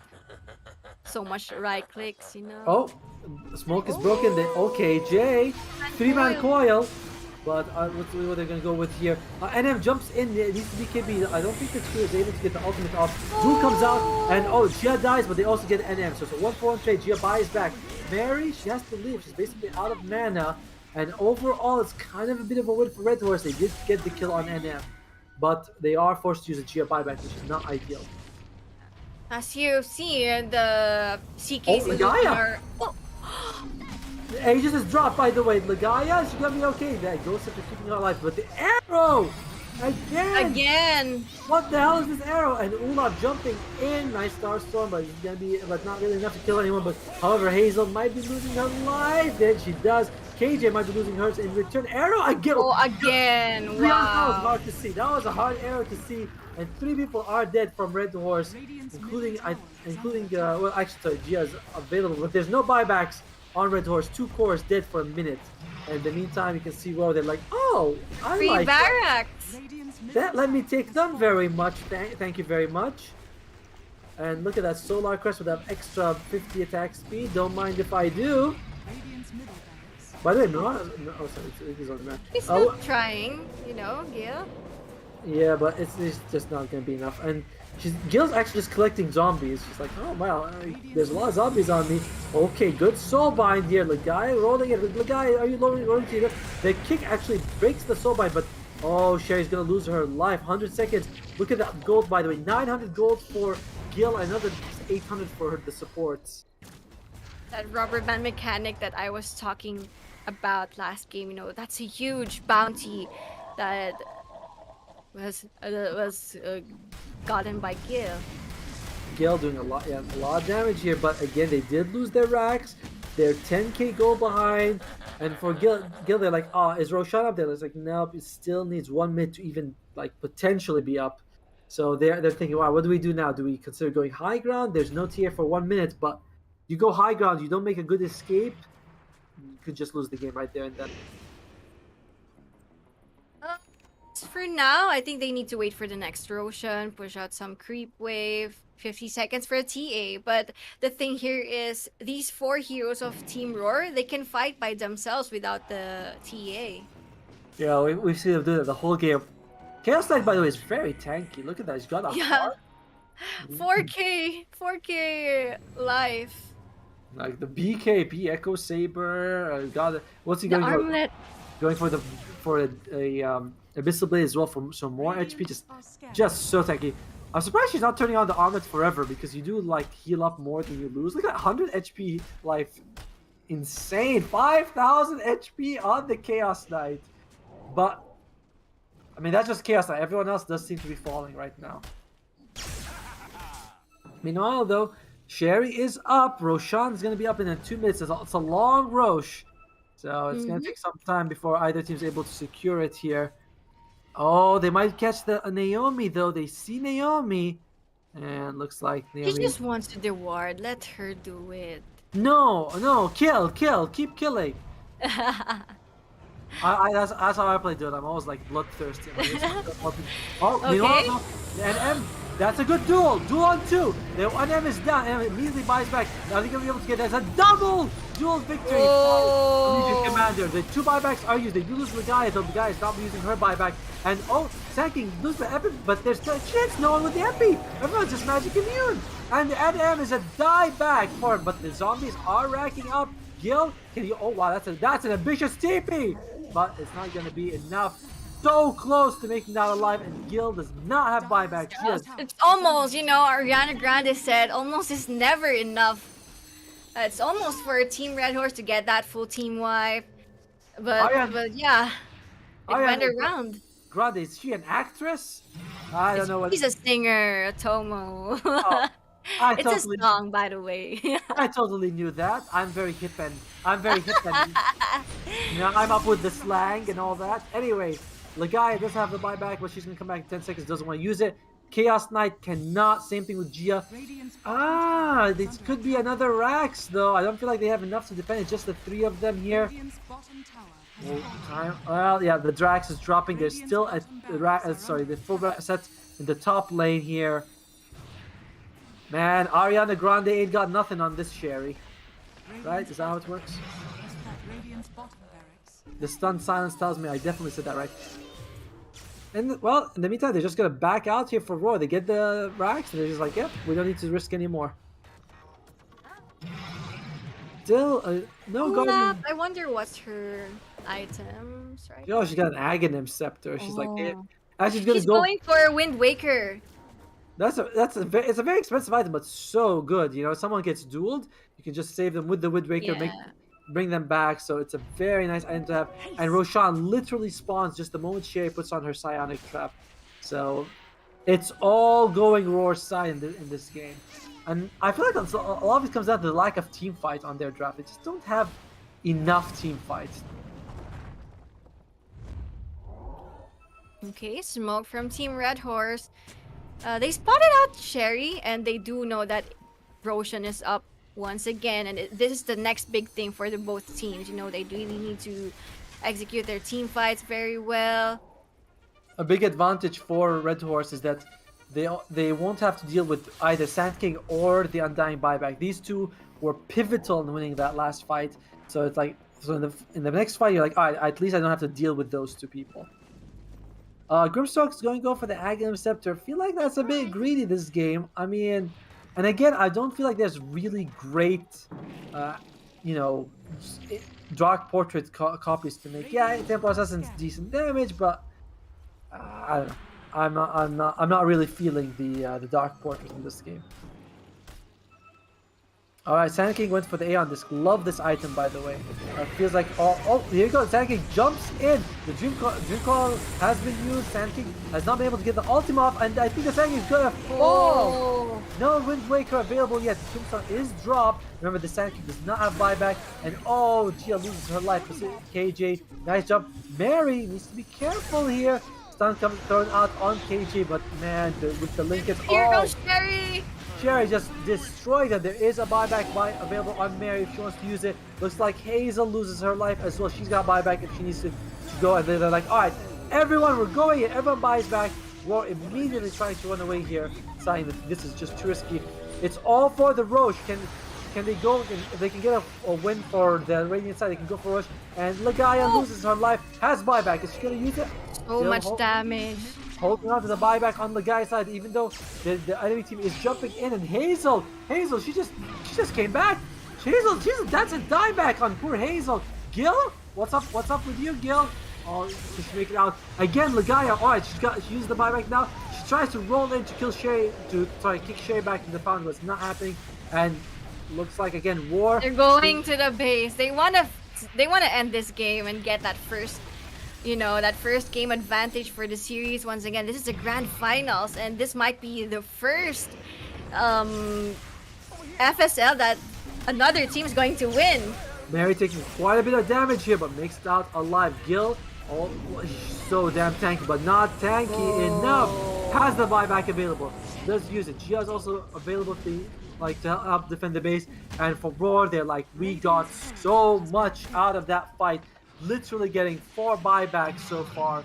so much right clicks, Oh, smoke is broken. Then okay, Jay, 3-man coil. But let's see what they're gonna go with here. NM jumps in. It needs to be KB. I don't think the crew is able to get the ultimate off. Drew comes out, and Gia dies, but they also get NM. So it's a 1-4-1 trade. Gia buys back. Mary, she has to leave. She's basically out of mana. And overall, it's kind of a bit of a win for Red Horse. They did get the kill on NM, but they are forced to use a Gia buyback, which is not ideal. As you see, the CK's Oh, illusion Legaia! are. Oh, Aegis is dropped, by the way. Legaia, she's gonna be okay. That Ghost after keeping her alive. But the arrow! Again! again. What the hell is this arrow? And Olaf jumping in. Nice Starstorm, but it's gonna be, but not really enough to kill anyone. But however, Hazel might be losing her life. Then she does. KJ might be losing hers in return. Arrow again. Oh, again. Yeah, that was Wow. hard to see. That was a hard arrow to see. And 3 people are dead from Red Horse, including well, actually, sorry, Gia's available, but there's no buybacks on Red Horse. 2 cores dead for a minute. And in the meantime, you can see Raw. They're like, oh, I Free like that. barracks. Radiant's middle That let me take them very much. Thank you very much. And look at that Solar Crest with that extra 50 attack speed. Don't mind if I do. Radiant's middle barracks. By the way, no, oh sorry, it is on the map. He's still trying, Gil. Yeah, but it's just not gonna be enough. And Gil's actually just collecting zombies. She's like, oh wow, there's a lot of zombies on me. Okay, good soul bind here. Legaia rolling it. Legaia, are you rolling to the kick actually breaks the soul bind, but oh, Sherry's gonna lose her life. 100 seconds. Look at that gold, by the way. 900 gold for Gil, another 800 for the supports. That rubber band mechanic that I was talking about last game, that's a huge bounty that was gotten by Gil. Gale doing a lot of damage here, but again, they did lose their racks. They're 10k gold behind, and for Gil, they're like, oh, is Roshan up there? It's like, nope, it still needs 1 minute to even like potentially be up. So they're thinking, wow, what do we do now? Do we consider going high ground? There's no tier for 1 minute, but you go high ground, you don't make a good escape, you could just lose the game right there and then. For now, I think they need to wait for the next Roshan, push out some creep wave, 50 seconds for a TA. But the thing here is, these 4 heroes of Team Roar, they can fight by themselves without the TA. Yeah, we've seen them do that the whole game. Chaos Knight, by the way, is very tanky. Look at that, he's got a Yeah. heart. 4K life. Like the BKB Echo Saber, what's he The going for? armlet. Going for a Abyssal Blade as well for some more HP. Are scared. Just so tanky. I'm surprised she's not turning on the armlet forever because you do like heal up more than you lose. Look at 100 HP life, insane. 5,000 HP on the Chaos Knight, but I mean that's just Chaos Knight. Everyone else does seem to be falling right now. Meanwhile, though, Sherry is up. Roshan's gonna be up in 2 minutes. It's a long Rosh. So it's going to take some time before either team's able to secure it here. Oh, they might catch the Naomi, though. They see Naomi. And looks like He Naomi... just wants to reward. Let her do it. No. Kill. Keep killing. That's how I play Dota. I'm always like bloodthirsty. Oh, Okay. meanwhile, the NM, that's a good duel. Duel on 2. The NM is down and immediately buys back. Now they're going to be able to get that's a double duel victory for Legion Commander. The 2 buybacks are used. They do lose Legaia, though the guy is not using her buyback. And Sanking lose the epi, but there's still a chance. No one with the epi. Everyone's just magic immune. And the NM is a die back for it, but the zombies are racking up. Gil, can you? Oh wow, that's an ambitious TP, but it's not going to be enough. So close to making that alive, and Gil does not have buybacks. Yes. It's almost, Ariana Grande said, almost is never enough. It's almost for Team Red Horse to get that full team wipe. But yeah, it went around. Grande, is she an actress? I don't know what. He's a singer, OTOMO. Oh, It's a song, by the way. I totally knew that. I'm very hip and I'm up with the slang and all that. Anyway, Legaia does have the buyback, but she's gonna come back in 10 seconds. Doesn't want to use it. Chaos Knight cannot. Same thing with Gia. This could be another Rax though. I don't feel like they have enough to defend. It's just the 3 of them here. Radiant's bottom tower has Well, yeah, the Drax is dropping. There's still the full set in the top lane here. Man, Ariana Grande ain't got nothing on this Sherry. Right? Is that how it works? Radiant's bottom barracks. The stunned silence tells me I definitely said that right. And well, in the meantime, they're just gonna back out here for Roy. They get the racks and they're just like, yep, we don't need to risk anymore. Still, no Guardian. I wonder what's her items, right? Oh, she got an Aghanim Scepter. She's like, Oh. she's gonna She's go. going for Wind Waker. It's a very expensive item, but so good. You know, if someone gets dueled, you can just save them with the Wind Waker, Yeah. bring them back. So it's a very nice item to have. And Roshan literally spawns just the moment Sherry puts on her psionic trap. So it's all going Roar's side in this game. And I feel like a lot of it comes down to the lack of team fight on their draft. They just don't have enough team fight. Okay, smoke from Team Red Horse. They spotted out Sherry, and they do know that Roshan is up once again, and this is the next big thing for the both teams. You know, they really need to execute their team fights very well. A big advantage for Red Horse is that they won't have to deal with either Sand King or the Undying Buyback. These two were pivotal in winning that last fight. So it's like in the next fight, you're like, all right, at least I don't have to deal with those two people. Grimstalk's going to go for the Aghanim Scepter. I feel like that's a bit greedy this game. I mean, and again, I don't feel like there's really great, you know, Dark Portrait copies to make. Yeah, Temple Assassin's decent damage, but I don't know. I'm not really feeling the Dark Portrait in this game. All right, Sand King went for the Aeon Disc. Love this item, by the way. Feels like here you go. Sand King jumps in. The Dream Call has been used. Sand King has not been able to get the ultimate off, and I think the Sand King is gonna fall. Oh. No Wind Waker available yet. Tombstone is dropped. Remember, the Sand King does not have buyback, and Gia loses her life. KJ, nice jump. Mary needs to be careful here. Stun coming thrown out on KJ, but man, with the Linkets. Here goes Sherry. Sherry just destroyed her. There is a buyback available on Mary if she wants to use it. Looks like Hazel loses her life as well. She's got buyback if she needs to go. And they're like, all right, everyone, we're going in. Everyone buys back. Roar immediately trying to run away here, saying that this is just too risky. It's all for the Roche. Can they go? If they can get a win for the Radiant side, they can go for Roche. And Lagaya loses her life. Has buyback. Is she gonna use it? So much damage. Holding on to the buyback on the guy's side, even though the enemy team is jumping in, and Hazel, she just came back. Hazel, that's a dieback on poor Hazel. Gil, what's up with you, Gil? Oh, just make it out again. Lagaya, all right, she used the buyback now. She tries to roll in to kill Sherry, kick Sherry back in the fountain, but it's not happening. And looks like again War. They're going to the base. They wanna end this game and get that first. You know, that first game advantage for the series. Once again, this is the grand finals, and this might be the first FSL that another team is going to win. Mary taking quite a bit of damage here, but makes it out alive. Gil, so damn tanky, but not tanky enough. Has the buyback available. Does use it. Gia's also available to help defend the base. And for Roar, they're like, we got so much out of that fight. Literally getting 4 buybacks so far,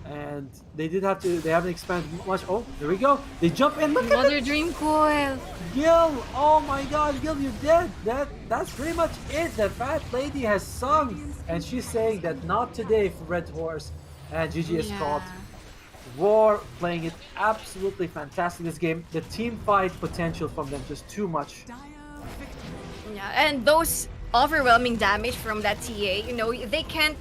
and they haven't expanded much. Oh, there we go. They jump in. Look Another Dream Coil. Gil, oh my God, Gil, you're dead. That's pretty much it. The fat lady has sung, and she's saying that not today for Red Horse, and GG is called. Roar playing it absolutely fantastic this game. The team fight potential from them just too much. Yeah, and those overwhelming damage from that TA, you know, they can't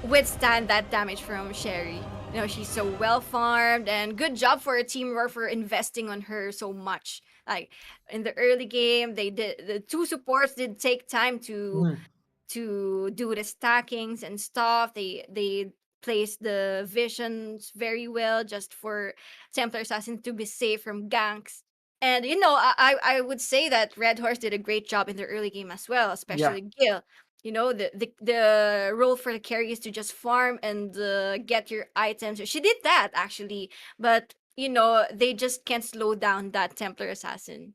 withstand that damage from Sherry. You know, she's so well farmed, and good job for Team Roar for investing on her so much. Like in the early game, the 2 supports did take time to do the stackings and stuff. They placed the visions very well just for Templar Assassin to be safe from ganks. And you know, I would say that Red Horse did a great job in the early game as well, especially Gil. You know, the role for the carry is to just farm and get your items. She did that actually, but you know, they just can't slow down that Templar Assassin.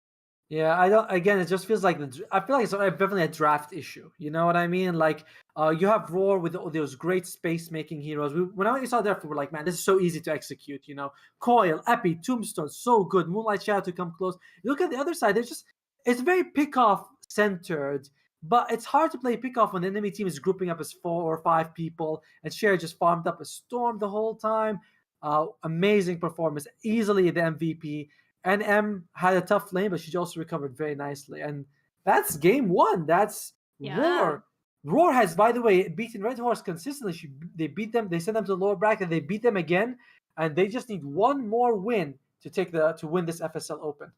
Yeah, I don't. Again, it just feels like I feel like it's definitely a draft issue. You know what I mean? Like, you have Roar with all those great space-making heroes. When I saw that, we were like, man, this is so easy to execute. You know, Coil, Epi, Tombstone, so good. Moonlight Shadow to come close. You look at the other side. It's very pick-off centered, but it's hard to play pick-off when the enemy team is grouping up as 4 or 5 people, and Cher just farmed up a Storm the whole time. Amazing performance, easily the MVP. NM had a tough lane, but she also recovered very nicely. And that's game 1. That's Roar. Roar has, by the way, beaten Red Horse consistently. They beat them. They sent them to the lower bracket. They beat them again. And they just need one more win to win this FSL Open.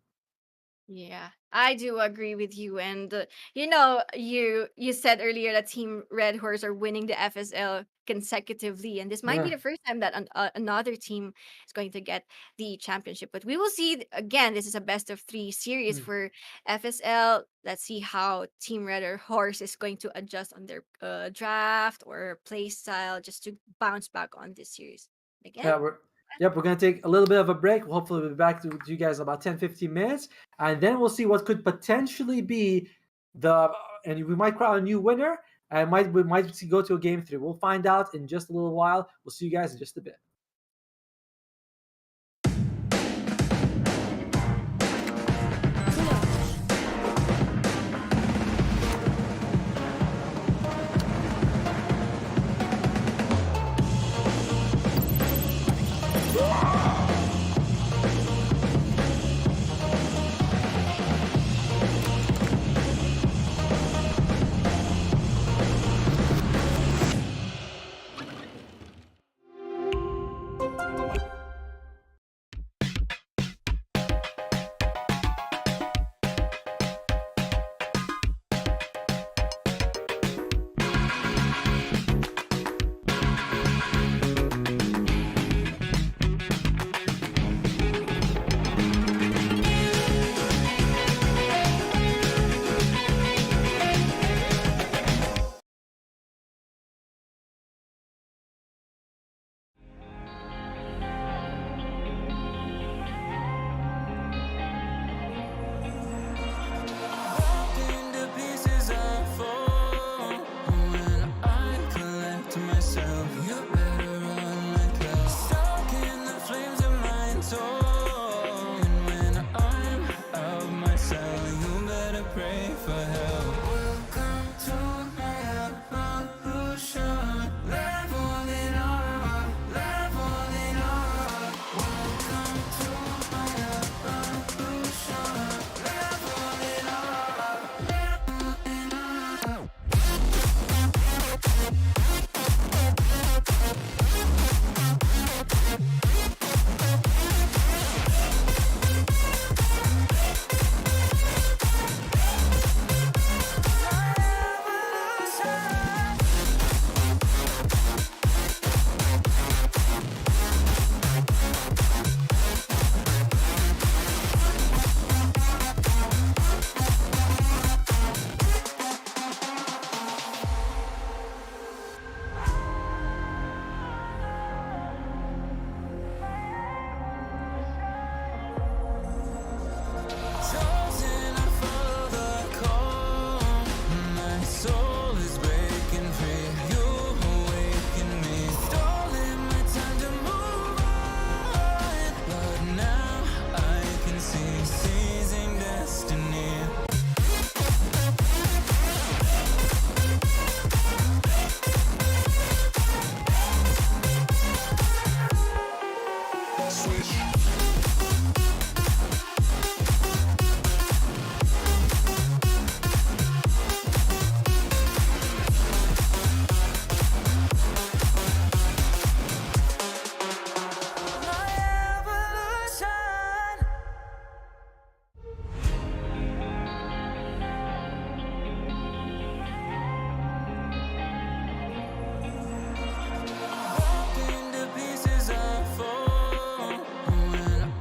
Yeah, I do agree with you. And you said earlier that Team Red Horse are winning the FSL consecutively, and this might be Yeah. the first time that another team is going to get the championship. But we will see. Again, this is a best of 3 series Mm. for FSL. Let's see how Team Red Horse is going to adjust on their draft or play style just to bounce back on this series. Again, Yeah, we're gonna take a little bit of a break. Hopefully we'll be back to you guys in about 10-15 minutes, and then we'll see what could potentially be and we might crown a new winner, and we might go to a game 3. We'll find out in just a little while. We'll see you guys in just a bit. Into pieces I fall when I collect myself. You better run like hell. Stuck in the flames of my soul. And when I'm out of myself, you better pray for help. Welcome to my evolution. Leveling up, leveling up. Welcome to my evolution. Leveling up, leveling up. Chosen to follow the call. My soul is breaking free. You awaken me. Stolen my time to move on, but now I can see seizing destiny. Switch. My evolution. Into pieces I fall when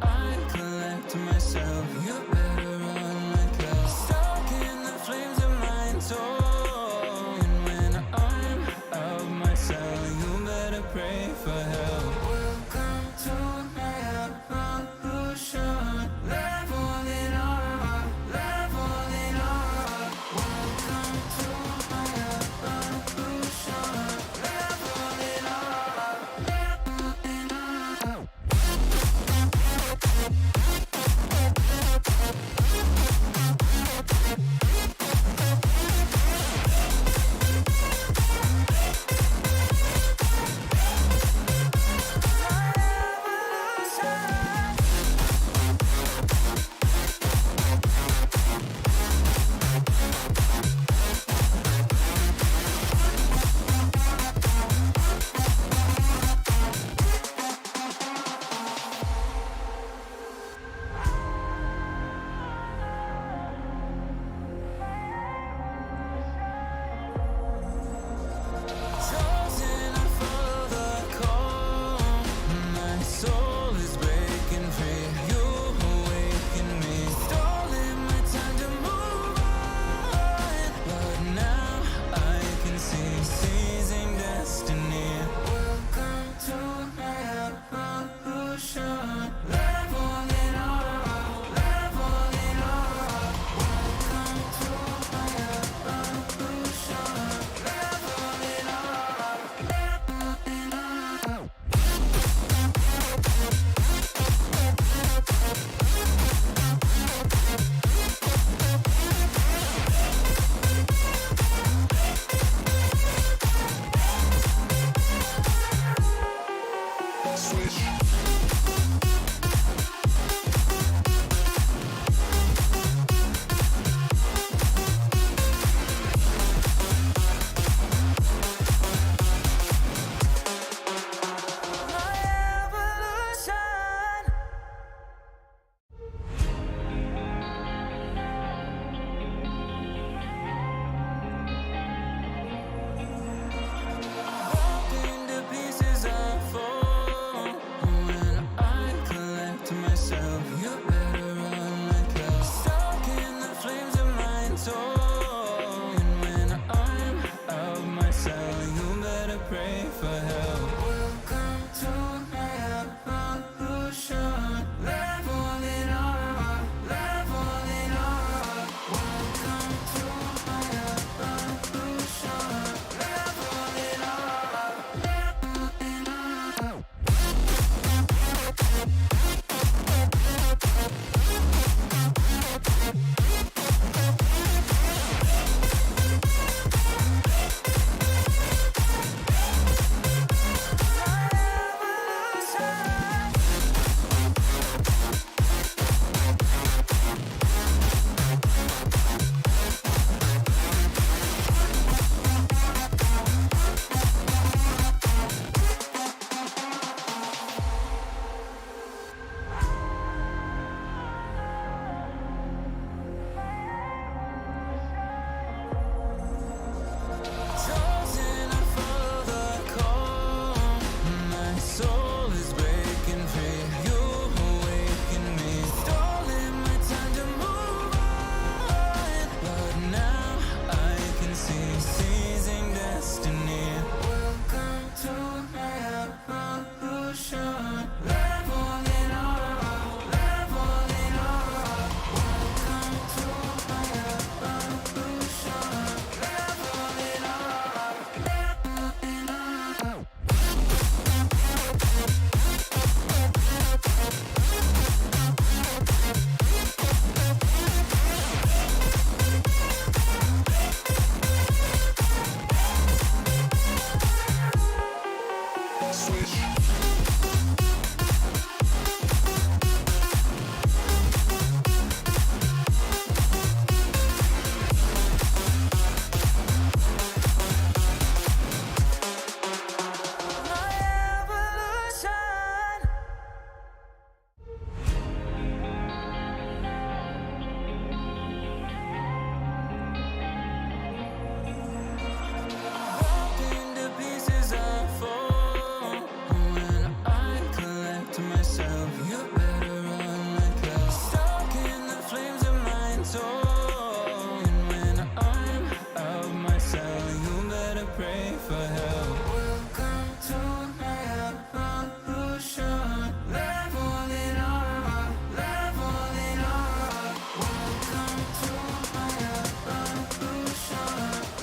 myself. You better run like hell. Stuck in the flames of my soul. And when I'm out myself, you better pray for help. Welcome to my evolution. Leveling up, leveling up. Welcome to my evolution.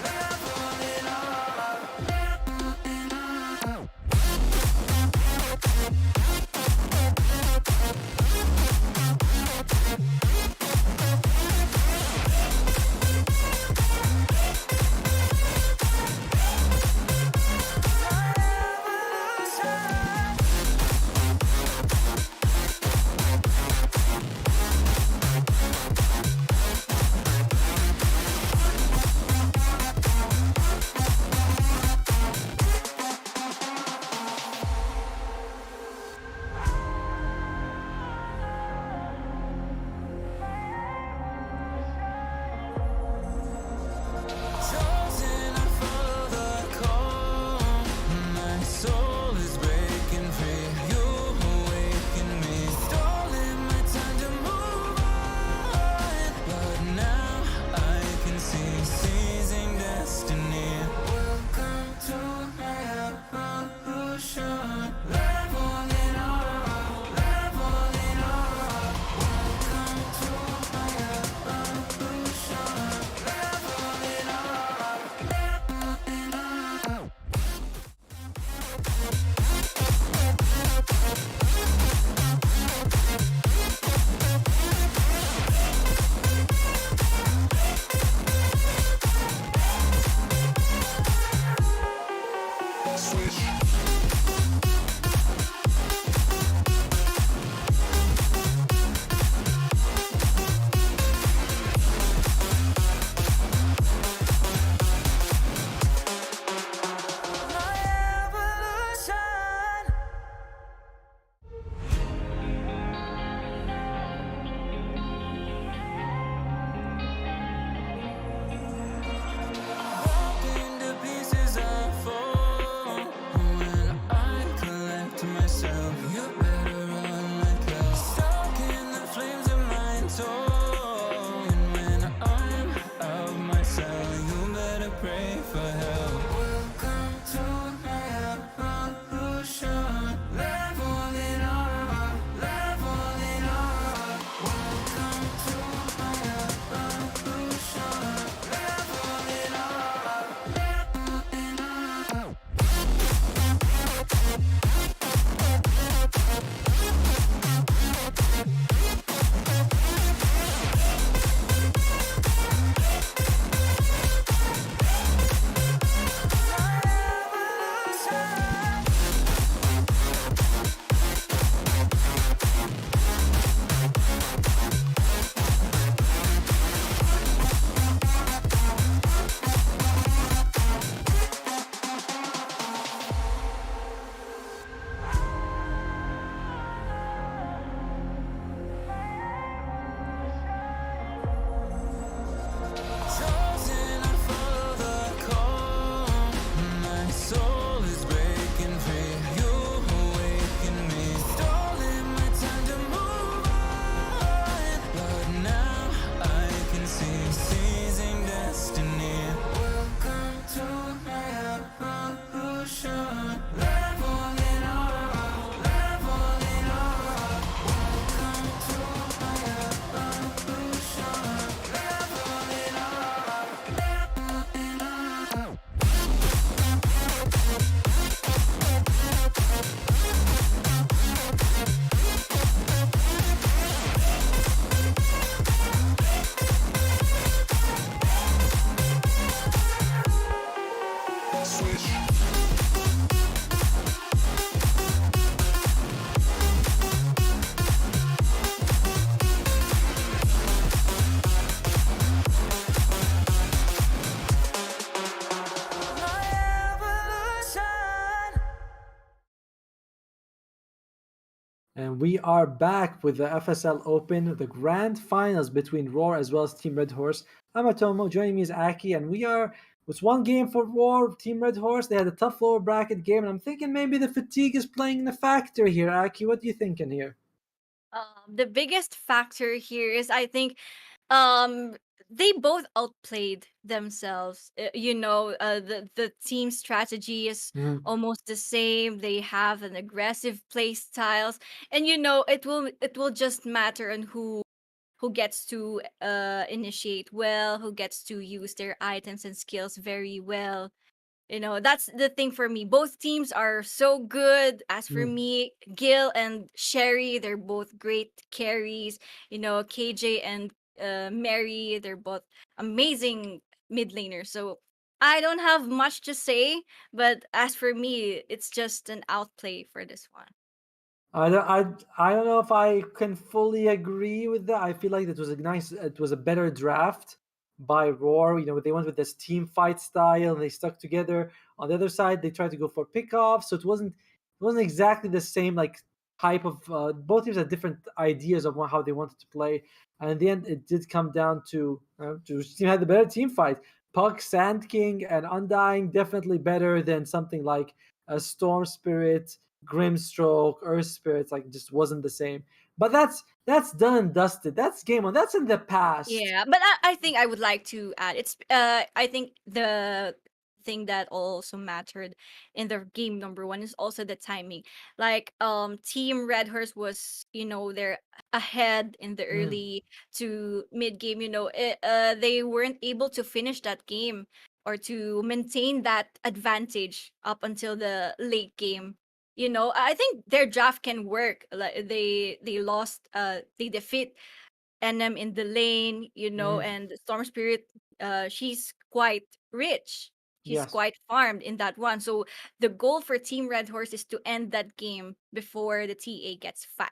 Leveling up, leveling up. Chosen to follow the call. My soul is breaking free. You awaken me. Stolen my time to move on, but now I can see seizing destiny. Welcome to my evolution. Leveling up, leveling up. Welcome to my evolution. Leveling up, leveling up. My evolution. Broken to pieces I fall. When I collect myself, you better run like hell. Stuck in the flames of my soul. And when I'm out myself, you better pray for help. Welcome to my evolution. Leveling up, leveling up. Welcome to my evolution. Leveling up, leveling up. Chosen to follow the call. My soul is breaking free. You awaken me. Stolen my time to move on, but now I can see seizing destiny. Welcome to my evolution. Leveling up, leveling up. Welcome to my evolution. Leveling up, leveling up. My evolution. And we are back with the FSL Open, the grand finals between Roar as well as Team Red Horse. I'm OTOMO, joining me is Aki, and we are It's one game for War, Team Red Horse. They had a tough lower bracket game, and I'm thinking maybe the fatigue is playing the factor here. Aki, what are you thinking here? The biggest factor here is, I think, um they both outplayed themselves. The team strategy is Mhm. almost the same. They have an aggressive play styles, and it will just matter on who gets to initiate well, who gets to use their items and skills very well. That's the thing for me. Both teams are so good. As for Mhm. me, Gil and Sherry, they're both great carries. KJ and Mary, they're both amazing mid laners. So I don't have much to say, but as for me, it's just an outplay for this one. I don't know if I can fully agree with that. I feel like it was a better draft by Roar. They went with this team fight style and they stuck together. On the other side, they tried to go for pickoffs, so it wasn't exactly the same like type of. Both teams had different ideas of how they wanted to play, and in the end, it did come down to which team had the better team fight. Puck, Sand King, and Undying definitely better than something like a Storm Spirit, Grimstroke, Earth Spirits. Like, just wasn't the same. But that's done and dusted. That's game on. That's in the past. Yeah, but I think I would like to add, I think the thing that also mattered in the game number one is also the timing. Like, Team Red Horse was, they're ahead in the Mm, early to mid game. They weren't able to finish that game or to maintain that advantage up until the late game. I think their draft can work. Like, they lost, they defeat NM in the lane, mm, and Storm Spirit, she's quite rich. She's yes. quite farmed in that one. So the goal for Team Red Horse is to end that game before the TA gets fat.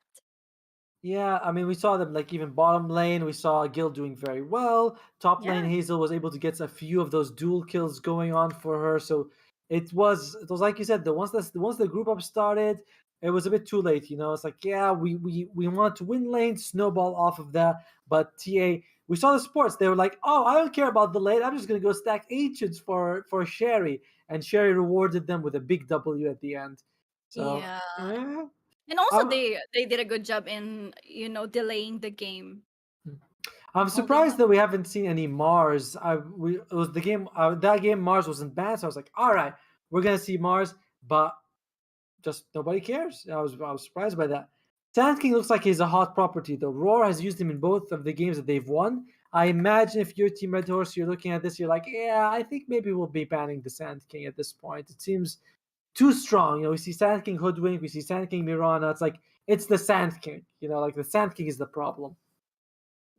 Yeah, I mean, we saw them like even bottom lane. We saw Gil doing very well. Top lane, Yeah. Hazel was able to get a few of those dual kills going on for her. So it was like you said. Once the group up started, it was a bit too late. It's like, yeah, we want to win lane, snowball off of that. But TA, we saw the sports. They were like, oh, I don't care about the lane. I'm just gonna go stack ancients for Sherry, and Sherry rewarded them with a big W at the end. So. Yeah. eh, And also I'm, they did a good job in, delaying the game I'm and holding surprised up. that we haven't seen any Mars. It was the game that game Mars wasn't banned, so I was like, all right, we're gonna see Mars, but just nobody cares. I was surprised by that. Sand King looks like he's a hot property though. Roar has used him in both of the games that they've won. I imagine if you're Team Red Horse, you're looking at this, you're like, yeah, I think maybe we'll be banning the Sand King at this point. It seems too strong. We see Sand King Hoodwink, we see Sand King Mirana. It's like it's the Sand King. Like the Sand King is the problem.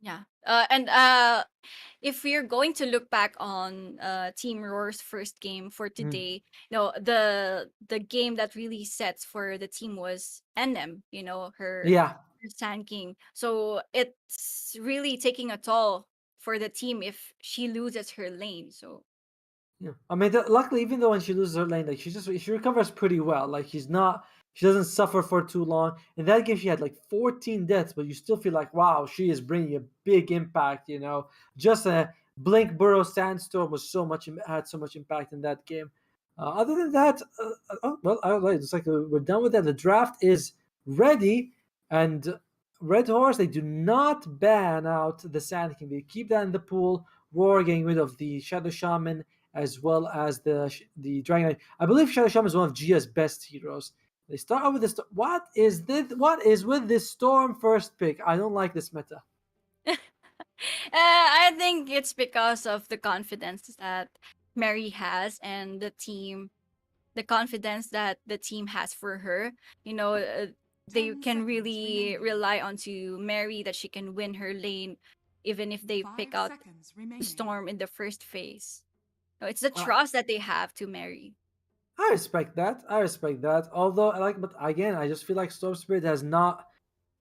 Yeah. And if we're going to look back on Team Roar's first game for Mm. today, the game that really sets for the team was NM, Yeah, her Sand King. So it's really taking a toll for the team if she loses her lane. So yeah. I mean, luckily, even though when she loses her lane, like she recovers pretty well. Like she doesn't suffer for too long. In that game, she had like 14 deaths, but you still feel like, wow, she is bringing a big impact. Just a Blink Burrow Sandstorm had so much impact in that game. Other than that, well, all right, it's like we're done with that. The draft is ready, and Red Horse, they do not ban out the Sand King. They keep that in the pool. Roar getting rid of the Shadow Shaman as well as the Dragon Knight. I believe Shadow Shaman is one of Gia's best heroes. They start out with this. What is this? What is with this Storm first pick? I don't like this meta. I think it's because of the confidence that Mary has and the confidence that the team has for her. You know, uh, they 10 can seconds really remaining. rely on to Mary that she can win her lane, even if they pick 5 out seconds remaining. Storm in the first phase. So it's the Uh, trust that they have to Mary. I respect that. I respect that. Although but again, I just feel like Storm Spirit has not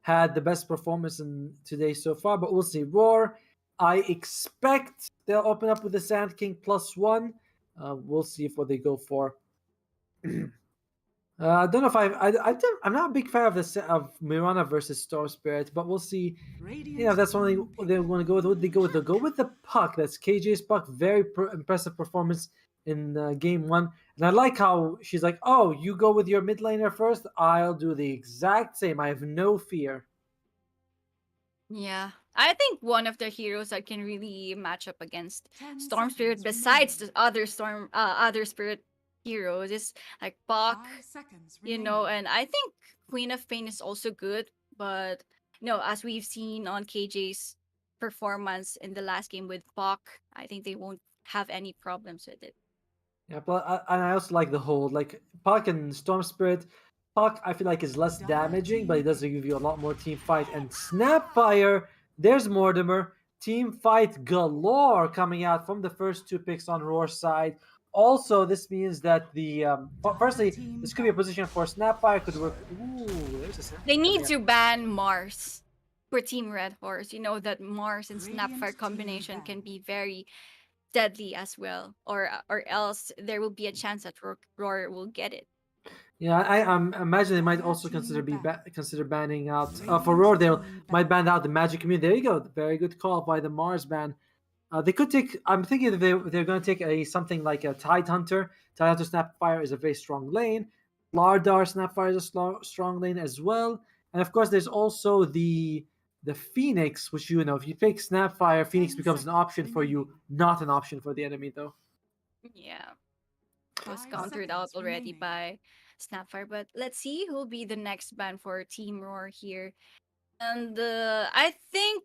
had the best performance in today so far. But we'll see. Roar, I expect they'll open up with the Sand King +1. We'll see if what they go for. I don't know if I'm not a big fan of of Mirana versus Storm Spirit, but we'll see. Radiant That's only team they want to go with. What they go with? They'll go with the puck. That's KJ's puck. Very impressive performance in game one, and I like how she's like, "Oh, you go with your mid laner first. I'll do the exact same. I have no fear." Yeah. I think one of the heroes that can really match up against 10 Storm Spirit seconds besides remaining. the other spirit heroes is like Bach, 5 seconds you remaining. know, and I think Queen of Pain is also good, but as we've seen on KJ's performance in the last game with Bach, I think they won't have any problems with it. Yeah, but I also like the hold. Like Puck and Storm Spirit. Puck, I feel like is less damaging, but it does give you a lot more team fight. And Snapfire, there's Mortimer. Team fight galore coming out from the first two picks on Roar's side. Also, this means that firstly, this could be a position for Snapfire. Could work. Ooh, there's a snap They coming need out. to ban Mars for Team Red Horse. You know that Mars and Radiant Snapfire team combination can ban. be very deadly as well, or else there will be a chance that Roar will get it. Yeah, I imagine they might Dire also team ban. consider banning out for Radiant Roar. They team might ban. ban out the Magic Community. There you go. Very good call by the Mars ban. They could take. I'm thinking that they're going to take something like a Tide Hunter. Tide Hunter Snapfire is a very strong lane. Lardar Snapfire is a strong lane as well. And of course, there's also the Phoenix, which if you pick Snapfire, Phoenix 10 becomes an seconds option for you, remaining. not an option for the enemy though. Yeah, it was 5 countered out seconds already remaining. by Snapfire, but let's see who'll be the next ban for Team Roar here. And I think,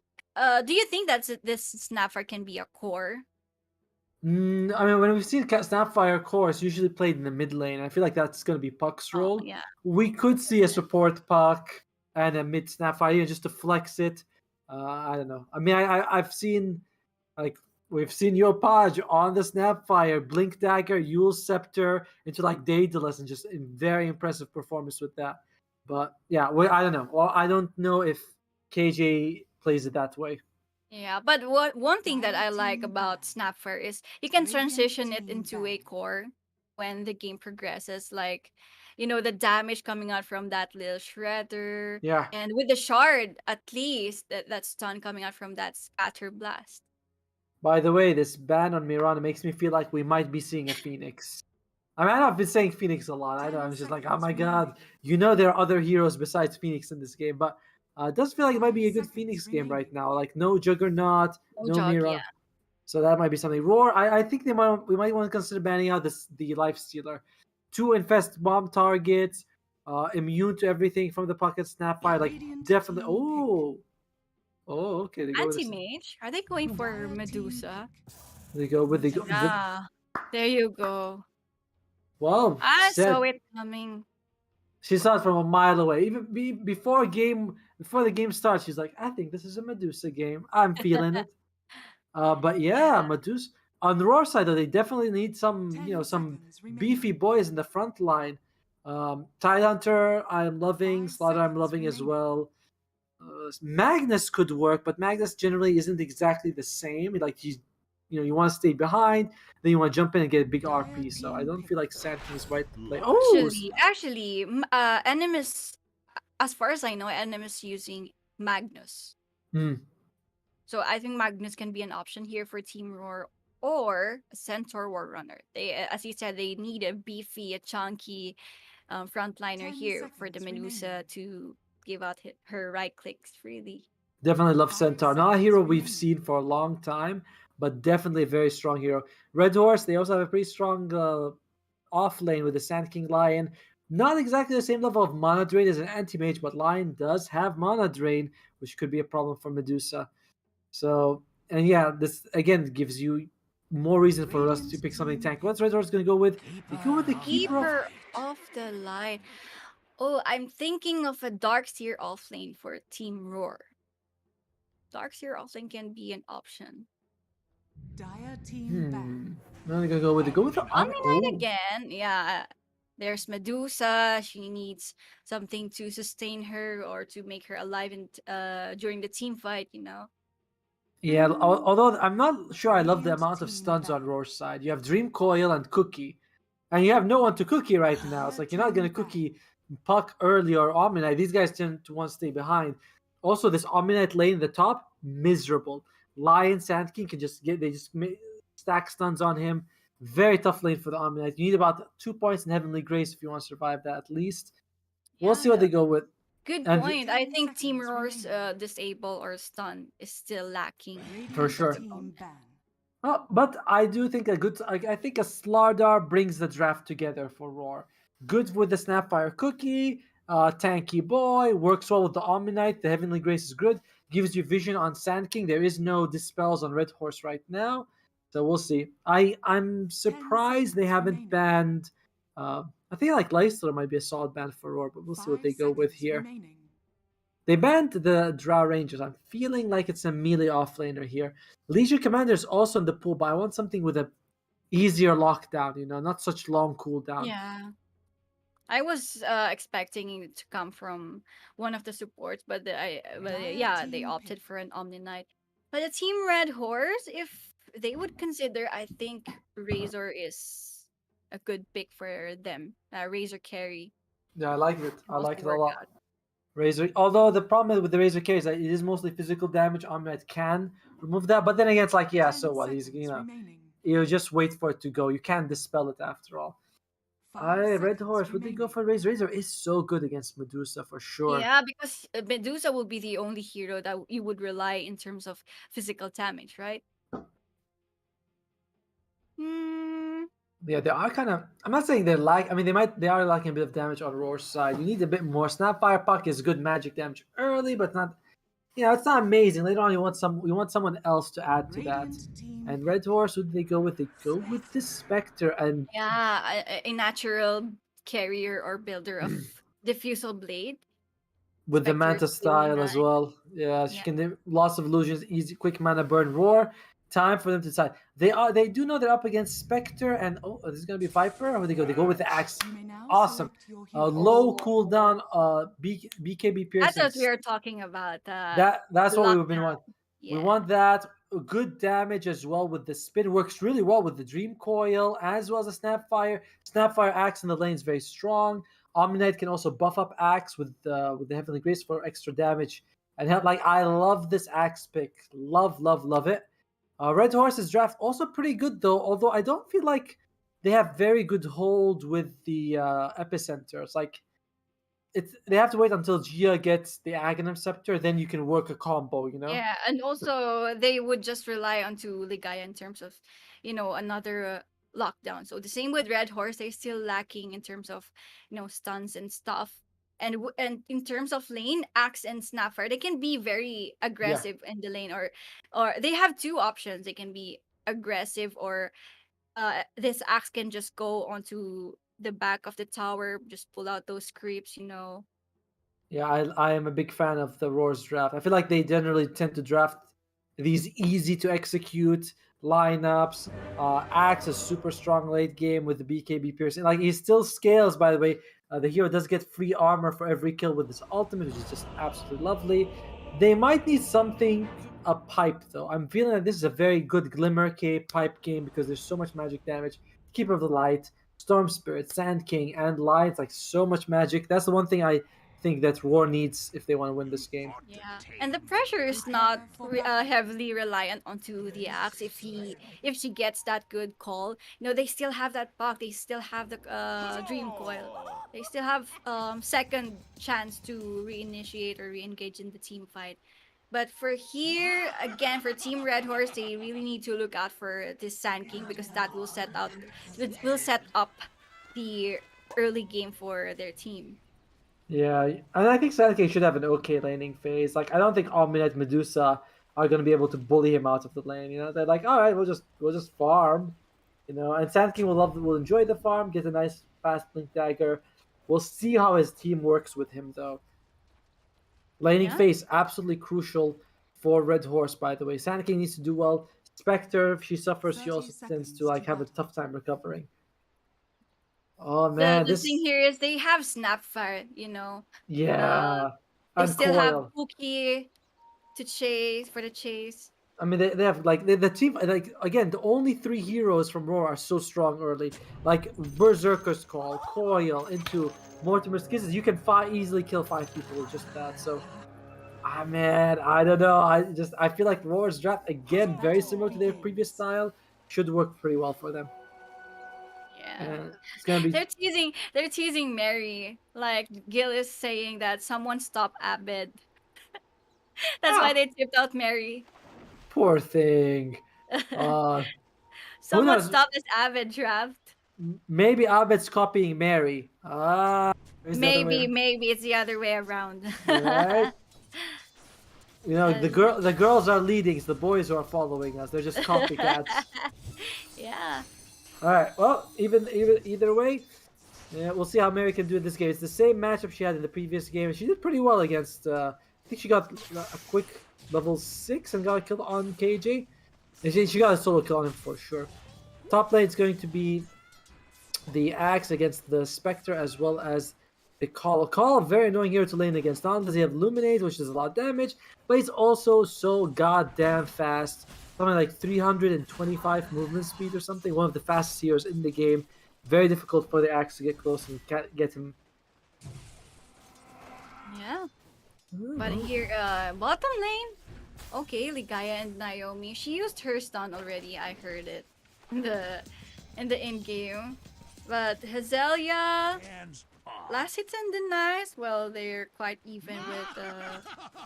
do you think this Snapfire can be a core? I mean, when we've seen Snapfire core, it's usually played in the mid lane. I feel like that's going to be Puck's Oh role. yeah, We could see a support Puck and a mid Snapfire just to flex it. I don't know. I mean, I've seen like we've seen Yopaj on the Snapfire, Blink Dagger, Yule Scepter into like Daedalus, and just in very impressive performance with that. But yeah, I don't know. Well, I don't know if KJ plays it that way. yeah. But one thing that I Dire like team about ban. Snapfire is you can Radiant transition it team into a ban. core when the game progresses. Like, the damage coming out from that little shredder, Yeah. and with the shard, at least that stun coming out from that scatter blast. By the way, this ban on Mirana makes me feel like we might be seeing a Phoenix. I mean, I've been saying Phoenix a lot. I know. 10 I'm just like, oh seconds my god, remaining. there are other heroes besides Phoenix in this game. But it does feel like it might 5 be a good seconds Phoenix game right remaining. now. Like no Juggernaut, No no jog, Mira. yeah. So that might be something. Roar, I think we might want to consider banning out the Life Stealer. Two infest bomb targets, immune to everything from the pocket Snapfire. Like Radiant definitely. team pick. Oh, okay. They go with Anti this. mage? Are they going for Dire team Medusa? pick. They go with Yeah, there you go. well I said. saw it coming. She saw it from a mile away. Even before the game starts, she's like, "I think this is a Medusa game. I'm feeling it." But yeah, Yeah. Medusa on the Roar side, though, they definitely need some 10 some seconds beefy remaining. boys in the front line. Tidehunter, I'm loving. 5 Slaughter, I'm seconds loving as remaining. well. Magnus could work, but Magnus generally isn't exactly the same. Like you want to stay behind, then you want to jump in and get a big Dire RP. So I team don't pick. feel like Sand King is right to play. Oh, Actually, Animus, as far as I know, Animus using Magnus. hmm. So I think Magnus can be an option here for Team Roar or a Centaur War Runner. They, as you said, they need a beefy, a chunky frontliner 10 here for the seconds Medusa remaining. to give out her right clicks freely. Definitely love 5 Centaur. Not a seconds hero we've remaining. seen for a long time, but definitely a very strong hero. Red Horse, they also have a pretty strong off lane with the Sand King Lion. Not exactly the same level of mana drain as an anti mage, but Lion does have mana drain, which could be a problem for Medusa. So, and yeah, this again gives you more reason for us to Radiant pick something team tank. pick. What's Red Horse going to go with? They go with the Keeper of. Keeper of the Light. Oh, I'm thinking of a Darkseer offlane for Team Roar. Darkseer offlane can be an option. Dire team ban. I'm going to go with the Omni-Knight Oh. again. Yeah. There's Medusa. She needs something to sustain her or to make her alive during the team fight. Yeah, although I'm not sure I love the Radiant amount of team stuns on ban. Roar's side. You have Dream Coil and Cookie. and you have no one to cookie right now. It's Dire like you're not team gonna ban. cookie Puck early or Omni. These guys tend to want to stay behind. Also, this Omni lane in the top, miserable. Lion Sand King can just get they just stack stuns on him. Very tough lane for the Omni. You need about 2 points in Heavenly Grace if you want to survive that at least. We'll Yeah, see what they go with. good And point. I 10 think Team seconds Roar's remaining. disable or stun is still lacking in For terms Radiant of sure. the team comp. ban. But I do think I think a Slardar brings the draft together for Roar. Good with the Snapfire Cookie, tanky boy, works well with the Omnite. The Heavenly Grace is good, gives you vision on Sand King. There is no dispels on Red Horse right now, so we'll see. I'm 10 surprised they seconds haven't remaining. banned. I think like Leicester might be a solid ban for Roar, but we'll see what 5 they go with seconds here. remaining. They banned the Drow Rangers. I'm feeling like it's a melee offlaner here. Legion Commander's also in the pool, but I want something with a easier lockdown, not such long cooldown. Yeah. I was expecting it to come from one of the supports, but Dire yeah, they team opted pick. for an Omni Knight. But the Team Red Horse, if they would consider, I think Razor is a good pick for them. Razor carry Yeah, I like it. can I also like it a work lot. out. Razor. Although the problem with the Razor K is that it is mostly physical damage. Omnet can remove that, but then again, it's like, yeah, 10 so what? He's seconds remaining. you just wait for it to go. You can't dispel it after all. 5 Red seconds Horse. Would they go remaining. for Razor? Razor is so good against Medusa for sure. Yeah, because Medusa will be the only hero that you would rely in terms of physical damage, right? Hmm. Yeah, they are kind of. I'm not saying they're like. I mean, They are lacking a bit of damage on Roar's side. You need a bit more. Snapfire Puck is good magic damage early, but not. It's not amazing. Later on, You want someone else to add to that. Radiant team And pick. Red Horse, who do they go with? They go with the Spectre, and Yeah, a natural carrier or builder of diffusal blade. with the Spectre is Manta really style as nice. well. Yeah, she Yeah. can do lots of illusions, easy, quick mana burn, Roar. Time for them to decide. They do know they're up against Spectre, and this is gonna be Viper. Or would they go? They go with the Axe. You may now Awesome. select your hero. Low Oh, cooldown. BKB that's what we piercings. are talking about. That's what we've been Lockdown. wanting. We Yeah. want that good damage as well with the spin. Works really well with the Dream Coil as well as the Snapfire. Snapfire Axe in the lane is very strong. Omnite can also buff up Axe with the Heavenly Grace for extra damage and help. Like I love this Axe pick. Love it. Red Horse's draft also pretty good though. Although I don't feel like they have very good hold with the epicenter. It's like they have to wait until Gia gets the Aghanim Scepter, then you can work a combo. Yeah, and also they would just rely onto Ligaya in terms of, another lockdown. So the same with Red Horse, they're still lacking in terms of, stuns and stuff. And in terms of lane, Axe and Snapfire, they can be very Yeah, aggressive in the lane, or they have two options. They can be aggressive, or this Axe can just go onto the back of the tower, just pull out those creeps. yeah, I am a big fan of the Roar's draft. I feel like they generally tend to draft these easy to execute lineups. Axe is super strong late game with the BKB piercing. Like he still scales, by the way. The hero does get free armor for every kill with his ultimate, which is just absolutely lovely. They might need something a pipe though. I'm feeling that this is a very good Glimmer K pipe game because there's so much magic damage. Keeper of the Light, Storm Spirit, Sand King, and Light. Like so much magic. That's the one thing I think that Roar needs if they want to win this game. Yeah, and the pressure is not heavily reliant onto the Axe. If she gets that good call, they still have that buck. They still have the Dream Coil. They still have second chance to reinitiate or re-engage in the team fight. But for here, again, for Team Red Horse, they really need to look out for this Sand King because that will set up the early game for their team. Yeah, and I think Sasuke should have an okay laning phase. Like, I don't think Omninet Medusa are going to be able to bully him out of the lane. They're like, all right, we'll just farm. And Sand King will enjoy the farm, get a nice fast blink dagger. We'll see how his team works with him though. Laning Yeah. phase absolutely crucial for Red Horse, by the way. Sand King needs to do well. Spectre, if she suffers, she 30 also tends to seconds like to have a battle. tough time recovering. Oh the man, the thing this here is they have Snapfire, uh yeah, they and still have Coil. Cookie to chase for the chase. I mean, they have like the team. Like again, the only three heroes from Roar are so strong early. Like Berserker's Call, Coil into Mortimer's Kisses. You can easily kill 5 people with just that. So, man, I don't know. I feel like Roar's draft again, very similar to their previous style, should work pretty well for them. Yeah. And it's gonna be They're teasing Mary. Like Gil is saying that someone stop Abed. That's why they tipped out Mary. poor thing. Uh, who Someone knows? stop this Abed draft. Maybe Abed's copying Mary. It's the other way. Maybe it's the other way around. Right? You know, And- the girls are leading, so the boys are following us. They're just copycats. Yeah. All right. Well, either way, yeah, we'll see how Mary can do in this game. It's the same matchup she had in the previous game. She did pretty well against. I think she got a quick level 6 and got a kill on KJ. And she got a solo kill on him for sure. Top lane is going to be the Axe against the Spectre as well as the Call. Call, very annoying hero to lane against. Not only does he have Luminate, which does a lot of damage, but he's also so goddamn fast. Something like 325 movement speed or something. One of the fastest heroes in the game. Very difficult for the Axe to get close and get him. Yeah. But here, bottom lane. Okay, Ligaya and Naomi. She used her stun already. I heard it in the in game. But Hazelia, last hits and denies. Well, they're quite even with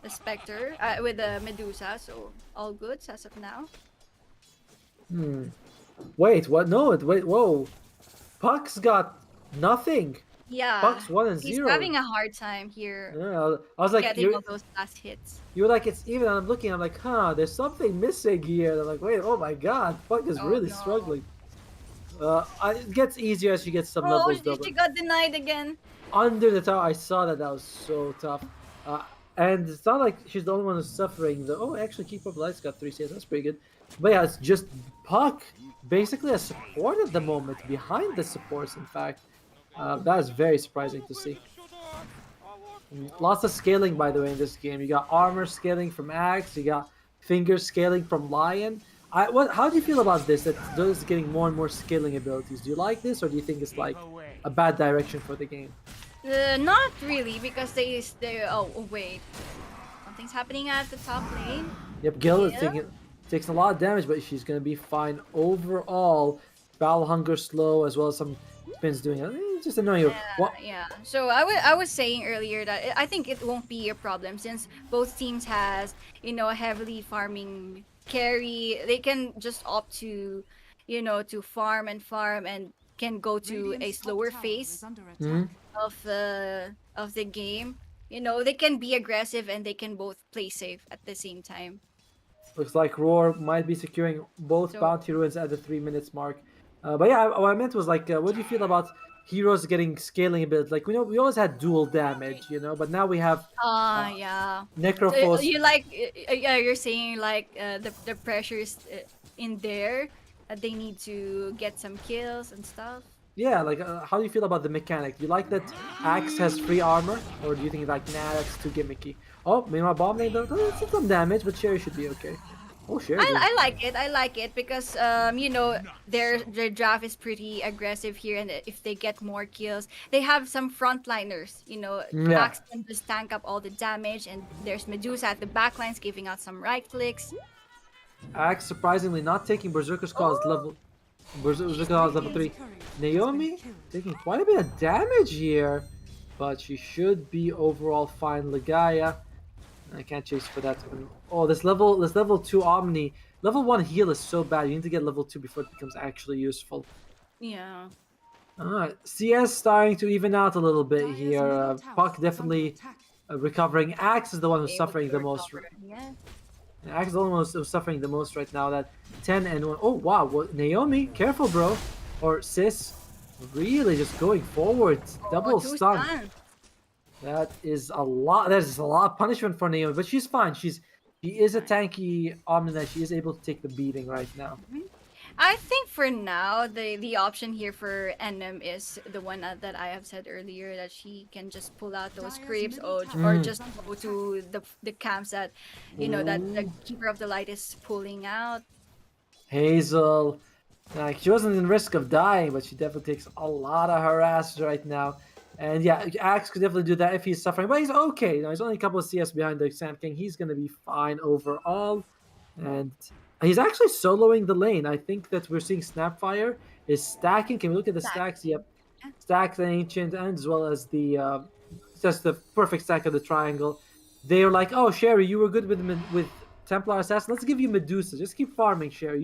the Spectre, with the Medusa. So all good as of now. Wait, what? No, wait, whoa. Puck's got nothing. Yeah, Puck's 1 and he's 0. having a hard time here Yeah, I was like, getting all those last hits. you were like, it's even. And I'm looking, I'm like, there's something missing here. And I'm like, wait, oh my god, Puck is Oh, really no. struggling. It gets easier as you get some Oh, levels though. she got denied again. Under the tower, I saw that was so tough. And it's not like she's the only one who's suffering. Actually, Keep Up Lights got 3 saves. That's pretty good. But yeah, it's just Puck, basically a support at the moment, behind the supports, in fact. That is very surprising to see. Lots of scaling, by the way, in this game. You got armor scaling from Axe, you got finger scaling from Lion. How do you feel about this? That Dota is getting more and more scaling abilities. Do you like this, or do you think it's like a bad direction for the game? Not really, because they oh wait, something's happening at the top lane. Yep, Gil is Yeah. takes a lot of damage, but she's gonna be fine overall. Battle Hunger slow, as well as some spins doing it. It's just annoying. Yeah. So I was saying earlier that I think it won't be a problem since both teams has a heavily farming carry. They can just opt to to farm and can go to a slower phase of the game. They can be aggressive and they can both play safe at the same time. Looks like Roar might be securing both So- bounty ruins at the 3 minutes mark. But yeah, what I meant was like, what do you feel about heroes getting scaling abilities? Like we always had dual damage, but now we have Yeah. So Necrophos. you like you're saying like the pressures in there that they need to get some kills and stuff. Yeah, like how do you feel about the mechanic? Do you like that Axe has free armor, or do you think like that's too gimmicky? Oh, meanwhile, bomb lane though, it's some damage, but Sherry should be okay. Oh, Sherry. I like it. I like it because their draft is pretty aggressive here, and if they get more kills, they have some frontliners. Yeah. Axe can just tank up all the damage, and there's Medusa at the backlines giving out some right clicks. Axe surprisingly not taking Berserker's Call as level. Berserker's Call is level 3. Naomi taking quite a bit of damage here, but she should be overall fine. Ligaya, I can't chase for that one. Oh, this level 2 Omni. Level 1 heal is so bad. You need to get level 2 before it becomes actually useful. Yeah. Alright, CS starting to even out a little bit here. Puck definitely recovering. Axe is the one who's Able suffering to the most. recover. Yeah. Axe is the one who's suffering the most right now. That 10 and 1. Oh, wow. Naomi, careful, bro. Or sis. Really just going forward. Double two stun. stuns. That is a lot. There's a lot of punishment for Naomi, but she's fine. She is a tanky Omnina. She is able to take the beating right now. I think for now the option here for NM is the one that I have said earlier, that she can just pull out those Dire's creeps, middle or tower is just under go attack. to the camps that that the Ooh. keeper of the light is pulling out. Hazel. Like she wasn't in risk of dying, but she definitely takes a lot of harass right now. And yeah, Axe could definitely do that if he's suffering, but he's okay. He's only a couple of CS behind the Sand King. He's gonna be fine overall. And he's actually soloing the lane. I think that we're seeing Snapfire is stacking. Can we look at the stacks? Exactly. Yep. Stacks the Ancient, and as well as the just the perfect stack of the triangle. They're like, oh Sherry, you were good with Templar Assassin. Let's give you Medusa. Just keep farming, Sherry.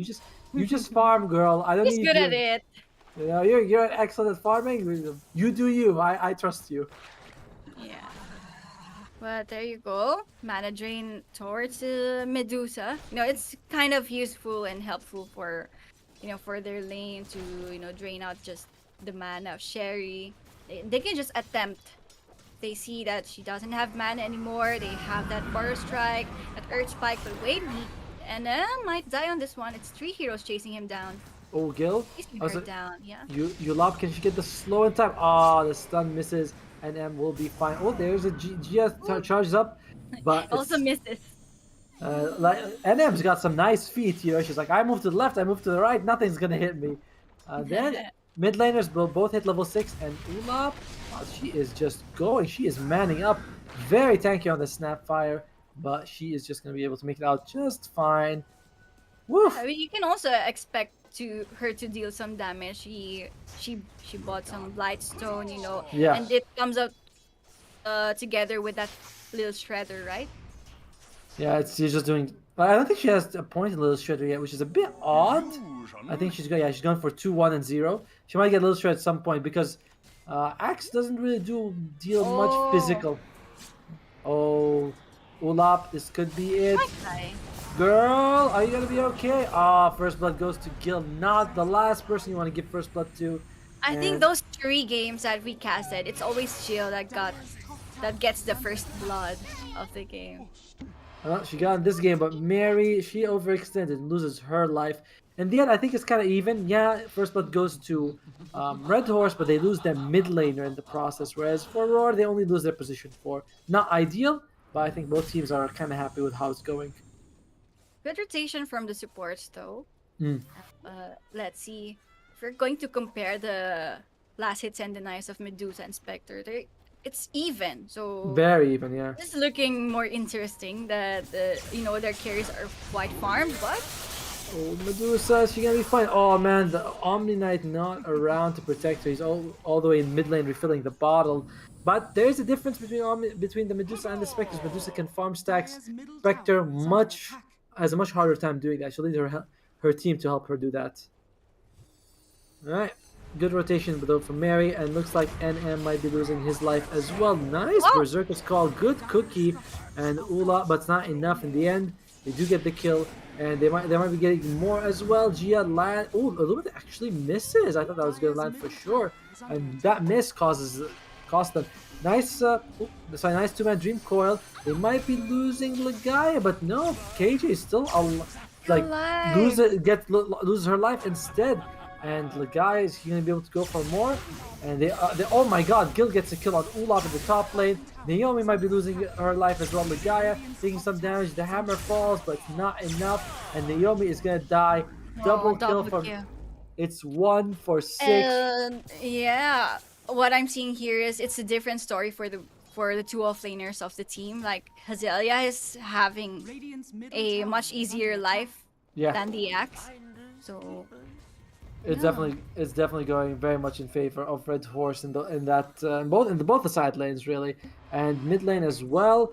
You just farm, girl. I don't He's need good at you. it. You're excellent at farming. You do you. I trust you. Yeah. But there you go. Mana drain towards Medusa. It's kind of useful and helpful for, for their lane to, drain out just the mana of Sherry. They can just attempt. They see that she doesn't have mana anymore. They have that Fire Strike, that Earth Spike, but wait, and might die on this one. It's 3 heroes chasing him down. Oh, Gil. Chasing Also, her down, yeah. you love. Can she get the slow in time? Ah, the stun misses, and M will be fine. Oh, there's a Gia charges up, but Also it's misses. like NM's got some nice feet. She's like, I move to the left, I move to the right, nothing's gonna hit me. Then mid laners will both hit level 6, and Ulap, she is just going. She is manning up, very tanky on the Snapfire, but she is just gonna be able to make it out just fine. Woof. I mean, you can also expect her to deal some damage. She bought some Blightstone, Yeah. and it comes up together with that little shredder, right? Yeah, she's just doing. I don't think she has a point in Little Shredder yet, which is a bit odd. I think she's going. Yeah, she's going for 2, 1, and 0. She might get Little Shred at some point because Axe doesn't really deal much Oh. physical. Oh, Ulap, this could be it. Okay. Girl, are you gonna be okay? Ah, first blood goes to Gil, not the last person you want to give first blood to. I think And- those 3 games that we casted, it's always Jill that gets the first blood of the game. She got in this game, but Mary, she overextended and loses her life. In the end, I think it's kind of even. Yeah, first blood goes to Red Horse, but they lose their mid laner in the process. Whereas for Roar, they only lose their position 4. Not ideal, but I think both teams are kind of happy with how it's going. Good rotation from the supports, though. Mm. Let's see. If we're going to compare the last hits and denies of Medusa and Spectre, it's even. So Very even, yeah. this is looking more interesting. That their carries are quite farmed, but Oh, Medusa, is she gonna be fine? Oh man, the Omni Knight not around to protect her. He's all the way in mid lane refilling the bottle. But there's a difference between the Medusa and the Spectres. Medusa can farm stacks. Dire's middle Spectre tower is under much attack. has a much harder time doing that. She'll need her team to help her do that. Alright. Good rotation though from Mary, and looks like NM might be losing his life as well. Nice Oh. Berserker's Call, good cookie, and Ula, but it's not enough in the end. They do get the kill, and they might be getting more as well. Gia land. Oh, a little bit actually misses. I thought that was gonna land for sure, and that miss cost them. Nice, nice 2-man Dream Coil. They might be losing Legaia, but no, KJ is still alive. loses her life instead. And Legaia is gonna be able to go for more. And they oh my god, Gil gets a kill on Olaf in the top lane. Naomi might be losing her life as well. Legaia taking some damage. The hammer falls, but it's not enough. And Naomi is gonna die. Double kill from. It's 1 for 6. Yeah, what I'm seeing here is it's a different story for the 2 offlaners of the team. Like Hazelia is having Radiant's middle a tower much is easier under life Yeah. than the Axe. So It's definitely going very much in favor of Red Horse in both the side lanes really, and mid lane as well.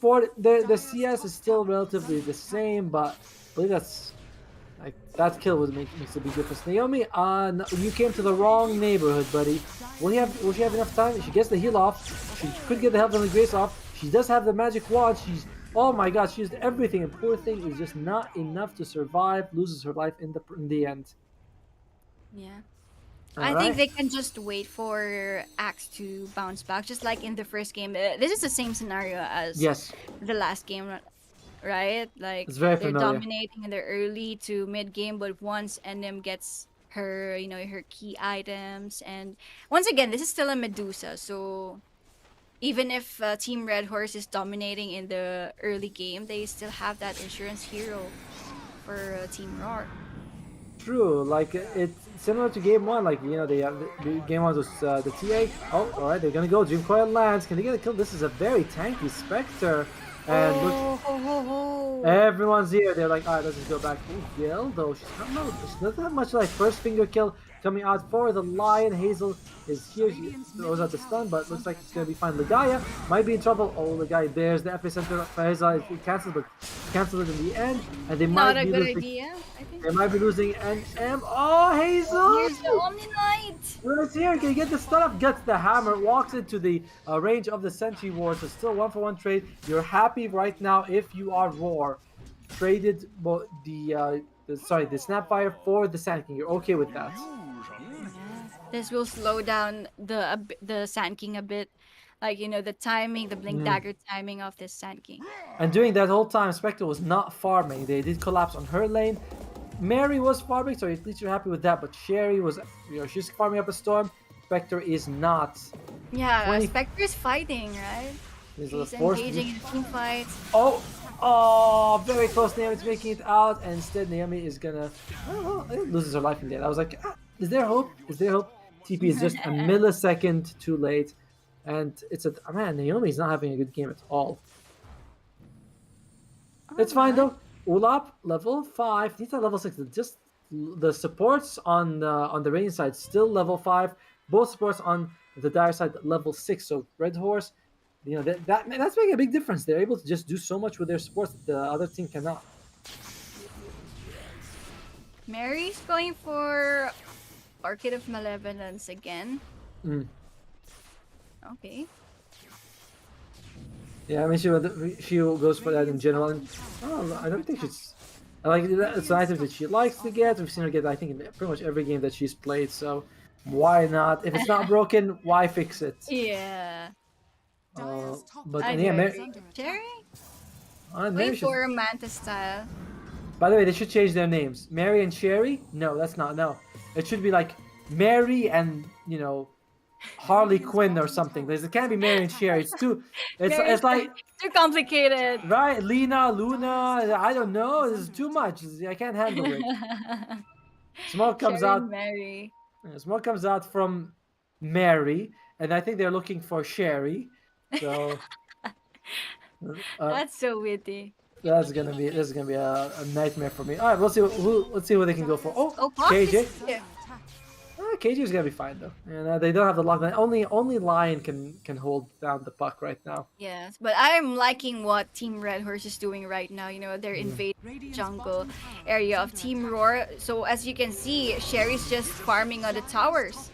For the CS is still relatively the same, but I believe that's like that kill makes a big difference. Naomi, no, you came to the wrong neighborhood, buddy. Will she have enough time? She gets the heal off. She could get the health and the grace off. She does have the magic wand. Oh my god, she used everything, and poor thing is just not enough to survive. Loses her life in the end. yeah. All I right. think they can just wait for Axe to bounce back, just like in the first game. This is the same scenario as Yes. the last game. right? Like It's very they're familiar. dominating in the early to mid game, but once NM gets her, her key items, and once again, this is still a Medusa, so even if Team Red Horse is dominating in the early game, they still have that insurance hero for Team Roar. True, like it's similar to game one. Like they have the game one was the TA. Oh, all right, they're gonna go. Dream Coil lands. Can they get a kill? This is a very tanky Spectre, and look, Oh, ho, ho, ho. everyone's here. They're like, all right, let's just go back. Ooh, Gil, though she doesn't have much like first finger kill coming out for the Lion. Hazel is here. She throws out the stun, but looks like it's gonna be fine. Legaia might be in trouble. Oh, Legaia bears the FA center for Hazel. It cancels, but cancels it in the end, and they Not might a be good losing. idea, I think. They might be losing NM. Oh, Hazel! Here's the Omni Knight. Right here, can you get the stun up? Gets the hammer, walks into the range of the Sentry Ward. So still 1-for-1 trade. You're happy right now if you are Roar. Traded the Snapfire for the Sand King. You're okay with that. This will slow down the Sand King a bit. Like, the timing, the blink dagger timing of this Sand King. And during that whole time, Spectre was not farming. They did collapse on her lane. Mary was farming, so at least you're happy with that. But Sherry was, she's farming up a storm. Spectre is not. Yeah, 20 Spectre is fighting, right? He's He's engaging in team fights. Oh, very close. Naomi's making it out, and instead Naomi is gonna loses her life in the end. I was like, is there hope? Is there hope? TP is just a millisecond too late, and it's Naomi's not having a good game at all. It's fine though. Ulap level 5. Needs a level 6. Just the supports on the Radiant side still level 5. Both supports on the Dire side level 6. So Red Horse, that's making a big difference. They're able to just do so much with their supports that the other team cannot. Mary's going for Orchid of Malevolence again. Okay. Yeah, I mean she goes for that in general. And, I don't think she's. It's an item that she likes to get. We've seen her get, I think, in pretty much every game that she's played. So why not? If it's not broken, why fix it? Yeah. But I yeah, agree. Cherry? Mary Wait should- for Manta style. By the way, they should change their names. Mary and Sherry? No, that's not. No, it should be like Mary and Harley Quinn or something. It can't be Mary and Sherry. It's too. It's like too complicated. right, Lena, Luna. I don't know. This is too much. I can't handle it. Smoke comes Sherry out. and Mary. Smoke comes out from Mary, and I think they're looking for Sherry. So That's so witty. this is gonna be a nightmare for me. All right, let's see who they can go for. Oh, Pop KJ. is here. KJ is gonna be fine though, and they don't have the lockdown. Only Lion can hold down the puck right now. Yes, but I'm liking what Team Red Horse is doing right now. They're invading jungle area of Team Roar. So as you can see, Sherry's just farming on the towers.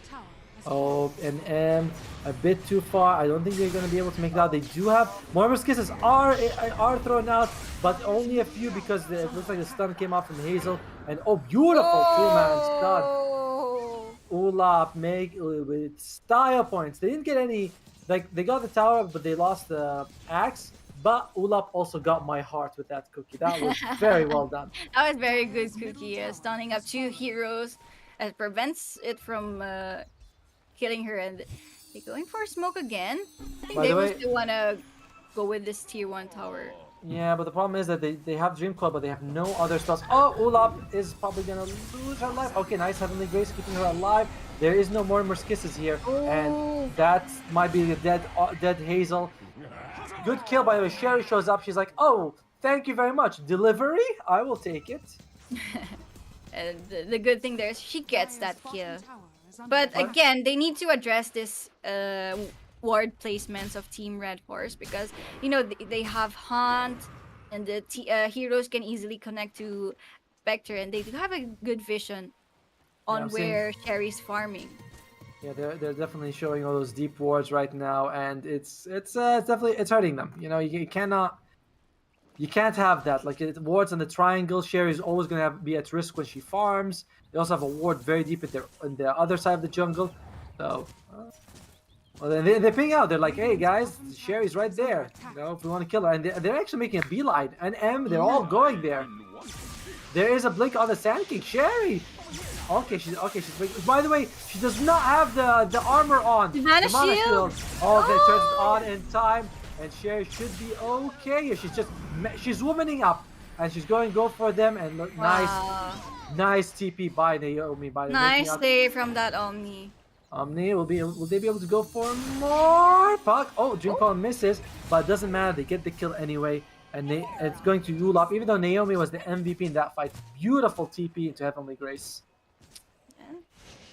Oh, and a bit too far. I don't think they're gonna be able to make it out. They do have more kisses are thrown out, but only a few because it looks like the stun came off from Hazel. And beautiful two-man stun. Ulap with style points. They didn't get any. Like they got the tower, but they lost the axe. But Ulap also got my heart with that cookie. That was very well done. That was very good, Cookie. Stunning up 2 heroes. It prevents it from killing her, and they're going for smoke again. I think By they the will way- still wanna go with this tier 1 tower. Yeah, but the problem is that they have Dream Coil, but they have no other spells. Oh, Ulap is probably gonna lose her life. Okay, nice Heavenly Grace keeping her alive. There is no Mortimer's Kisses here, and that might be the dead Hazel. Good kill, by the way. Sherry shows up. She's like, "Oh, thank you very much. Delivery? I will take it." And the good thing there is she gets that kill. But again, they need to address this ward placements of Team Red Horse because they have Hunt, and the heroes can easily connect to Spectre, and they do have a good vision on I'm seeing- where Sherry's farming. Yeah, they're definitely showing all those deep wards right now, and it's definitely hurting them. You can't have that. Like wards on the triangle. Sherry is always gonna be at risk when she farms. They also have a ward very deep in the other side of the jungle. So Well, then they ping out. They're like, "Hey guys, Sherry's right there. You know, if we want to kill her." And they're actually making a beeline. And they're all going there. There is a blink on the Sand King. Sherry. Okay, she's. By the way, she does not have the armor on. The mana shield. Oh, they turns it on in time, and Sherry should be okay. She's womaning up, and she's going to go for them. And look, nice TP by Naomi. Nice play from that Omni. Omni will they be able to go for more puck? Oh, Dream Coil misses, but it doesn't matter. They get the kill anyway, and it's going to rule up. Even though Naomi was the MVP in that fight, beautiful TP into Heavenly Grace.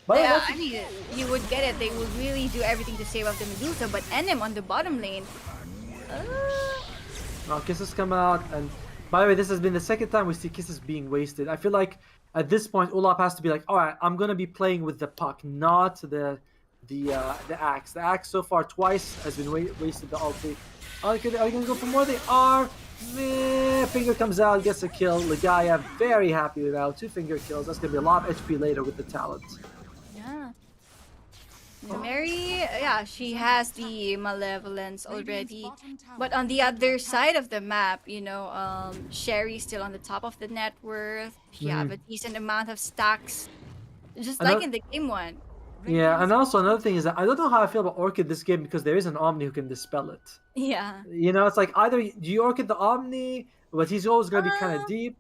But Yeah, I mean, you would get it. They would really do everything to save up the Medusa, but NM on the bottom lane. Now Kisses come out, and by the way, this has been the second time we see Kisses being wasted. I feel like at this point, Olaf has to be like, all right, I'm gonna be playing with the puck, not the axe. The axe so far twice has been wasted. The ulti. Are you gonna go for more? They are. Finger comes out, gets a kill. Ligaya very happy with that. 2 finger kills. That's gonna be a lot of HP later with the talent. Yeah. Mary, yeah, she has the malevolence already. But on the other side of the map, you know, Sherry's still on the top of the net worth. She have a decent amount of stacks. Just like in the game one. Yeah, and also another thing is that I don't know how I feel about Orchid this game because there is an Omni who can dispel it. Yeah. You know, it's like either do you Orchid the Omni, but he's always gonna be kind of deep.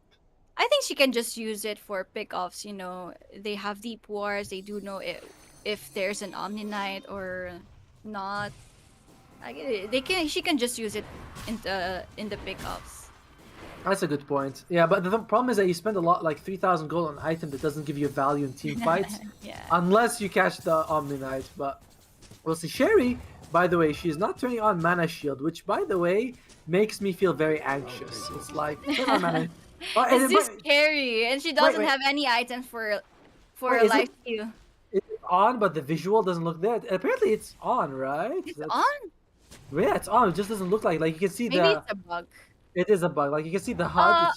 I think she can just use it for pickoffs, you know. They have deep wars, they do know if there's an Omni Knight or not. She can just use it in the pickoffs. That's a good point. Yeah, but the problem is that you spend a lot, like 3,000 gold on an item that doesn't give you value in team fights. Yeah. Unless you catch the Omni Knight, but we'll see. Sherry, by the way, she's not turning on Mana Shield, which, by the way, makes me feel very anxious. It's like, turn on Mana. It's too scary, and she doesn't have any items for life steal. It's on, but the visual doesn't look there. Apparently, it's on, right? It's on? Yeah, it's on. It just doesn't look like you can see Maybe it's a bug. It is a bug. Like you can see the HUD.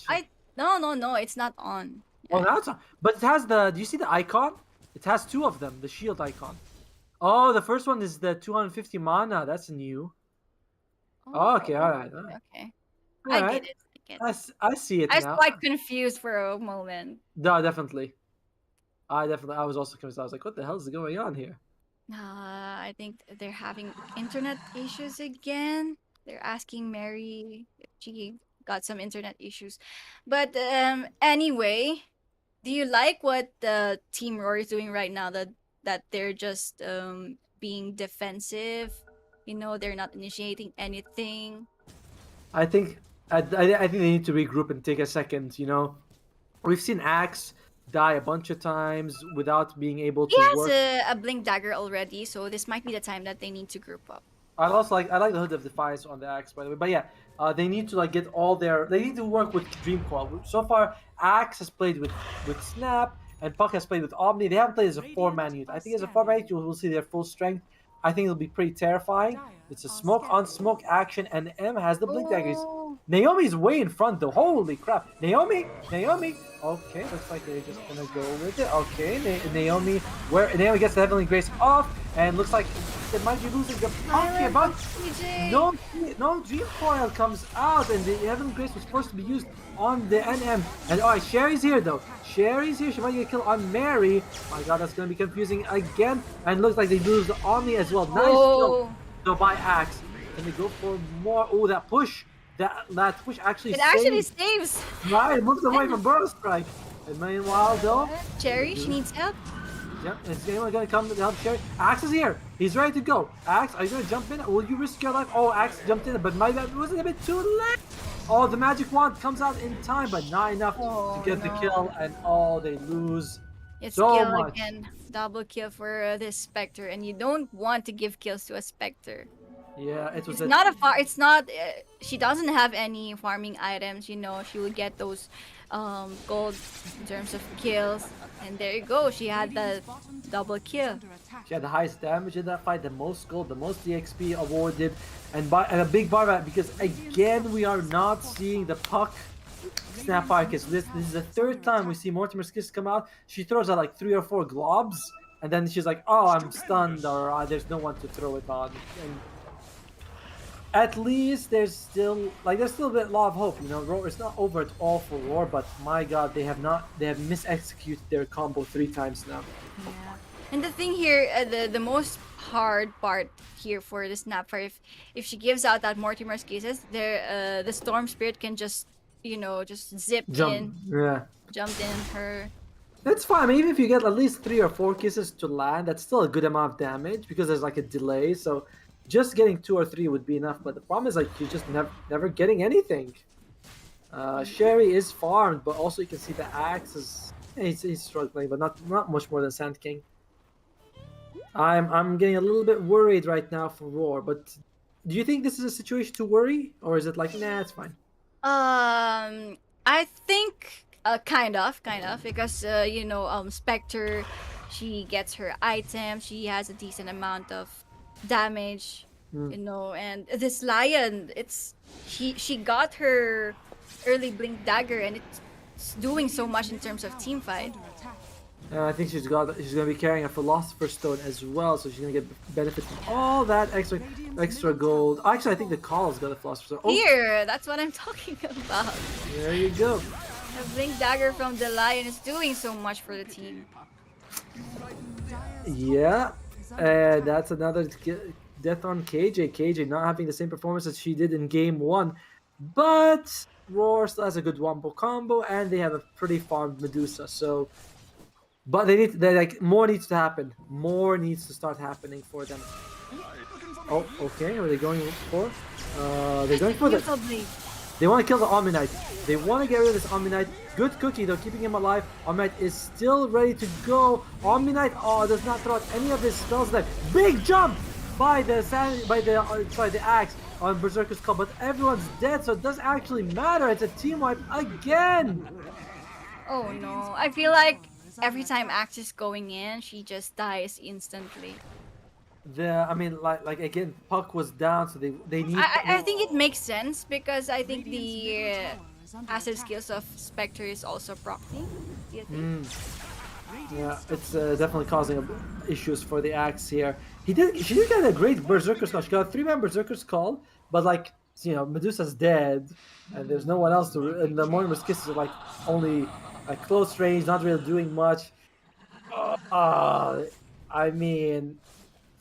No, it's not on. Oh, now it's on. But it has the. Do you see the icon? It has 2 of them. The shield icon. Oh, the first one is the 250 mana. That's new. Oh, okay, all right. Okay. All I right. get it. I see it I was now. quite confused for a moment. No, definitely. I was also confused. I was like, what the hell is going on here? I think they're having internet issues again. They're asking Mary if she got some internet issues. But anyway, do you like what the Team Roar is doing right now? That they're just being defensive. You know, they're not initiating anything. I think they need to regroup and take a second. You know, we've seen Axe die a bunch of times without being able to work. He has a blink dagger already, so this might be the time that they need to group up. I like the Hood of Defiance on the Axe, by the way. But yeah, they need to get all they need to work with Dream Coil. So far, Axe has played with Snap, and Puck has played with Omni. They haven't played as a 4-man unit. I think as a 4-man unit, we'll see their full strength. I think it'll be pretty terrifying. It's a smoke on smoke action, and M has the blink daggers. Naomi's way in front though. Holy crap. Naomi. Okay, looks like they're just gonna go with it. Okay, Naomi gets the Heavenly Grace off, and looks like they might be losing the pocket, but no Dream Coil comes out, and the Heavenly Grace was supposed to be used on the NM. And alright, Sherry's here though. Sherry's here. She might get a kill on Mary. My god, that's gonna be confusing again. And looks like they lose the Omni as well. Nice kill. So by Axe. Can they go for more? Oh, that push. That push actually saves. Right, it moves away from Burrow Strike. And meanwhile, though, Cherry, she needs help. Yep, is anyone gonna come to help Cherry? Axe is here. He's ready to go. Axe, are you gonna jump in? Will you risk your life? Oh, Axe jumped in, but it wasn't a bit too late. Oh, the magic wand comes out in time, but not enough to get the kill, and they lose. It's so kill much. Again. Double kill for this Spectre, and you don't want to give kills to a Spectre. Yeah, it was. It's not. She doesn't have any farming items. You know, she would get those gold in terms of kills, and there you go. She had the double kill. She had the highest damage in that fight, the most gold, the most EXP awarded, and a big bar back because again we are not seeing the Puck Snapfire kiss. This is the 3rd time we see Mortimer's kiss come out. She throws out like 3 or 4 globs, and then she's like, "Oh, I'm stunned," or "There's no one to throw it on." And at least there's still a lot of hope. You know, Roar, it's not over at all for Roar, but my God, they have misexecuted their combo 3 times now. Yeah. And the thing here, the most hard part here for the Snapfire, if she gives out that Mortimer's Kisses, the Storm Spirit can just just zip in, Yeah. jumped in her. That's fine. I mean, even if you get at least 3 or 4 kisses to land, that's still a good amount of damage because there's like a delay. So just getting 2 or 3 would be enough. But the problem is like you're just never getting anything. Sherry is farmed, but also you can see the axe is he's struggling, but not much more than Sand King. I'm getting a little bit worried right now for Roar. But do you think this is a situation to worry, or is it like nah, it's fine? I think kind of, because Spectre, she gets her items, she has a decent amount of damage, and this Lion, she got her early blink dagger, and it's doing so much in terms of team fight. I think she's gonna be carrying a Philosopher's Stone as well, so she's gonna get benefit from all that extra gold. Actually, I think the Call's got a Philosopher's Stone. Oh, Here, that's what I'm talking about. there you go. The blink dagger from the Lion is doing so much for the team. Yeah, that's another death on KJ. KJ not having the same performance as she did in game 1, but Roar still has a good wombo combo, and they have a pretty farmed Medusa. So. But more needs to happen. More needs to start happening for them. Oh, okay. What are they going for? They're going for the. They want to kill the Omni Knight. They want to get rid of this Omni Knight. Good cookie though, keeping him alive. Omni Knight is still ready to go. Omni Knight, does not throw out any of his spells there. Big jump by the axe on Berserker's Call, but everyone's dead, so it doesn't actually matter. It's a team wipe again. Oh no! I feel like every time Axe is going in, she just dies instantly. Again, Puck was down, so they need. I think it makes sense because I think the acid skills of Spectre is also proccing. Do you think? Yeah, it's definitely causing issues for the Axe here. She did get a great Berserker's Call. She got a 3-man Berserker's Call, but Medusa's dead, and there's no one else to. And the Mortimer's Kisses are like only. Like close range, not really doing much. I mean,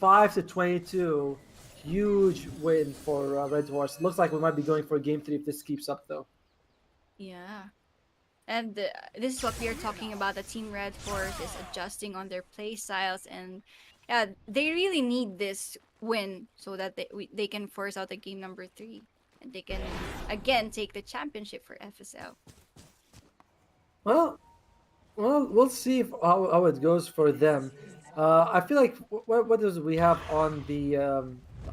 5-22, huge win for Red Horse. Looks like we might be going for game 3 if this keeps up, though. Yeah, and this is what we are talking about. The Team Red Horse is adjusting on their play styles, and yeah, they really need this win so that they can force out the game number 3, and they can again take the championship for FSL. Well, we'll see how it goes for them. I feel like what does we have on the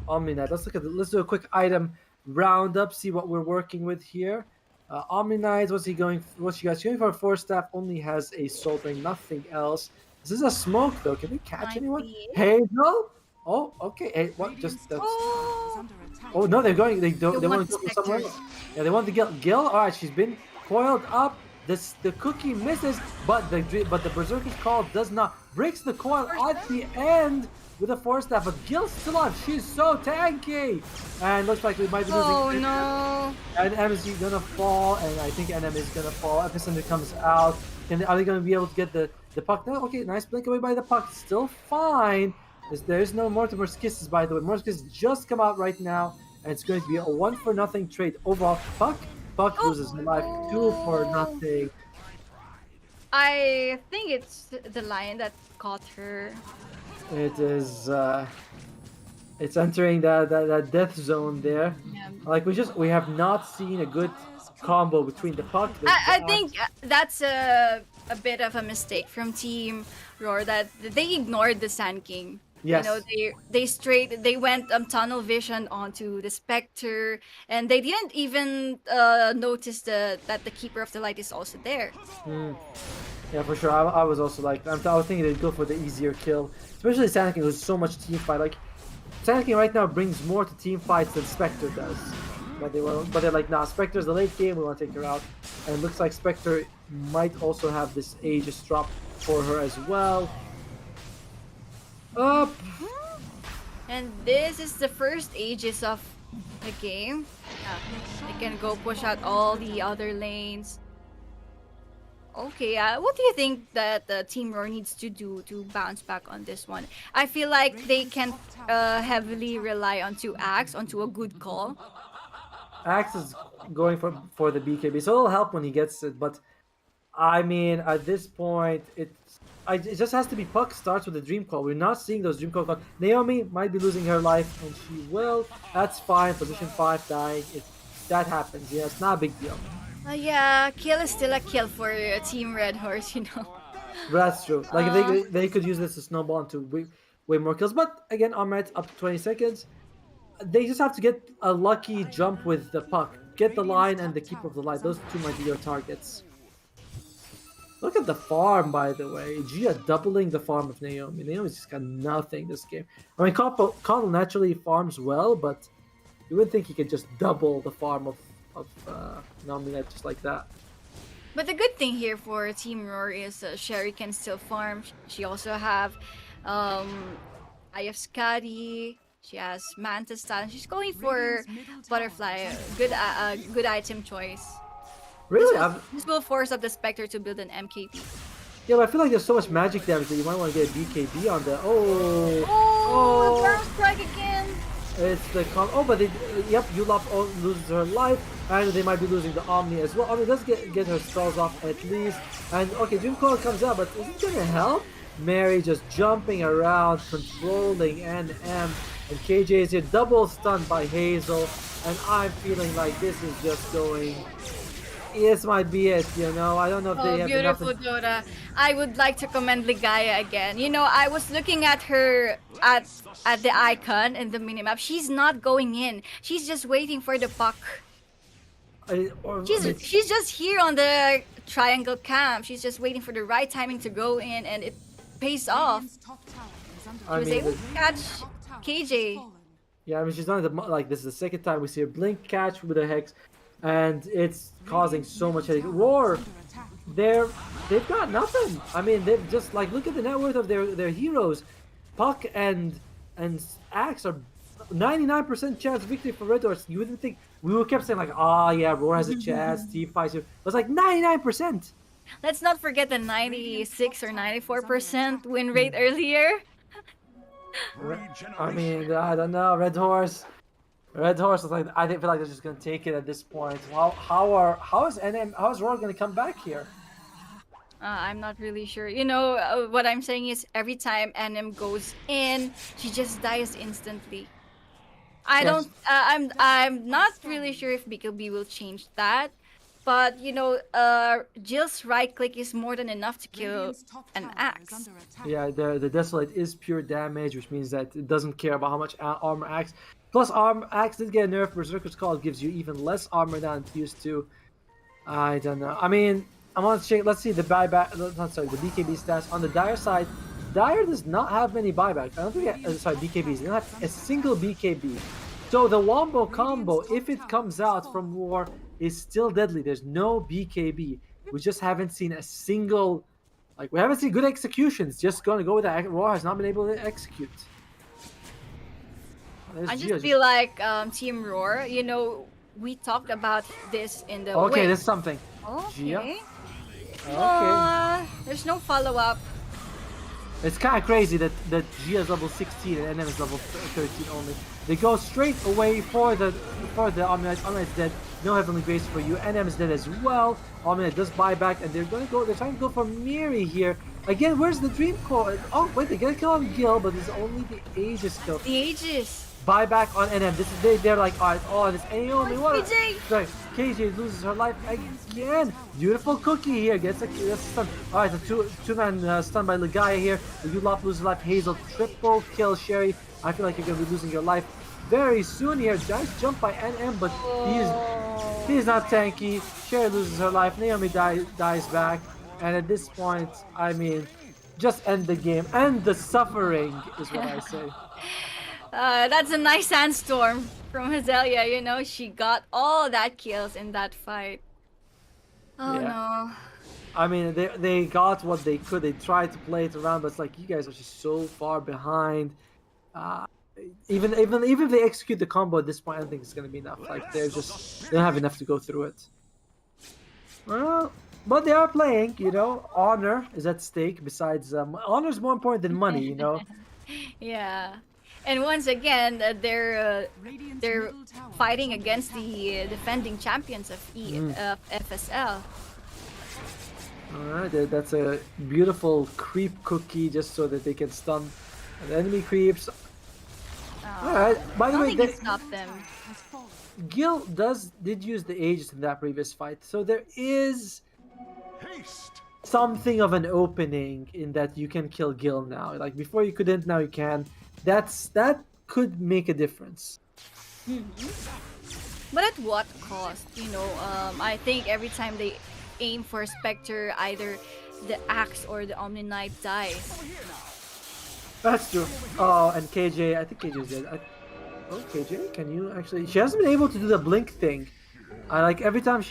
Omni Knight? Let's do a quick item roundup. See what we're working with here. Omni Knight, what's she going for? 4 staff, only has a soul ring, nothing else. This is a smoke though. Can we catch anyone? Hazel? Oh, okay. Hey, what? Just that's. Oh no, they're going. They want to go somewhere else. Yeah, they want to get Gil. All right, she's been coiled up. The cookie misses, but the Berserker's Call does not. Breaks the coil at the end with a 4-staff, but Gil's still on. She's so tanky, and looks like we might be losing. Oh no! And MSG gonna fall, and I think NM is gonna fall. Epicenter comes out. Are they gonna be able to get the puck? No. Okay, nice blink away by the puck. Still fine. There's no Mortimer's Kisses, by the way. Mortimer's Kisses just come out right now, and it's going to be a 1-for-0 trade overall. Puck loses life 2-for-0. I think it's the Lion that caught her. It is. It's entering that death zone there. Yeah. Like we have not seen a good combo between the Puck. I think that's a bit of a mistake from Team Roar that they ignored the Sand King. Yes. They went tunnel vision onto the Spectre, and they didn't even notice that the Keeper of the Light is also there. Yeah, for sure. I was also like, I was thinking they'd go for the easier kill, especially Sand King, who's so much team fight. Like, Sand King right now brings more to team fights than Spectre does. But they're like, nah, Spectre's the late game. We want to take her out, and it looks like Spectre might also have this Aegis drop for her as well. Up. And this is the first ages of the game. They can go push out all the other lanes. Okay, what do you think that Team Roar needs to do to bounce back on this one? I feel like they can heavily rely onto Axe, onto a good call. Axe is going for the BKB, so it'll help when he gets it. But I mean, at this point, it just has to be Puck starts with a dream call. We're not seeing those dream calls. Naomi might be losing her life, and she will. That's fine. Position 5 dying. That happens. Yeah, it's not a big deal. Yeah, kill is still a kill for Team Red Horse, you know. But that's true. Like if they could use this to snowball into way more kills. But again, Armret's up to 20 seconds. They just have to get a lucky jump with the puck. Get the line and the keeper of the line. Those two might be your targets. Look at the farm, by the way. Gia doubling the farm of Naomi. Naomi's just got nothing this game. I mean, Connell naturally farms well, but you wouldn't think he could just double the farm of Naomi just like that. But the good thing here for Team Roar is Sherry can still farm. She also have Eye of Skadi. She has Mantis Talent. She's going for Butterfly. Good item choice. Really? This will force up the Spectre to build an MKB. Yeah, but I feel like there's so much magic damage that you might want to get a BKB on the... Oh, Burrow Strike again! It's the... but yep, Yulop loses her life, and they might be losing the Omni as well. Omni does get her spells off at least. And, okay, Dream Coil comes out, but is it going to help? Mary just jumping around, controlling NM. And KJ is here, double stunned by Hazel. And I'm feeling like this is just going... This might be it, you know. I don't know if they have enough. Beautiful Dota. I would like to commend Ligaya again. You know, I was looking at her at the icon in the minimap. She's not going in. She's just waiting for the puck. She's just here on the triangle camp. She's just waiting for the right timing to go in, and it pays off. She was able to catch KJ. Yeah, I mean, she's done it like this is the second time we see her blink catch with a Hex. And it's causing so much headache. Roar, they've got nothing. I mean, they've just like look at the net worth of their heroes. Puck and Axe are 99% chance victory for Red Horse. You wouldn't think we kept saying like, yeah, Roar has a chance. Team fights. It was like 99%. Let's not forget the 96 or 94% win rate earlier. I mean, I don't know. Red Horse is like I feel like they're just gonna take it at this point. Well, how is Roar gonna come back here? I'm not really sure. You know what I'm saying is every time NM goes in, she just dies instantly. I'm not really sure if BKB will change that, but you know, Jill's right click is more than enough to kill an Axe. Yeah, the Desolate is pure damage, which means that it doesn't care about how much armor Axe. Plus, Axe did get a nerf. Berserker's Call gives you even less armor than it used to. I don't know. I mean, I want to check. Let's see the buyback. Not sorry, the BKB stats on the Dire side. Dire does not have many buybacks. I don't think. BKBs. They don't have a single BKB. So the Wombo combo, if it comes out from War, is still deadly. There's no BKB. We just haven't seen a single. Like we haven't seen good executions. Just gonna go with that. War has not been able to execute. I just feel like Team Roar, you know, we talked about this in the Okay, there's something. Okay. Okay. There's no follow-up. It's kind of crazy that Gia is level 16 and NM is level 13 only. They go straight away for the Omnite. Omnite's dead. No Heavenly Grace for you. NM is dead as well. Omnite does buy back, and they're trying to go for Miri here. Again, where's the Dream Core? Oh wait, they get a kill on Gil, but it's only the Aegis kill. The Aegis. Buyback on NM. This is they're like, alright, this Naomi. What? KJ. Sorry, KJ loses her life again. Beautiful cookie here gets a stun. Alright, the two-man stun by Ligaya here. Yulop loses life. Hazel triple kill Sherry. I feel like you're gonna be losing your life very soon here. Nice jump by NM, but he's not tanky. Sherry loses her life. Naomi dies back, and at this point, I mean, just end the game. End the suffering is what I say. That's a nice sandstorm from Hazelia, you know, she got all that kills in that fight. Oh Yeah. no. I mean, they got what they could. They tried to play it around, but it's like you guys are just so far behind. Uh, even if they execute the combo at this point, I don't think it's gonna be enough. Like they don't have enough to go through it. Well, but they are playing. Honor is at stake. Besides, honor is more important than money. Yeah. And once again, Radiant's they're middle tower fighting is under against attack. the defending champions of FSL. All right, that's a beautiful creep cookie, just so that they can stun the enemy creeps. All right. By the way, Nothing can stop them. Has fallen. Gil did use the Aegis in that previous fight, so there is something of an opening in that you can kill Gil now. Like before you couldn't, now you can. That could make a difference. But at what cost? I think every time they aim for Spectre, either the Axe or the Omni Knight dies. That's true. Oh, and KJ, I think KJ's dead. Oh, KJ, can you actually? She hasn't been able to do the blink thing. I like every time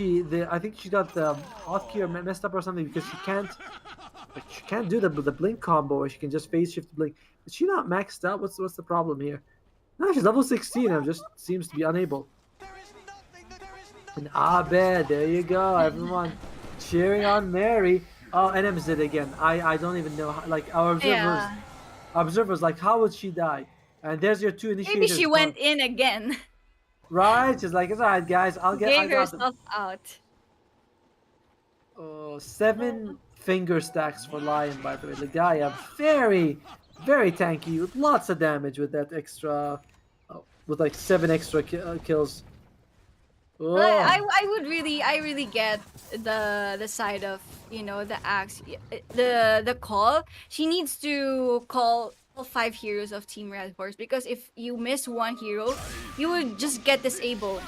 I think she got the hotkey or messed up or something because she can't do the blink combo, or she can just phase shift blink. Is she not maxed out? What's the problem here? No, she's level 16 and just seems to be unable. And Abed, there you go, everyone cheering on Mary. Oh, NM's dead again. I don't even know how, like our observers like how would she die? And there's your two initiators. Maybe she went in again. Right, she's like, it's alright, guys. I Gave got them. herself out. Oh, 7 finger stacks for Lion, by the way. The guy, very, very tanky with lots of damage with that extra, with like 7 extra kills. Oh. I really get the side of the Axe, the call. She needs to call all 5 heroes of Team Red Horse, because if you miss one hero, you would just get disabled.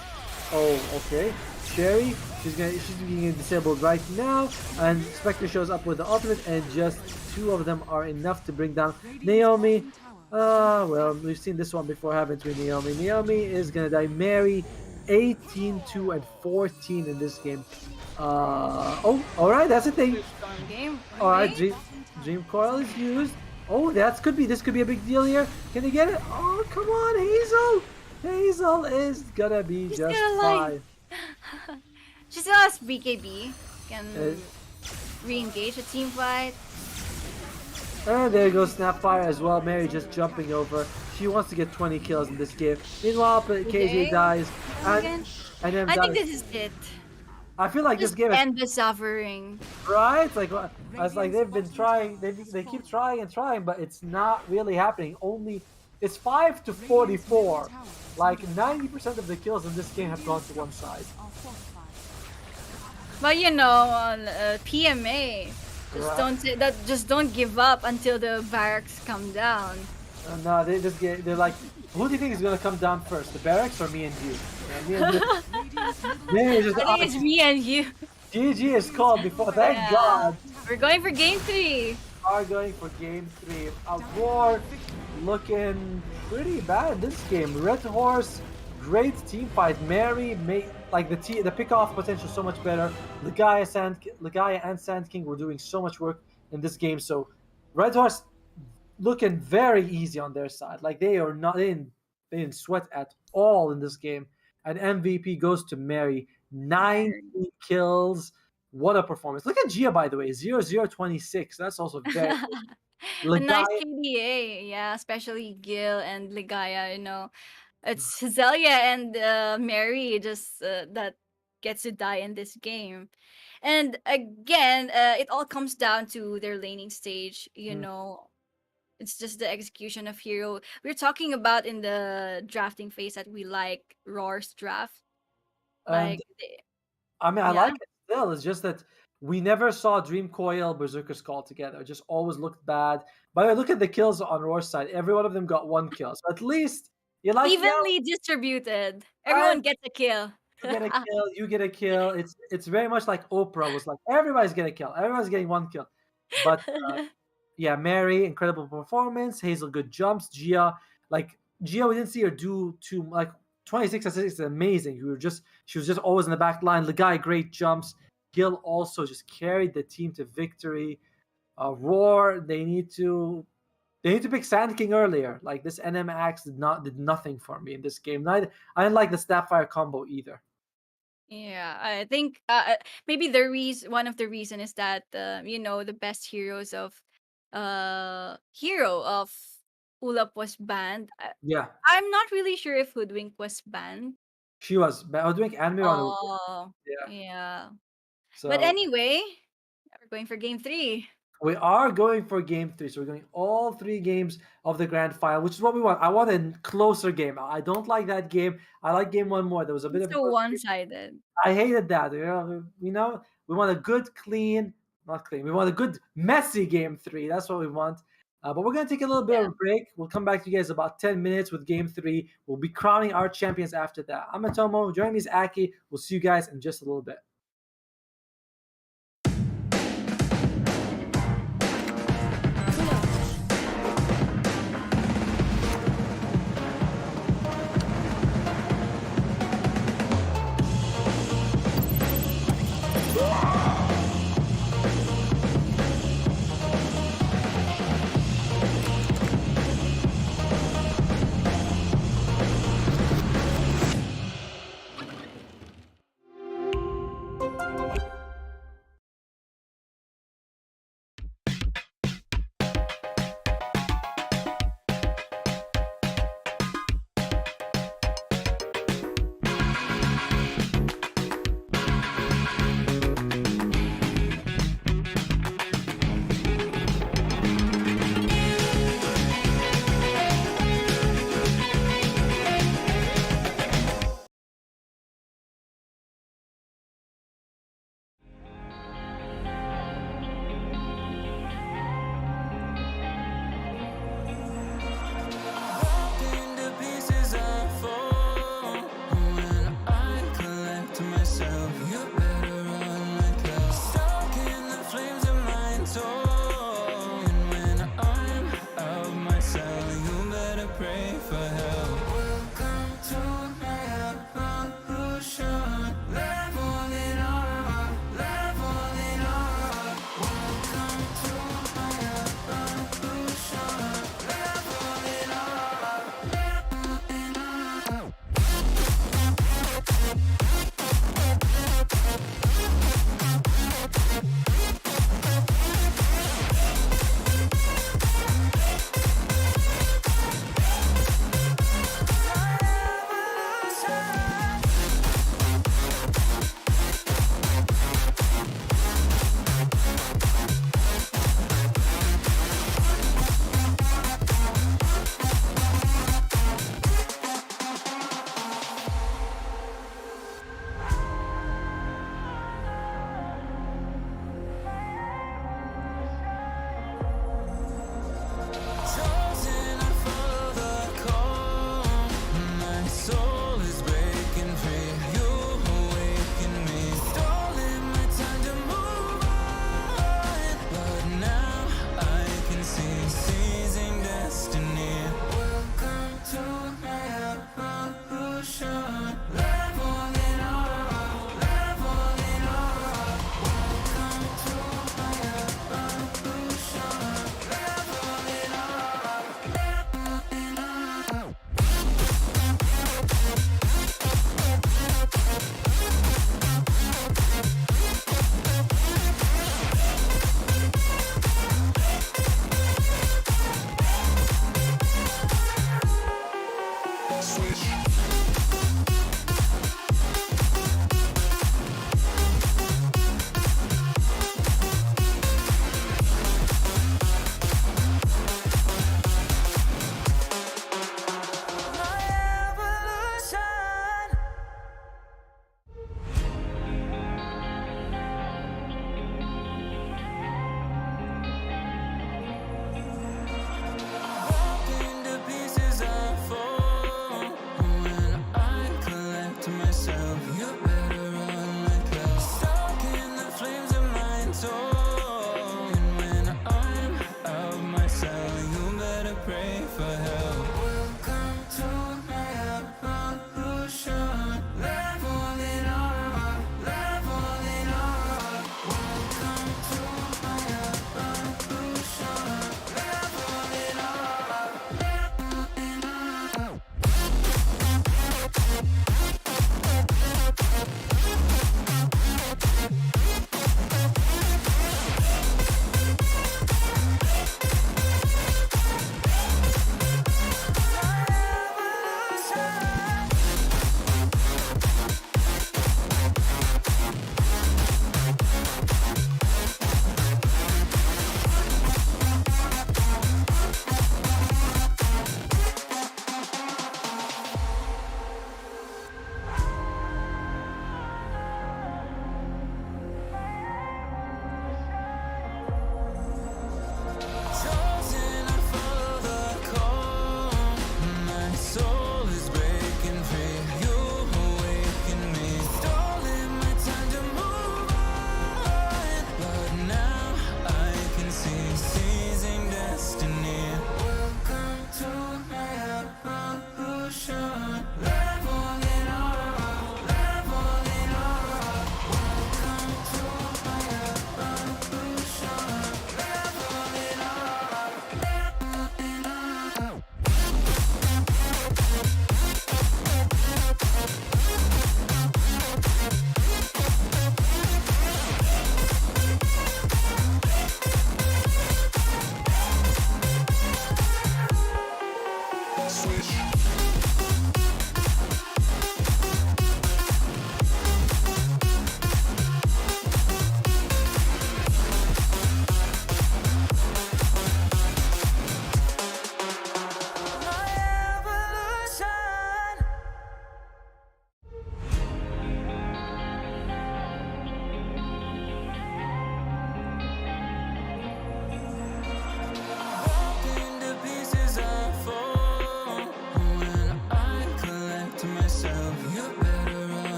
Oh, okay. Sherry, she's being disabled right now, and Spectre shows up with the ultimate, and just 2 of them are enough to bring down Naomi. Well, we've seen this one before, haven't we, Naomi? Naomi is gonna die. Mary, 18, 2, and 14 in this game. Oh, alright, that's a thing. Storm game. Alright, Okay. Dream Coil is used. Oh, this could be a big deal here. Can they get it? Oh, come on, Hazel! Hazel is gonna be She's just gonna lie. fine. She still has BKB. Can Uh, re-engage a team fight. And there goes Snapfire as well. Mary just jumping over. She wants to get 20 kills in this game. Meanwhile, KJ Okay. dies. Again. And then I think dies. this is it. I feel like this Just game is end the suffering. right. Like I was like they've been trying. They keep trying and trying, but it's not really happening. It's 5 to 44. Like 90% of the kills in this game have gone to one side. Are fortified. But on PMA, just don't give up until the barracks come down. No, they're like, who do you think is gonna come down first, the barracks or me and you? Me and you. Mary just, I think it's me and you. GG is called before. Thank Yeah. God. We're going for game 3. Are going for game 3. War looking pretty bad in this game. Red Horse, great team fight. Mary made like the pick-off potential so much better. Ligaya and Sand King were doing so much work in this game. So Red Horse looking very easy on their side. Like they didn't sweat at all in this game. And MVP goes to Mary. 19 kills. What a performance. Look at Gia, by the way. 0-0-26. That's also very good. A nice Ligaya, KDA, yeah, especially Gil and Ligaya. It's Zelia and Mary just that gets to die in this game. And again, it all comes down to their laning stage. It's just the execution of hero. We're talking about in the drafting phase that we like Roar's draft. and Like, I mean, I yeah. like it still. It's just that we never saw Dream Coil, Berserker's Call together. It just always looked bad. By the way, look at the kills on Roar's side. Every one of them got 1 kill. So at least you like Evenly distributed. Everyone gets a kill. you get a kill, you get a kill. It's very much like Oprah was like, everybody's getting a kill. Everyone's getting 1 kill. But yeah, Mary, incredible performance. Hazel, good jumps. Gia, we didn't see her do too like 26 assists is amazing. She was just always in the back line. The guy, great jumps. Gil also just carried the team to victory. Roar, they need to pick Sand King earlier. Like this NM Axe did nothing for me in this game. I didn't like the Snapfire combo either. Yeah, I think maybe one of the reason is that the best heroes of hero of Ulap was banned. Yeah, I'm not really sure if Hoodwink was banned. she was. But I was doing anime on. Oh, Yeah. yeah. But So anyway, we're going for game 3. we are going for game 3. So we're going all 3 games of the grand final, which is what we want. I want a closer game. I don't like that game. I like game 1 more. There was a bit It's of so one-sided. I hated that. We want a good, not clean. We want a good, messy game 3. That's what we want. But we're gonna take a little bit of a break. We'll come back to you guys about 10 minutes with game 3. We'll be crowning our champions after that. I'm OTOMO. Join me is Aki. We'll see you guys in just a little bit.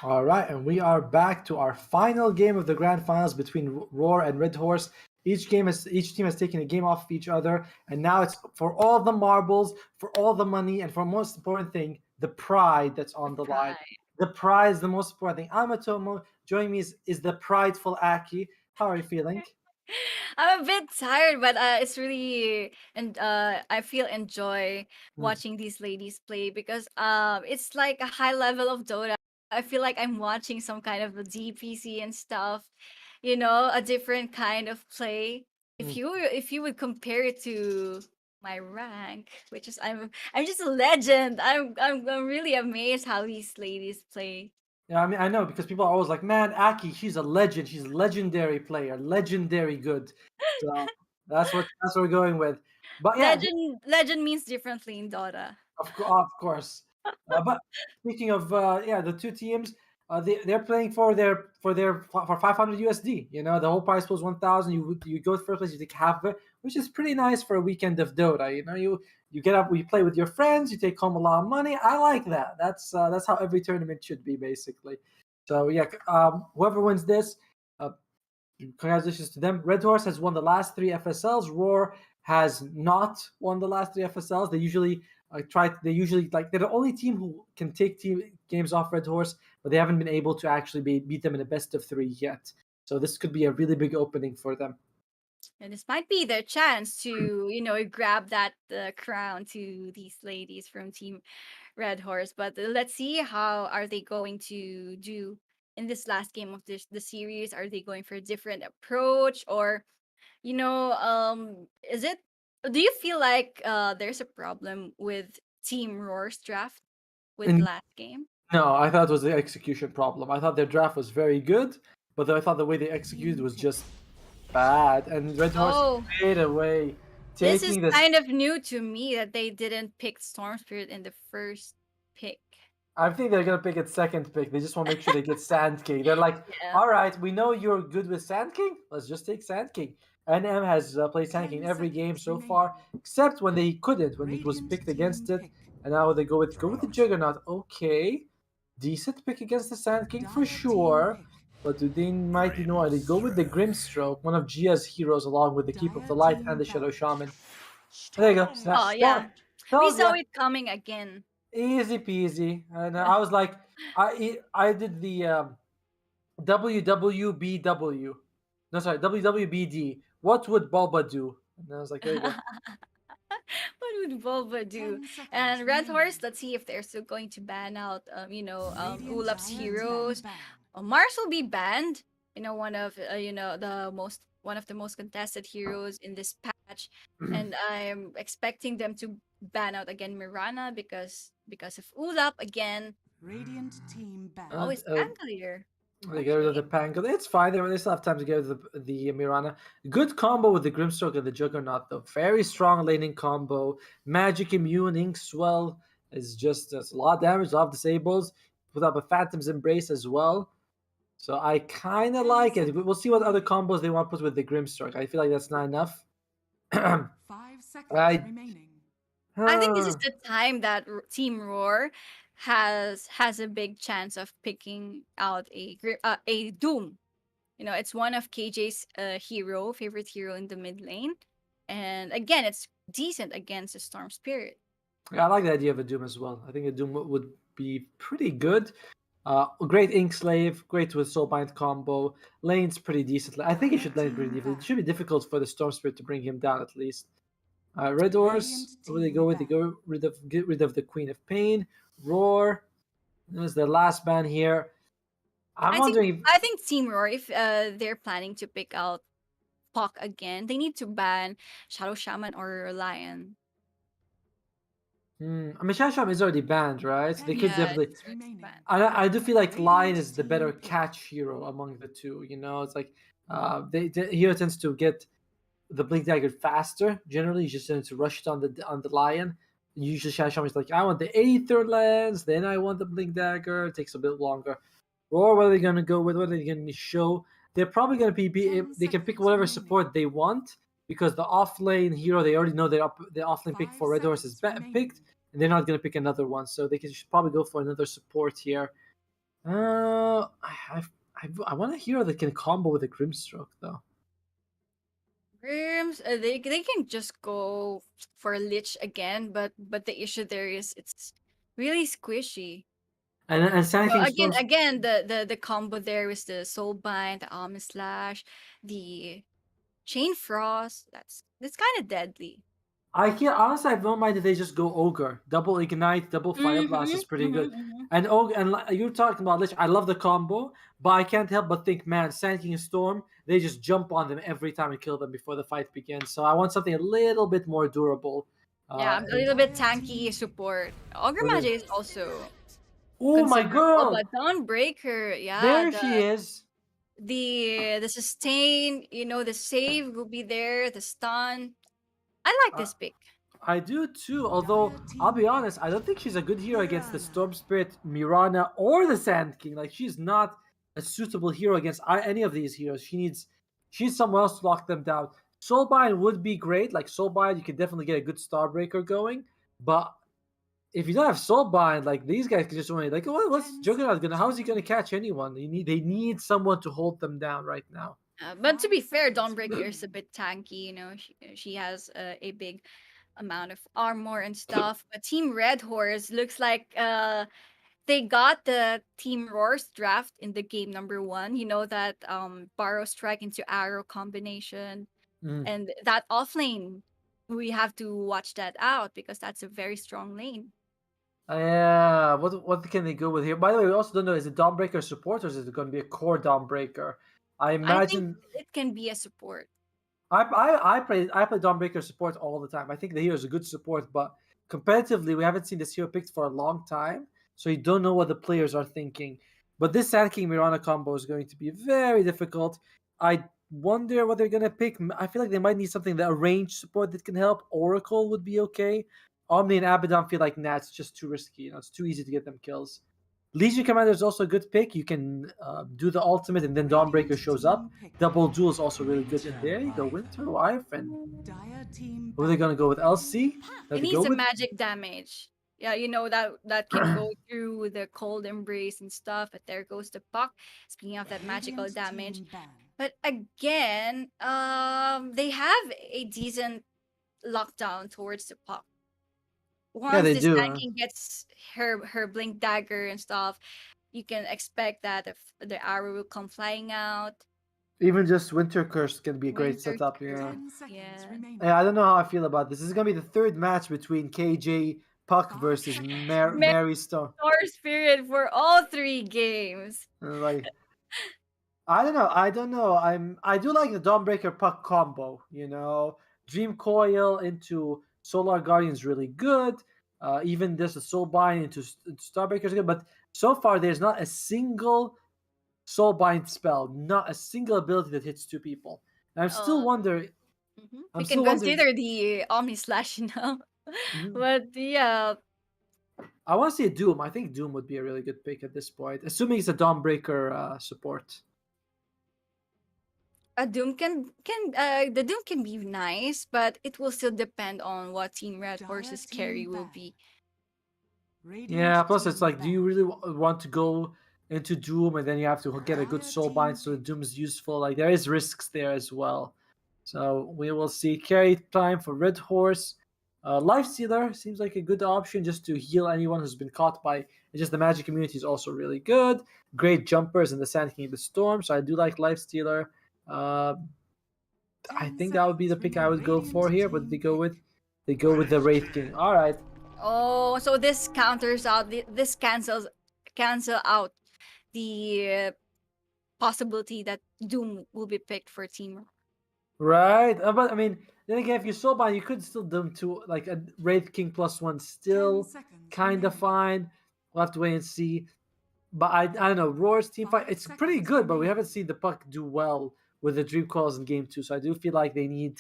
All right, and we are back to our final game of the grand finals between Roar and Red Horse. Each team has taken a game off of each other, and now it's for all the marbles, for all the money, and for most important thing, the pride that's on the line. Pride. The pride is the most important thing. I'm OTOMO. Joining me is the prideful Aki. How are you feeling? I'm a bit tired, but it's really and I feel enjoy Mm. watching these ladies play because it's like a high level of Dota. I feel like I'm watching some kind of a DPC and stuff, a different kind of play. Mm. If you would compare it to my rank, which is I'm just a legend. I'm really amazed how these ladies play. Yeah, I mean, I know because people are always like, "Man, Aki, she's a legend. She's a legendary player, legendary good." So that's what we're going with. But yeah, Legend means differently in Dota. of course. But speaking of yeah, the two teams, they're playing for 500 USD. You know, the whole prize pool is 1,000. You go first place, you take half of it, which is pretty nice for a weekend of Dota. You know, you get up, you play with your friends, you take home a lot of money. I like that. That's how every tournament should be basically. So yeah, whoever wins this, uh, congratulations to them. Red Horse has won the last three FSLs. Roar has not won the last three FSLs. They usually like they're the only team who can take team games off Red Horse, but they haven't been able to actually beat them in a best of three yet. So this could be a really big opening for them. And this might be their chance to, grab that crown to these ladies from Team Red Horse. But let's see how are they going to do in this last game of the series. Are they going for a different approach, or is it? Do you feel like there's a problem with Team Roar's draft with And last game? no, I thought it was the execution problem. I thought their draft was very good, but I thought the way they executed was just bad. And Red Horse Oh, straight away this is taking this. kind of new to me that they didn't pick Storm Spirit in the first pick. I think they're gonna pick it second pick. They just want to make sure they get Sand King. They're like, Yeah. all right, we know you're good with Sand King. Let's just take Sand King. NM has played Sand King every game so far, except when they couldn't, when it was picked against it, and now they go with the Juggernaut. Okay, decent pick against the Sand King for sure. But do they they go with the Grimstroke, one of Gia's heroes, along with the Keep of the Light and the Shadow Shaman. There you go. Oh yeah, we Told saw ya. it coming again. Easy peasy. And I was like, I did the WWBW. No, sorry, WWBD. What would Bulba do? And I was like, there you go. What would Volva do? And Red Horse, let's see if they're still going to ban out, Ulap's heroes. Mars will be banned. One of one of the most contested heroes in this patch, and I'm expecting them to ban out again Mirana because of Ulap again. Radiant team back. Oh, it's Pangolier. They get rid of the Pango. It's fine. They still have time to get rid of the Mirana. Good combo with the Grimstroke and the Juggernaut, though. Very strong laning combo. Magic Immune, Ink Swell is just a lot of damage, a lot of disables. Put up a Phantom's Embrace as well. So I kind of like it. We'll see what other combos they want to put with the Grimstroke. I feel like that's not enough. 5 seconds I- remaining. I think this is the time that Team Roar has a big chance of picking out a Doom. It's one of KJ's favorite hero in the mid lane, and again, it's decent against the Storm Spirit. Yeah, I like the idea of a Doom as well. I think a Doom would be pretty good. Great Ink Slave, great with Soulbind combo. Lane's pretty decent. I think he should lane pretty deeply. It should be difficult for the Storm Spirit to bring him down at least. Red Horse, what do they go with? They get rid of the Queen of Pain. Roar. This is the last ban here. I'm wondering I think Team Roar, if they're planning to pick out Puck again, they need to ban Shadow Shaman or Lion. I mean, Shasham is already banned, right? So they could Yeah, definitely. it's banned. I do feel like Lion is the better catch hero among the two. You know, it's like the hero tends to get the Blink Dagger faster. Generally, you just tend to rush it on the Lion. Usually, Shasham is like, I want the Aether Lens, then I want the Blink Dagger. It takes a bit longer. Or what are they gonna go with? What are they gonna show? They're probably gonna they can pick whatever support they want because the offlane hero they already know the offlane pick for Red Horse is picked, and they're not gonna pick another one, so they should probably go for another support here. I want a hero that can combo with a Grimstroke though. Grims, they can just go for Lich again, but the issue there is it's really squishy. And Sand King Again, Storms. the combo there is the Soul Bind, the Almond Slash, the Chain Frost. That's kind of deadly. I can't honestly. I don't mind if they just go ogre, double ignite, double fire blast is pretty good. And ogre, and you're talking about Lich. I love the combo, but I can't help but think, man, Sand King and Storm, they just jump on them every time and kill them before the fight begins. So I want something a little bit more durable. Yeah, a little bit tanky support. Ogre What is- Magic is also Oh my considerable, girl, but Dawnbreaker, yeah, there she is. the sustain, the save will be there, the stun. I like Uh, this pick. I do too. Although I'll be honest, I don't think she's a good hero against the Storm Spirit, Mirana, or the Sand King. Like she's not a suitable hero against any of these heroes. She needs someone else to lock them down. Soulbind would be great. Like Soulbind, you could definitely get a good Starbreaker going. But if you don't have Soulbind, like these guys can just only like, what's Juggernaut gonna? How's he gonna catch anyone? They need someone to hold them down right now. But to be fair, Dawnbreaker is a bit tanky. She has a big amount of armor and stuff. But Team Red Horse looks like they got the Team Roar's draft in the game number 1. You know that Borrow Strike into Arrow combination, Mm. and that offlane. We have to watch that out because that's a very strong lane. Yeah, what can they go with here? By the way, we also don't know, is it Dawnbreaker support or is it going to be a core Dawnbreaker? I I think imagine it can be a support. I play Dawnbreaker support all the time. I think the hero is a good support, but competitively we haven't seen this hero picked for a long time, so you don't know what the players are thinking. But this Sand King Mirana combo is going to be very difficult. I wonder what they're gonna pick. I feel like they might need something that a range support that can help. Oracle would be okay. Omni and Abaddon feel like it's just too risky. It's too easy to get them kills. Legion Commander is also a good pick. You can do the ultimate and then Dawnbreaker shows up. Double Duel is also really good. And there you go, Winter Wife. And who are they going to go with? LC? It That they needs go a with? magic damage. Yeah, that can go through the cold embrace and stuff. But there goes the puck. Speaking of that magical damage, but again, they have a decent lockdown towards the puck. Yeah, Once they this do. tanking gets her blink dagger and stuff, you can expect that if the arrow will come flying out. Even just Winter Curse can be a great Winter setup. Curse. Yeah. Yeah. I don't know how I feel about this. This is going to be the third match between KJ Puck versus Mary Stone. Star Spirit for all 3 games. Like, I don't know. I do like the Dawnbreaker Puck combo. Dream Coil into Solar Guardian is really good. Even there's a Soulbind into Starbreaker is good. But so far, there's not a single Soulbind spell, not a single ability that hits 2 people. And I'm still wondering. We can consider the Omni Slash now. Mhm. But yeah, I want to see a Doom. I think Doom would be a really good pick at this point, assuming it's a Dawnbreaker support. a Doom the Doom can be nice, but it will still depend on what Team Red Horse's carry will be. Yeah, plus it's like, do you really want to go into Doom and then you have to get a good Soulbind so the Doom is useful? Like, there is risks there as well. So we will see. Carry time for Red Horse. Lifestealer seems like a good option just to heal anyone who's been caught by. It's just the magic community is also really good. Great jumpers in the Sand King of the Storm. So I do like Lifestealer. I think that would be the pick I would go for here. But they go with the Wraith King. All right. Oh, so this counters out this cancel out the possibility that Doom will be picked for Team. Right, but I mean, then again, if you Soulbind, you could still do them to like a Wraith King +1, still kind of fine. We'll have to wait and see. But I don't know. Roar's team fight, it's pretty good, but we haven't seen the Puck do well with the Dream Calls in Game 2. So I do feel like they need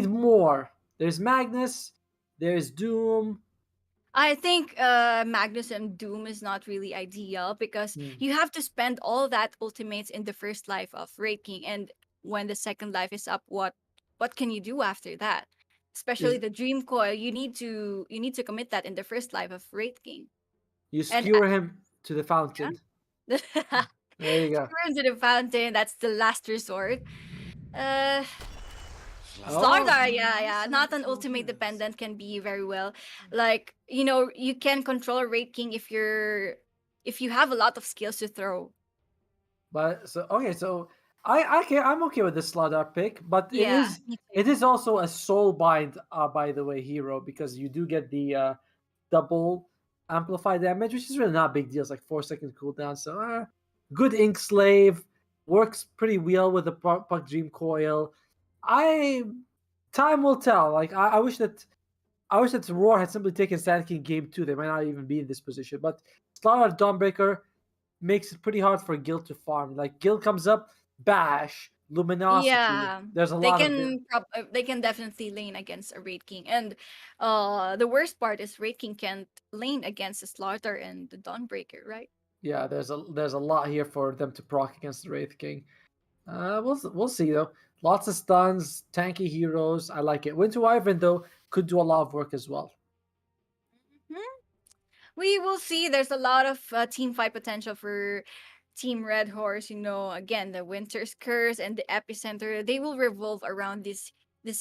more. There's Magnus, there's Doom. I think Magnus and Doom is not really ideal because you have to spend all that ultimates in the first life of Wraith King, and when the second life is up, what can you do after that? Especially the Dream Coil, you need to commit that in the first life of Wraith King. You skewer him to the fountain. There you go. Throw into the fountain. That's the last resort. Uh, Oh, Slardar, yeah. Not an ultimate dependent can be very well. Like, you can control a Raid King if you have a lot of skills to throw. but so okay, so I'm okay with this Slardar pick, but it Yeah, is me it too. is also a soul bind, by the way, hero, because you do get the double amplify damage, which is really not a big deal. It's like 4 second cooldown. So good ink slave, works pretty well with the puck dream coil. I Time will tell. Like I wish that Roar had simply taken Sand King game 2. They might not even be in this position. But Slardar Dawnbreaker makes it pretty hard for Gil to farm. Like Gil comes up, bash, luminosity. Yeah, There's a lot of them. they can definitely lane against a Raid King, and the worst part is Raid King can't lane against the Slaughter and the Dawnbreaker, right? Yeah, there's a lot here for them to proc against the Wraith King. We'll see though. Lots of stuns, tanky heroes. I like it. Winter Wyvern though could do a lot of work as well. Mhm. We will see. There's a lot of team fight potential for Team Red Horse. Again, the Winter's Curse and the Epicenter, they will revolve around these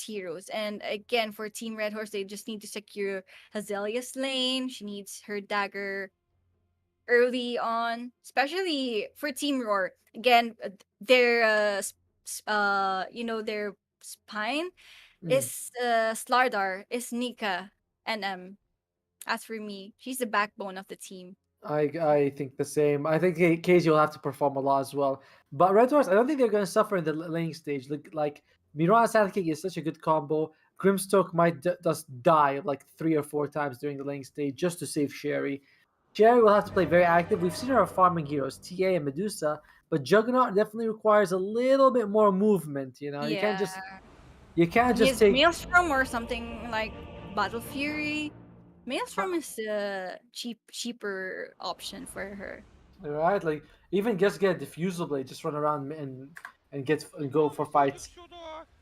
heroes. And again, for Team Red Horse, they just need to secure Hazelia's lane. She needs her dagger early on, especially for Team Roar. Again, their their spine Mm. is Slardar, is Nika, and as for me, she's the backbone of the team. I think the same. I think KZ will have to perform a lot as well. But Red Horse, I don't think they're going to suffer in the laning stage. Like Mirana Sand King is such a good combo. Grimstoke might just die like 3 or 4 times during the laning stage just to save Sherry. Sherry will have to play very active. We've seen her farming heroes, TA and Medusa, but Juggernaut definitely requires a little bit more movement. Yeah, you can't he just is take. Maelstrom or something like Battle Fury. Maelstrom is a cheaper option for her. Right, like even just get a diffusal blade, just run around and get and go for fights.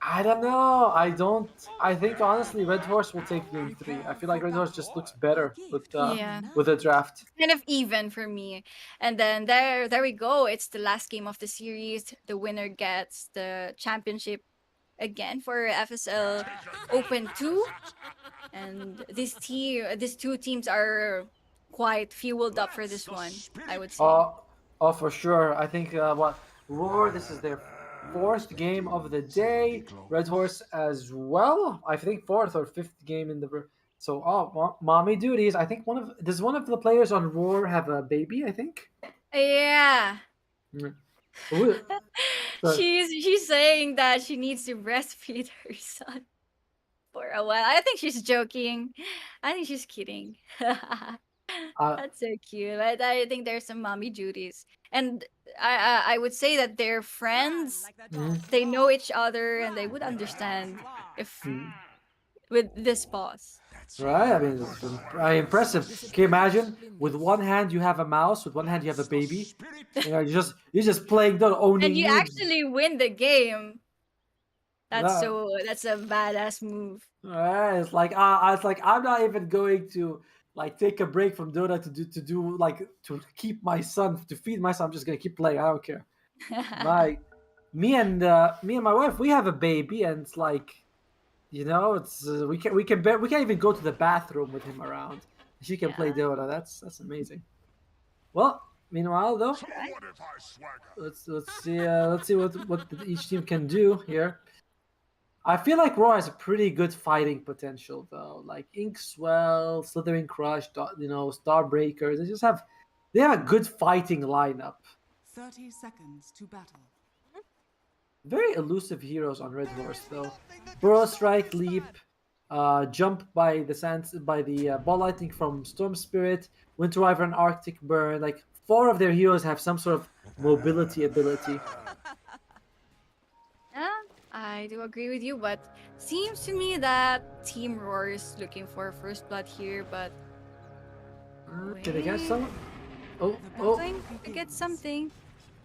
I don't know. I don't. I think honestly, Red Horse will take game 3. I feel like Red Horse just looks better Yeah. with the draft. Kind of even for me. And then there we go. It's the last game of the series. The winner gets the championship again for FSL Open 2. And these two teams are quite fueled up for this one, I would say. Oh, for sure. I think what Roar. This is their fourth game of the day. Red Horse as well. I think fourth or fifth game in the. So mommy duties. I think does one of the players on Roar have a baby? I think. Yeah. Mm. Ooh, so- She's saying that she needs to breastfeed her son for a while. I think she's joking. I think she's kidding. uh, That's so cute. I think there's some mommy duties. And I would say that they're friends. mm, They know each other and they would understand if mm. with this pause. Right? I mean, it's impressive. Can you imagine? With one hand you have a mouse, with one hand you have a baby. You're just playing the owning And you moves. actually win the game. That's Yeah. that's a badass move. Right? It's like I'm not even going to like take a break from Dota to do like to keep my son to feed my son. I'm just gonna keep playing. I don't care. Like me and my wife, we have a baby, and it's like it's we can't even go to the bathroom with him around. She can play Yeah. Dota. That's amazing. Well, meanwhile though, Right. let's see what each team can do here. I feel like Raw has a pretty good fighting potential though. Like Inkswell, Slithering Crush, Starbreaker. They have a good fighting lineup. 30 seconds to battle. Very elusive heroes on Red Horse though. Burrow Strike, Leap, Jump by the Ball Lightning from Storm Spirit, Winter Wyvern, Arctic Burn. Like 4 of their heroes have some sort of mobility ability. Yeah, I do agree with you, but seems to me that Team Roar is looking for first blood here, but Can they catch someone? Oh, hoping to get something.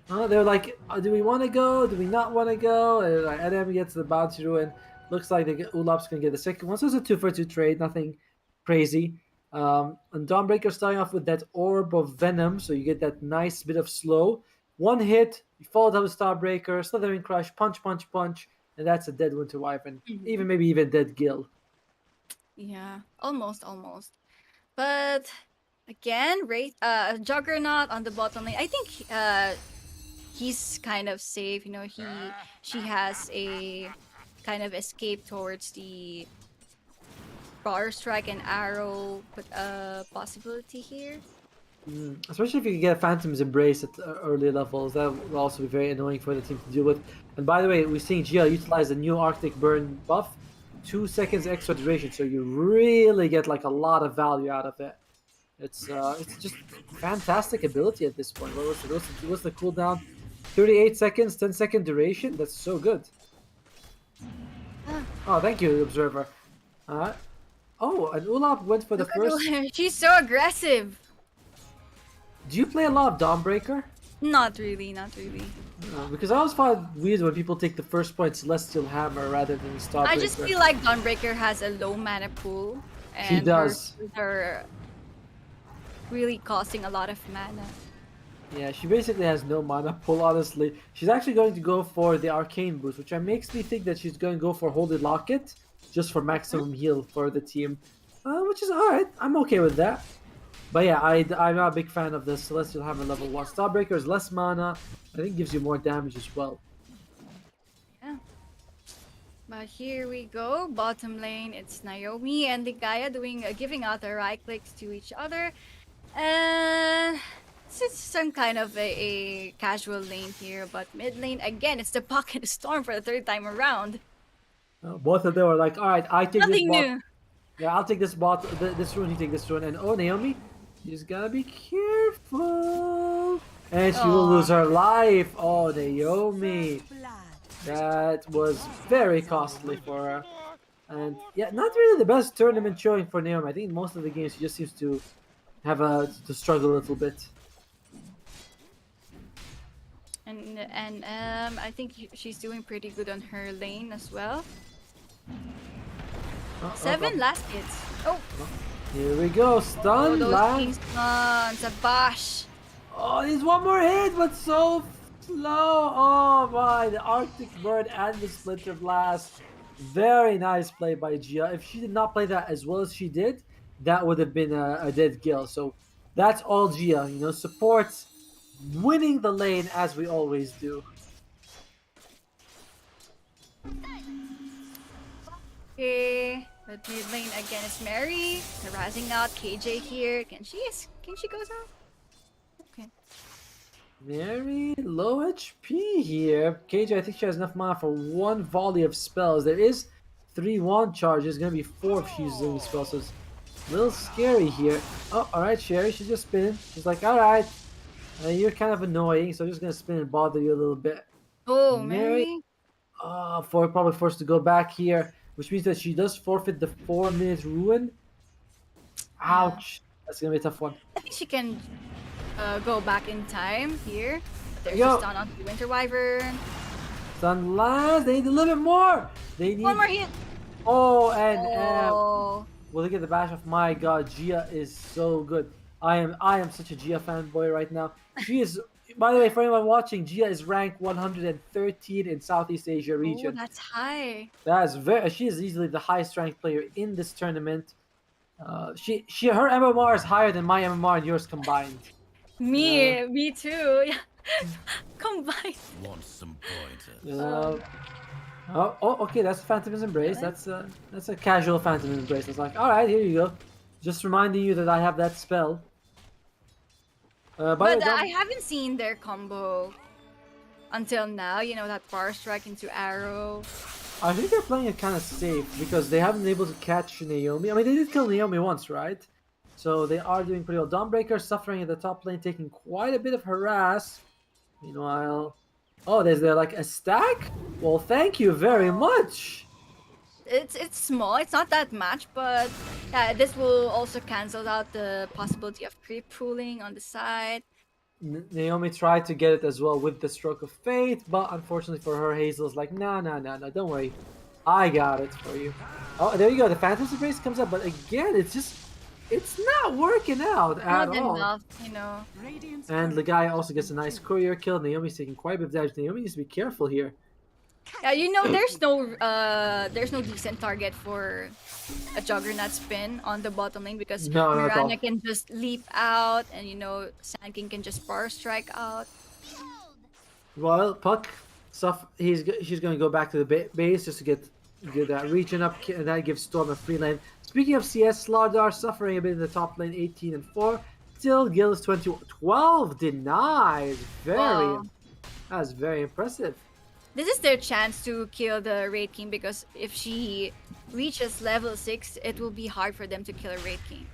They're like, do we want to go? Do we not want to go? And like, Adam gets the bounty ruin. Looks like Ulap's gonna get the second one. So it's a 2-for-2 trade, nothing crazy. And Dawnbreaker starting off with that Orb of Venom, so you get that nice bit of slow. One hit, you follow up with Starbreaker, Slithering Crush, punch, punch, punch, and that's a dead Winter Wyvern. Mhm. Maybe even dead Gil. Yeah, almost, almost. But again, Juggernaut on the bottom lane. I think he's kind of safe. You know, she has a kind of escape towards the Bar Strike and Arrow, but possibility here. Especially if you can get Phantom's Embrace at early levels, that will also be very annoying for the team to deal with. And by the way, we're seeing Gia utilize the new Arctic Burn buff, 2 seconds extra duration, so you really get like a lot of value out of it. It's just fantastic ability at this point. What's the cooldown? 38 seconds, 10-second duration. That's so good. Ah, Oh, thank you, Observer. Oh, and Ulap went for the look at first. her. She's so aggressive. Do you play a lot of Dawnbreaker? Not really, not really. Because I always find it weird when people take the first point Celestial Hammer rather than Starbreaker. I just feel like Dawnbreaker has a low mana pool. She And does. her really costing a lot of mana. Yeah, she basically has no mana pool, honestly. She's actually going to go for the Arcane boost, which makes me think that she's going to go for Holy Locket, just for maximum heal for the team. Which is alright, I'm okay with that. But yeah, I'm not a big fan of the Celestial Hammer level 1. Starbreaker is less mana, I think gives you more damage as well. Yeah. But here we go, bottom lane, it's Naomi and the Gaia doing giving out the right clicks to each other. And it's some kind of a casual lane here, but mid lane again, it's the Pocket Storm for the third time around. Both of them are like, alright, I take this Nothing bot. new. Yeah, I'll take this bot, this rune, you take this rune. And oh, Naomi, you just gotta be careful. And she will lose her life. Oh, Naomi. That was very costly for her. And yeah, not really the best tournament showing for Naomi. I think most of the games she just seems to have to struggle a little bit. And I think she's doing pretty good on her lane as well. 7 last hits. Oh, Here we go. Stun, those land. king stuns, a bash. Oh, there's one more hit, but so slow. Oh my, the Arctic Bird and the Splinter Blast. Very nice play by Gia. If she did not play that as well as she did, that would have been a dead kill. So that's all Gia, you know, supports winning the lane as we always do. Okay, but mid lane again is Mary. Harassing out KJ here. Can she go down? Okay. Very low HP here. KJ, I think she has enough mana for one volley of spells. There is 3 wand charges. Gonna be 4 if she's doing spells, so it's a little scary here. Oh, alright, Sherry, she's just spinning. She's like, alright, you're kind of annoying, so I'm just gonna spin and bother you a little bit. Oh, Mary. Mary. Probably forced to go back here, which means that she does forfeit the 4-minute ruin. Ouch. That's gonna be a tough one. I think she can go back in time here. There's Yo. a stun on the Winter Wyvern. Stun last. They need a little bit more. They need. One more hit. Oh, and Oh. well, look at the bash off. My God, Gia is so good. I am such a Gia fanboy right now. She is. By the way, for anyone watching, Gia is ranked 113 in Southeast Asia Oh, region. that's high. That is very. She is easily the highest ranked player in this tournament. Her MMR is higher than my MMR and yours combined. Me too. Yeah. Combined. Want some pointers? Okay, that's Phantom's Embrace. That's a casual Phantom's Embrace. It's like, all right, here you go. Just reminding you that I have that spell. But I haven't seen their combo until now. You know, that bar strike into arrow. I think they're playing it kind of safe because they haven't been able to catch Naomi. I mean, they did kill Naomi once, right? So they are doing pretty well. Dawnbreaker suffering at the top lane, taking quite a bit of harass. Meanwhile, oh, there's there like a stack? Well, thank you very much. It's small. It's not that much, but yeah, this will also cancel out the possibility of creep pooling on the side. Naomi tried to get it as well with the Stroke of Fate, but unfortunately for her, Hazel's like, no, don't worry. I got it for you. Oh, there you go. The Phantom's Embrace comes up, but again, it's just it's not working out at Not all. enough, you know. Radiant's And the turret guy has also been gets a nice destroyed. courier kill. Naomi's taking quite a bit of damage. Naomi needs to be careful here. Yeah, there's no decent target for a Juggernaut spin on the bottom lane because No, not at Mirana all. can just leap out and Sand King can just power strike out. Well, Puck, she's going to go back to the base just to get that region up, and that gives Storm a free lane. Speaking of CS, Slardar suffering a bit in the top lane, 18 and 4. Still, Gil is 12 denies. Wow. That's very impressive. This is their chance to kill the Raid King because if she reaches level 6, it will be hard for them to kill a Raid King.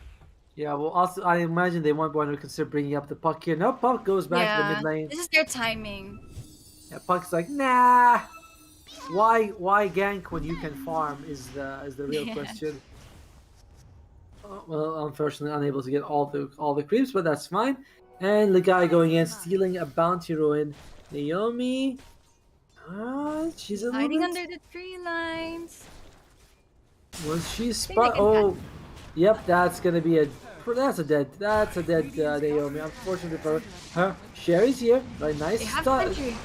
Yeah, well, also, I imagine they might want to consider bringing up the Puck here. No, Puck goes back to the Yeah, mid lane. this is their timing. Yeah, Puck's like, nah. Why gank when you can farm is the real Yeah. question. Well, unfortunately, unable to get all the creeps, but that's fine. And the guy going in, stealing a bounty ruin. Naomi, she's a little Hiding bit. under the tree lines. Was she think they spot? can Oh, yep, that's gonna be a. That's a dead. That's a dead Naomi. Unfortunately for her, Sherry's here. Right, nice They have start. sentry.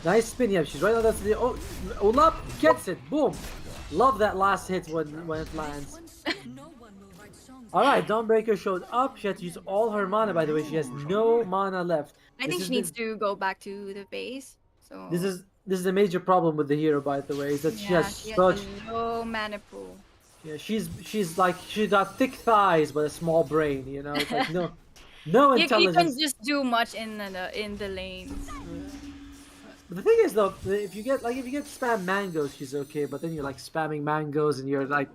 Nice spin. Yeah, she's right on that. Oh, Olap gets it. Boom. Love that last hit when it lands. All right, Dawnbreaker showed up. She had to use all her mana. By the way, she has no mana left. I think she needs to go back to the base. So This is a major problem with the hero. By the way, is that she yeah, has she has such. a low mana pool. Yeah, she's like she got thick thighs but a small brain. You know, it's like no You can intelligence. just do much in the lanes. But the thing is though, if you get spam mangoes, she's okay. But then you're like spamming mangoes and you're like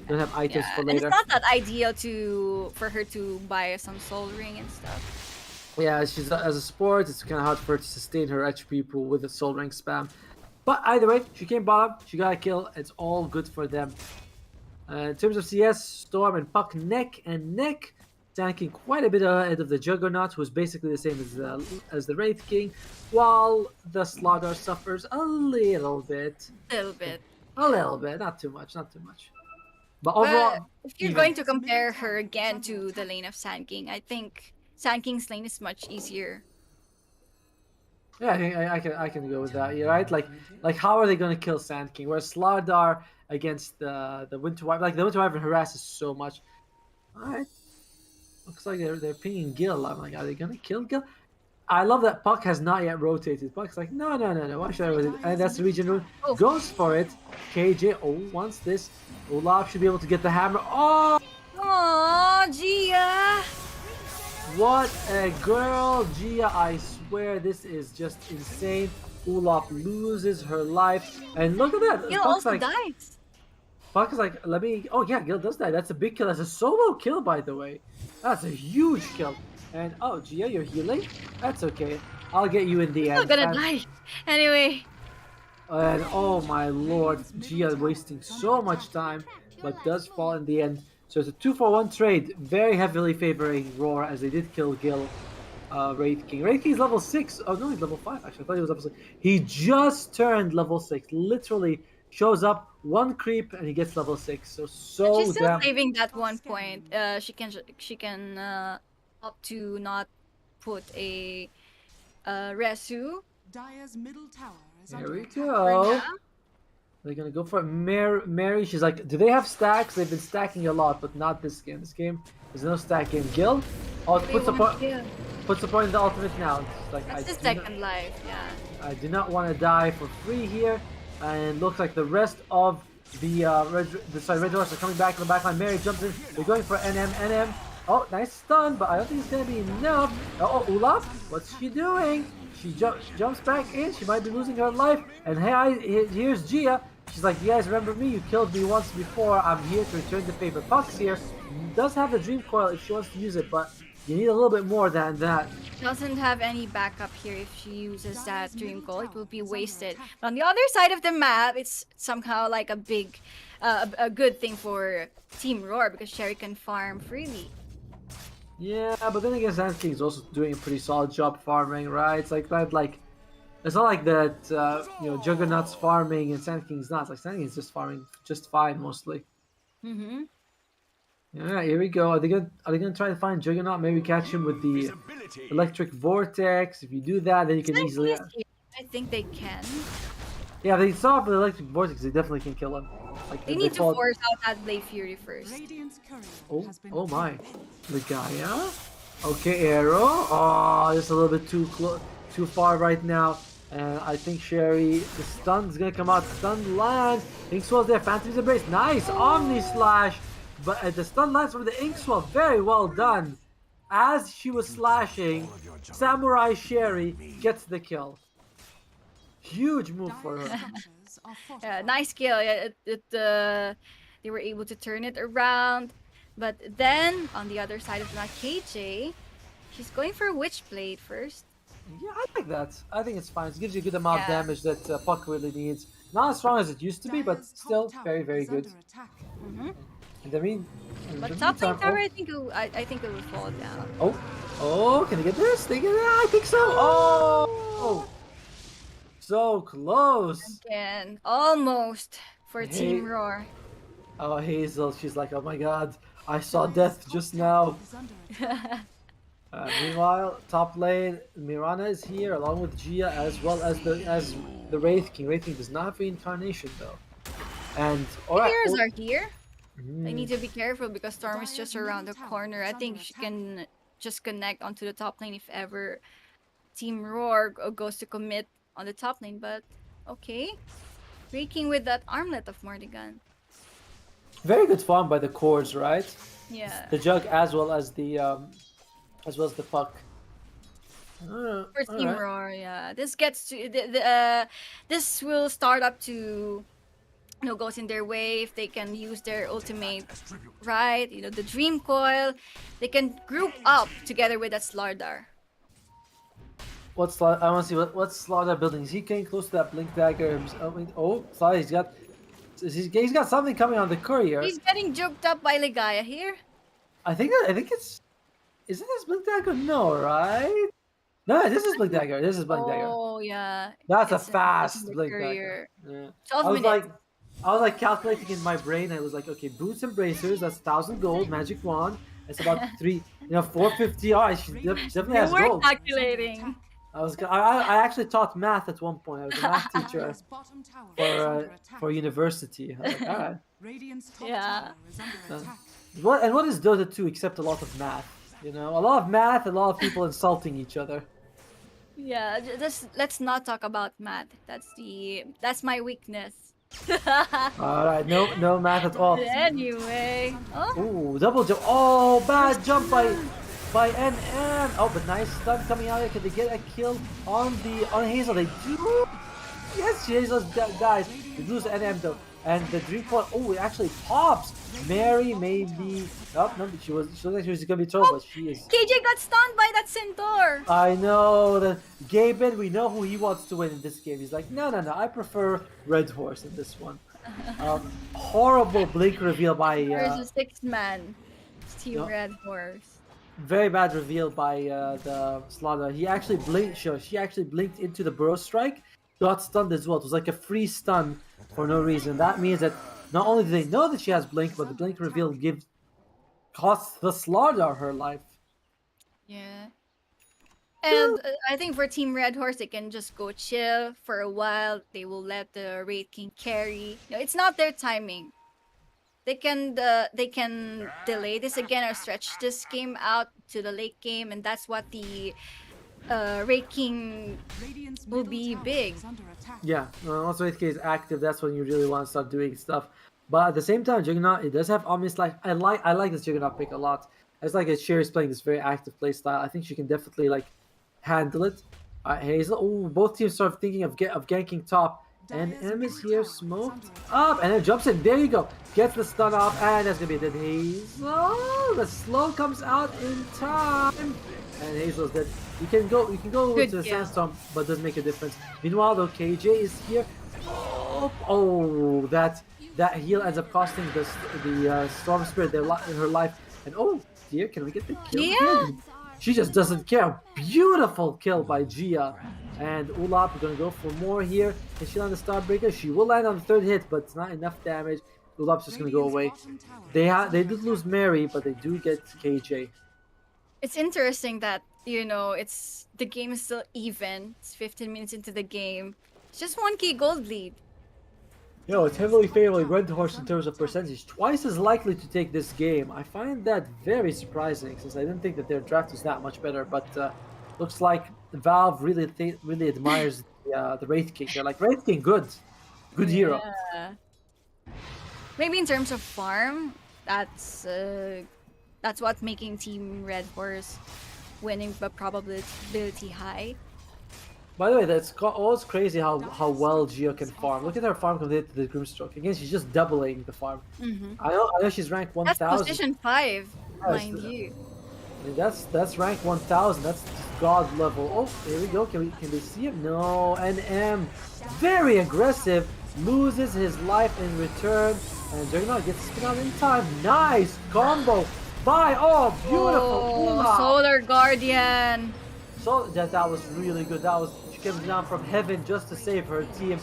don't have items Yeah, for and it's later. not that ideal for her to buy some soul ring and stuff. Yeah, she's as a sport, it's kind of hard for her to sustain her HP pool with the soul ring spam. But either way, she came bottom. She got a kill. It's all good for them. In terms of CS, Storm and Puck neck and neck, tanking quite a bit ahead of the Juggernaut, who's basically the same as the Wraith King, while the Slaughter suffers a little bit. A little bit. A little bit, not too much. But But overall, if you're even. going to compare her again to the lane of Sand King, I think Sand King's lane is much easier. Yeah, I can go with that. You're right. Like how are they gonna kill Sand King? Whereas Slardar against the Winter Wyvern, like the Winter Wyvern harasses so much. All right, looks like they're pinging Gil. I'm like, are they gonna kill Gil? I love that Puck has not yet rotated. Puck's like, no. Why should I rotate? And that's the region rune. Oh. Goes for it. KJ. Oh, wants this. Olaf should be able to get the hammer. Oh, Aww, Gia! what a girl, Gia! I swear this is just insane. Olaf loses her life, and look at that. Gil Puck's also like, dies. Puck is like, let me. Oh yeah, Gil does that. That's a big kill. That's a solo kill, by the way. That's a huge kill. And oh, Gia, you're healing. That's okay. I'll get you in the Still end. gonna die. Anyway, And oh my lord, Gia wasting so much time, but does fall in the end. So it's a 2-for-1 trade, very heavily favoring Roar as they did kill Gil, Wraith King. Wraith King's level 6. Oh no, he's level 5 actually. I thought he was level 6. He just turned level 6. Literally shows up, one creep, and he gets level 6. So she's still damn. saving that one point. She can opt to not put a Resu. Dire's middle tower is Here under we attack. go. They're gonna go for it. Mary, she's like, do they have stacks? They've been stacking a lot, but not this game. This game, there's no stack game. Gil, oh, They puts the want point. Gil. Puts the point in the ultimate now. It's like, That's his do not- second life, yeah. I do not want to die for free here, and looks like the rest of the Red Doors are coming back in the backline. Mary jumps in. They're going for NM. Oh, nice stun, but I don't think it's gonna be enough. Oh, Olaf, what's she doing? She jumps back in. She might be losing her life. And here's Gia. She's like, you guys remember me? You killed me once before. I'm here to return the favor. Puck's here. Does have the Dream Coil if she wants to use it, but you need a little bit more than that. Doesn't have any backup here if she uses that Dream Coil. It will be wasted. But on the other side of the map, it's somehow like a good thing for Team Roar because Sherry can farm freely. Yeah, but then again, Sand King's also doing a pretty solid job farming, right? It's like that, like it's not like that. Juggernaut's farming and Sand King's not. It's like Sand King's just farming just fine mostly. Mm-hmm. Yeah, here we go. Are they gonna try to find Juggernaut? Maybe catch him with the electric vortex. If you do that, then you can Since easily. he's here, I think they can. Yeah, they saw the electric vortex. They definitely can kill him. Like They if they need to fall. force out that Blade Fury first. Radiant's courier Oh, has been oh my. killed. The Gaia. Okay, arrow. Oh, just a little bit too close, too far right now. And I think Sherry, the stun's gonna come out. Stun lands. Inkswell's there. Phantom's embrace. Nice Omni Slash. But the stun lands from the Inkswell. Very well done. As she was slashing, Samurai Sherry gets the kill. Huge move for Dire her. structures are Yeah, fortified. nice kill. Yeah, they were able to turn it around. But then on the other side of that, KJ, she's going for Witchblade first. Yeah, I like that. I think it's fine. It gives you a good amount of Yeah. damage that Puck really needs. Not as strong as it used to be, but Dire's top still tower very, very is good. under attack. And I mean, in But the top lane meantime, tower, I think it will fall down. oh, can I get this? I think so. Oh, so close. Again, almost for Hey. Team Roar. Oh, Hazel, she's like, oh my god, I saw death just now. Is under attack. Meanwhile, top lane, Mirana is here along with Gia as well as the Wraith King. Wraith King does not have reincarnation though. And alright. Heroes are here. I Mm, need to be careful because Storm is just around the corner. I think she can just connect onto the top lane if ever Team Roar goes to commit on the top lane. But okay, breaking with that armlet of Morrigan. very good farm by the cores, right? Yeah. The jug as well as the puck. For Team alright. Roar, yeah. This gets to this will start up to goes in their way if they can use their ultimate right. The Dream Coil. They can group up together with that Slardar. I want to see what's Slaughter building. Is he getting close to that blink dagger? Slaughter, he's got something coming on the courier. He's getting juked up by Legaia here. I think it's. Isn't this blink dagger? No, right? No, this is blink dagger. This is blink dagger. Oh yeah. That's a It's fast the blink courier. dagger. Yeah. 12 I was minutes. like calculating in my brain. I was like, okay, boots and bracers. That's 1,000 gold. Magic wand. It's about 450. All right, she definitely has We're gold. calculating. I actually taught math at one point. I was a math teacher Dire's bottom tower is under attack. for university. I was like, all right. Radiant's top Yeah. tower is under attack. What is Dota 2 except a lot of math? A lot of math, a lot of people insulting each other. Yeah, let's not talk about math. That's my weakness. All right, no math at all. Anyway. Oh, Ooh, double jump. Oh, bad jump by NM. Oh, but nice stun coming out here. Can they get a kill on Hazel? They do. Yes, Hazel dies. They lose NM though. And the Dream Coil, it actually pops. Mary maybe. Oh, no, she looked like she was gonna be trolled, but she is. KJ got stunned by that Centaur. I know that Gaben, we know who he wants to win in this game. He's like, no, I prefer Red Horse in this one. Horrible blink reveal by There's a 6-man Team no. Red Horse. very bad reveal by the Slaughter. She actually blinked into the Burrow Strike, got stunned as well. It was like a free stun for no reason. That means that not only do they know that she has blink, but the blink reveal costs the Slaughter her life. Yeah. And I think for Team Red Horse, they can just go chill for a while. They will let the Raid King carry. It's not their timing. They can delay this again or stretch this game out to the late game, and that's what the Raid King Radiant's will middle be tower big. is under attack. Yeah, once Wraith King is active, that's when you really want to start doing stuff. But at the same time, Juggernaut, it does have Omni Slash. I like this Juggernaut pick a lot. It's like Sherry's playing this very active play style. I think she can definitely handle it. Hazel. Oh, both teams start thinking of ganking top. And M is here, smoked up, and then jumps in. There you go. Gets the stun off, and that's gonna be a dead Hazel. The slow comes out in time, and Hazel's dead. You can go Good to the kill. sandstorm, but doesn't make a difference. Meanwhile, though, KJ is here. Oh, that heal ends up costing the storm spirit her life. And oh dear, can we get the kill? Gia? again? She just doesn't care. Beautiful kill by Gia. And Ulap, we're gonna go for more here. Can she land the Starbreaker? She will land on the third hit, but it's not enough damage. Ulap's just gonna go Radiant's away. bottom tower They is did under lose attack. Mary, but they do get KJ. It's interesting that it's the game is still even. It's 15 minutes into the game. It's just 1k gold lead. Yo, it's heavily favoring Red Horse in terms of percentage. Twice as likely to take this game. I find that very surprising since I didn't think that their draft was that much better. But looks like Valve really admires the Wraith King. They're like, Wraith King, good hero. Yeah. Maybe in terms of farm, that's what's making Team Red Horse winning the probability high. By the way, that's always crazy how well Geo can farm. Look at her farm compared to the Grimstroke. Again, she's just doubling the farm. Mm-hmm. I know she's ranked That's 1,000. position 5, Yes, mind you. I mean, that's rank 1,000. That's god level. Oh, here we go. Can they see him? No. NM, very aggressive, loses his life in return, and Juggernaut gets spin out in time. Nice combo by beautiful. Ula. Solar Guardian. So that was really good. She came down from heaven just to save her team.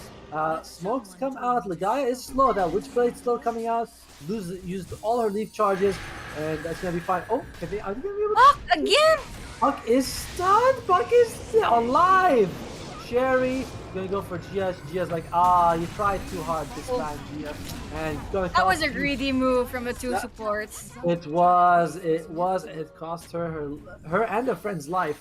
Smokes come out. Legaia is slow. That Witchblade still coming out. Used all her leaf charges, and that's gonna be fine. Oh, are they gonna be able to? Oh, again! Puck is stunned. Puck is still alive. Sherry gonna go for Gia. Gia's like, you tried too hard this time, Gia, and gonna. That was cost a you- greedy move from the two supports. It was. It cost her and her friend's life.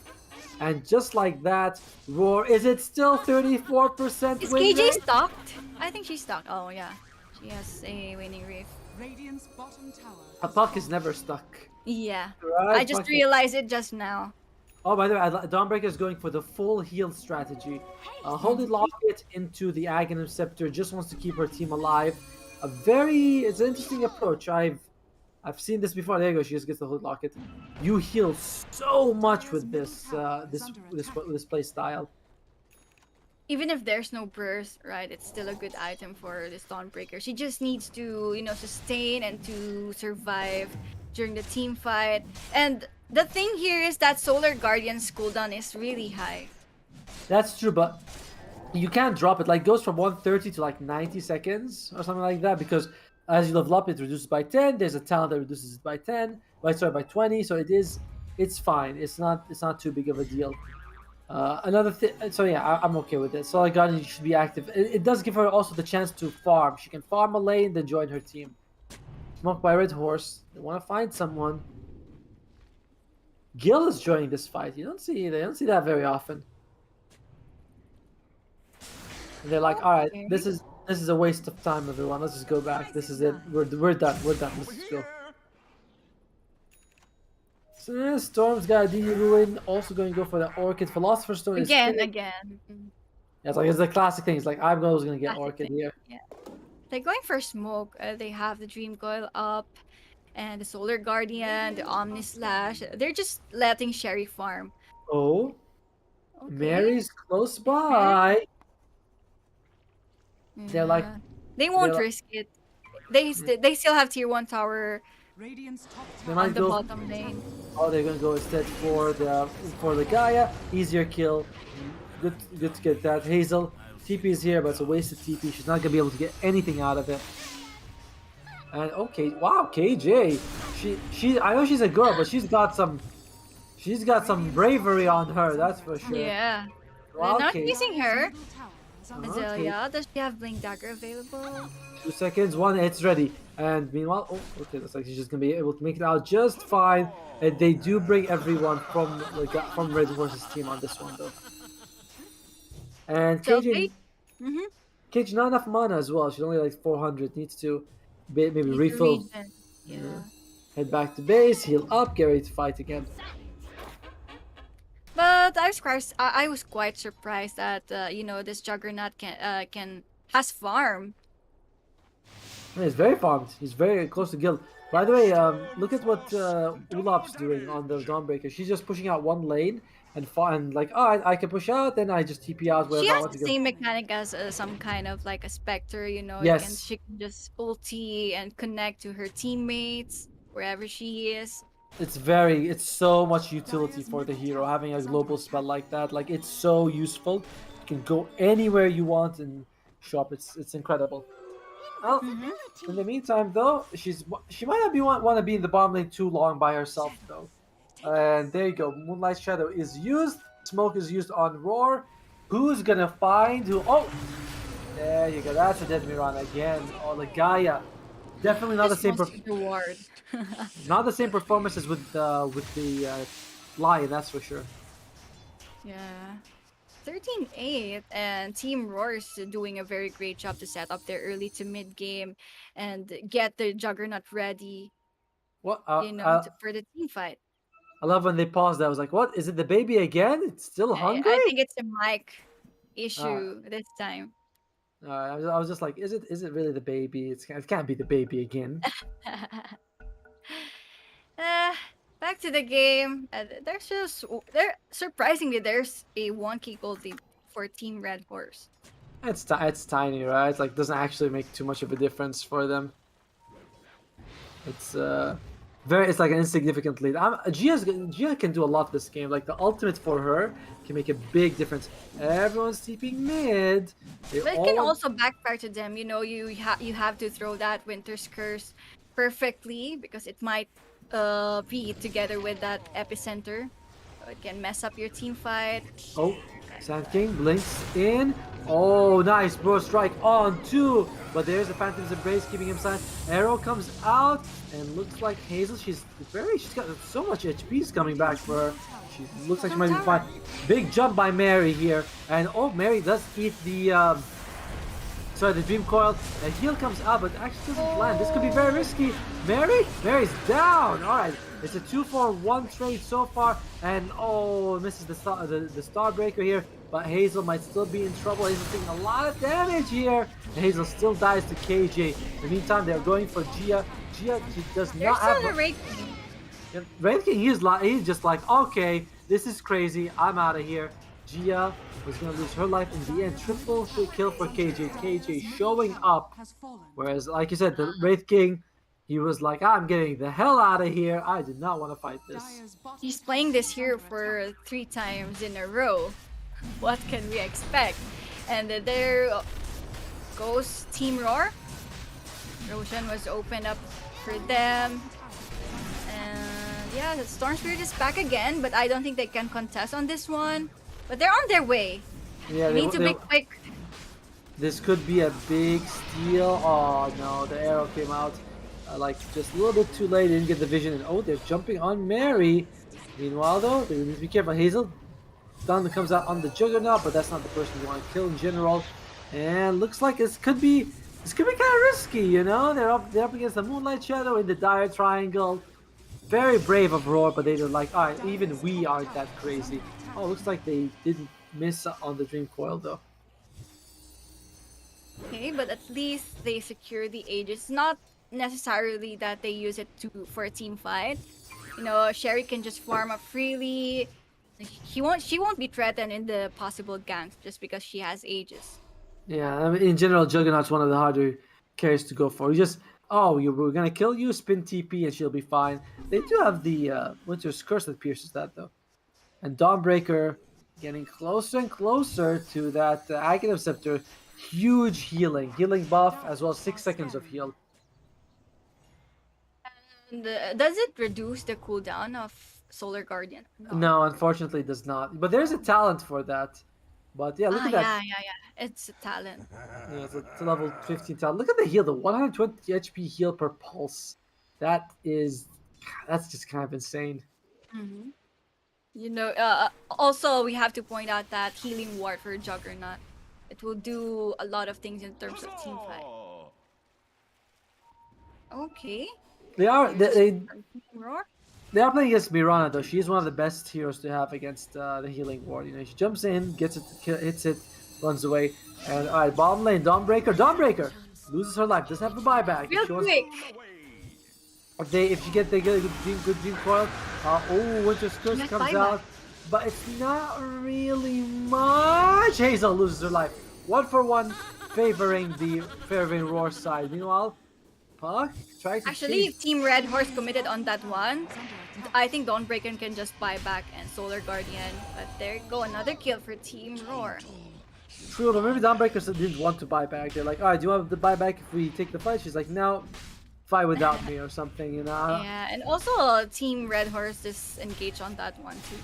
And just like that, Roar, is it still 34% Is win KJ rate? stocked? I think she's stocked. Oh, yeah. She has a winning reef. Radiant's bottom tower A puck is never stuck. Yeah. Right? I just Puck- realized it just now. Oh, by the way, Dawnbreaker is going for the full heal strategy. Holy Locket into the Aghanim Scepter, just wants to keep her team alive. It's an interesting approach. I've seen this before. There you go. She just gets the Holy Locket. You heal so much with this play style. Even if there's no burst, right, it's still a good item for this Dawnbreaker. She just needs to, sustain and to survive during the team fight. And the thing here is that Solar Guardian's cooldown is really high. That's true, but you can't drop it. Like, it goes from 130 to like 90 seconds or something like that, because as you level up, it reduces by 10. There's a talent that reduces it by by 20. So it's fine. It's not too big of a deal. Another thing. So yeah, I'm okay with it. So Guardian should be active. It does give her also the chance to farm. She can farm a lane, then join her team. Smoked by Red Horse. They want to find someone. Gil is joining this fight. They don't see that very often. And they're like, all right, Okay. this is a waste of time, everyone. Let's just go back. This is it. We're done. Let's just go. So yeah, Storm's got a DD Ruin. Also going to go for the Orchid. Philosopher's Stone is Again. Yeah, it's the classic thing. It's like I'm always going to get Classic Orchid thing. here. They're going for smoke. They have the Dream Coil up, and the Solar Guardian, the Omni Slash. They're just letting Sherry farm. Oh, Okay. Mary's close by. They're like- Yeah. They won't they're like- risk it. They still have tier 1 tower Radiant's top They tower might on the go- bottom lane. Oh, they're going to go instead for the Gaia. Easier kill. Good to get that. Hazel. TP is here, but it's a wasted TP. She's not going to be able to get anything out of it. And okay, wow, KJ. I know she's a girl, but she's got some bravery on her, that's for sure. Yeah. Wow, They're not okay. using her. middle tower is under Okay. Azalea, does she have Blink Dagger available? 2 seconds, one, it's ready. And meanwhile, okay, looks like she's just gonna be able to make it out just fine. And they do bring everyone from Red Horse's team on this one though. And So KJ, KJ not enough mana as well. She's only like 400. Needs to maybe Needs to refill. regen. Yeah. Head back to base, heal up, get ready to fight again. But I was quite surprised that this Juggernaut has farm. Yeah, he's very farmed. He's very close to guild. By the way, look at what Ulap's doing on the Dawnbreaker. She's just pushing out one lane and like, I can push out, then I just TP out wherever She I has want the to go. same mechanic as some kind of like a Spectre, Yes. she can just ulti and connect to her teammates wherever she is. It's so much utility for the hero having a global spell like that. Like, it's so useful. You can go anywhere you want and shop. It's incredible. Well, Mhm. in the meantime, though, she might not be want to be in the bottom lane too long by herself, though. And there you go. Moonlight Shadow is used. Smoke is used on Roar. Who's gonna find who? Oh, there you go. That's a dead Mirana again. Oh, the Gaia. Definitely not the Just same. wants to reward. Not the same performance as with the Lion. That's for sure. Yeah. 13-8, and Team Roar is doing a very great job to set up their early to mid game and get the Juggernaut ready, What? for the team fight. I love when they paused. I was like, "What? Is it the baby again? It's still I hungry?" think it's a mic Uh, issue this time. I was just like, is it really the baby? It can't be the baby again. uh, Back to the game. There surprisingly there's a wonky gold lead for Team Red Horse. It's tiny, right? It's like doesn't actually make too much of a difference for them. It's it's like an insignificant lead. Gia can do a lot this game. Like the ultimate for her can make a big difference. Everyone's sleeping mid. They But it can all also backfire to them. You have to throw that Winter's Curse perfectly because it might be together with that epicenter. So it can mess up your team fight. Oh, Sand King blinks in. Oh, nice bro strike on two. But there's the Phantom's Embrace keeping him silent. Arrow comes out and looks like Hazel. She's got so much HP's coming back for her. She looks like she might be fine. Big jump by Mary here. And oh, Mary does eat the the Dream Coil. A heal comes out, but actually doesn't land. This could be very risky. Mary's down. All right, it's a 2-4-1 trade so far, and oh, misses the Starbreaker here. But Hazel might still be in trouble. Hazel's taking a lot of damage here, and Hazel still dies to KJ. In the meantime, they're going for Gia. Gia, she does There's not have. still a rate. Wraith King, he's just like, okay, this is crazy. I'm out of here. Gia was gonna lose her life in the end. Triple kill for KJ. KJ showing up. Has fallen. Whereas, like you said, the Wraith King, he was like, I'm getting the hell out of here. I did not want to fight this. Dire's bottom He's tower playing this is hero under for attack. 3 times in a row. What can we expect? And there goes Team Roar. Roshan was opened up for them. And yeah, the Storm Spirit is back again, but I don't think they can contest on this one. But they're on their way. Yeah, They need to be quick. this could be a big steal. Oh no, the arrow came out like just a little bit too late. Didn't get the vision, and oh, they're jumping on Mary. Meanwhile, though, they need to be careful. Hazel Stun comes out on the Juggernaut, but that's not the person you want to kill in general. And looks like this could be kind of risky, you know? They're up against the Moonlight Shadow in the dire triangle. Very brave of Roar, but they're like, alright, even we aren't that crazy. Oh, looks like they didn't miss on the Dream Coil though. Okay, but at least they secure the Aegis. Not necessarily that they use it for a team fight. You know, Sherry can just farm up freely. She won't be threatened in the possible ganks just because she has Aegis. Yeah, I mean, in general, Juggernaut's one of the harder carries to go for. You just, we're gonna kill you, spin TP, and she'll be fine. They do have the Winter's Curse that pierces that though. And Dawnbreaker getting closer and closer to that Aghanim Scepter. Huge healing buff, as well as 6 seconds of heal. And, does it reduce the cooldown of Solar Guardian? No, unfortunately it does not. But there's a talent for that. But yeah, look at that. Yeah. It's a talent. Yeah, it's a level 15 talent. Look at the heal, the 120 HP heal per pulse. That's just kind of insane. Mm-hmm. You know, also we have to point out that healing ward for Juggernaut. It will do a lot of things in terms of team fight. Okay. They are Roar? they are playing against Mirana though. She's one of the best heroes to have against the healing ward. You know, she jumps in, gets it, hits it, runs away. And alright, bottom lane, Dawnbreaker loses her life. Doesn't have the buyback. Real quick. If she get a good Dream Coil, Winter's Curse Nice comes buyback. out, but it's not really much. Hazel loses her life. 1-for-1, favoring Roar side. Meanwhile, Puck tries to Actually, chase. if Team Red Horse committed on that one, I think Dawnbreaker can just buy back and Solar Guardian. But there you go, another kill for Team Roar. True, but maybe Dawnbreakers didn't want to buy back. They're like, alright, do you want to buy back if we take the fight? She's like, no, fight without me or something, you know? Yeah, and also Team Red Horse is engaged on that one too.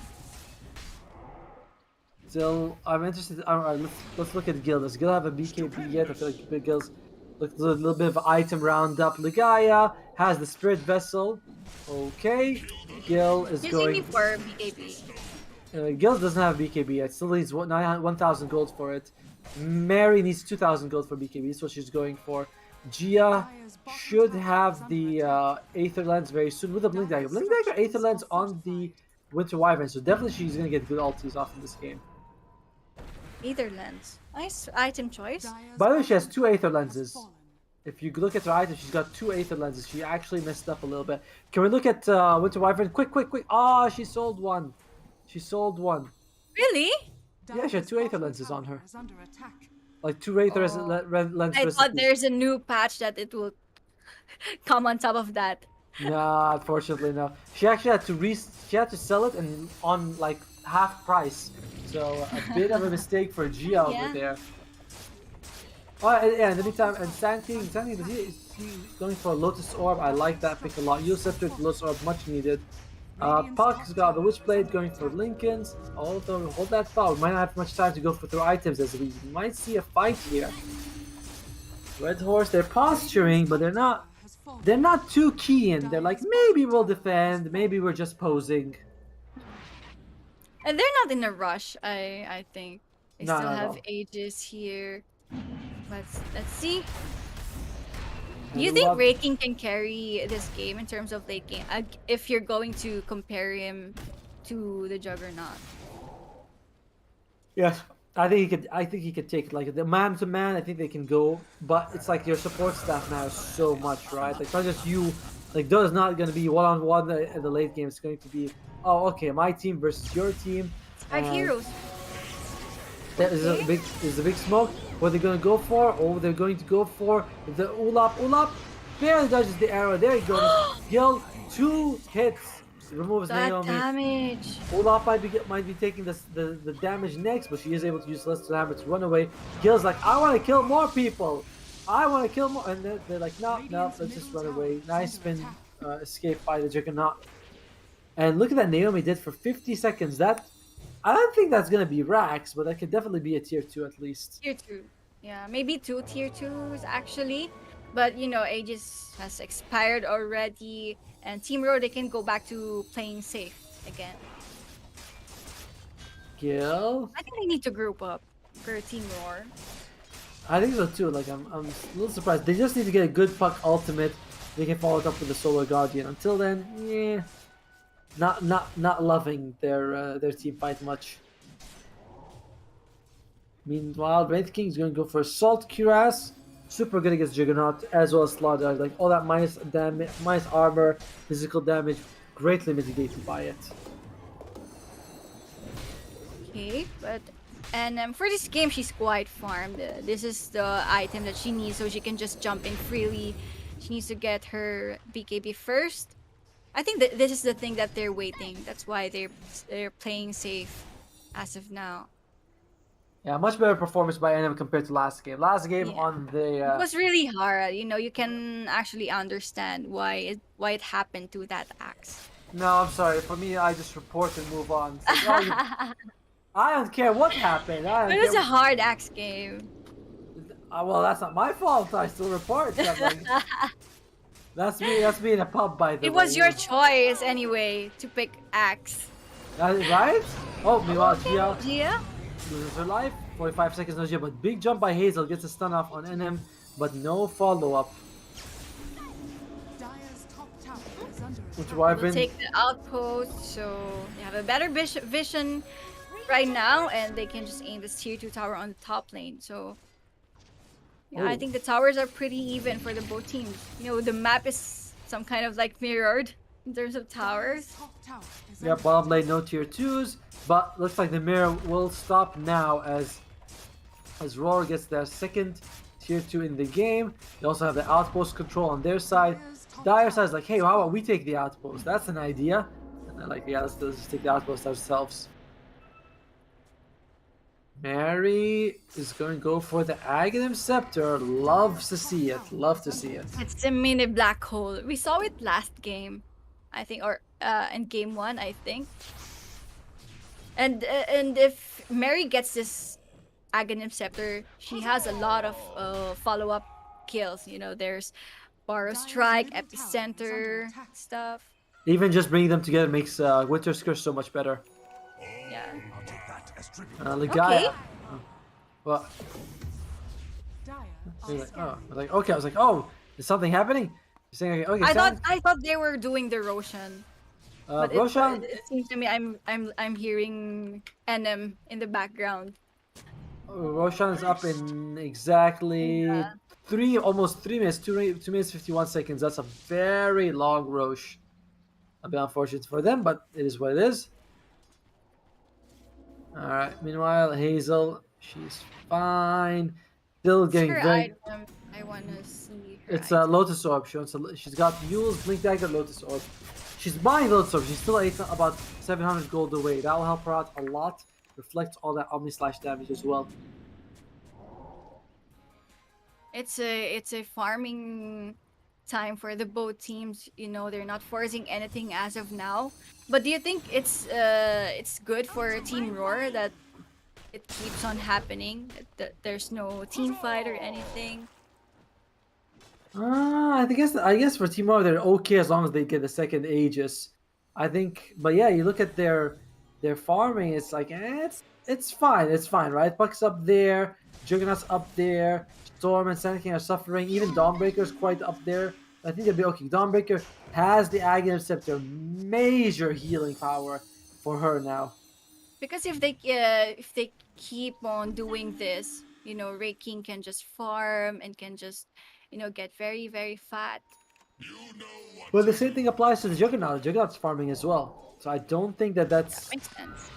Still, I'm interested. Alright, let's look at Gil. Does Gil have a BKB yet? I feel like Big Gil's look a little bit of item roundup. Ligaya has the Spirit Vessel. Okay, Gil is He's going. aiming for BKB. Gil doesn't have BKB yet. Still needs 1,000 gold for it. Mary needs 2,000 gold for BKB. That's what she's going for. Gia should have the Aether Lens very soon with the Blink Dagger. Blink Dagger, Aether Lens on the Winter Wyvern, so definitely she's gonna get good ultis off in this game. Either lens. Nice item choice. By the way, she has 2 Aether Lenses. If you look at her item, she's got 2 Aether Lenses. She actually messed up a little bit. Can we look at Winter Wyvern? Quick! Ah, she sold one. She sold one. Really? Yeah, she had 2 Aether Lenses on her. Is under attack. Like 2 Aether Oh. Lens I thought recipes. there's a new patch that it will come on top of that. Nah, unfortunately no. She actually had to she had to sell it and on like half price. So a bit of a mistake for Gia Yeah. over there. Oh, yeah, in the meantime, and Sand King, is he going for a Lotus Orb? I like that pick a lot. Scepter, Lotus Orb, much needed. Puck's got the Witchblade going for Lincoln's. Although, hold that thought, we might not have much time to go through items as we might see a fight here. Red Horse, they're posturing, but they're not too keen. They're like, maybe we'll defend, maybe we're just posing. And they're not in a rush, I think. They No, still no, have no. ages here. Let's see. Do And you a think lot- Raking can carry this game in terms of late game? If you're going to compare to the Juggernaut. Yes, I think he could. I think he could take like the man to man. I think they can go, but it's like your support staff now is so much, right? Like not just you. Like Dota's not going to be one on one in the late game. It's going to be, oh, okay, my team versus your team. 5 and heroes. That is a big smoke. What they're going to go for? Oh, they're going to go for the Ulap. Ulap barely dodges the arrow. There he goes. Gil 2 hits. Removes That Naomi. damage. Olaf might be taking the damage next, but she is able to use Celestial Hammer to run away. Gil's like, I want to kill more people. I want to kill more, and they're like, no, let's just run away. Nice spin escape by the Juggernaut. And look at that Naomi did for 50 seconds. That I don't think that's gonna be Rax, but that could definitely be a tier 2 at least. Tier 2. Yeah, maybe 2 tier 2s actually. But you know, Aegis has expired already. And Team Row, they can go back to playing safe again. Gil, I think they need to group up for Team Roar. I think so too. Like I'm a little surprised. They just need to get a good puck ultimate. They can follow it up with the Solar Guardian. Until then, yeah, not loving their team fight much. Meanwhile, Wraith King is going to go for Assault Cuirass. Super good against Juggernaut as well as Slaughter. Like all that minus damage, minus armor, physical damage, greatly mitigated by it. Okay, and for this game, she's quite farmed. This is the item that she needs, so she can just jump in freely. She needs to get her BKB first. I think that this is the thing that they're waiting. That's why they're playing safe as of now. Yeah, much better performance by NM compared to last game. Last game Yeah. on the It was really hard. You know, you can actually understand why it happened to that axe. no, I'm sorry. For me, I just report and move on. It's like, oh, I don't care what happened. I don't It was care. a hard axe game. Well, that's not my fault. I still report something. That's me. That's me in a pub, by the way. It was your choice anyway to pick axe. Right? Oh, meanwhile, Gia Gia? loses her life. 45 seconds no Gia, but big jump by Hazel gets a stun off on NM, but no follow up. Dire's top tower is under Which attack. I've We'll been. take the outpost, so they have a better vision right now, and they can just aim this tier 2 tower on the top lane. So yeah, I Oh. think the towers are pretty even for the both teams. You know, the map is some kind of like mirrored in terms of towers. Dire's top tower is Yeah, under bottom lane, no tier 2s, but looks like the mirror will stop now as Roar gets their second tier 2 in the game. They also have the outpost control on their side. Dire side's like, hey, how about we take the outpost? That's an idea. And they're like, yeah, let's just take the outpost ourselves. Mary is going to go for the Aghanim Scepter. Loves to see it. Love to see it. It's a mini black hole. We saw it last game, I think, or in game one, I think. And if Mary gets this Aghanim Scepter, she has a lot of follow-up kills. You know, there's Borrow Strike, Epicenter stuff. Even just bringing them together makes Winter's Curse so much better. Yeah. The guy. Okay. Well, Dire he are was like, oh, scanning. I was like, okay. I was like, oh, is something happening? You're saying, okay, I thought they were doing the Roshan. But Roshan. it seems to me I'm hearing NM in the background. Roshan is up in exactly Yeah. almost 3 minutes, 2 minutes 51 seconds. That's a very long Roche. A bit unfortunate for them, but it is what it is. All right. Meanwhile, Hazel, she's fine. Still What's getting her very. item? I wanna see her It's a item. Lotus Orb. She's got Yule's Blink Dagger, Lotus Orb. She's buying Lotus Orb. She's still about 700 gold away. That will help her out a lot. Reflects all that Omni Slash damage as well. It's a farming time for the both teams. You know, they're not forcing anything as of now. But do you think it's good for Team Roar that it keeps on happening? That there's no team fight or anything? I guess for Team Rocket they're okay as long as they get the second Aegis. I think, but yeah, you look at their farming. It's like it's fine, right? Puck's up there, Juggernaut's up there, Storm and Sand King are suffering. Even Dawnbreaker's quite up there. I think they'll be okay. Dawnbreaker has the Aghanim Scepter, major healing power for her now. Because if they keep on doing this, you know, Ray King can just farm and can just, you know, get very, very fat. But the same thing applies to the Juggernaut. The Juggernaut's farming as well. So I don't think that's. Makes sense.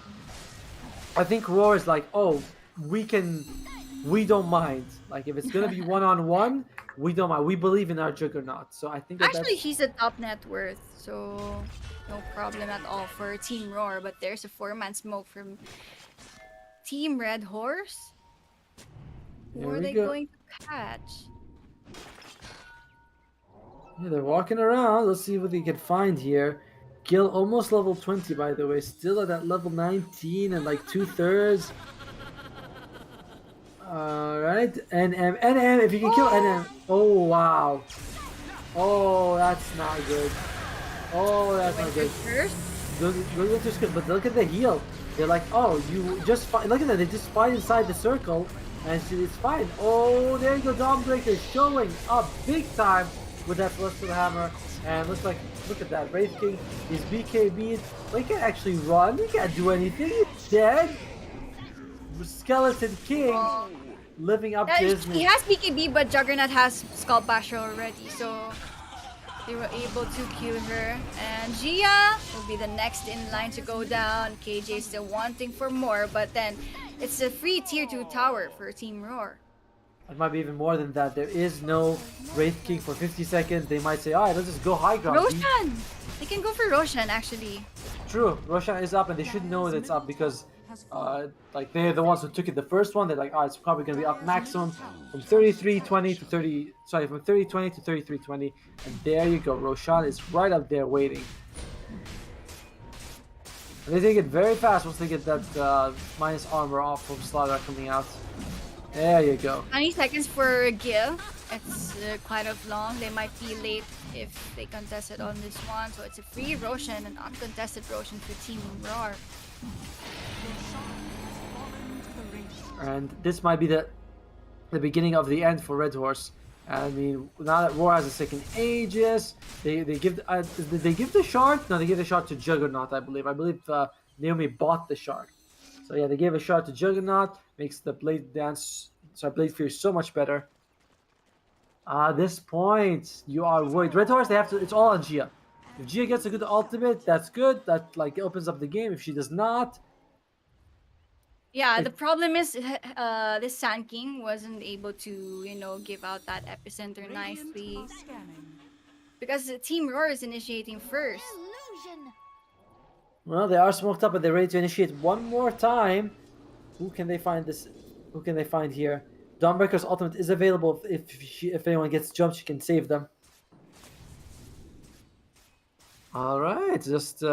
I think Roar is like, oh, we don't mind. Like if it's gonna be one-on-one, we don't mind. We believe in our Juggernaut. So I think Actually, he's a top net worth, so no problem at all for Team Roar. But there's a 4-man smoke from Team Red Horse. Who Here are we they go. going to catch? Yeah, they're walking around. Let's see what they can find here. Gil almost level 20, by the way. Still at that level 19 and like 2/3. Alright. NM. If you can kill NM. Oh, wow. Oh, that's not good. Oh, that's not good. First, Look at but look at the heal. They're like, oh, you just fight. Look at that. They just fight inside the circle. And it's fine. Oh, there you go. Dawnbreaker showing up big time with that Celestial Hammer. And look at that. Wraith King is BKB'd. But he can't actually run. He can't do anything. He's dead. Skeleton King living up to his he has BKB, but Juggernaut has Skull Basher already, so they were able to kill her. And Gia will be the next in line to go down. KJ is still wanting for more, but then it's a free tier 2 tower for Team Roar. It might be even more than that. There is no Wraith King for 50 seconds. They might say, alright, let's just go high ground. Roshan! They can go for Roshan, actually. True, Roshan is up and they should know that it's up because like they're the ones who took it the first one. They're like, oh, it's probably gonna be up maximum from 33-20 to 30. Sorry, from 30-20 to 33-20. And there you go. Roshan is right up there waiting. And they take it very fast once they get that minus armor off from Slaughter coming out. There you go. 20 seconds for Gil. It's quite of long. They might be late if they contest it on this one. So it's a free Roshan, an uncontested Roshan for Team Roar. And this might be the beginning of the end for Red Horse. I mean, now that Roar has a second Aegis, they give did they give the shard? No, they gave the shard to Juggernaut, I believe. I believe Naomi bought the shard. So yeah, they gave a shard to Juggernaut, makes the Blade Fear so much better. At this point, you are worried. Red Horse, it's all on Gia. If Gia gets a good ultimate, that's good. That like opens up the game. If she does not, Yeah, the problem is this Sand King wasn't able to, you know, give out that epicenter nicely. Because the Team Roar is initiating first. Illusion. well, they are smoked up, but they're ready to initiate one more time. Who can they find this? Who can they find here? Dawnbreaker's ultimate is available. If anyone gets jumped, she can save them. All right, just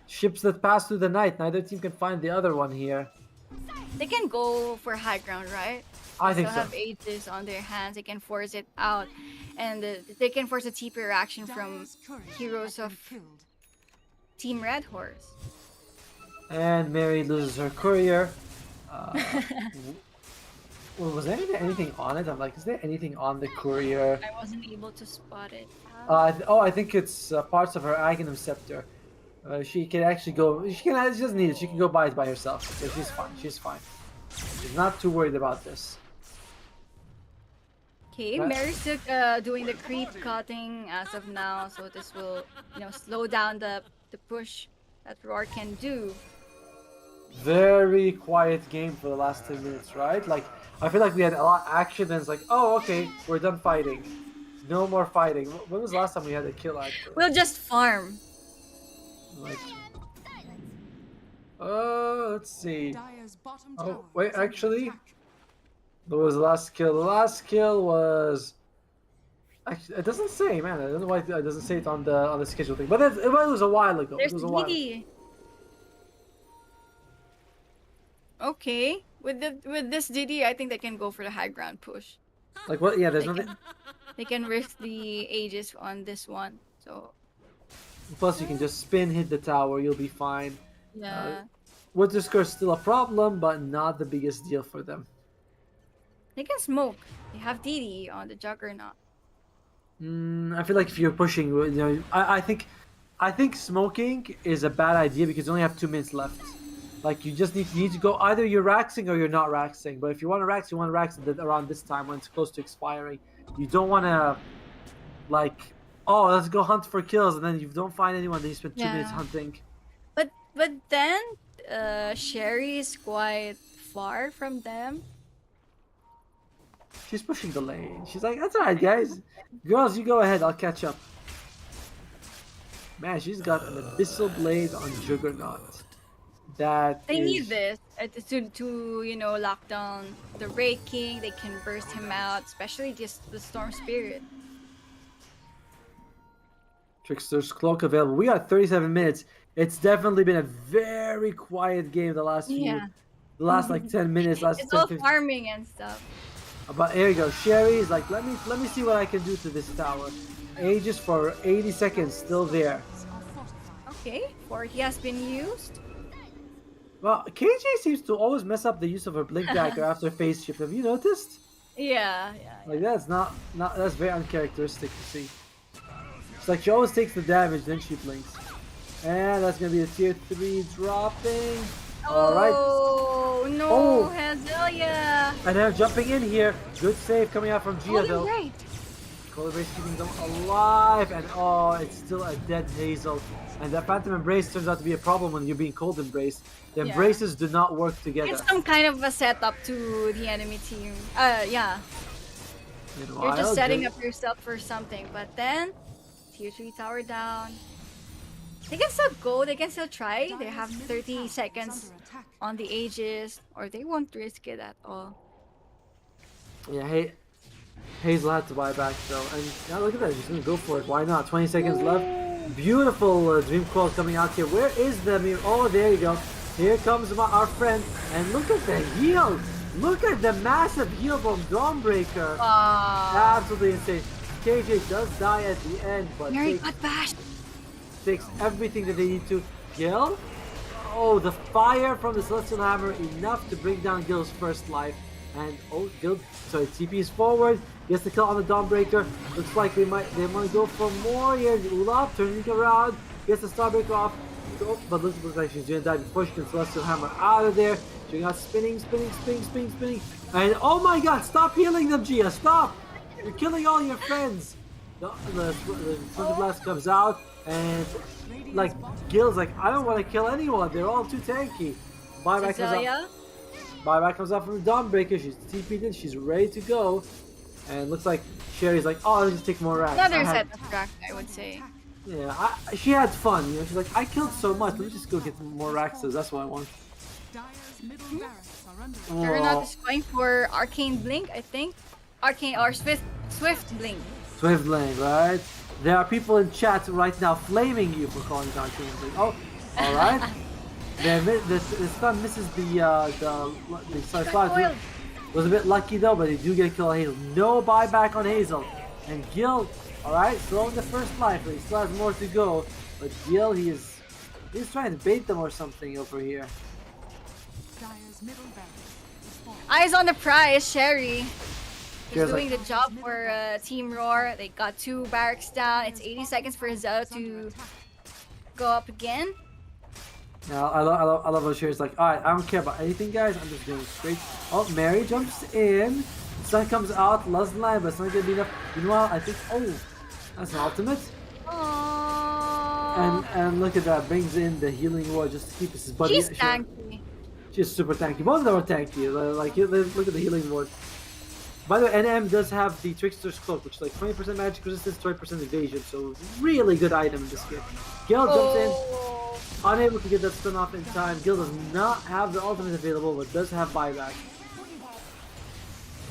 ships that pass through the night. Neither team can find the other one here. They can go for high ground, right? I They think still so. have Aegis on their hands. They can force it out, and they can force a TP reaction from Dire's courier heroes has been of killed. Team Red Horse. And Mary loses her courier. Well, was there anything on it? I'm like, is there anything on the courier? I wasn't able to spot it. I think it's parts of her Aghanim scepter. She can actually go. She doesn't need it. She can go buy it by herself. So she's fine. She's fine. She's not too worried about this. Okay, Right. Mary's still doing the creep cutting as of now, so this will, slow down the push that Roar can do. Very quiet game for the last 10 minutes, right? Like, I feel like we had a lot of action, and it's like, oh, okay, we're done fighting. No more fighting. When was the last time we had a kill, actually? We'll just farm. Like, let's see. Dire's bottom Oh, tower wait, is under actually, attack. what was the last kill? The last kill was... Actually, it doesn't say, man. I don't know why it doesn't say it on the schedule thing. But it was a while ago. There's It was a while. DD. Okay, with this DD, I think they can go for the high ground push. Like, what? Yeah, there's They nothing... can, they can risk the Aegis on this one. So Plus, you can just spin, hit the tower, you'll be fine. yeah, Winter Score's still a problem, but not the biggest deal for them. they can smoke. They have DD on the Juggernaut. I feel like if you're pushing, I think smoking is a bad idea because you only have 2 minutes left. Like, you just need to go, either you're raxing or you're not raxing. But if you want to rax, you want to rax around this time when it's close to expiring. You don't want to, like, oh, let's go hunt for kills, and then you don't find anyone, then you spend 2 minutes Yeah. hunting. But then Sherry is quite far from them. She's pushing the lane. She's like, that's alright, guys. Girls, you go ahead, I'll catch up. Man, she's got an Abyssal Blade on Juggernaut. They need Is... this to lock down the raking. They can burst him out, especially just the Storm Spirit. Trickster's Cloak available. We got 37 minutes. It's definitely been a very quiet game the last Yeah. the last like 10 minutes, last It's 10, all 15. farming and stuff. But here you go. Sherry's like, let me see what I can do to this tower. Aegis for 80 seconds, still there. Are fortified. Okay, 40 has been used. Well, KJ seems to always mess up the use of her blink dagger after phase shift. Have you noticed? Yeah. Like, that's not that's very uncharacteristic to see. It's like she always takes the damage, then she blinks. And that's gonna be a tier 3 dropping. Alright. Oh no, Oh. Hazelia. And they're jumping in here. Good save coming out from Gia Holy though. right. Cold Embrace keeping them alive, and oh, it's still a dead Hazel. And that Phantom Embrace turns out to be a problem when you're being Cold Embraced. The Yeah. embraces do not work together. It's some kind of a setup to the enemy team. Yeah. Meanwhile, You're just setting Jay- up yourself for something, but then tier 3 tower down. They can still go, they can still try. They have 30 seconds Under attack. on the Aegis, or they won't risk it at all. Yeah, Hazel had to buy back though, and now look at that, she's gonna go for it. Why not? 20 seconds left. Beautiful Dream Coil coming out here. Where is the mirror? Oh, there you go. Here comes our friend, and look at the heal. Look at the massive heal from Dawnbreaker. Absolutely insane. KJ does die at the end, but Mary takes, got bashed. takes everything that they need to. Gil? Oh, the fire from the Celestial Hammer, enough to bring down Gil's first life. And oh, Gil, sorry, TP's forward. Gets the kill on the Dawnbreaker. Looks like they might go for more here. Olaf turning around. Gets the Starbreaker off. Oh, but looks like she's gonna die before she can Celestial Hammer out of there. She got spinning. And oh my god, stop healing them, Gia, stop! You're killing all your friends. The Thunder Blast comes out, and like Gil's like, I don't want to kill anyone. They're all too tanky. Buyback comes out. Hazelia. Buyback comes out from the Dawnbreaker. She's TP'd in. She's ready to go. And looks like Sherry's like, oh, let's just take more racks. Another set of rack, I would say. Yeah, she had fun. She like, I killed so much. Let me just go get more racks. That's what I want. Dire's middle barracks are under Juggernaut Oh, is going for Arcane Blink, I think. Arcane or Swift Blink. Swift lane, right? There are people in chat right now flaming you for calling down King. Oh, all right. The stun misses the Got slide. foiled. Was a bit lucky though, but they do get a kill on Hazel. No buyback on Hazel. And Gil, alright, still in the first life, but he still has more to go. But Gil, he's trying to bait them or something over here. Dire's middle barracks is falling. Eyes on the prize, Sherry. He's Sherry's doing like, the job for Team Roar. They got 2 barracks down. It's 80 seconds for Zell to go up again. now I love how Sherry's like, alright, I don't care about anything, guys. I'm just going straight. Oh, Mary jumps in. Sun comes out, loves line, but it's not gonna be enough. Meanwhile, I think, oh, that's an ultimate. Aww. And look at that, brings in the healing ward just to keep his buddy. She's tanky. She's super tanky. Both of them are tanky. Like, look at the healing ward. By the way, NM does have the Trickster's Cloak, which is like 20% magic resistance, 20% evasion, so really good item in this game. Gil jumps in, Oh. unable to get that stun off in time. Gil does not have the ultimate available, but does have buyback.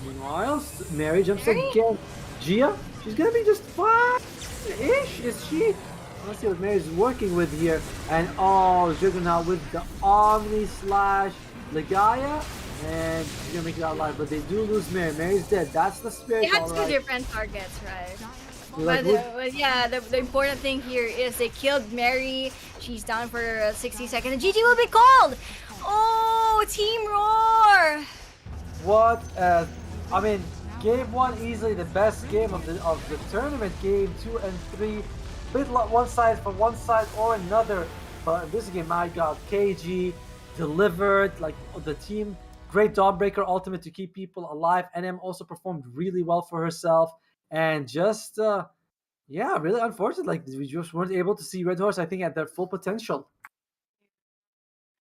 Meanwhile, Mary jumps Mary? again. Gia, she's gonna be just fine-ish, is she? Let's see what Mary's working with here. And oh, Juggernaut with the Omni slash Legaya. And she's gonna make it out alive, but they do lose Mary. Mary's dead. That's the spirit. They had all 2 right. different targets, right? You're like, But yeah, the important thing here is they killed Mary. She's down for 60 seconds. And GG will be called! Oh, Team Roar! what? I mean, game 1 easily the best game of the tournament. Game 2 and 3, bit one side for one side or another. But in this game, my God, KG delivered like the team. Great Dawnbreaker ultimate to keep people alive. NM also performed really well for herself. And just, yeah, really unfortunate. Like, we just weren't able to see Red Horse, I think, at their full potential.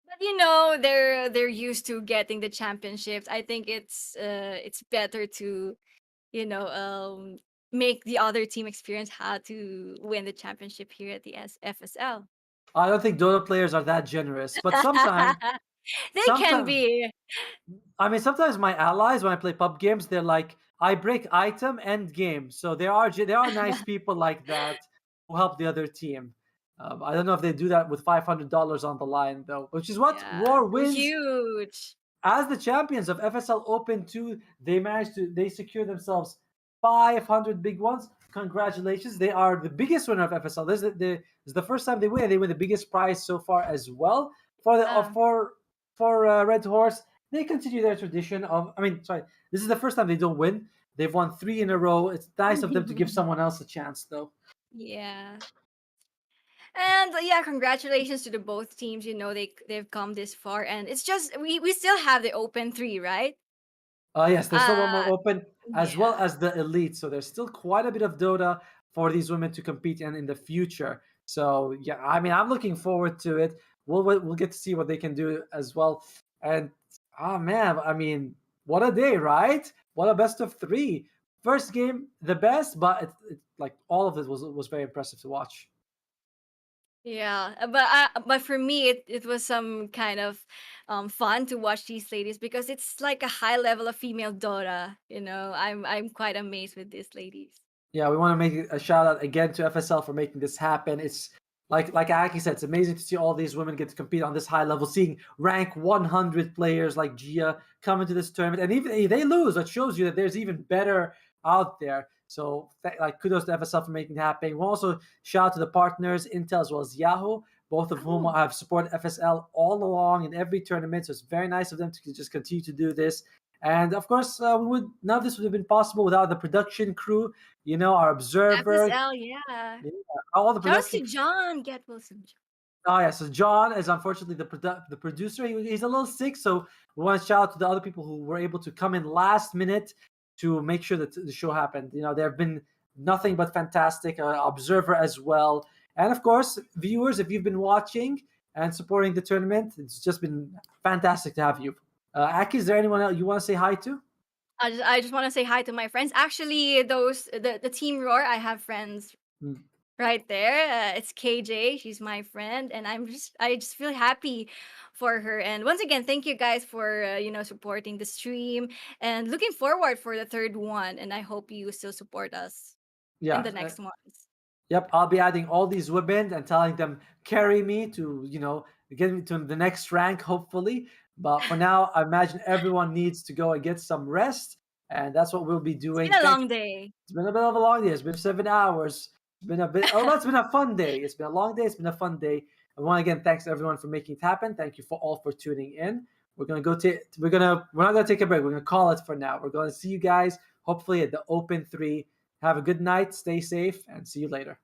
But they're used to getting the championships. I think it's better to, make the other team experience how to win the championship here at the FSL. I don't think Dota players are that generous, but sometimes, They can sometimes, be. I mean, sometimes my allies, when I play pub games, they're like, I break item, end game. So there are nice people like that who help the other team. I don't know if they do that with $500 on the line though, which is what Yeah, Roar we're wins huge. as the champions of FSL Open 2. They secure themselves 500 big ones. Congratulations! They are the biggest winner of FSL. This is the first time they win. They win the biggest prize so far as well for the Yeah. for Red Horse. They continue their tradition of. I mean, sorry, this is the first time they don't win. They've won 3 in a row. It's nice of them to give someone else a chance, though. Yeah. And yeah, congratulations to the both teams. They've come this far, and it's just we still have the open 3, right? Yes, there's still one more Uh open, as well yeah. as the elite. So there's still quite a bit of Dota for these women to compete in the future. So yeah, I mean, I'm looking forward to it. We'll get to see what they can do as well. And oh man, I mean, what a day, right? What a best of 3. First game, the best, but it like all of it was very impressive to watch. Yeah, but for me, it was some kind of fun to watch these ladies because it's like a high level of female Dota. I'm quite amazed with these ladies. Yeah, we want to make a shout out again to FSL for making this happen. It's like Aki said, it's amazing to see all these women get to compete on this high level. Seeing rank 100 players like Gia come into this tournament, and even if they lose, that shows you that there's even better out there. So, like, kudos to FSL for making it happen. We'll also shout out to the partners, Intel as well as Yahoo, both of whom Oh, have supported FSL all along in every tournament. So it's very nice of them to just continue to do this. And of course, none of this would have been possible without the production crew. Our observer, FSL, yeah. yeah, all the Shouts production. to John Get Wilson. Oh yeah, so John is unfortunately the producer. He's a little sick, so we want to shout out to the other people who were able to come in last minute to make sure that the show happened. There have been nothing but fantastic. Observer as well, and of course, viewers, if you've been watching and supporting the tournament, it's just been fantastic to have you. Aki, is there anyone else you want to say hi to? I just want to say hi to my friends. Actually, the Team Roar, I have friends right there. It's KJ. She's my friend, and I just feel happy for her. And once again, thank you guys for supporting the stream and looking forward for the third one. And I hope you still support us in Yeah. the next ones. Yep, I'll be adding all these women and telling them carry me to, get me to the next rank, hopefully. But for now, I imagine everyone needs to go and get some rest, and that's what we'll be It's doing. been a Thank. long day. It's been a bit of a long day. It's been 7 hours. It's been a bit. Oh, no, it's been a fun day. It's been a long day. It's been a fun day. I want to again thanks everyone for making it happen. Thank you for all for tuning in. We're gonna go take. We're not gonna take a break. We're gonna call it for now. We're gonna see you guys hopefully at the Open 3. Have a good night. Stay safe, and see you later.